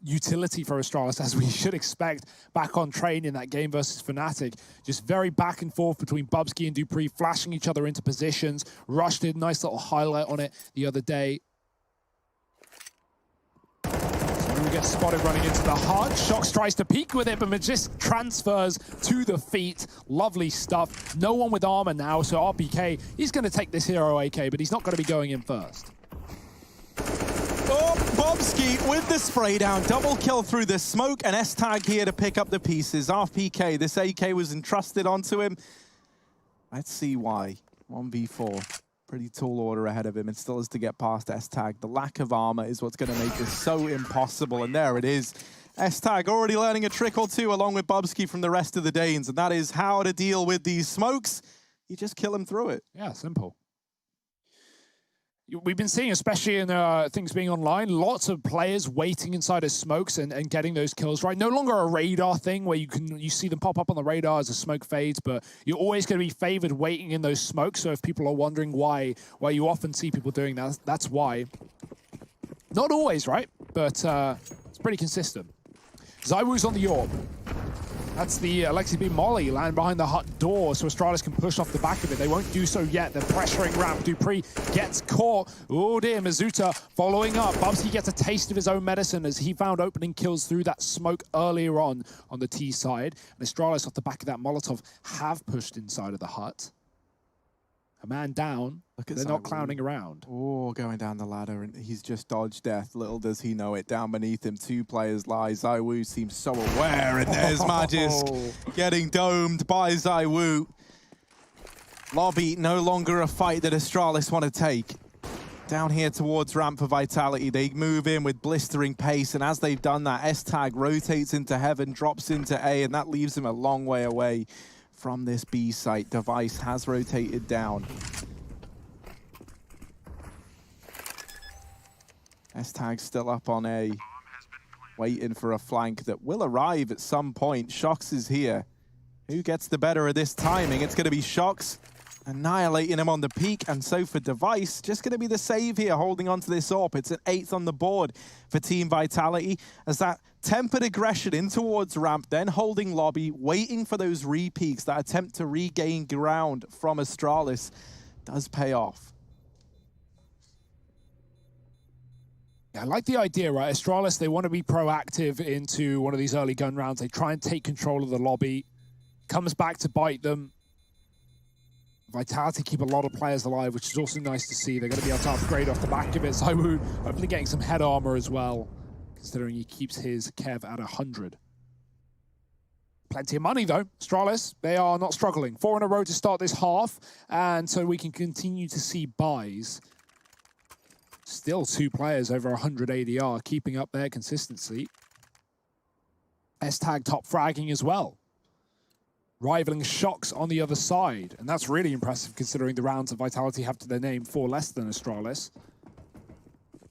utility for Astralis, as we should expect, back on train in that game versus Fnatic. Just very back and forth between Bubsky and Dupree, flashing each other into positions. Rush did a nice little highlight on it the other day. So we get spotted running into the heart. Shox tries to peek with it, but Magisk transfers to the feet. Lovely stuff. No one with armor now, so RPK, he's going to take this hero AK, but he's not going to be going in first. Oh, Bobsky with the spray down. Double kill through the smoke, and S-Tag here to pick up the pieces. RPK, this AK was entrusted onto him. Let's see why. 1v4. Pretty tall order ahead of him, and still has to get past S-Tag. The lack of armor is what's going to make this so impossible, and there it is. S-Tag already learning a trick or two along with Bobsky from the rest of the Danes, and that is how to deal with these smokes. You just kill him through it. Yeah, simple. We've been seeing, especially in things being online, lots of players waiting inside of smokes and getting those kills right. No longer a radar thing where you see them pop up on the radar as the smoke fades, but you're always going to be favored waiting in those smokes. So if people are wondering why you often see people doing that, that's why. Not always, right? But it's pretty consistent. ZywOo's on the orb. That's the Alexi B Molly land behind the hut door, so Astralis can push off the back of it. They won't do so yet. They're pressuring ramp. Dupree gets caught. Oh dear, Mizuta following up. Bubsky gets a taste of his own medicine as he found opening kills through that smoke earlier on the T side. And Astralis off the back of that Molotov have pushed inside of the hut. A man down. Look at They're not ZywOo. clowning around. Oh, going down the ladder, and he's just dodged death. Little does he know it. Down beneath him, 2 players lie. ZywOo seems so aware, and there's Magisk getting domed by ZywOo. Lobby, no longer a fight that Astralis want to take. Down here towards ramp for Vitality, they move in with blistering pace, and as they've done that, S-Tag rotates into heaven, drops into A, and that leaves him a long way away from this B site. Device has rotated down. S-Tag still up on A, waiting for a flank that will arrive at some point. Shox is here. Who gets the better of this timing? It's going to be Shox annihilating him on the peak, and so for Device, just going to be the save here, holding on to this AWP. It's an 8th on the board for Team Vitality, as that tempered aggression in towards ramp, then holding lobby, waiting for those re-peaks, that attempt to regain ground from Astralis does pay off. I like the idea, right? Astralis, they want to be proactive into one of these early gun rounds. They try and take control of the lobby. Comes back to bite them. Vitality keep a lot of players alive, which is also nice to see. They're going to be able to upgrade off the back of it. ZywOo hopefully getting some head armor as well, considering he keeps his Kev at 100. Plenty of money, though. Astralis, they are not struggling. 4 in a row to start this half, and so we can continue to see buys. Still 2 players over 100 ADR, keeping up their consistency. S-Tag top fragging as well. rivaling Shocks on the other side. And that's really impressive considering the rounds that Vitality have to their name, 4 less than Astralis.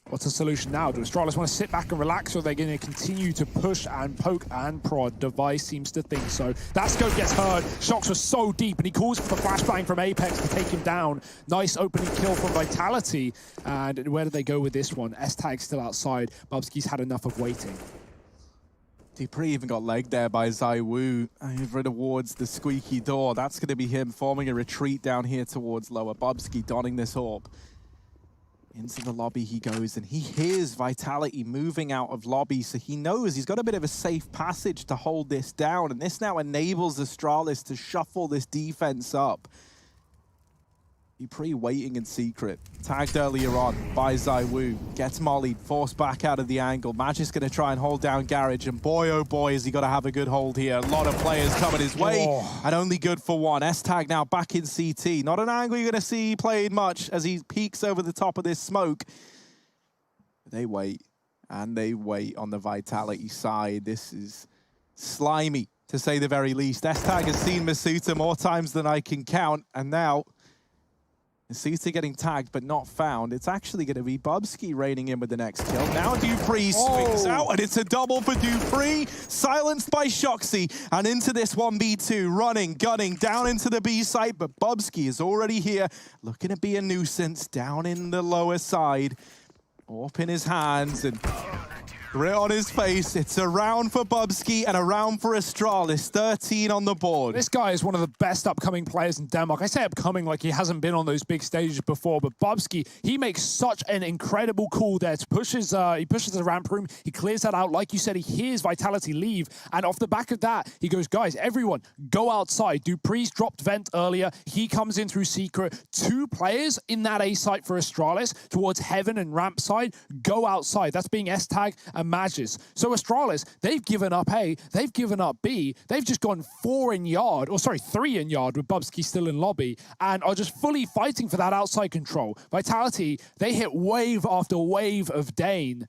What's the solution now? Do Astralis want to sit back and relax, or are they going to continue to push and poke and prod? Device seems to think so. That scope gets heard. Shocks was so deep, and he calls for the flashbang from Apex to take him down. Nice opening kill from Vitality. And where do they go with this one? S-Tag's still outside. Bubsky's had enough of waiting. Dupree even got legged there by Zaiwu over towards the squeaky door. That's going to be him forming a retreat down here towards lower. Bubsky donning this orb. Into the lobby he goes, and he hears Vitality moving out of lobby, so he knows he's got a bit of a safe passage to hold this down, and this now enables Astralis to shuffle this defense up. Dupree waiting in secret. Tagged earlier on by Zaiwu. Gets mollied, forced back out of the angle. Magic's going to try and hold down Garage, and boy, oh boy, has he got to have a good hold here. A lot of players coming his way, and only good for one. S-Tag now back in CT. Not an angle you're going to see played much as he peeks over the top of this smoke. They wait, and they wait on the Vitality side. This is slimy, to say the very least. S-Tag has seen Masuta more times than I can count, and now Masuta getting tagged but not found. It's actually going to be Bubsky reigning in with the next kill. Now Dupree swings out, and it's a double for Dupree. Silenced by Shoxy, and into this 1v2. Running, gunning, down into the B site, but Bubsky is already here, looking to be a nuisance down in the lower side. Orp in his hands, and grit on his face. It's a round for Bubsky and a round for Astralis. 13 on the board. This guy is one of the best upcoming players in Denmark. I say upcoming like he hasn't been on those big stages before, but Bubsky, he makes such an incredible call there. He pushes the ramp room. He clears that out. Like you said, he hears Vitality leave. And off the back of that, he goes, guys, everyone, go outside. Dupree's dropped vent earlier. He comes in through secret. 2 players in that A site for Astralis towards Heaven and ramp side. Go outside. That's being S-Tag and Magis. So Astralis, they've given up A, they've given up B, they've just gone 3 in yard with Bubsky still in lobby, and are just fully fighting for that outside control. Vitality, they hit wave after wave of Dane.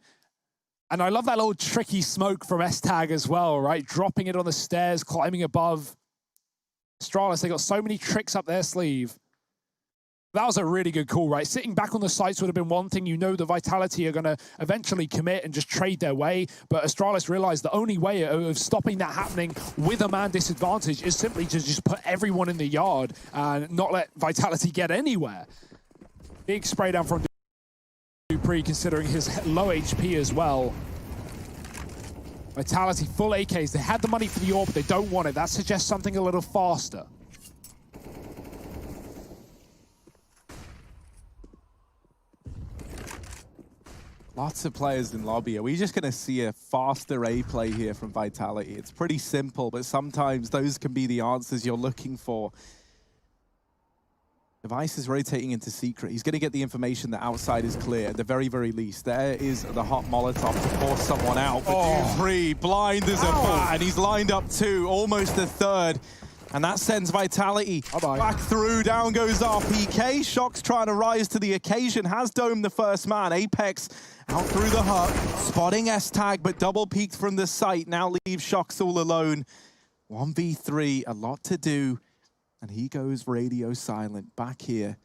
And I love that little tricky smoke from S-Tag as well, right? Dropping it on the stairs, climbing above. Astralis, they got so many tricks up their sleeve. That was a really good call, right? Sitting back on the sites would have been one thing. You know the Vitality are going to eventually commit and just trade their way. But Astralis realized the only way of stopping that happening with a man disadvantage is simply to just put everyone in the yard and not let Vitality get anywhere. Big spray down from Dupree, considering his low HP as well. Vitality, full AKs. They had the money for the orb, but they don't want it. That suggests something a little faster. Lots of players in lobby. Are we just going to see a faster A play here from Vitality? It's pretty simple, but sometimes those can be the answers you're looking for. Device is rotating into secret. He's going to get the information that outside is clear, at the very, very least. There is the hot Molotov to force someone out. But Dupree, blind as a bat, and he's lined up 2, almost a third. And that sends Vitality back through. Down goes RPK. Shock's trying to rise to the occasion. Has domed the first man. Apex out through the hut. Spotting S-Tag, but double peeked from the site. Now leaves Shox all alone. 1v3, a lot to do. And he goes radio silent back here.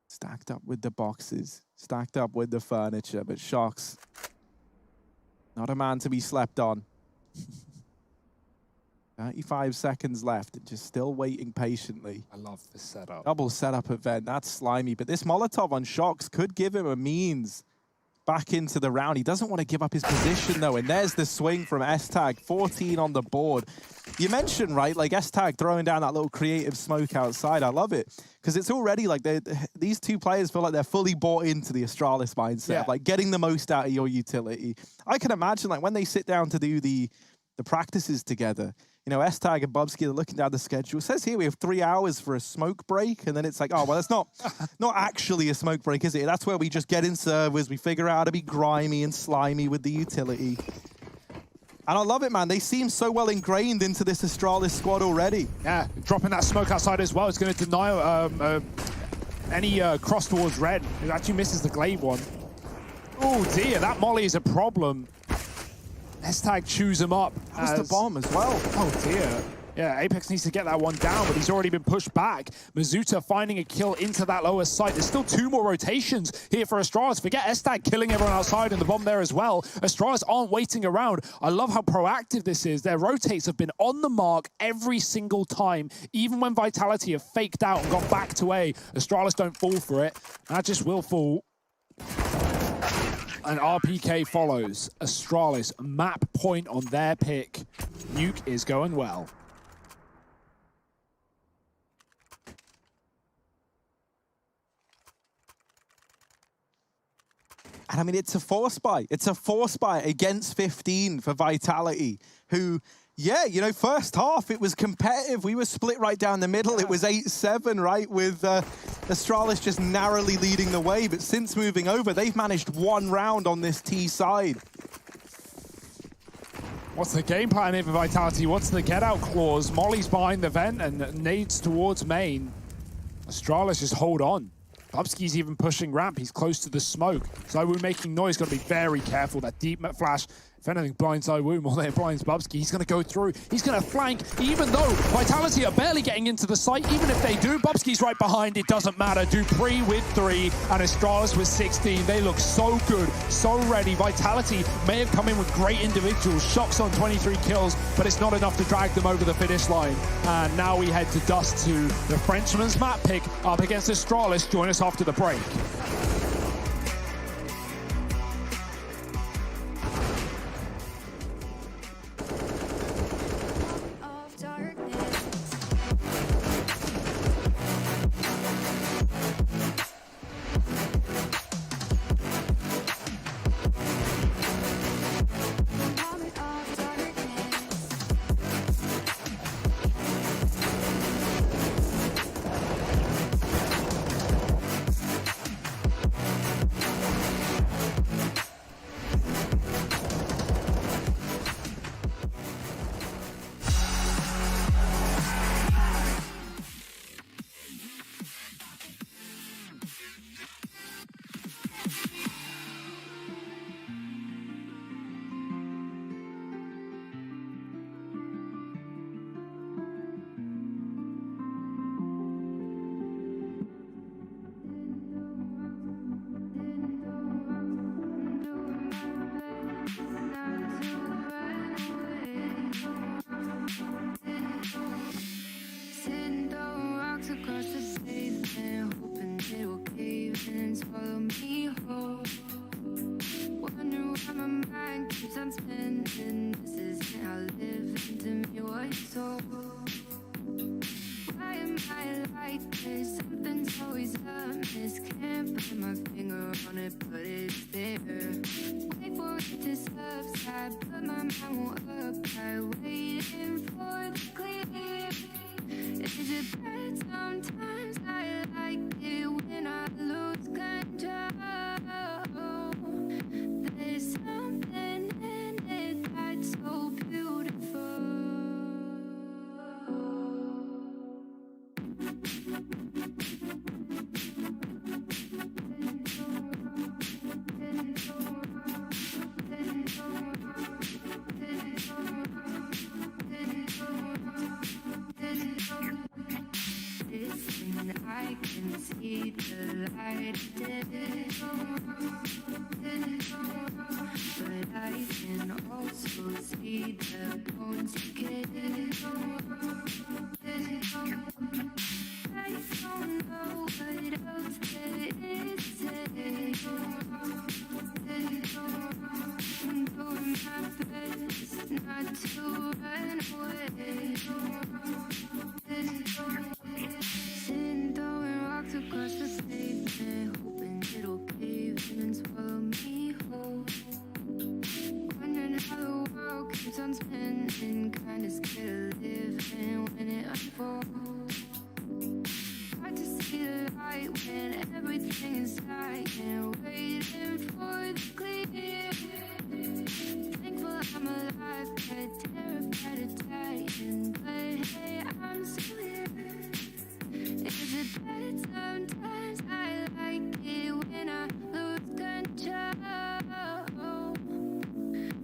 Stacked up with the boxes. Stacked up with the furniture. But Shox, not a man to be slept on. 35 seconds left, and just still waiting patiently. I love this setup. Double setup event, that's slimy. But this Molotov on Shox could give him a means back into the round. He doesn't want to give up his position, though. And there's the swing from S-Tag, 14 on the board. You mentioned, right, like S-Tag throwing down that little creative smoke outside. I love it, because it's already like these 2 players feel like they're fully bought into the Astralis mindset, like getting the most out of your utility. I can imagine, like, when they sit down to do the practices together, you know, S-Tag and Bubsky are looking down the schedule. It says here we have 3 hours for a smoke break, and then it's like, oh, well, that's not actually a smoke break, is it? That's where we just get in servers, we figure out how to be grimy and slimy with the utility. And I love it, man. They seem so well ingrained into this Astralis squad already. Yeah, dropping that smoke outside as well. It's going to deny any cross towards red. It actually misses the glaive one. Oh dear, that molly is a problem. S-Tag chews him up. That was the bomb as well. Oh dear. Yeah, Apex needs to get that one down, but he's already been pushed back. Mizuta finding a kill into that lower site. There's still 2 more rotations here for Astralis. Forget S-Tag killing everyone outside and the bomb there as well. Astralis aren't waiting around. I love how proactive this is. Their rotates have been on the mark every single time, even when Vitality have faked out and gone back to A. Astralis don't fall for it. That just will fall. And RPK follows. Astralis, map point on their pick. Nuke is going well. And I mean, it's a force buy. It's a force buy against 15 for Vitality, who, yeah, you know, first half, it was competitive. We were split right down the middle. It was 8-7, right, with Astralis just narrowly leading the way. But since moving over, they've managed 1 round on this T side. What's the game plan here for Vitality? What's the get-out clause? Molly's behind the vent and nades towards main. Astralis just hold on. Bubsky's even pushing ramp. He's close to the smoke. ZywOo making noise. Got to be very careful. That deep flash, if anything, blinds ZywOo more than it blinds Bubsky. He's going to go through. He's going to flank, even though Vitality are barely getting into the site. Even if they do, Bubsky's right behind. It doesn't matter. Dupree with 3 and Astralis with 16. They look so good, so ready. Vitality may have come in with great individuals. Shocks on 23 kills, but it's not enough to drag them over the finish line. And now we head to Dust to the Frenchman's map pick up against Astralis. Join us after the break.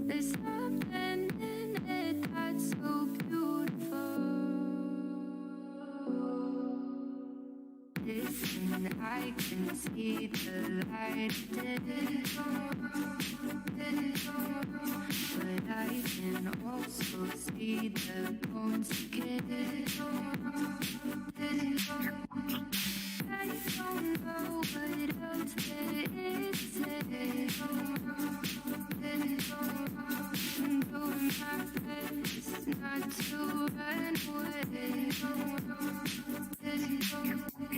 There's something listen, I can see the light. But I can also see the bones again. I don't know what else there is to say. I'm doing my best not to run away.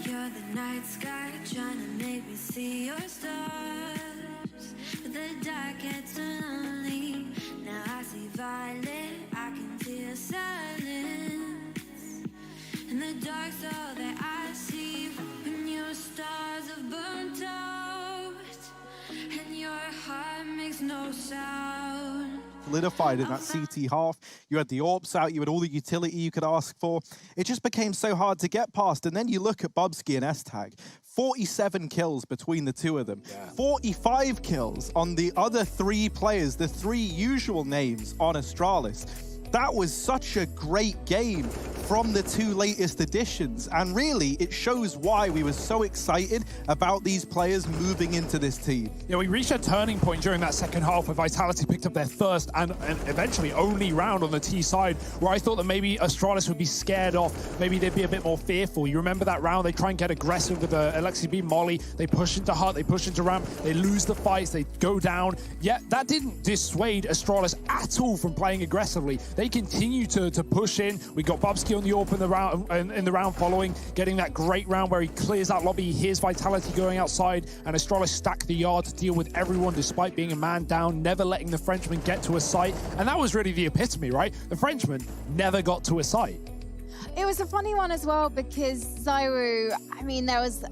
You're the night sky trying to make me see your stars, but the dark gets so lonely. Now I see violet, I can feel silence. In the dark's all that I see when your stars have burnt out and your heart makes no sound. Solidified in that CT half. You had the AWPs out, you had all the utility you could ask for. It just became so hard to get past. And then you look at Bubsky and S-Tag. 47 kills between the two of them. Yeah. 45 kills on the other three players, the three usual names on Astralis. That was such a great game from the two latest additions. And really, it shows why we were so excited about these players moving into this team. Yeah, we reached a turning point during that second half where Vitality picked up their first and eventually only round on the T side, where I thought that maybe Astralis would be scared off. Maybe they'd be a bit more fearful. You remember that round? They try and get aggressive with the Alexi B Molly. They push into Hut, they push into Ramp, they lose the fights, they go down. Yet that didn't dissuade Astralis at all from playing aggressively. They continue to push in. We got Bubsky on the AWP in the round following, getting that great round where he clears out lobby. He hears Vitality going outside, and Astralis stack the yard to deal with everyone despite being a man down, never letting the Frenchman get to a site. And that was really the epitome, right? The Frenchman never got to a site. It was a funny one as well because Zyru, I mean, there was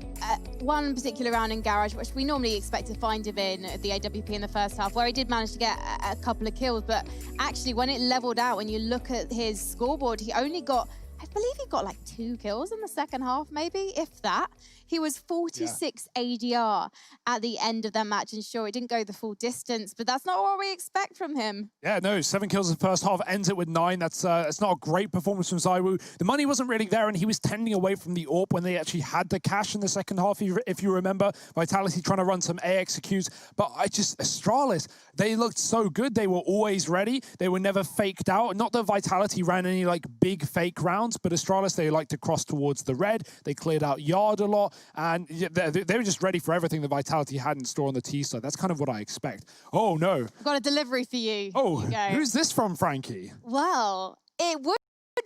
one particular round in Garage, which we normally expect to find him in the AWP in the first half, where he did manage to get a couple of kills. But actually, when it leveled out, when you look at his scoreboard, he only got, I believe he got like 2 kills in the second half, maybe, if that. He was 46 ADR at the end of that match, and sure, it didn't go the full distance, but that's not what we expect from him. Yeah, no, 7 kills in the first half, ends it with 9. That's not a great performance from Zywu. The money wasn't really there, and he was tending away from the AWP when they actually had the cash in the second half, if you remember. Vitality trying to run some A executes, but Astralis, they looked so good. They were always ready. They were never faked out. Not that Vitality ran any like big fake rounds, but Astralis, they like to cross towards the red. They cleared out yard a lot. And they were just ready for everything that Vitality had in store on the T side. That's kind of what I expect. Oh, no. I've got a delivery for you. Oh, who's this from, Frankie? Well, it would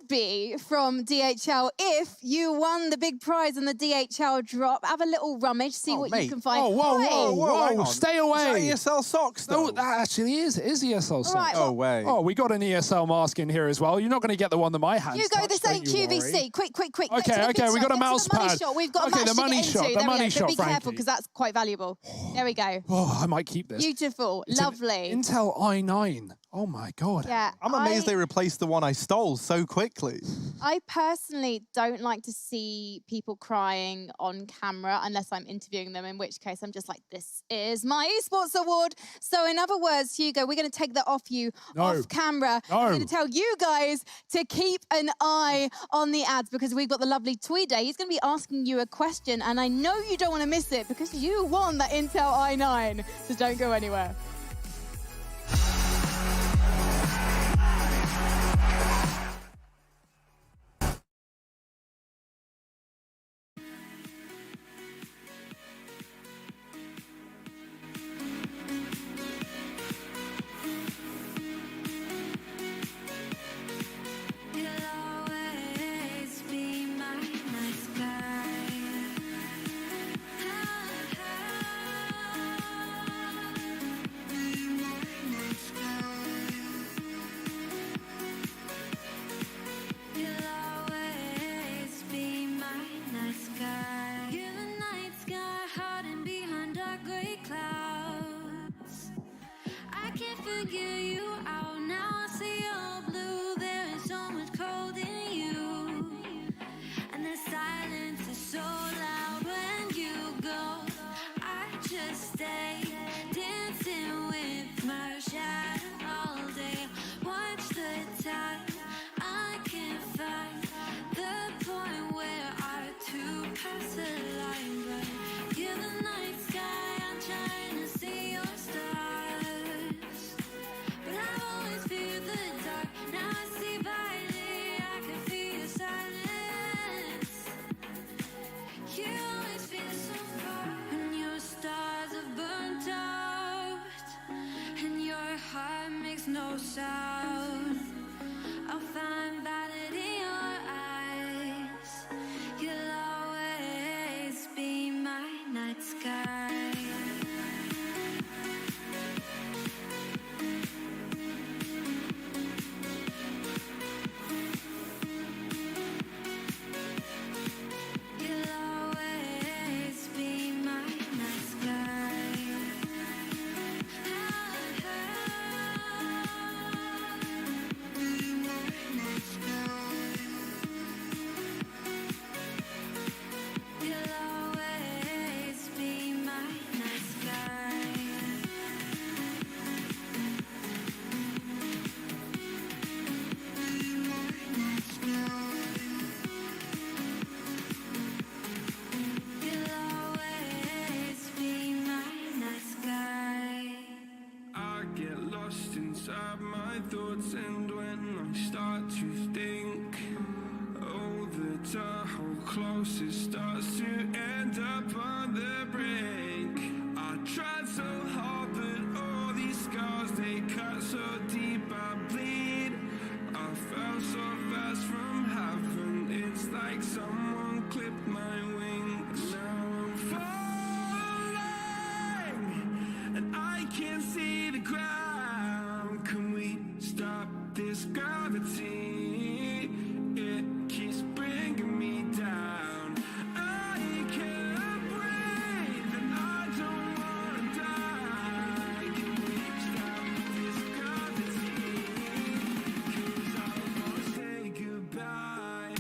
be from DHL if you won the big prize in the DHL drop. Have a little rummage, see what you can find. Oh, whoa, stay away. Is that ESL socks, though? No, that actually is. It is ESL socks. Right, no way. Oh, we got an ESL mask in here as well. You're not going to get the one that my hands You go, touched, this ain't don't you QVC. worry. Quick. Okay, we got a mouse pad. We've got a match the money to shot, get into. the money shot, Be careful, Frankie. because that's quite valuable. There we go. Oh, I might keep this. Beautiful, It's an lovely. Intel i9. Oh my God. Yeah, I'm amazed they replaced the one I stole so quickly. I personally don't like to see people crying on camera unless I'm interviewing them, in which case I'm just like, this is my esports award. So in other words, Hugo, we're going to take that off you off camera. No. I'm going to tell you guys to keep an eye on the ads because we've got the lovely Tweeder. He's going to be asking you a question, and I know you don't want to miss it because you won that Intel i9. So don't go anywhere. shout. I'll find valid in your eyes. You'll always be my night sky. You'll always be my night sky. You'll always be my night sky. You'll always be my night sky. I get lost inside my thoughts, and when I start to think, oh, the Tahoe closest starts to end up on the brink. I tried so hard, but all these scars, they cut so deep, I bleed. I fell so fast from heaven, it's like someone clipped my wings. Now I'm falling, and I can't see the ground. Can we stop this gravity? It keeps bringing me down. I can't breathe, and I don't wanna die. Can we stop this gravity? 'Cause I wanna say goodbye.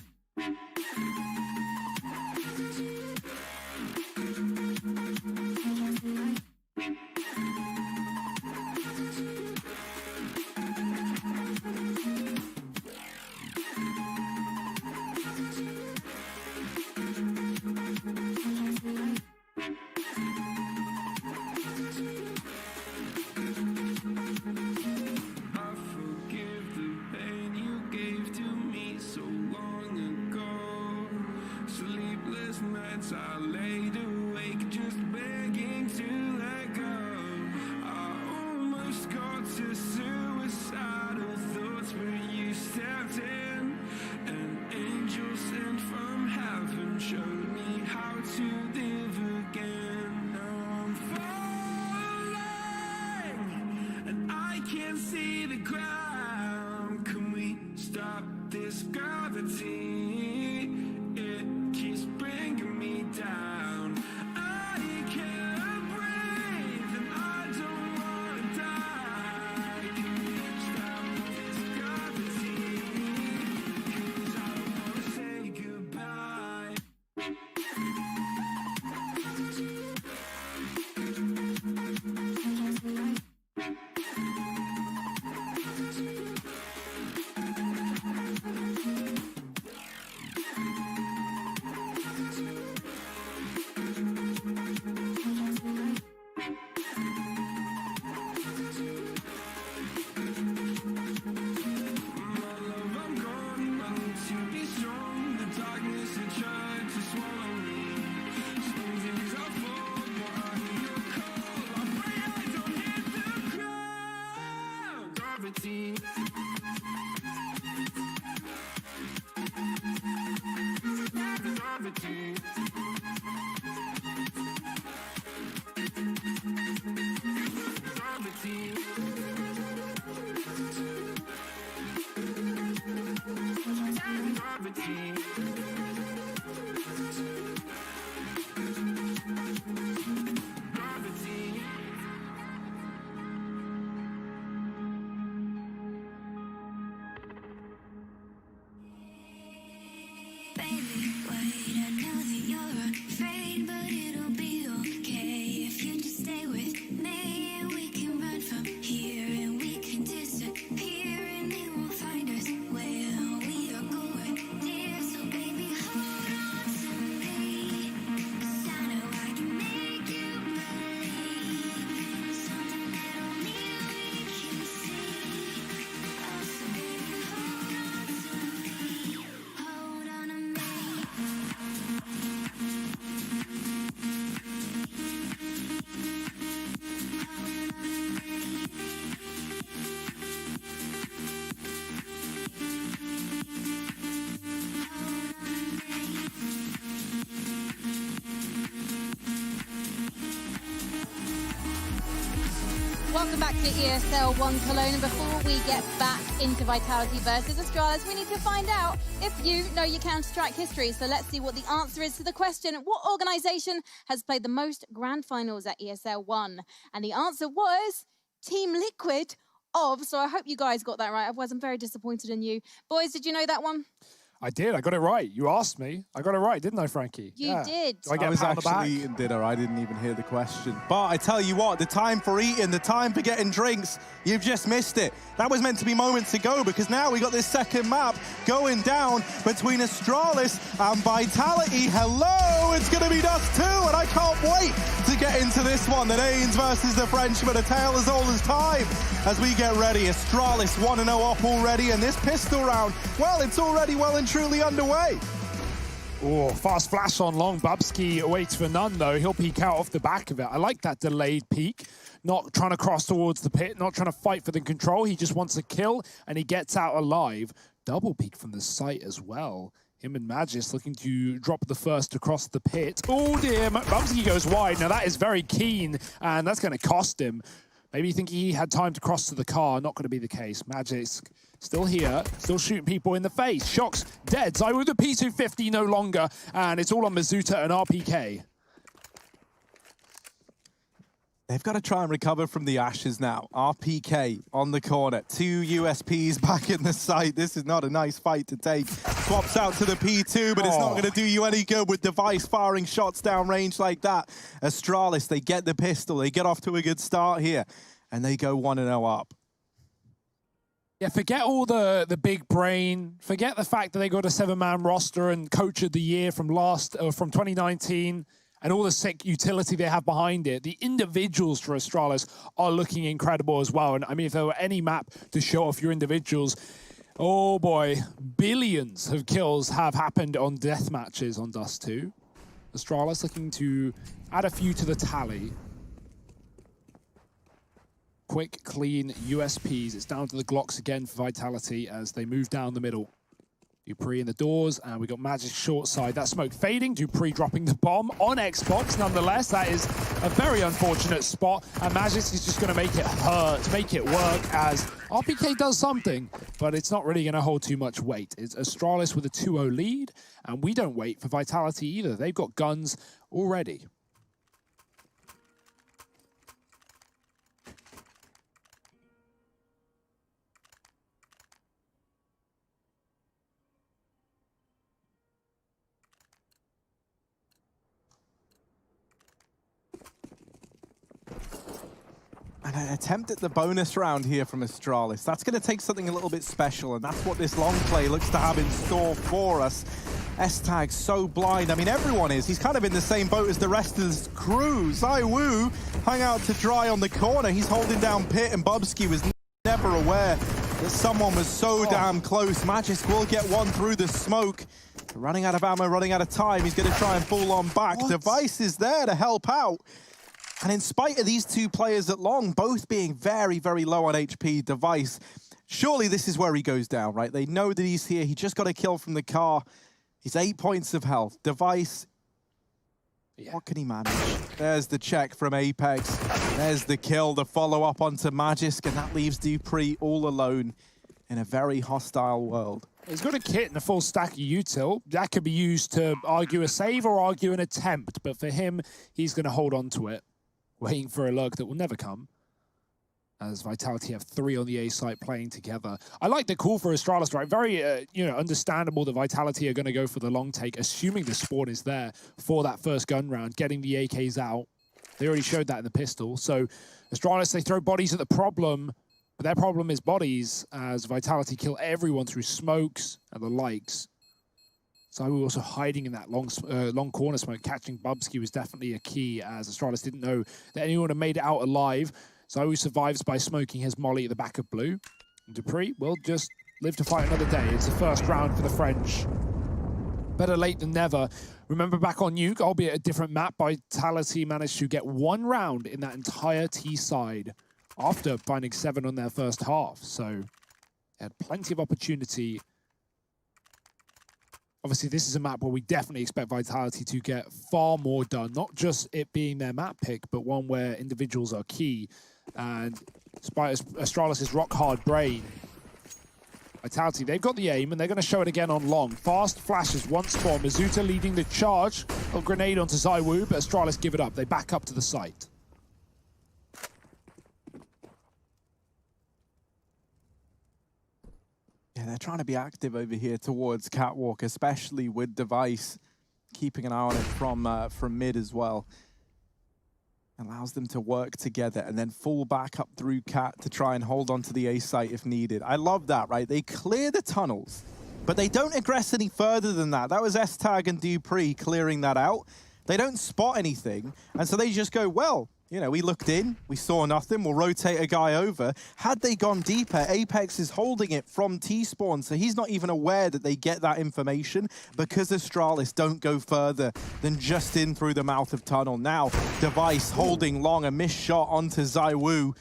I forgive the pain you gave to me so long ago. Sleepless nights I laid awake just begging to let go. I almost got to suicidal thoughts, but you stepped in. An angel sent from heaven showed me how to live again. Now I'm falling, and I can't see the ground. Can we stop this gravity? It keeps bringing me down. I can't breathe, and I don't wanna die. Can we stop this gravity? 'Cause I don't wanna say goodbye. Welcome back to ESL 1 Cologne. And before we get back into Vitality versus Astralis, we need to find out if you know your Counter-Strike history. So let's see what the answer is to the question. What organization has played the most grand finals at ESL 1? And the answer was Team Liquid of, so I hope you guys got that right. Otherwise, I'm very disappointed in you. Boys, did you know that one? I did. I got it right. You asked me. I got it right, didn't I, Frankie? You did. Do I get I was a pat on the back? actually eating dinner. I didn't even hear the question. But I tell you what, the time for eating, the time for getting drinks, you've just missed it. That was meant to be moments ago because now we got this second map going down between Astralis and Vitality. Hello, it's going to be Dust 2, and I can't wait to get into this one. The Danes versus the Frenchman, a tale as old as time as we get ready. Astralis 1-0 up already, and this pistol round, well, it's already well and truly underway. Oh, fast flash on long. Bubsky waits for none, though. He'll peek out off the back of it. I like that delayed peek. Not trying to cross towards the pit, not trying to fight for the control. He just wants a kill, and he gets out alive. Double peek from the site as well. Him and Magis looking to drop the first across the pit. Oh, dear. Bubsky goes wide. Now, that is very keen, and that's going to cost him. Maybe you think he had time to cross to the car. Not going to be the case. Magis still here, still shooting people in the face. Shox dead. So with the P250 no longer, and it's all on Mizuta and RPK. They've got to try and recover from the ashes now. RPK on the corner. 2 USPs back in the site. This is not a nice fight to take. Swaps out to the P2, but it's not going to do you any good with Device firing shots down range like that. Astralis, they get the pistol. They get off to a good start here, and they go 1-0 up. Yeah, forget all the big brain. Forget the fact that they got a 7-man roster and coach of the year from 2019. And all the sick utility they have behind it. The individuals for Astralis are looking incredible as well. And I mean, if there were any map to show off your individuals, oh boy, billions of kills have happened on death matches on Dust 2. Astralis looking to add a few to the tally. Quick, clean USPs. It's down to the Glocks again for Vitality as they move down the middle. Dupree in the doors, and we got Magic short side. That smoke fading. Dupree dropping the bomb on Xbox. Nonetheless, that is a very unfortunate spot, and Magic is just going to make it hurt, make it work as RPK does something, but it's not really going to hold too much weight. It's Astralis with a 2-0 lead, and we don't wait for Vitality either. They've got guns already. And an attempt at the bonus round here from Astralis. That's going to take something a little bit special, and that's what this long play looks to have in store for us. S-Tag so blind. I mean, everyone is. He's kind of in the same boat as the rest of his crew. ZywOo hung out to dry on the corner. He's holding down pit, and Bubsky was never aware that someone was so damn close. Magis will get one through the smoke. Running out of ammo, running out of time. He's going to try and fall on back. Device is there to help out. And in spite of these two players at long, both being very, very low on HP, Device, surely this is where he goes down, right? They know that he's here. He just got a kill from the car. He's 8 points of health. Device, what can he manage? There's the check from Apex. There's the kill, the follow-up onto Magisk, and that leaves Dupree all alone in a very hostile world. He's got a kit and a full stack of util. That could be used to argue a save or argue an attempt, but for him, he's going to hold on to it, waiting for a lurk that will never come. As Vitality have 3 on the A site playing together. I like the call for Astralis, right? Very, understandable that Vitality are going to go for the long take, assuming the spawn is there for that first gun round, getting the AKs out. They already showed that in the pistol. So Astralis, they throw bodies at the problem, but their problem is bodies, as Vitality kill everyone through smokes and the likes. So we were also hiding in that long corner smoke. Catching Bubsky was definitely a key, as Astralis didn't know that anyone had made it out alive. So he survives by smoking his molly at the back of blue. And Dupree will just live to fight another day. It's the first round for the French. Better late than never. Remember back on Nuke, albeit a different map, Vitality managed to get 1 round in that entire T side after finding 7 on their first half. So they had plenty of opportunity. Obviously, this is a map where we definitely expect Vitality to get far more done. Not just it being their map pick, but one where individuals are key. And despite Astralis' rock-hard brain, Vitality, they've got the aim, and they're going to show it again on long. Fast flashes once more. Mizuta leading the charge. A grenade onto ZywOo, but Astralis give it up. They back up to the site. Yeah, they're trying to be active over here towards Catwalk, especially with Device keeping an eye on it from mid as well. Allows them to work together and then fall back up through Cat to try and hold on to the A site if needed. I love that, right? They clear the tunnels, but they don't aggress any further than that. That was S-Tag and Dupree clearing that out. They don't spot anything, and so they just go, well, you know, we looked in, we saw nothing, we'll rotate a guy over. Had they gone deeper, Apex is holding it from T-spawn, so he's not even aware that they get that information because Astralis don't go further than just in through the mouth of tunnel. Now, Device holding long, a missed shot onto ZywOo.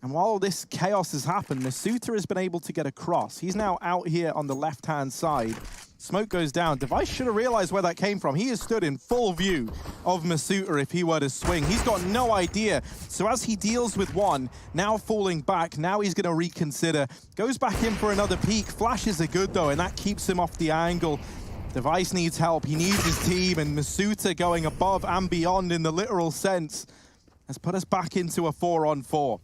And while this chaos has happened, Masuta has been able to get across. He's now out here on the left-hand side. Smoke goes down. Device should have realized where that came from. He has stood in full view of Masuta if he were to swing. He's got no idea. So as he deals with one, now falling back, now he's going to reconsider. Goes back in for another peek. Flashes are good though, and that keeps him off the angle. Device needs help. He needs his team, and Masuta going above and beyond in the literal sense has put us back into a 4-on-4.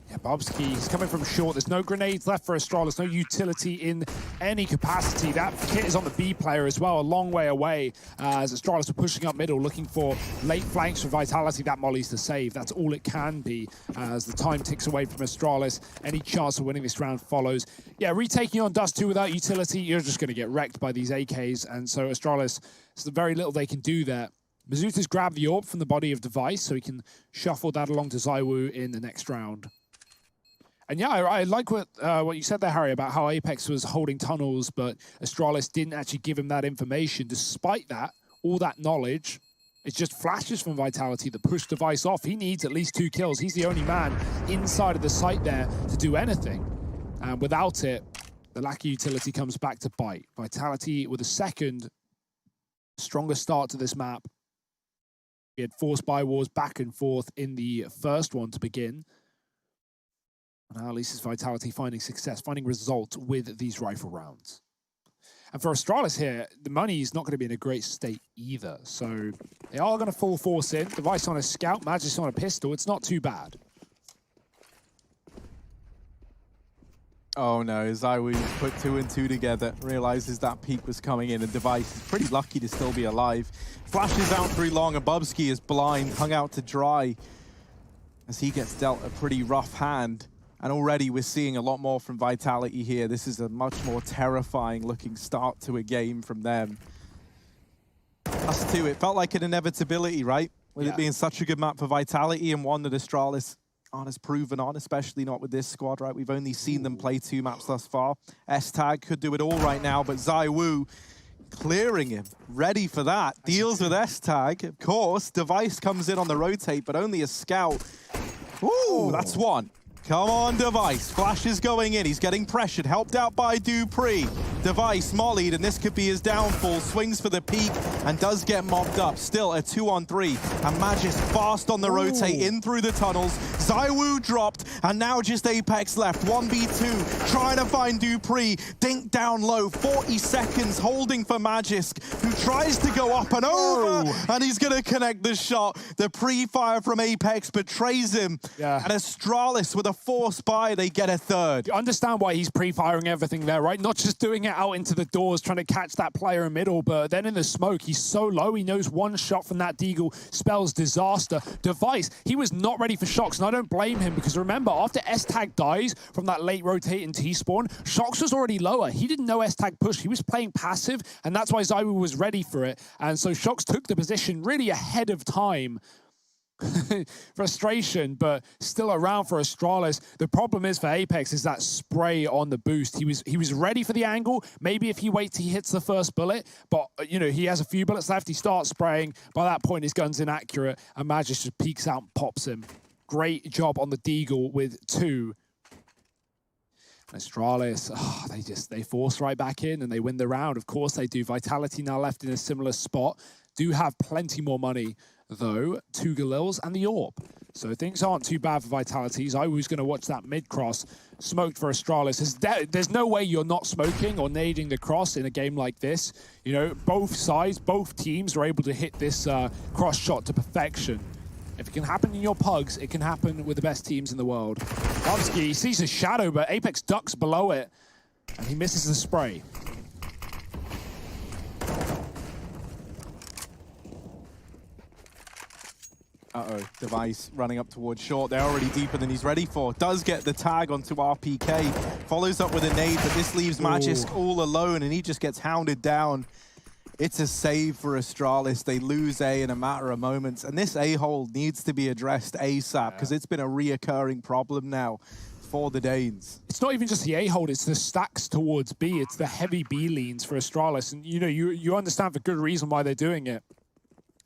Yeah, Bobski, he's coming from short. There's no grenades left for Astralis, no utility in any capacity. That kit is on the B player as well, a long way away. As Astralis are pushing up middle, looking for late flanks for Vitality. That molly's the save. That's all it can be as the time ticks away from Astralis. Any chance of winning this round follows. Yeah, retaking on Dust 2 without utility, you're just going to get wrecked by these AKs. And so Astralis, there's very little they can do there. Mizuta's grabbed the AWP from the body of Device, so he can shuffle that along to ZywOo in the next round. And yeah, I like what you said there, Harry, about how Apex was holding tunnels, but Astralis didn't actually give him that information. Despite that, all that knowledge, it's just flashes from Vitality that push Device off. He needs at least 2 kills. He's the only man inside of the site there to do anything. And without it, the lack of utility comes back to bite. Vitality with a second stronger start to this map. We had 4 spy wars back and forth in the first one to begin. And now at least it's Vitality finding success, finding results with these rifle rounds. And for Astralis here, the money is not going to be in a great state either. So they are going to full force in. Device on a scout, Magis on a pistol. It's not too bad. Oh no, ZywOo put 2 and 2 together, realizes that peak was coming in, and Device is pretty lucky to still be alive. Flashes out through long, and Bubsky is blind, hung out to dry as he gets dealt a pretty rough hand. And already we're seeing a lot more from Vitality here. This is a much more terrifying looking start to a game from them. Us too, it felt like an inevitability, right? With it being such a good map for Vitality, and one that Astralis aren't as proven on, especially not with this squad, right? We've only seen them play 2 maps thus far. S-Tag could do it all right now, but ZywOo clearing him, ready for that. Deals with S-Tag, of course. Device comes in on the rotate, but only a scout. Ooh, that's one. Come on, Device. Flash is going in. He's getting pressured. Helped out by Dupree. Device mollied, and this could be his downfall. Swings for the peak and does get mobbed up. Still a 2-on-3. And Magis fast on the rotate in through the tunnels. ZywOo dropped, and now just Apex left. 1v2. Trying to find Dupree. Dink down low. 40 seconds holding for Magisk, who tries to go up and over. And he's going to connect the shot. The pre-fire from Apex betrays him. Yeah. And Astralis with a 4 spy, they get a 3rd. You understand why he's pre-firing everything there, right? Not just doing it out into the doors, trying to catch that player in middle, but then in the smoke, he's so low, he knows one shot from that deagle spells disaster. Device, he was not ready for Shocks, and I don't blame him, because remember, after S-Tag dies from that late rotating T-spawn, Shocks was already lower. He didn't know S-Tag push. He was playing passive, and that's why ZywOo was ready for it. And so Shocks took the position really ahead of time. Frustration, but still around for Astralis. The problem is for Apex is that spray on the boost. He was ready for the angle. Maybe if he waits, he hits the first bullet, but you know, he has a few bullets left. He starts spraying. By that point, his gun's inaccurate, and Magis just peeks out and pops him. Great job on the deagle with 2. Astralis, they force right back in and they win the round. Of course they do. Vitality now left in a similar spot. Do have plenty more money though, 2 Galils and the AWP. So things aren't too bad for Vitalities. I was going to watch that mid-cross smoked for Astralis. There's no way you're not smoking or nading the cross in a game like this. You know, both sides, both teams are able to hit this cross shot to perfection. If it can happen in your pugs, it can happen with the best teams in the world. Bubsky sees a shadow, but Apex ducks below it, and he misses the spray. Uh-oh, Device running up towards short. They're already deeper than he's ready for. Does get the tag onto RPK. Follows up with a nade, but this leaves Magisk all alone, and he just gets hounded down. It's a save for Astralis. They lose A in a matter of moments, and this A-hole needs to be addressed ASAP, because it's been a reoccurring problem now for the Danes. It's not even just the A-hole, it's the stacks towards B. It's the heavy B leans for Astralis, and you know, you understand for good reason why they're doing it.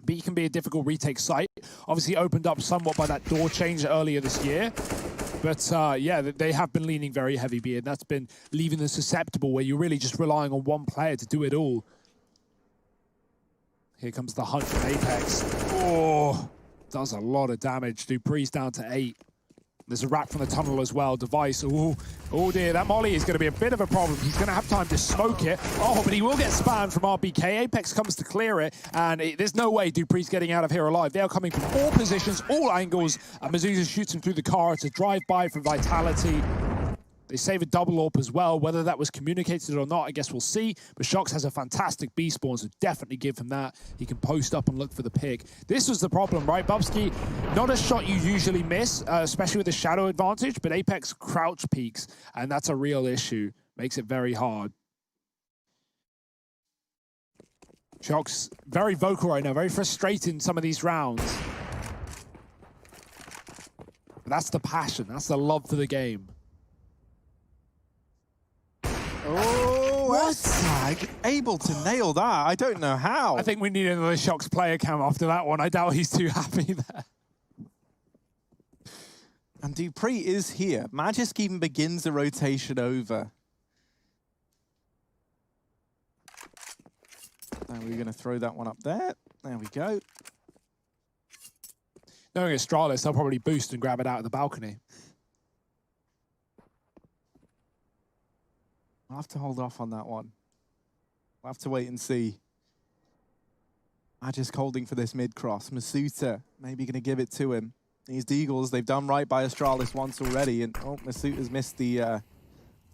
B can be a difficult retake site. Obviously opened up somewhat by that door change earlier this year. But yeah, they have been leaning very heavy B, and that's been leaving them susceptible where you're really just relying on one player to do it all. Here comes the hunt from Apex. Oh, does a lot of damage. Dupree's down to 8. There's a wrap from the tunnel as well. Device, oh dear, that molly is going to be a bit of a problem. He's going to have time to smoke it. Oh, but he will get spammed from RBK. Apex comes to clear it, and there's no way Dupree's getting out of here alive. They are coming from all positions, all angles, and Mazuza shoots him through the car. It's a drive-by from Vitality. They save a double AWP as well. Whether that was communicated or not, I guess we'll see. But Shox has a fantastic B spawn, so definitely give him that. He can post up and look for the pick. This was the problem, right? Bubsky, not a shot you usually miss, especially with the shadow advantage, but Apex crouch peaks, and that's a real issue. Makes it very hard. Shox, very vocal right now, very frustrated in some of these rounds. But that's the passion, that's the love for the game. Oh, what? Tag able to nail that. I don't know how. I think we need another Shox player cam after that one. I doubt he's too happy there. And Dupree is here. Magisk even begins the rotation over. Now we're going to throw that one up there. There we go. Knowing Astralis, they'll probably boost and grab it out of the balcony. I'll have to hold off on that one. We'll have to wait and see. Magisk holding for this mid-cross. Masuta maybe going to give it to him. These Deagles, they've done right by Astralis once already, and oh, Masuta's missed the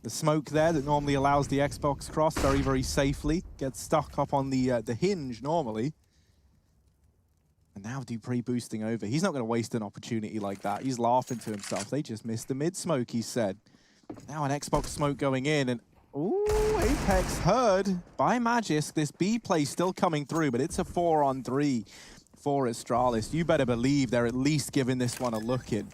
smoke there that normally allows the Xbox cross very, very safely. Gets stuck up on the hinge normally. And now Dupree boosting over. He's not going to waste an opportunity like that. He's laughing to himself. They just missed the mid-smoke, he said. Now an Xbox smoke going in, and ooh, Apex heard by Magisk. This B play still coming through, but it's a 4-on-3 for Astralis. You better believe they're at least giving this one a look in.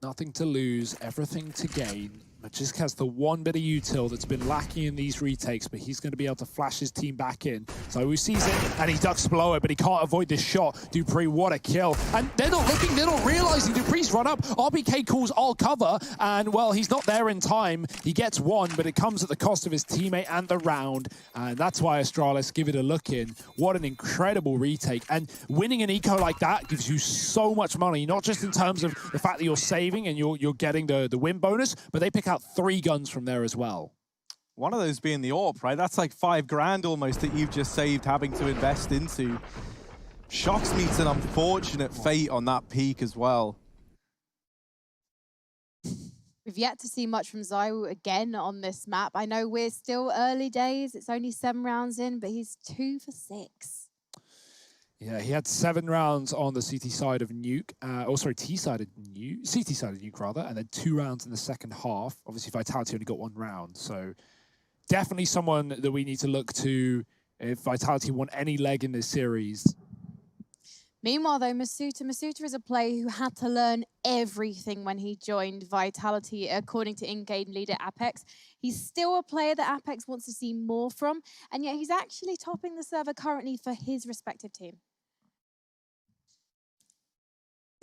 Nothing to lose, everything to gain. Magisk has the one bit of util that's been lacking in these retakes, but he's going to be able to flash his team back in. So he sees it, and he ducks below it, but he can't avoid this shot. Dupree, what a kill. And they're not looking, they're not realizing Dupree's run up. RBK calls all cover, and well, he's not there in time. He gets one, but it comes at the cost of his teammate and the round. And that's why Astralis give it a look in. What an incredible retake. And winning an eco like that gives you so much money, not just in terms of the fact that you're saving and you're getting the win bonus, but they pick out 3 guns from there as well. One of those being the AWP, right? That's like 5 grand almost that you've just saved having to invest into. Shox meets an unfortunate fate on that peak as well. We've yet to see much from Zywoo again on this map. I know we're still early days. It's only 7 rounds in, but he's 2 for 6. Yeah, he had 7 rounds on the CT side of Nuke, T side of Nuke, CT side of Nuke rather, and then 2 rounds in the second half. Obviously, Vitality only got 1 round, so definitely someone that we need to look to if Vitality want any leg in this series. Meanwhile, though, Masuta is a player who had to learn everything when he joined Vitality, according to in-game leader Apex. He's still a player that Apex wants to see more from, and yet he's actually topping the server currently for his respective team.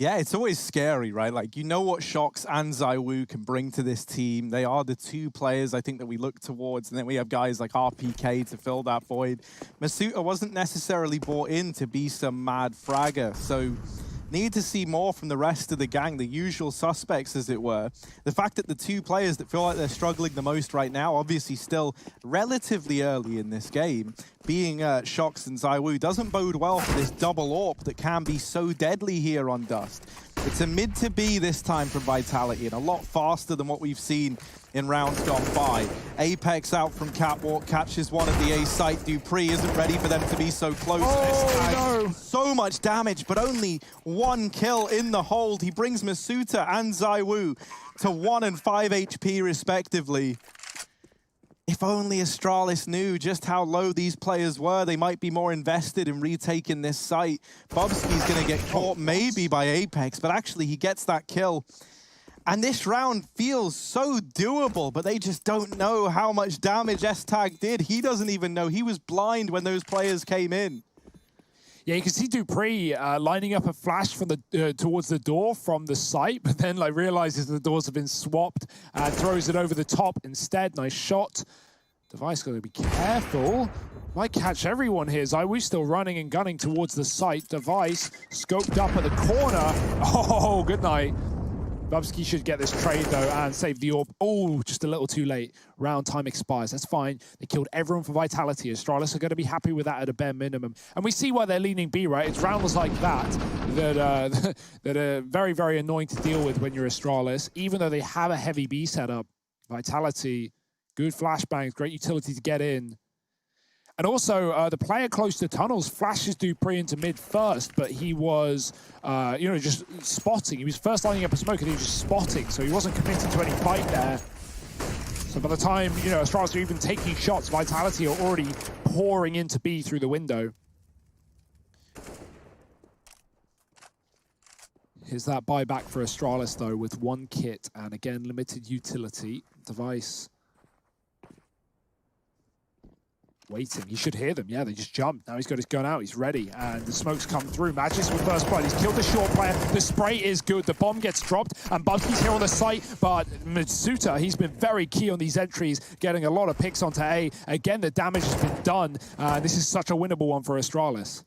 Yeah, it's always scary, right? Like, you know what Shox and ZywOo can bring to this team. They are the two players, I think, that we look towards. And then we have guys like RPK to fill that void. Masuta wasn't necessarily brought in to be some mad fragger. So need to see more from the rest of the gang, the usual suspects, as it were. The fact that the two players that feel like they're struggling the most right now, obviously still relatively early in this game, being Shox and ZywOo, doesn't bode well for this double AWP that can be so deadly here on Dust. It's a mid to B this time from Vitality, and a lot faster than what we've seen in rounds gone by. Apex out from Catwalk, catches one at the A site. Dupree isn't ready for them to be so close this time. No. So much damage, but only one kill in the hold. He brings Masuta and ZywOo to 1 and 5 HP respectively. If only Astralis knew just how low these players were, they might be more invested in retaking this site. Bubsky's going to get caught maybe by Apex, but actually he gets that kill. And this round feels so doable, but they just don't know how much damage S-Tag did. He doesn't even know. He was blind when those players came in. Yeah, you can see Dupree lining up a flash from the towards the door from the site, but then like realizes the doors have been swapped and throws it over the top instead. Nice shot. Device got to be careful. Might catch everyone here. ZywOo still running and gunning towards the site. Device scoped up at the corner. Oh, good night. Bubsky should get this trade, though, and save the AWP. Oh, just a little too late. Round time expires. That's fine. They killed everyone for Vitality. Astralis are going to be happy with that at a bare minimum. And we see why they're leaning B, right? It's rounds like that that are very, very annoying to deal with when you're Astralis. Even though they have a heavy B setup, Vitality, good flashbangs, great utility to get in. And also, the player close to tunnels flashes Dupree into mid first, but he was, just spotting. He was first lining up a smoke and he was just spotting, so he wasn't committing to any fight there. So by the time, Astralis are even taking shots, Vitality are already pouring into B through the window. Here's that buyback for Astralis, though, with one kit and, again, limited utility. Device waiting. He should hear them. Yeah, they just jumped. Now he's got his gun out. He's ready. And the smoke's come through. Magis with first blood. He's killed the short player. The spray is good. The bomb gets dropped. And Bubsky's here on the site. But Masuta, he's been very key on these entries, getting a lot of picks onto A. Again, the damage has been done. This is such a winnable one for Astralis.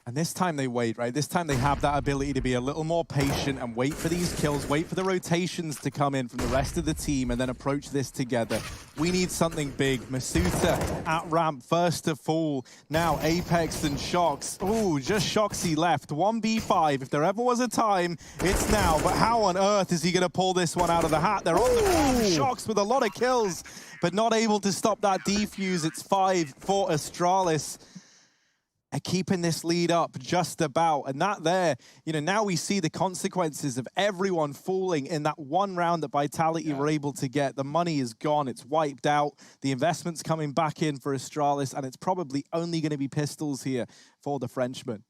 And this time they wait, right? This time they have that ability to be a little more patient and wait for these kills, wait for the rotations to come in from the rest of the team and then approach this together. We need something big. Masuta at ramp, first to fall. Now Apex and Shox. Ooh, just Shoxy left. 1v5. If there ever was a time, it's now. But how on earth is he going to pull this one out of the hat? They're on the ground. Shox with a lot of kills, but not able to stop that defuse. It's 5 for Astralis. Keeping this lead up just about. And that there, now we see the consequences of everyone falling in that one round that Vitality were able to get. The money is gone. It's wiped out. The investment's coming back in for Astralis, and it's probably only going to be pistols here for the Frenchman.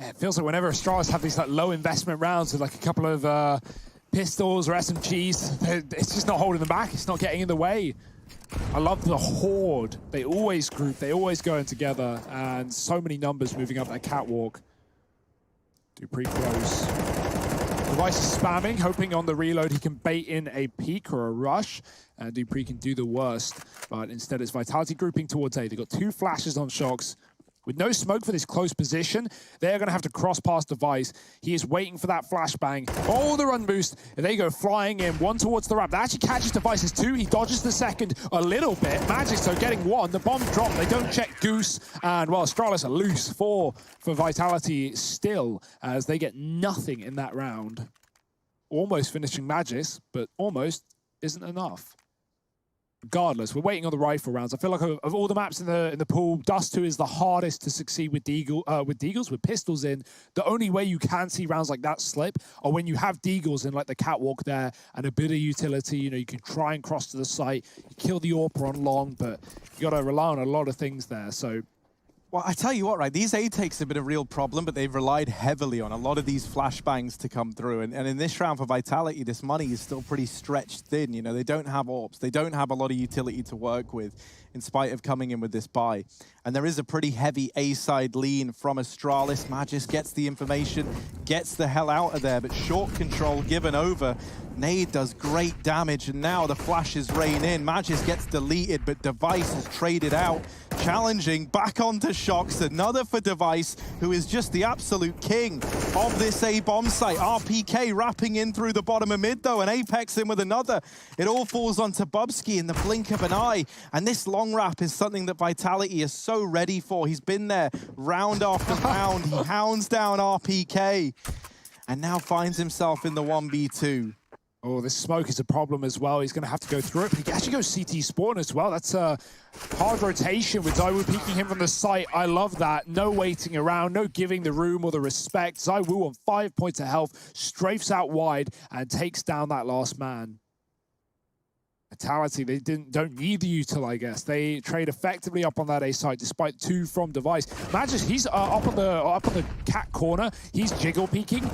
Yeah, it feels like whenever Astralis have these low investment rounds with a couple of pistols or SMGs, it's just not holding them back. It's not getting in the way. I love the horde. They always group, they always go in together, and so many numbers moving up that catwalk. Dupree close. Device is spamming, hoping on the reload he can bait in a peek or a rush, and Dupree can do the worst. But instead it's Vitality grouping towards A. They've got 2 flashes on Shox. With no smoke for this close position, they're going to have to cross past Device. He is waiting for that flashbang. Oh, the run boost. And they go flying in, one towards the ramp. That actually catches Device's 2. He dodges the second a little bit. Magic, so getting 1. The bomb dropped. They don't check Goose. And, well, Astralis are loose. 4 for Vitality still, as they get nothing in that round. Almost finishing Magis, but almost isn't enough. Regardless, we're waiting on the rifle rounds. I feel like of all the maps in the pool, Dust 2 is the hardest to succeed with Deagles, with pistols in. The only way you can see rounds like that slip are when you have Deagles in the catwalk there and a bit of utility. You can try and cross to the site, you kill the AWP on long, but you got to rely on a lot of things there. So Well, I tell you what, right, these A-takes have been a real problem, but they've relied heavily on a lot of these flashbangs to come through. And in this round for Vitality, this money is still pretty stretched thin. You know, they don't have AWPs. They don't have a lot of utility to work with, in spite of coming in with this buy. And there is a pretty heavy A-side lean from Astralis. Magis gets the information, gets the hell out of there, but short control given over. Nade does great damage, and now the flashes rain in. Magis gets deleted, but Device is traded out. Challenging back onto Shox, another for Device, who is just the absolute king of this A-bomb site. RPK wrapping in through the bottom of mid, though, and Apex in with another. It all falls onto Bubsky in the blink of an eye, and this long wrap is something that Vitality is so ready for. He's been there round after round. He hounds down RPK, and now finds himself in the 1v2. Oh, this smoke is a problem as well. He's going to have to go through it. But he can actually go CT spawn as well. That's a hard rotation with ZywOo peeking him from the site. I love that. No waiting around, no giving the room or the respect. ZywOo on 5 points of health, strafes out wide and takes down that last man. Vitality, they don't need the util, I guess. They trade effectively up on that A site, despite 2 from Device. Magis, he's up on the cat corner. He's jiggle peeking.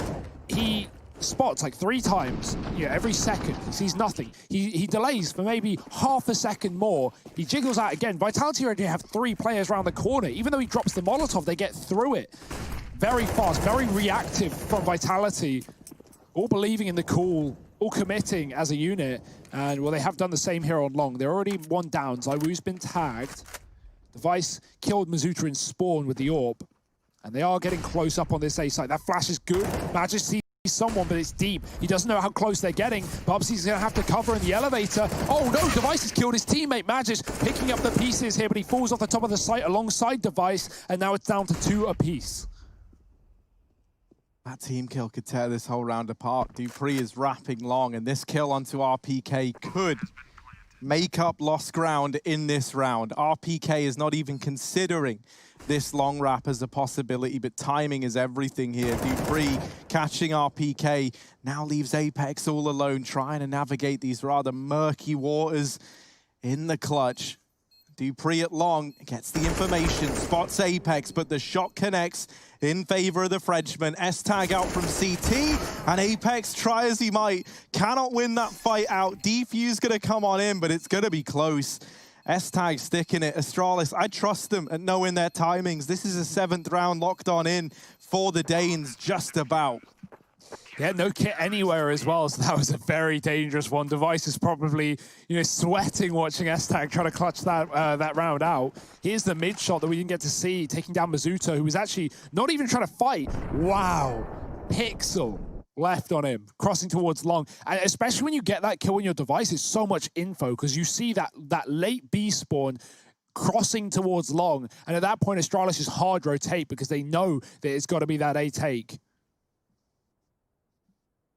He spots like 3 times, every second. He sees nothing. He delays for maybe half a second more. He jiggles out again. Vitality already have 3 players around the corner. Even though he drops the Molotov, they get through it. Very fast, very reactive from Vitality. All believing in the call, all committing as a unit. And well, they have done the same here on long. They're already 1 down. ZywOo's been tagged. Device killed Mizuta in spawn with the AWP. And they are getting close up on this A site. That flash is good. Magis sees someone, but it's deep. He doesn't know how close they're getting. Bubsy's going to have to cover in the elevator. Oh no, Device has killed his teammate. Magis picking up the pieces here, but he falls off the top of the site alongside Device, and now it's down to 2 apiece. That team kill could tear this whole round apart. dupreeh is wrapping long, and this kill onto RPK could make up lost ground in this round. RPK is not even considering this long wrap as a possibility, but timing is everything here. dupreeh catching RPK now leaves Apex all alone, trying to navigate these rather murky waters in the clutch. dupreeh at long gets the information, spots Apex, but the shot connects in favor of the Frenchman. S-Tag out from CT, and Apex, try as he might, cannot win that fight out. Defuse gonna come on in, but it's gonna be close. S-Tag sticking it. Astralis, I trust them at knowing their timings. This is a 7th round locked on in for the Danes, just about. Yeah, no kit anywhere as well, so that was a very dangerous one. Device is probably, sweating watching S-Tag try to clutch that round out. Here's the mid shot that we didn't get to see, taking down Mizuta, who was actually not even trying to fight. Wow, Pixel left on him, crossing towards long. And especially when you get that kill on your Device, it's so much info, because you see that late B spawn crossing towards long, and at that point, Astralis just hard rotate, because they know that it's got to be that A take.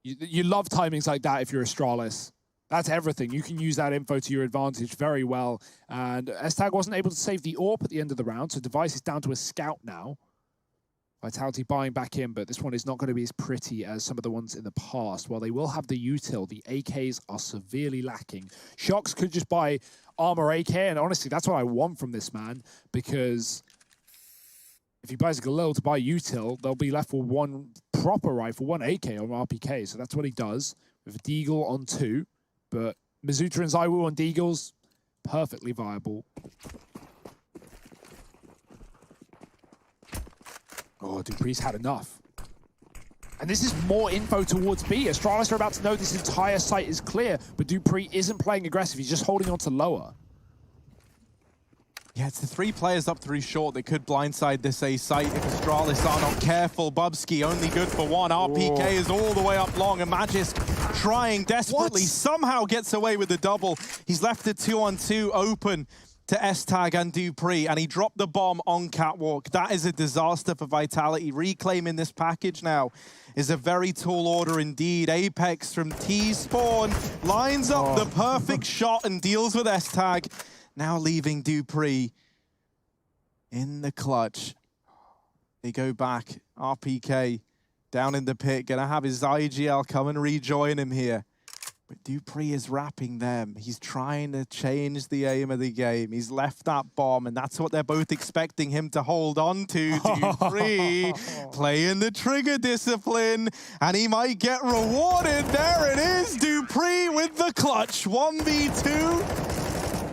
You love timings like that if you're Astralis. That's everything. You can use that info to your advantage very well. And S-Tag wasn't able to save the AWP at the end of the round, so Device is down to a scout now. Vitality buying back in, but this one is not going to be as pretty as some of the ones in the past. While they will have the util, the AKs are severely lacking. Shox could just buy armor AK, and honestly, that's what I want from this man, because if he buys a Galil to buy util, they'll be left with 1 proper rifle, 1 AK on RPK. So that's what he does with a Deagle on 2. But Mizuta and ZywOo on Deagles, perfectly viable. Oh, dupreeh's had enough. And this is more info towards B. Astralis are about to know this entire site is clear, but dupreeh isn't playing aggressive. He's just holding on to lower. Yeah, it's the 3 players up through short that could blindside this A site if Astralis are not careful. Bubsky only good for 1. RPK is all the way up long, and Magis trying desperately, somehow gets away with the double. He's left a 2-on-2 open to S-Tag and dupreeh, and he dropped the bomb on Catwalk. That is a disaster for Vitality. Reclaiming this package now is a very tall order indeed. Apex from T-spawn lines up the perfect shot and deals with S-Tag. Now leaving dupreeh in the clutch. They go back. RPK down in the pit. Gonna have his IGL come and rejoin him here. But Dupree is wrapping them. He's trying to change the aim of the game. He's left that bomb, and that's what they're both expecting him to hold on to. Dupree playing the trigger discipline, and he might get rewarded. There it is, Dupree with the clutch. 1v2.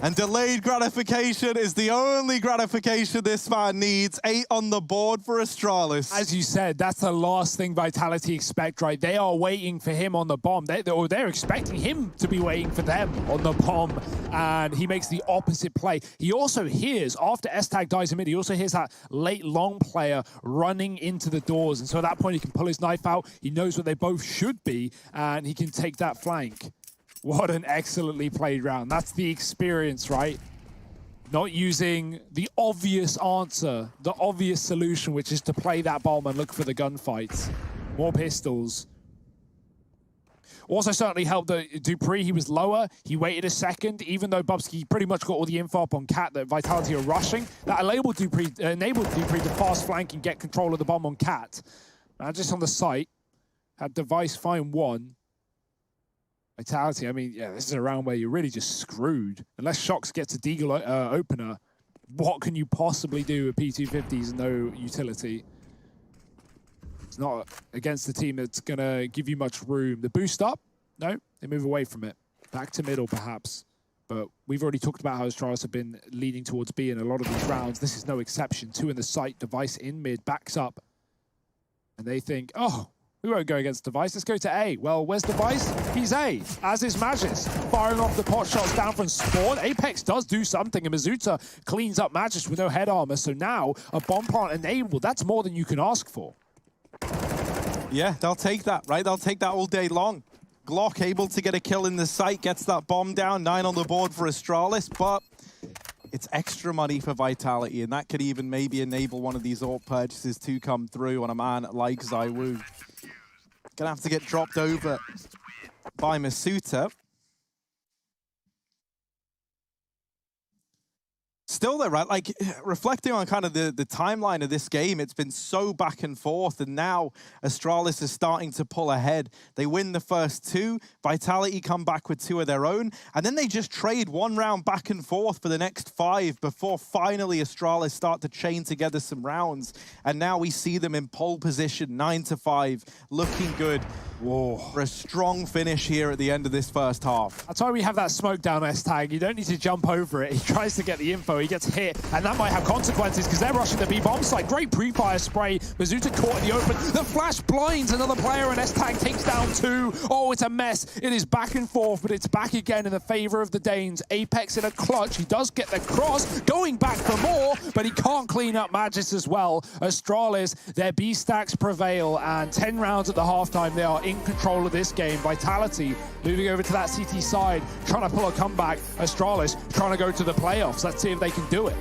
And delayed gratification is the only gratification this man needs. 8 on the board for Astralis. As you said, that's the last thing Vitality expect, right? They are waiting for him on the bomb. They're expecting him to be waiting for them on the bomb. And he makes the opposite play. He also hears, after S-Tag dies in mid, he also hears that late long player running into the doors. And so at that point, he can pull his knife out. He knows what they both should be, and he can take that flank. What an excellently played round. That's the experience, right? Not using the obvious answer, the obvious solution, which is to play that bomb and look for the gunfights. More pistols. Also certainly helped that Dupree, he was lower. He waited a second, even though Bubsky pretty much got all the info up on Cat that Vitality are rushing. That enabled Dupree to fast flank and get control of the bomb on Cat. And just on the site, had Device find one. Vitality, I mean, yeah, this is a round where you're really just screwed. Unless Shox gets a Deagle opener, what can you possibly do with P250s and no utility? It's not against the team that's going to give you much room. The boost up? No, they move away from it. Back to middle, perhaps. But we've already talked about how Astralis have been leaning towards B in a lot of these rounds. This is no exception. 2 in the site, Device in mid, backs up. And they think, oh, we won't go against Device, let's go to A. Well, where's Device? He's A, as is Magis. Firing off the pot shots down from Spawn. Apex does do something, and Mizuta cleans up Magis with no head armor. So now, a bomb plant enabled. That's more than you can ask for. Yeah, they'll take that, right? They'll take that all day long. Glock able to get a kill in the site, gets that bomb down. 9 on the board for Astralis, but it's extra money for Vitality, and that could even maybe enable one of these AWP purchases to come through on a man like Zywoo. Gonna have to get dropped over by Masuta. Still though, right, like reflecting on kind of the timeline of this game, it's been so back and forth, and now Astralis is starting to pull ahead. They win the first 2, Vitality come back with 2 of their own, and then they just trade 1 round back and forth for the next 5 before finally Astralis start to chain together some rounds. And now we see them in pole position, 9-5, looking good. Whoa. For a strong finish here at the end of this first half. That's why we have that smoke down S-Tag. You don't need to jump over it. He tries to get the info, he gets hit, and that might have consequences because they're rushing the B-bomb site. Great pre-fire spray. Mizuta caught in the open. The flash blinds another player, and S-Tag takes down 2. Oh, it's a mess. It is back and forth, but it's back again in the favor of the Danes. Apex in a clutch. He does get the cross, going back for more, but he can't clean up Magis as well. Astralis, their B-stacks prevail, and 10 rounds at the halftime, they are in control of this game. Vitality moving over to that CT side, trying to pull a comeback. Astralis trying to go to the playoffs. Let's see if they can do it.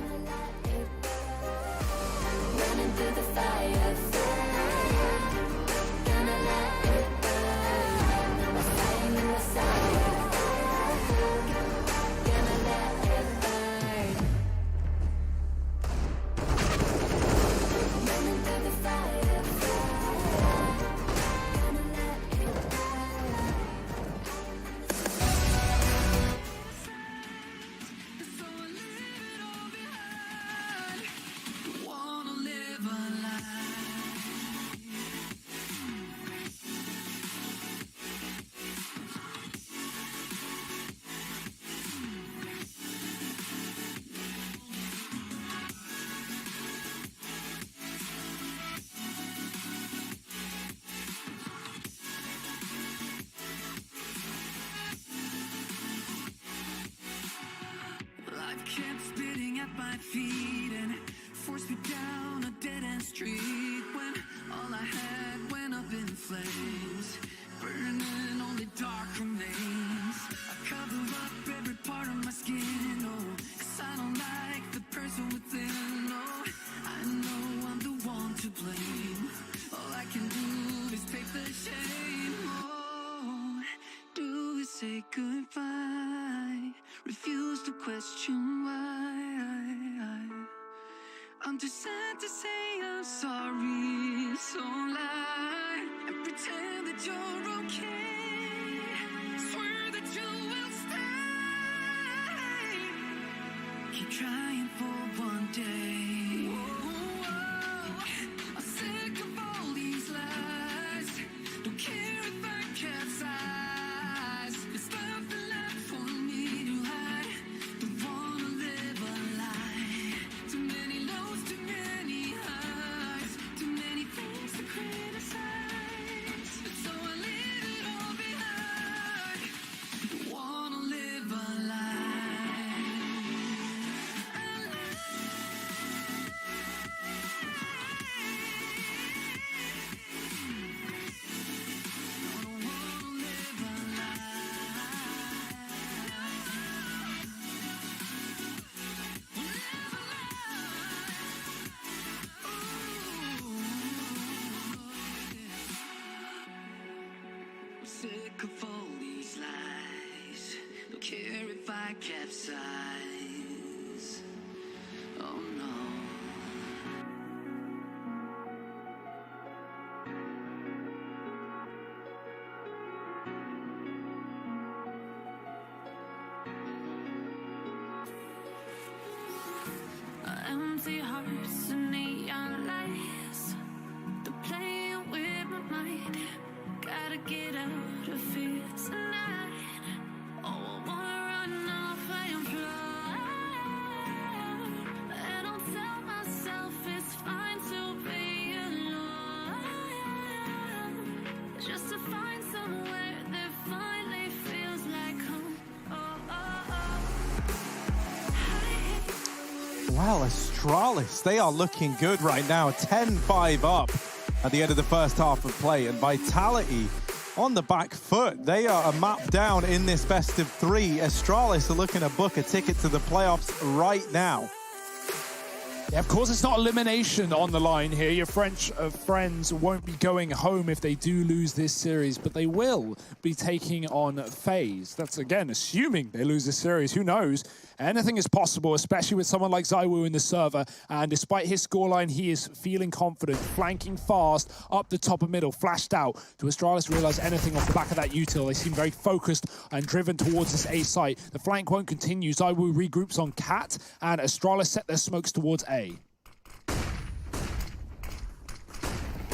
Life kept spitting at my feet and forced me down a dead-end street when all I had went up in flames, burning only dark remains. I cover up every part of my skin, oh, 'cause I don't like the person within, oh, I know I'm the one to blame. All I can do is take the shame, oh, do is say goodbye, refuse to question why. I'm too sad to say I'm sorry, so lie and pretend that you're okay. Swear keep trying for one day. Whoa, I'm sick of all these lies. Don't care if I capsize. There's nothing left for me to hide. Don't wanna live a lie. Too many lows, too many highs. Too many things to criticize. So I leave it all behind. Don't wanna live a lie. Sick of all these lies. Don't care if I capsize. Oh no. Empty hearts and neon lights. They're playing with my mind. Gotta get out of here tonight. Oh, I wanna run off and fly. And I'll tell myself it's fine to be alone. Just to find somewhere that finally feels like home. Oh, oh, oh. Well, Astralis, they are looking good right now. 10-5 up at the end of the first half of play. And Vitality on the back foot. They are a map down in this best of three. Astralis are looking to book a ticket to the playoffs right now. Yeah, of course, it's not elimination on the line here. Your French friends won't be going home if they do lose this series, but they will be taking on FaZe. That's, again, assuming they lose this series. Who knows? Anything is possible, especially with someone like ZywOo in the server. And despite his scoreline, he is feeling confident, flanking fast up the top of middle, flashed out. Do Astralis realize anything off the back of that util? They seem very focused and driven towards this A site. The flank won't continue. ZywOo regroups on Cat, and Astralis set their smokes towards A.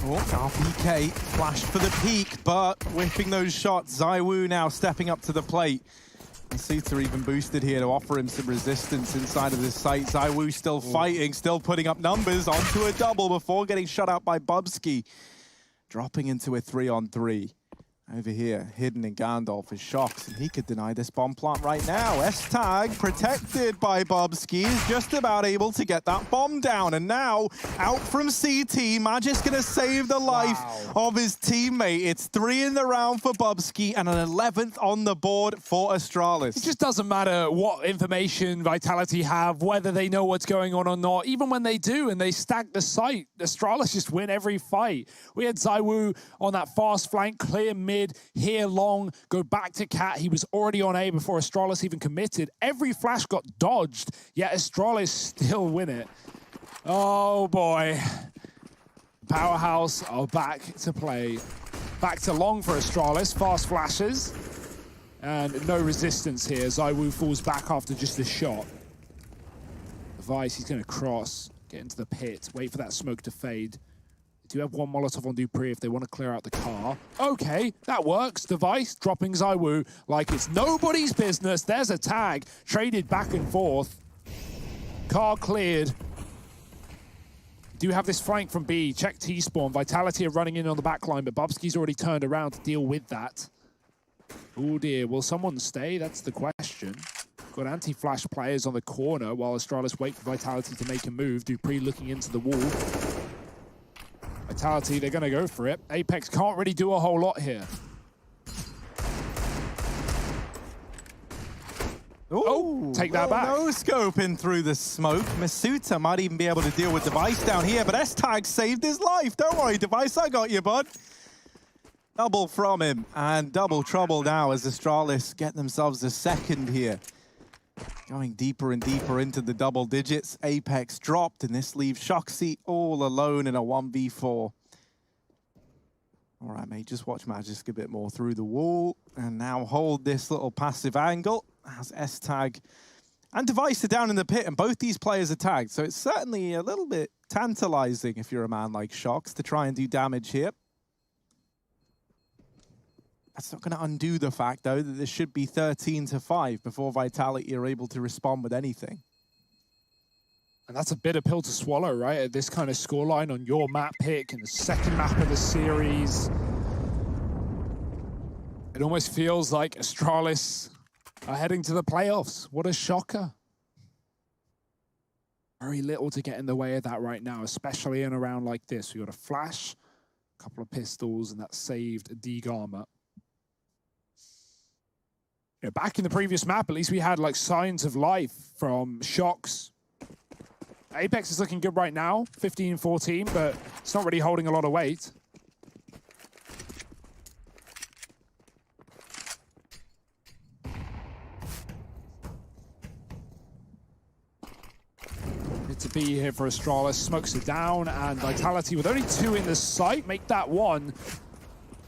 Oh, RPK flashed for the peak, but whipping those shots. ZywOo now stepping up to the plate. Suter even boosted here to offer him some resistance inside of this site. ZywOo still fighting, still putting up numbers onto a double before getting shut out by Bubsky. Dropping into a 3-on-3. Over here, hidden in Gandalf is Shox, and he could deny this bomb plant right now. S-Tag, protected by Bubsky, is just about able to get that bomb down. And now, out from CT, Magic's gonna save the life of his teammate. It's 3 in the round for Bubsky and an 11th on the board for Astralis. It just doesn't matter what information Vitality have, whether they know what's going on or not. Even when they do and they stack the site, Astralis just win every fight. We had ZywOo on that fast flank, clear mid, here long, go back to Cat. He was already on A before Astralis even committed. Every flash got dodged, yet Astralis still win it. Oh boy. Powerhouse are back to play. Back to long for Astralis, fast flashes. And no resistance here. ZywOo falls back after just a shot. Vice, he's gonna cross, get into the pit, wait for that smoke to fade. Do have one Molotov on Dupree if they want to clear out the car. Okay, that works. Device dropping ZywOo like it's nobody's business. There's a tag. Traded back and forth. Car cleared. Do have this flank from B. Check T-spawn. Vitality are running in on the back line, but Bubsky's already turned around to deal with that. Oh dear, will someone stay? That's the question. Got anti-flash players on the corner while Astralis wait for Vitality to make a move. Dupree looking into the wall. Vitality, they're going to go for it. Apex can't really do a whole lot here. Ooh, take that back. No scoping through the smoke. Masuta might even be able to deal with Device down here, but S-Tag saved his life. Don't worry, Device, I got you, bud. Double from him, and double trouble now as Astralis get themselves a second here. Going deeper and deeper into the double digits. Apex dropped, and this leaves Shoxy all alone in a 1v4. All right, mate, just watch Magisk a bit more through the wall, and now hold this little passive angle as S-Tag And Device are down in the pit, and both these players are tagged. So it's certainly a little bit tantalizing if you're a man like Shox to try and do damage here. That's not going to undo the fact, though, that this should be 13-5 before Vitality are able to respond with anything. And that's a bitter pill to swallow, right? At this kind of scoreline on your map pick in the second map of the series. It almost feels like Astralis are heading to the playoffs. What a shocker. Very little to get in the way of that right now, especially in a round like this. We got a flash, a couple of pistols, and that saved D-Garma. You know, back in the previous map, at least we had like signs of life from Shox. Apex is looking good right now, 15-14, but it's not really holding a lot of weight. Good to be here for Astralis. Smokes it down, and Vitality with only 2 in the sight, make that 1.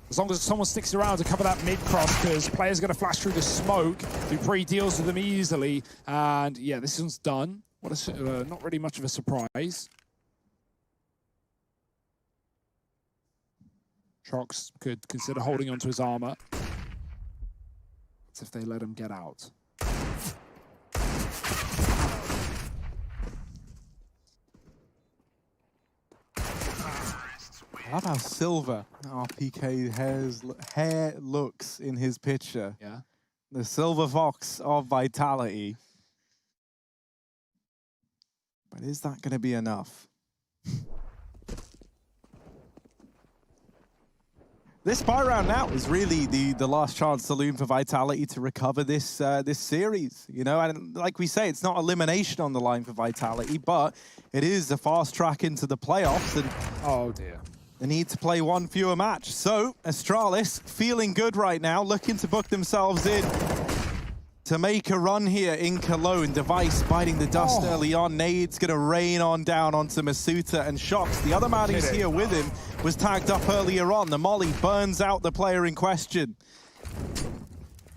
As long as someone sticks around to cover that mid-cross, because players are going to flash through the smoke. Dupree deals with them easily, and yeah, this one's done. What a, not really much of a surprise. Shox could consider holding onto his armor. That's if they let him get out. I love how silver RPK hair looks in his picture. Yeah. The silver fox of Vitality. But is that going to be enough? This buy round now is really the last chance saloon for Vitality to recover this this series. You know, and like we say, it's not elimination on the line for Vitality, but it is a fast track into the playoffs. And oh dear. They need to play one fewer match. So, Astralis feeling good right now, looking to book themselves in to make a run here in Cologne. Device biting the dust early on. Nade's gonna rain on down onto Masuta and Shox. The other man who's here with him was tagged up earlier on. The molly burns out the player in question.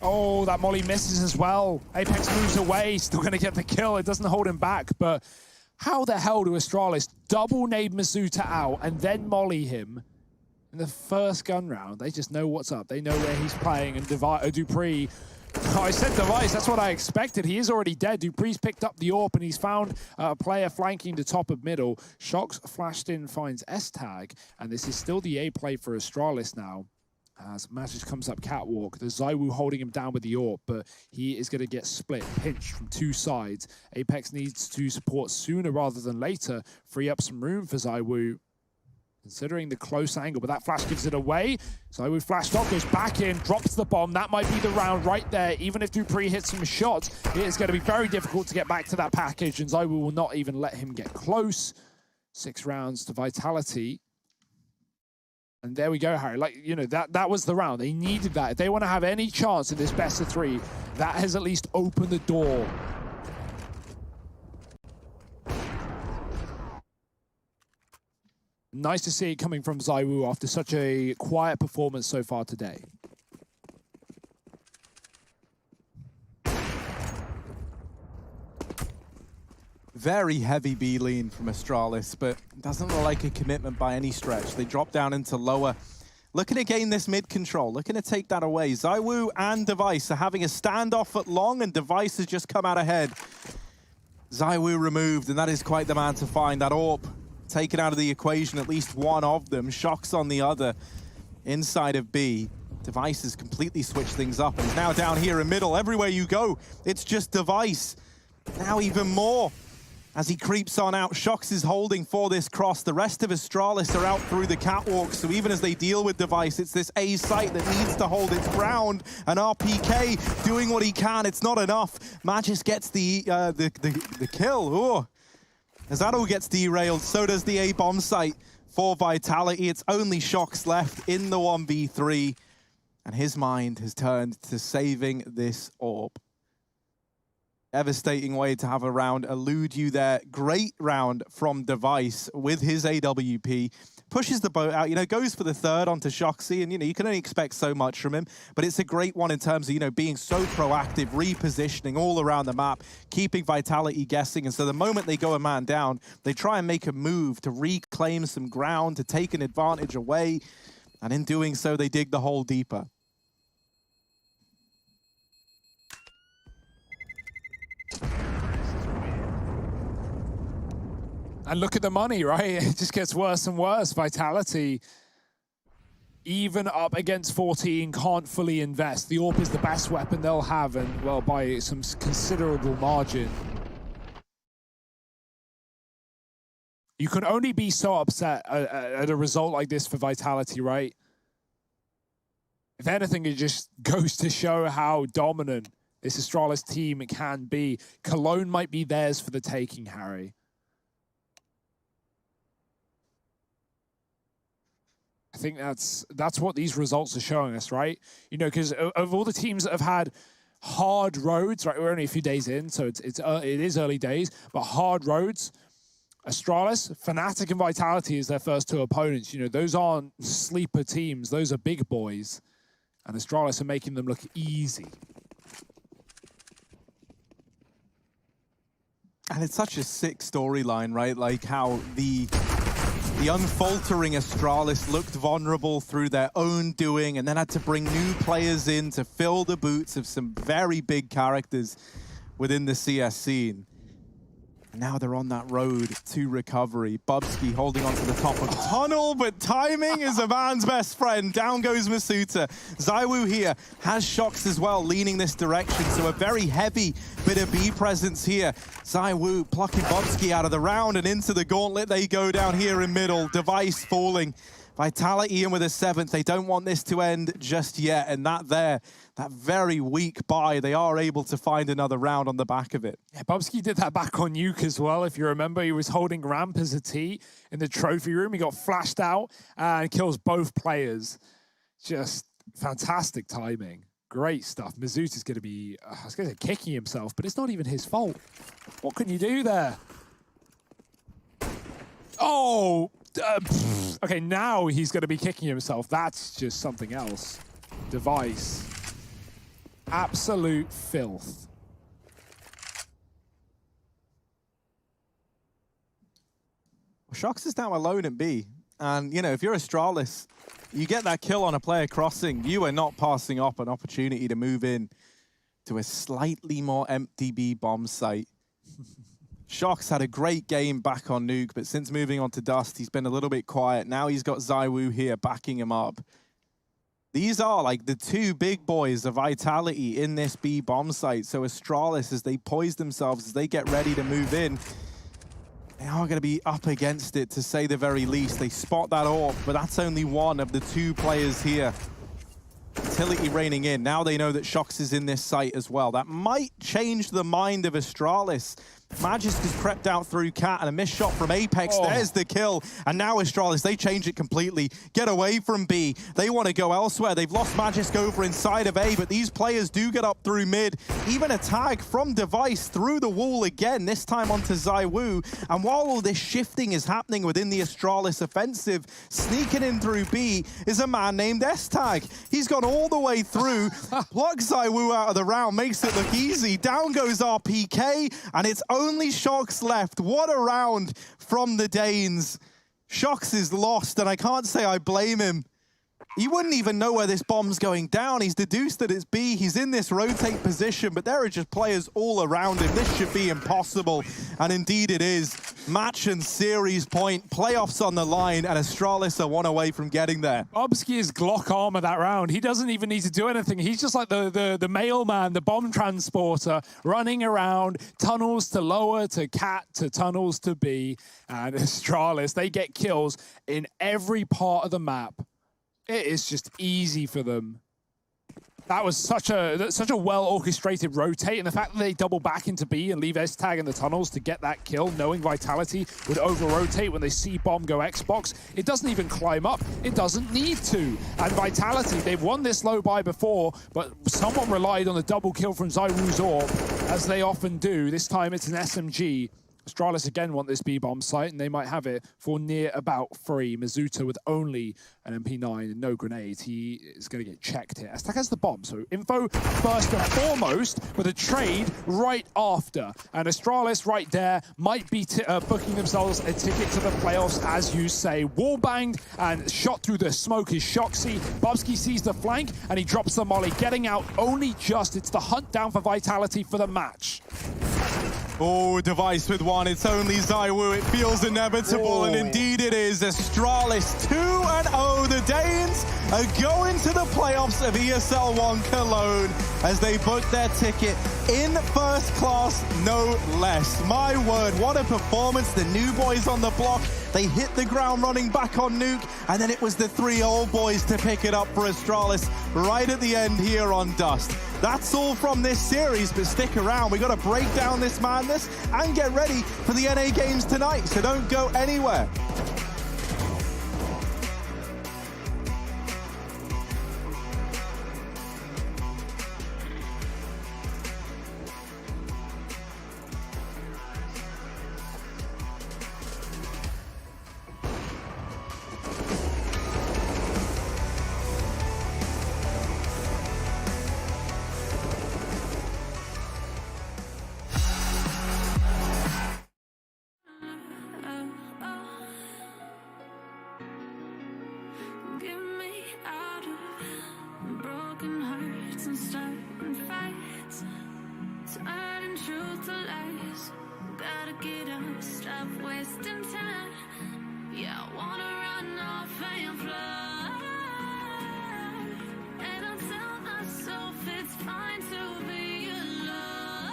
Oh, that molly misses as well. Apex moves away, still gonna get the kill. It doesn't hold him back, but how the hell do Astralis double nade Masuta out and then molly him in the first gun round? They just know what's up. They know where he's playing, and Dupree, I said Device, that's what I expected. He is already dead. Dupree's picked up the AWP, and he's found a player flanking the top of middle. Shox flashed in, finds S-Tag, and this is still the A play for Astralis now. As Magic comes up catwalk, there's ZywOo holding him down with the AWP, but he is going to get split, pinched from 2 sides. Apex needs to support sooner rather than later, free up some room for ZywOo, considering the close angle, but that flash gives it away. ZywOo flashed off, goes back in, drops the bomb. That might be the round right there. Even if Dupree hits some shots, it is going to be very difficult to get back to that package, and ZywOo will not even let him get close. 6 rounds to Vitality. And there we go, Harry. Like, you know, that was the round. They needed that. If they want to have any chance in this best of 3, that has at least opened the door. Nice to see it coming from ZywOo after such a quiet performance so far today. Very heavy B lean from Astralis, but doesn't look like a commitment by any stretch. They drop down into lower. Looking to gain this mid control, looking to take that away. ZywOo and Device are having a standoff at long, and Device has just come out ahead. ZywOo removed, and that is quite the man to find. That AWP taken out of the equation, at least one of them. Shox on the other, inside of B. Device has completely switched things up, and is now down here in middle. Everywhere you go, it's just Device. Now even more. As he creeps on out, Shox is holding for this cross. The rest of Astralis are out through the catwalk, so even as they deal with Device, it's this A site that needs to hold its ground. And RPK doing what he can, it's not enough. Magis gets the kill. Ooh. As that all gets derailed, so does the A bomb site for Vitality. It's only Shox left in the 1v3, and his mind has turned to saving this AWP. Devastating way to have a round elude you there. Great round from Device with his AWP. pushes the boat out, you know, goes for the third onto Shoxy, and, you know, you can only expect so much from him, but it's a great one in terms of, you know, being so proactive, repositioning all around the map, keeping Vitality guessing, and so the moment they go a man down, they try and make a move to reclaim some ground, to take an advantage away, and in doing so, they dig the hole deeper. And look at the money, right? It just gets worse and worse. Vitality, even up against 14, can't fully invest. The AWP is the best weapon they'll have, and, well, by some considerable margin. You can only be so upset at a result like this for Vitality, right? If anything, it just goes to show how dominant this Astralis team can be. Cologne might be theirs for the taking, Harry. I think that's what these results are showing us, right? You know, because of all the teams that have had hard roads, right? We're only a few days in, so it is early days, but hard roads. Astralis, Fnatic, and Vitality is their first two opponents. You know, those aren't sleeper teams; those are big boys, and Astralis are making them look easy. And it's such a sick storyline, right? Like how the unfaltering Astralis looked vulnerable through their own doing and then had to bring new players in to fill the boots of some very big characters within the CS scene. And now they're on that road to recovery. Bubsky holding onto the top of the tunnel, but timing is a man's best friend. Down goes Masuta. ZywOo here has Shox as well, leaning this direction, so a very heavy bit of B presence here. ZywOo plucking Bubsky out of the round, and into the gauntlet they go down here in middle. Device falling. Vitality in with a 7th. They don't want this to end just yet, and that very weak buy, they are able to find another round on the back of it. Yeah, Bubsky did that back on Nuke as well. If you remember, he was holding ramp as a T in the trophy room. He got flashed out and kills both players. Just fantastic timing. Great stuff. Mazuta's going to be, I was going to say kicking himself, but it's not even his fault. What can you do there? Oh! Okay, now he's going to be kicking himself. That's just something else. Device. Absolute filth. Shox is now alone in B. And, you know, if you're Astralis, you get that kill on a player crossing, you are not passing up an opportunity to move in to a slightly more empty B bomb site. Shox had a great game back on Nuke, but since moving on to Dust, he's been a little bit quiet. Now he's got ZywOo here backing him up. These are like the two big boys of Vitality in this B bomb site. So Astralis, as they poise themselves, as they get ready to move in, they are going to be up against it, to say the very least. They spot that AWP, but that's only one of the two players here. Utility raining in. Now they know that Shox is in this site as well. That might change the mind of Astralis. Magisk has crept out through Cat, and a missed shot from Apex. Oh. There's the kill. And now Astralis, they change it completely. Get away from B. They want to go elsewhere. They've lost Magisk over inside of A, but these players do get up through mid. Even a tag from Device through the wall again, this time onto ZywOo. And while all this shifting is happening within the Astralis offensive, sneaking in through B is a man named S-Tag. He's gone all the way through, plucks ZywOo out of the round, makes it look easy. Down goes RPK, and it's only Shox left. What a round from the Danes. Shox is lost, and I can't say I blame him. He wouldn't even know where this bomb's going down. He's deduced that it's B. He's in this rotate position, but there are just players all around him. This should be impossible, and indeed it is. Match and series point, playoffs on the line, and Astralis are one away from getting there. Bubsky is Glock armor that round. He doesn't even need to do anything. He's just like the mailman, the bomb transporter, running around, tunnels to lower, to Cat, to tunnels to B, and Astralis, they get kills in every part of the map. It is just easy for them. That was such a well-orchestrated rotate, and the fact that they double back into B and leave S-Tag in the tunnels to get that kill, knowing Vitality would over-rotate when they see Bomb go Xbox. It doesn't even climb up. It doesn't need to. And Vitality, they've won this low buy before, but someone relied on the double kill from ZywOo's AWP, as they often do. This time it's an SMG. Astralis again want this B-bomb site, and they might have it for near about free. Mizuta with only an MP9 and no grenades. He is going to get checked here. Aztec has the bomb, so info first and foremost, with a trade right after. And Astralis right there might be booking themselves a ticket to the playoffs, as you say. Wallbanged and shot through the smoke is Shoxy. Bubsky sees the flank, and he drops the molly, getting out only just. It's the hunt down for Vitality for the match. Oh, Device with one. It's only Zywoo. It feels inevitable, and indeed it is. Astralis 2-0. The Danes are going to the playoffs of ESL 1 Cologne as they book their ticket in first class, no less. My word, what a performance. The new boys on the block. They hit the ground running back on Nuke, and then it was the 3 old boys to pick it up for Astralis right at the end here on Dust. That's all from this series, but stick around. We got to break down this madness and get ready for the NA games tonight, so don't go anywhere. Get me out of broken hearts and starting fights, turning truth to lies. Gotta get up, stop wasting time. Yeah, I wanna run off and fly. And I'll tell myself it's fine to be alone,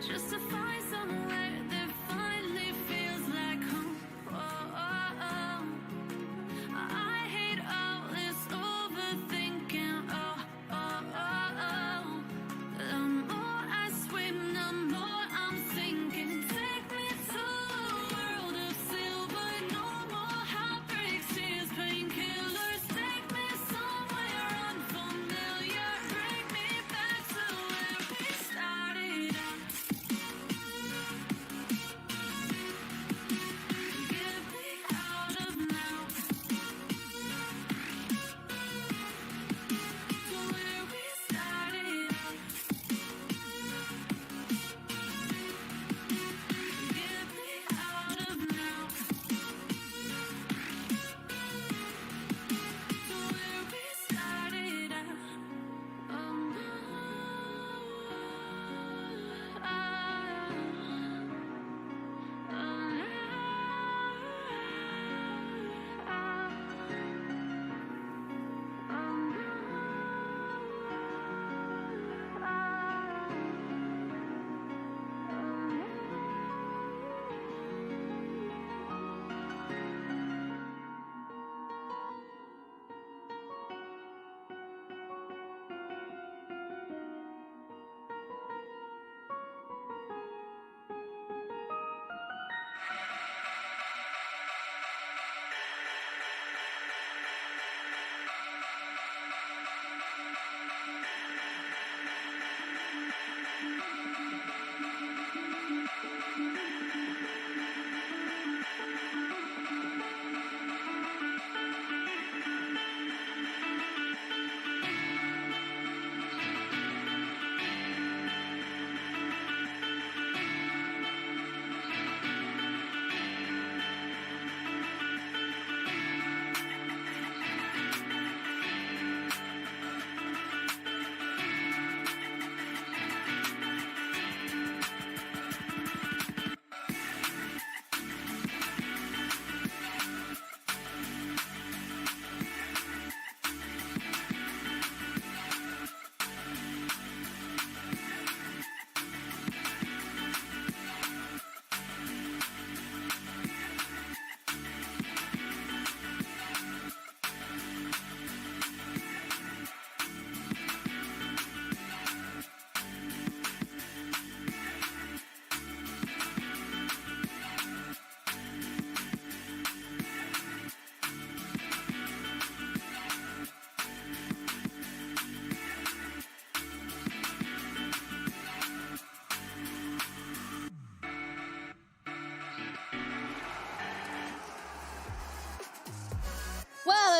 just to find somewhere that finally feels like home. I hate all this overthinking. The more I swim, the more I'm sinking. Take me to a world of silver. No more heartbreaks, tears, painkillers. Take me somewhere unfamiliar.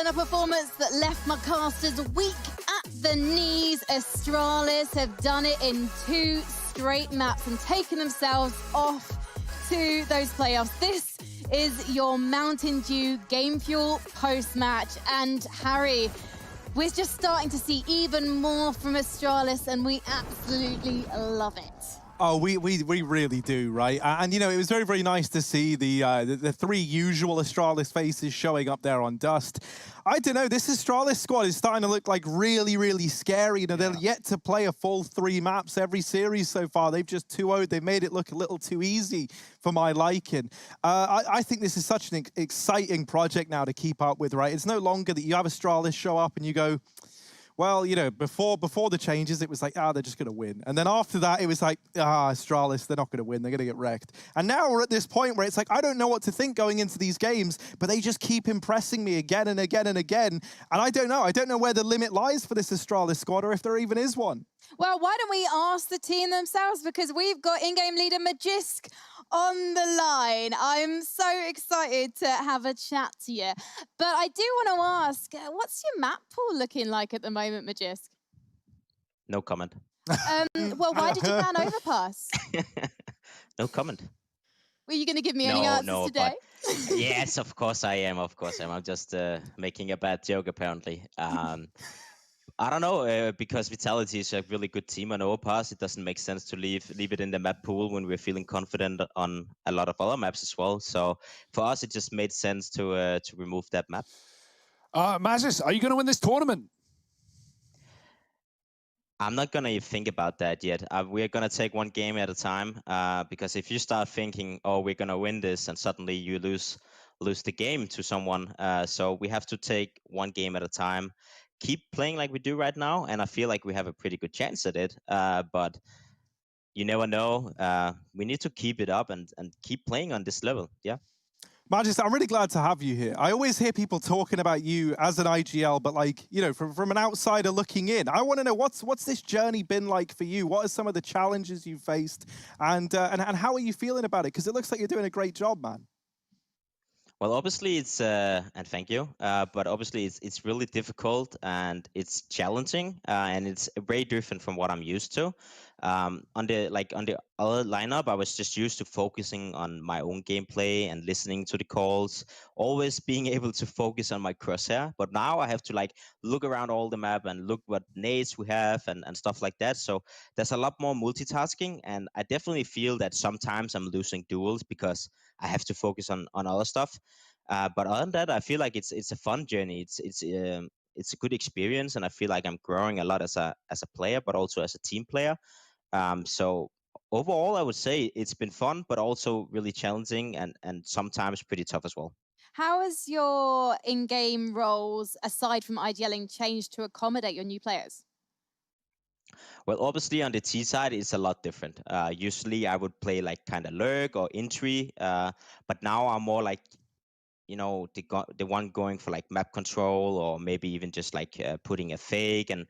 in a performance that left my casters weak at the knees, Astralis have done it in 2 straight maps and taken themselves off to those playoffs. This is your Mountain Dew Game Fuel post-match. And Harry, we're just starting to see even more from Astralis, and we absolutely love it. Oh, we really do, right? And you know, it was very, very nice to see the 3 usual Astralis faces showing up there on Dust. I don't know, this Astralis squad is starting to look like really, really scary. You know, they're yet to play a full 3 maps every series so far. They've just 2-0'd. They've made it look a little too easy for my liking. I think this is such an exciting project now to keep up with, right? It's no longer that you have Astralis show up and you go, well, you know, before the changes, it was like, they're just going to win. And then after that, it was like, Astralis, they're not going to win. They're going to get wrecked. And now we're at this point where it's like, I don't know what to think going into these games, but they just keep impressing me again and again and again. And I don't know. I don't know where the limit lies for this Astralis squad or if there even is one. Well, why don't we ask the team themselves, because we've got in-game leader Magisk on the line. I'm so excited to have a chat to you. But I do want to ask, what's your map pool looking like at the moment, Magisk? No comment. Well, why did you ban Overpass? No comment. Were you going to give me any answers today? Yes, of course I am. Of course I am. I'm just making a bad joke, apparently. I don't know, because Vitality is a really good team on Overpass. It doesn't make sense to leave it in the map pool when we're feeling confident on a lot of other maps as well. So for us, it just made sense to remove that map. Mazis, are you going to win this tournament? I'm not going to think about that yet. We're going to take one game at a time, because if you start thinking, oh, we're going to win this, and suddenly you lose the game to someone. So we have to take one game at a time. Keep playing like we do right now, and I feel like we have a pretty good chance at it. But you never know. We need to keep it up and keep playing on this level. Yeah. Magis, I'm really glad to have you here. I always hear people talking about you as an IGL, but like, you know, from an outsider looking in, I want to know what's this journey been like for you? What are some of the challenges you faced, and how are you feeling about it? Because it looks like you're doing a great job, man. Well, obviously it's and thank you. But obviously it's really difficult and it's challenging, and it's very different from what I'm used to. On the other lineup, I was just used to focusing on my own gameplay and listening to the calls, always being able to focus on my crosshair. But now I have to like look around all the map and look what nades we have and stuff like that. So there's a lot more multitasking, and I definitely feel that sometimes I'm losing duels because I have to focus on other stuff. But other than that, I feel like it's a fun journey. It's a good experience, and I feel like I'm growing a lot as a player, but also as a team player. So overall, I would say it's been fun, but also really challenging and sometimes pretty tough as well. How has your in-game roles, aside from IGLing, changed to accommodate your new players? Well, obviously on the T side, it's a lot different. Usually I would play like kind of lurk or entry, but now I'm more like, you know, the one going for like map control, or maybe even just like putting a fake and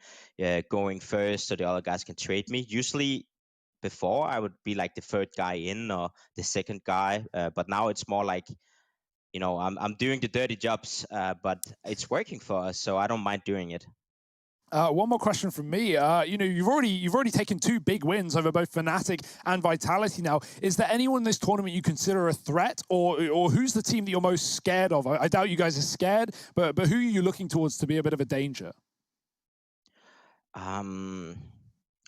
going first so the other guys can trade me. Usually before I would be like the third guy in or the second guy, but now it's more like, you know, I'm doing the dirty jobs, but it's working for us, so I don't mind doing it. One more question from me. You know, you've already taken 2 big wins over both Fnatic and Vitality now. Is there anyone in this tournament you consider a threat, or who's the team that you're most scared of? I doubt you guys are scared, but who are you looking towards to be a bit of a danger?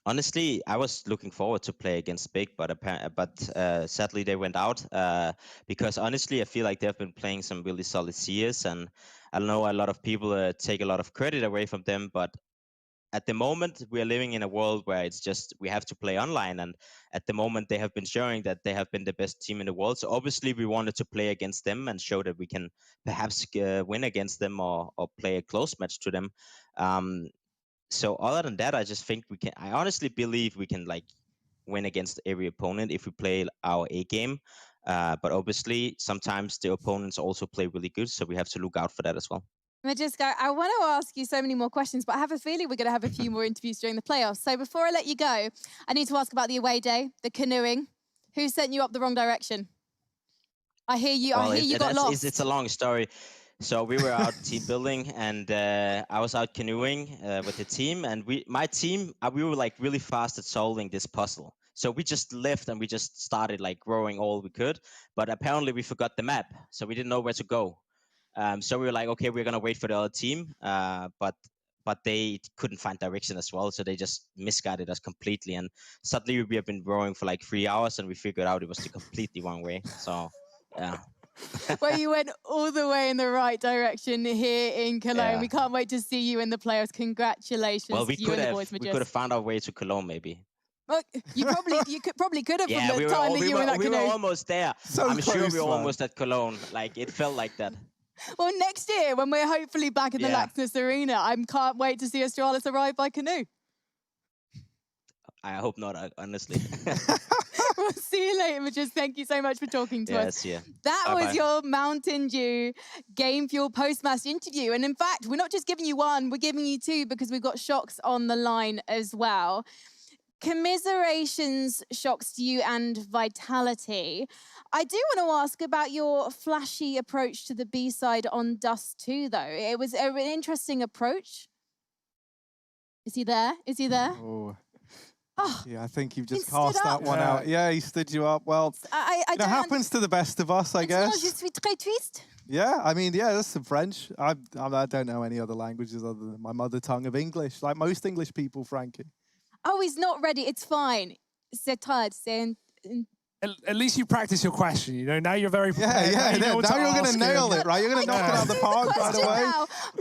Honestly, I was looking forward to play against Big, but sadly they went out, because honestly I feel like they've been playing some really solid CS, and I know a lot of people take a lot of credit away from them, but at the moment we are living in a world where it's just we have to play online, and at the moment they have been showing that they have been the best team in the world. So obviously we wanted to play against them and show that we can perhaps win against them or play a close match to them. So other than that, I just think we can. I honestly believe we can like win against every opponent if we play our A game. But obviously sometimes the opponents also play really good, so we have to look out for that as well. Magisk, I want to ask you so many more questions, but I have a feeling we're going to have a few more interviews during the playoffs. So before I let you go, I need to ask about the away day, the canoeing. Who sent you up the wrong direction? I hear you got lost. It's a long story. So we were out team building, and I was out canoeing with the team, and my team, we were like really fast at solving this puzzle. So we just left and we just started like rowing all we could, but apparently we forgot the map, so we didn't know where to go. So we were like, okay, we're gonna wait for the other team, but they couldn't find direction as well, so they just misguided us completely. And suddenly we have been rowing for like 3 hours, and we figured out it was the completely wrong way. So yeah. Well, you went all the way in the right direction here in Cologne. Yeah. We can't wait to see you in the playoffs. Congratulations Well, to you and the boys, we could have found our way to Cologne maybe. Well, you probably could have Yeah, from the time that you were in that we were canoe. almost there. So I'm sure close, we were man. almost at Cologne. Like it felt like that. Well, next year when we're hopefully back in the Yeah. Laxness Arena, I can't wait to see Astralis arrive by canoe. I hope not, honestly. We'll see you later, Majus. Thank you so much for talking to us. Yeah. That Bye-bye. was your Mountain Dew Game Fuel post-match interview. And in fact, we're not just giving you one, we're giving you two because we've got Shocks on the line as well. Commiserations, Shocks, to you and Vitality. I do want to ask about your flashy approach to the B-side on Dust 2, though. It was an interesting approach. Is he there? Is he there? Oh. Oh, Yeah, I think you've just He stood cast that up. one out. Yeah, he stood you up. Well, I it don't happens to the best of us, I Maintenant, guess. je suis très triste. Yeah, I mean, yeah, that's some French. I don't know any other languages other than my mother tongue of English, like most English people, Frankie. Oh, he's not ready. It's fine. C'est tard. At least you practice your question, you know. Now you're very prepared. Yeah, you know what now to you're going ask to nail him. it, right? You're going to knock it out of the park right away.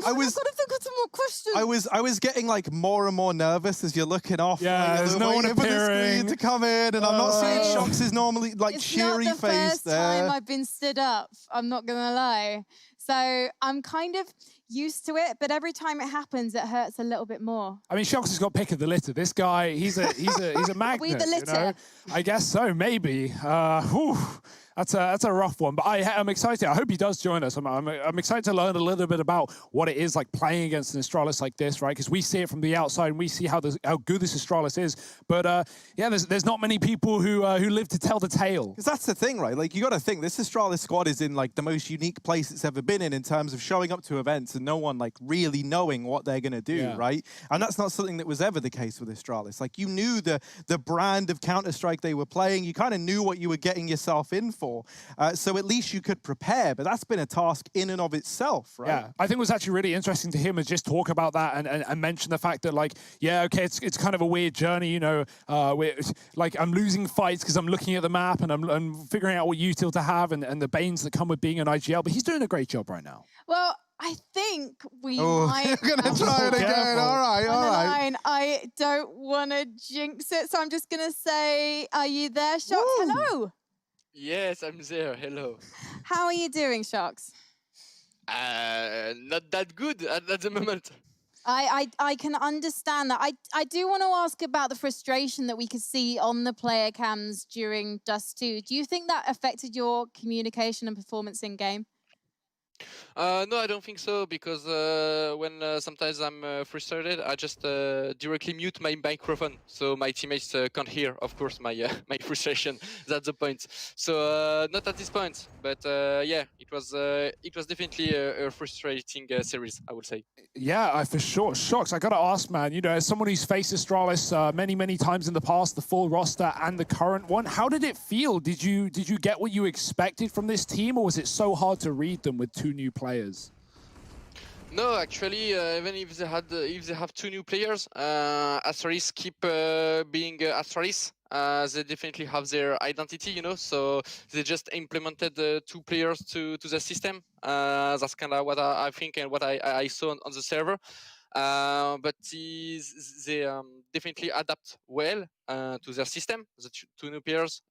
I was got to think of some more questions. I was getting like more and more nervous as you're looking off. Yeah, like, there's you're no one waiting for the appearing. screen to come in, and I'm not seeing Oh. Shocks' normally like It's cheery not the face first there. time I've been stood up. I'm not going to lie. So I'm kind of used to it, but every time it happens, it hurts a little bit more. I mean, Shocks has got pick of the litter. This guy, he's a magnet. We the You litter. know? I guess so, maybe. Whew. That's a rough one, but I'm excited. I hope he does join us. I'm excited to learn a little bit about what it is like playing against an Astralis like this, right? Because we see it from the outside and we see how good this Astralis is. But yeah, there's not many people who live to tell the tale. Because that's the thing, right? Like, you got to think, this Astralis squad is in, like, the most unique place it's ever been in terms of showing up to events and no one, like, really knowing what they're going to do, right? And that's not something that was ever the case with Astralis. Like, you knew the brand of Counter-Strike they were playing. You kind of knew what you were getting yourself in for. So at least you could prepare, but that's been a task in and of itself, right? Yeah, I think it was actually really interesting to him is just talk about that and mention the fact that, like, yeah, okay, it's kind of a weird journey, you know, like I'm losing fights because I'm looking at the map and I'm figuring out what util to have and the banes that come with being an IGL, but he's doing a great job right now. Well, I think we Oh, might... you're going to try it again. Careful. All right, all right. Line. I don't want to jinx it, so I'm just going to say, are you there, Shocks? Woo. Hello. Yes, I'm there. Hello. How are you doing, Shocks? Not that good at the moment. I can understand that. I do want to ask about the frustration that we could see on the player cams during Dust 2. Do you think that affected your communication and performance in game? No, I don't think so, because when sometimes I'm frustrated, I just directly mute my microphone, so my teammates can't hear, of course, my my frustration. That's the point. So not at this point, but yeah, it was definitely a frustrating series, I would say. Yeah, for sure. Shocks, I got to ask, man, you know, as someone who's faced Astralis many times in the past, the full roster and the current one, how did it feel? Did you get what you expected from this team, or was it so hard to read them with two new players? No, actually, even if they have two new players, Astralis keep being Astralis. They definitely have their identity, you know. So they just implemented two players to the system. That's kind of what I think and what I saw on the server. But they definitely adapt well to their system, the two new players.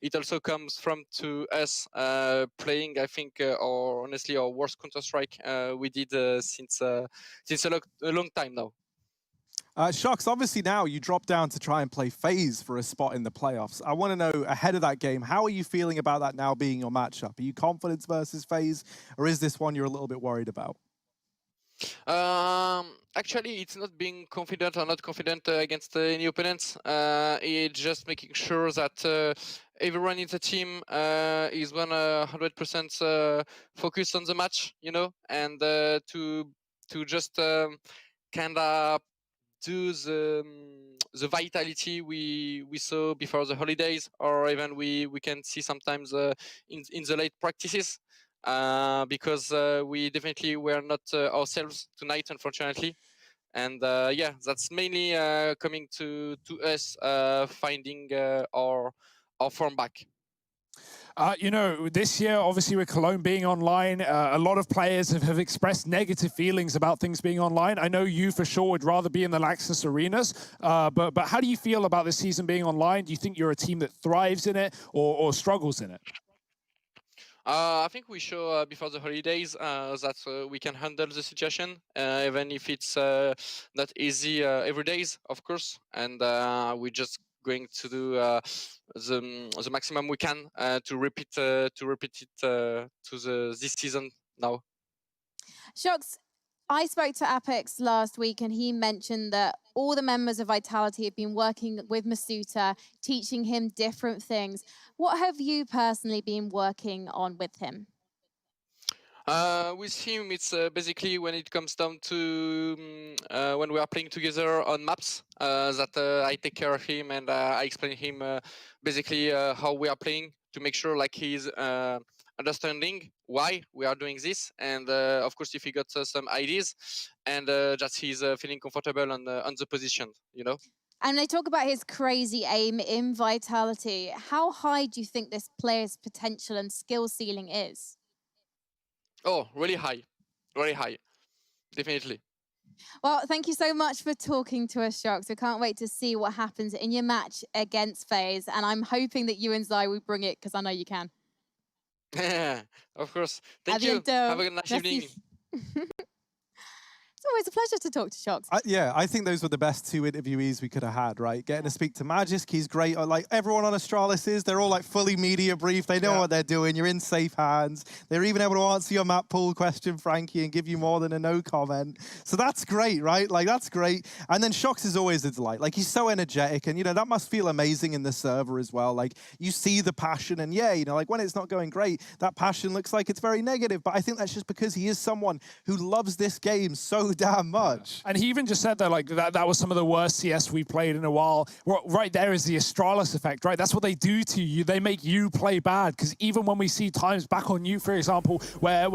It also comes from to us playing, I think, or honestly, our worst Counter-Strike we did since a long time now. Shocks, obviously now you drop down to try and play FaZe for a spot in the playoffs. I want to know, ahead of that game, how are you feeling about that now being your matchup? Are you confident versus FaZe, or is this one you're a little bit worried about? Actually, it's not being confident or not confident against any opponents. It's just making sure that everyone in the team is 100% focused on the match, and to just kind of do the vitality we saw before the holidays, or even we can see sometimes in the late practices, because we definitely were not ourselves tonight, unfortunately. And yeah, that's mainly coming to us finding our form back. This year, obviously, with Cologne being online, a lot of players have expressed negative feelings about things being online. I know you, for sure, would rather be in the Laxus arenas, but how do you feel about this season being online? Do you think you're a team that thrives in it or struggles in it? I think we show before the holidays that we can handle the situation, even if it's not easy every days, of course. And we're just going to do the maximum we can to repeat it to this season now. Shox, I spoke to Apex last week and he mentioned that all the members of Vitality have been working with Masuta, teaching him different things. What have you personally been working on with him? With him, it's basically when it comes down to when we are playing together on maps, that I take care of him and I explain him basically how we are playing to make sure like he's understanding why we are doing this, and of course if he got some ideas, and just he's feeling comfortable on the position, And they talk about his crazy aim in Vitality. How high do you think this player's potential and skill ceiling is? Oh, really high, definitely. Well, thank you so much for talking to us, Shox. We can't wait to see what happens in your match against FaZe, and I'm hoping that you and Zai will bring it, because I know you can. Of course. Thank you. Have a nice evening. It's always a pleasure to talk to Shox. Yeah, I think those were the best two interviewees we could have had, right? Getting to speak to Magisk, he's great. Like everyone on Astralis is, they're all like fully media brief. They know what they're doing. You're in safe hands. They're even able to answer your map pool question, Frankie, and give you more than a no comment. So that's great, right? Like that's great. And then Shox is always a delight. Like he's so energetic, and that must feel amazing in the server as well. Like you see the passion, and like when it's not going great, that passion looks like it's very negative. But I think that's just because he is someone who loves this game so damn much. And he even just said that, like, that was some of the worst CS we played in a while. Right there is the Astralis effect, right? That's what they do to you. They make you play bad, because even when we see times back on you, for example, where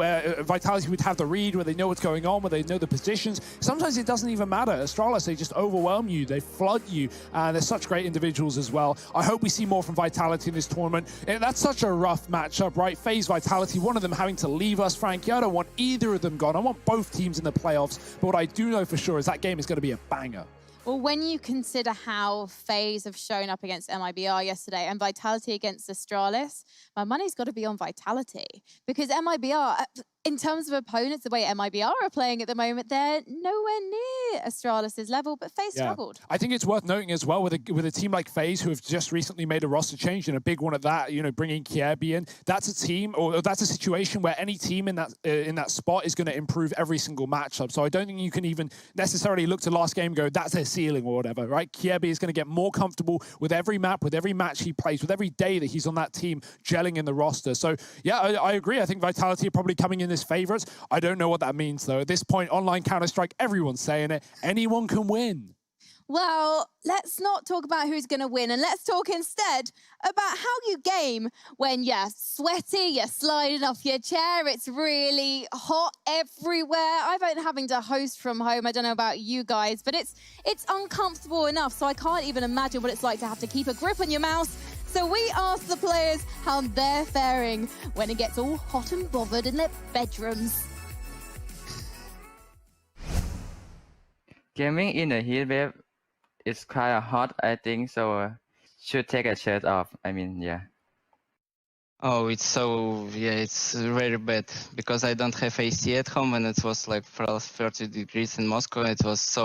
Vitality would have the read, where they know what's going on, where they know the positions, sometimes it doesn't even matter. Astralis, they just overwhelm you. They flood you. And they're such great individuals as well. I hope we see more from Vitality in this tournament. That's such a rough matchup, right? FaZe, Vitality, one of them having to leave us, Frankie. I don't want either of them gone. I want both teams in the playoffs. But what I do know for sure is that game is going to be a banger. Well, when you consider how FaZe have shown up against MIBR yesterday and Vitality against Astralis, my money's got to be on Vitality. Because MIBR, in terms of opponents, the way MIBR are playing at the moment, they're nowhere near Astralis' level, but FaZe struggled. I think it's worth noting as well with a team like FaZe, who have just recently made a roster change, and a big one at that, bringing Kierby in. That's a team, or that's a situation where any team in that spot is going to improve every single matchup. So I don't think you can even necessarily look to last game and go, that's their ceiling or whatever, right? Kierby is going to get more comfortable with every map, with every match he plays, with every day that he's on that team, gelling in the roster. So yeah, I agree. I think Vitality are probably coming in as favorites. I don't know what that means though. At this point, online Counter-Strike, everyone's saying it. Anyone can win. Well, let's not talk about who's going to win, and let's talk instead about how you game when you're sweaty, you're sliding off your chair, it's really hot everywhere. I've been having to host from home. I don't know about you guys, but it's uncomfortable enough, so I can't even imagine what it's like to have to keep a grip on your mouse. So we asked the players how they're faring when it gets all hot and bothered in their bedrooms. Gaming in a heat wave is quite hot, I think, so should take a shirt off. I mean, yeah. Oh, it's very bad because I don't have AC at home, and it was like plus 30 degrees in Moscow. It was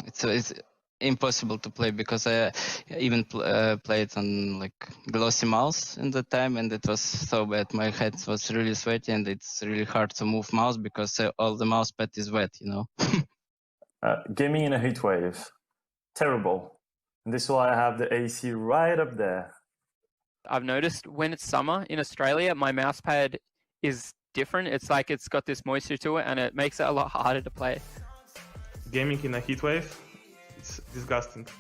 it's impossible to play because I even played on like glossy mouse in the time, and it was so bad. My head was really sweaty, and it's really hard to move mouse because all the mouse pad is wet, Gaming in a heat wave, terrible. And this is why I have the AC right up there. I've noticed when it's summer in Australia, my mouse pad is different. It's like it's got this moisture to it and it makes it a lot harder to play. Gaming in a heat wave, it's disgusting.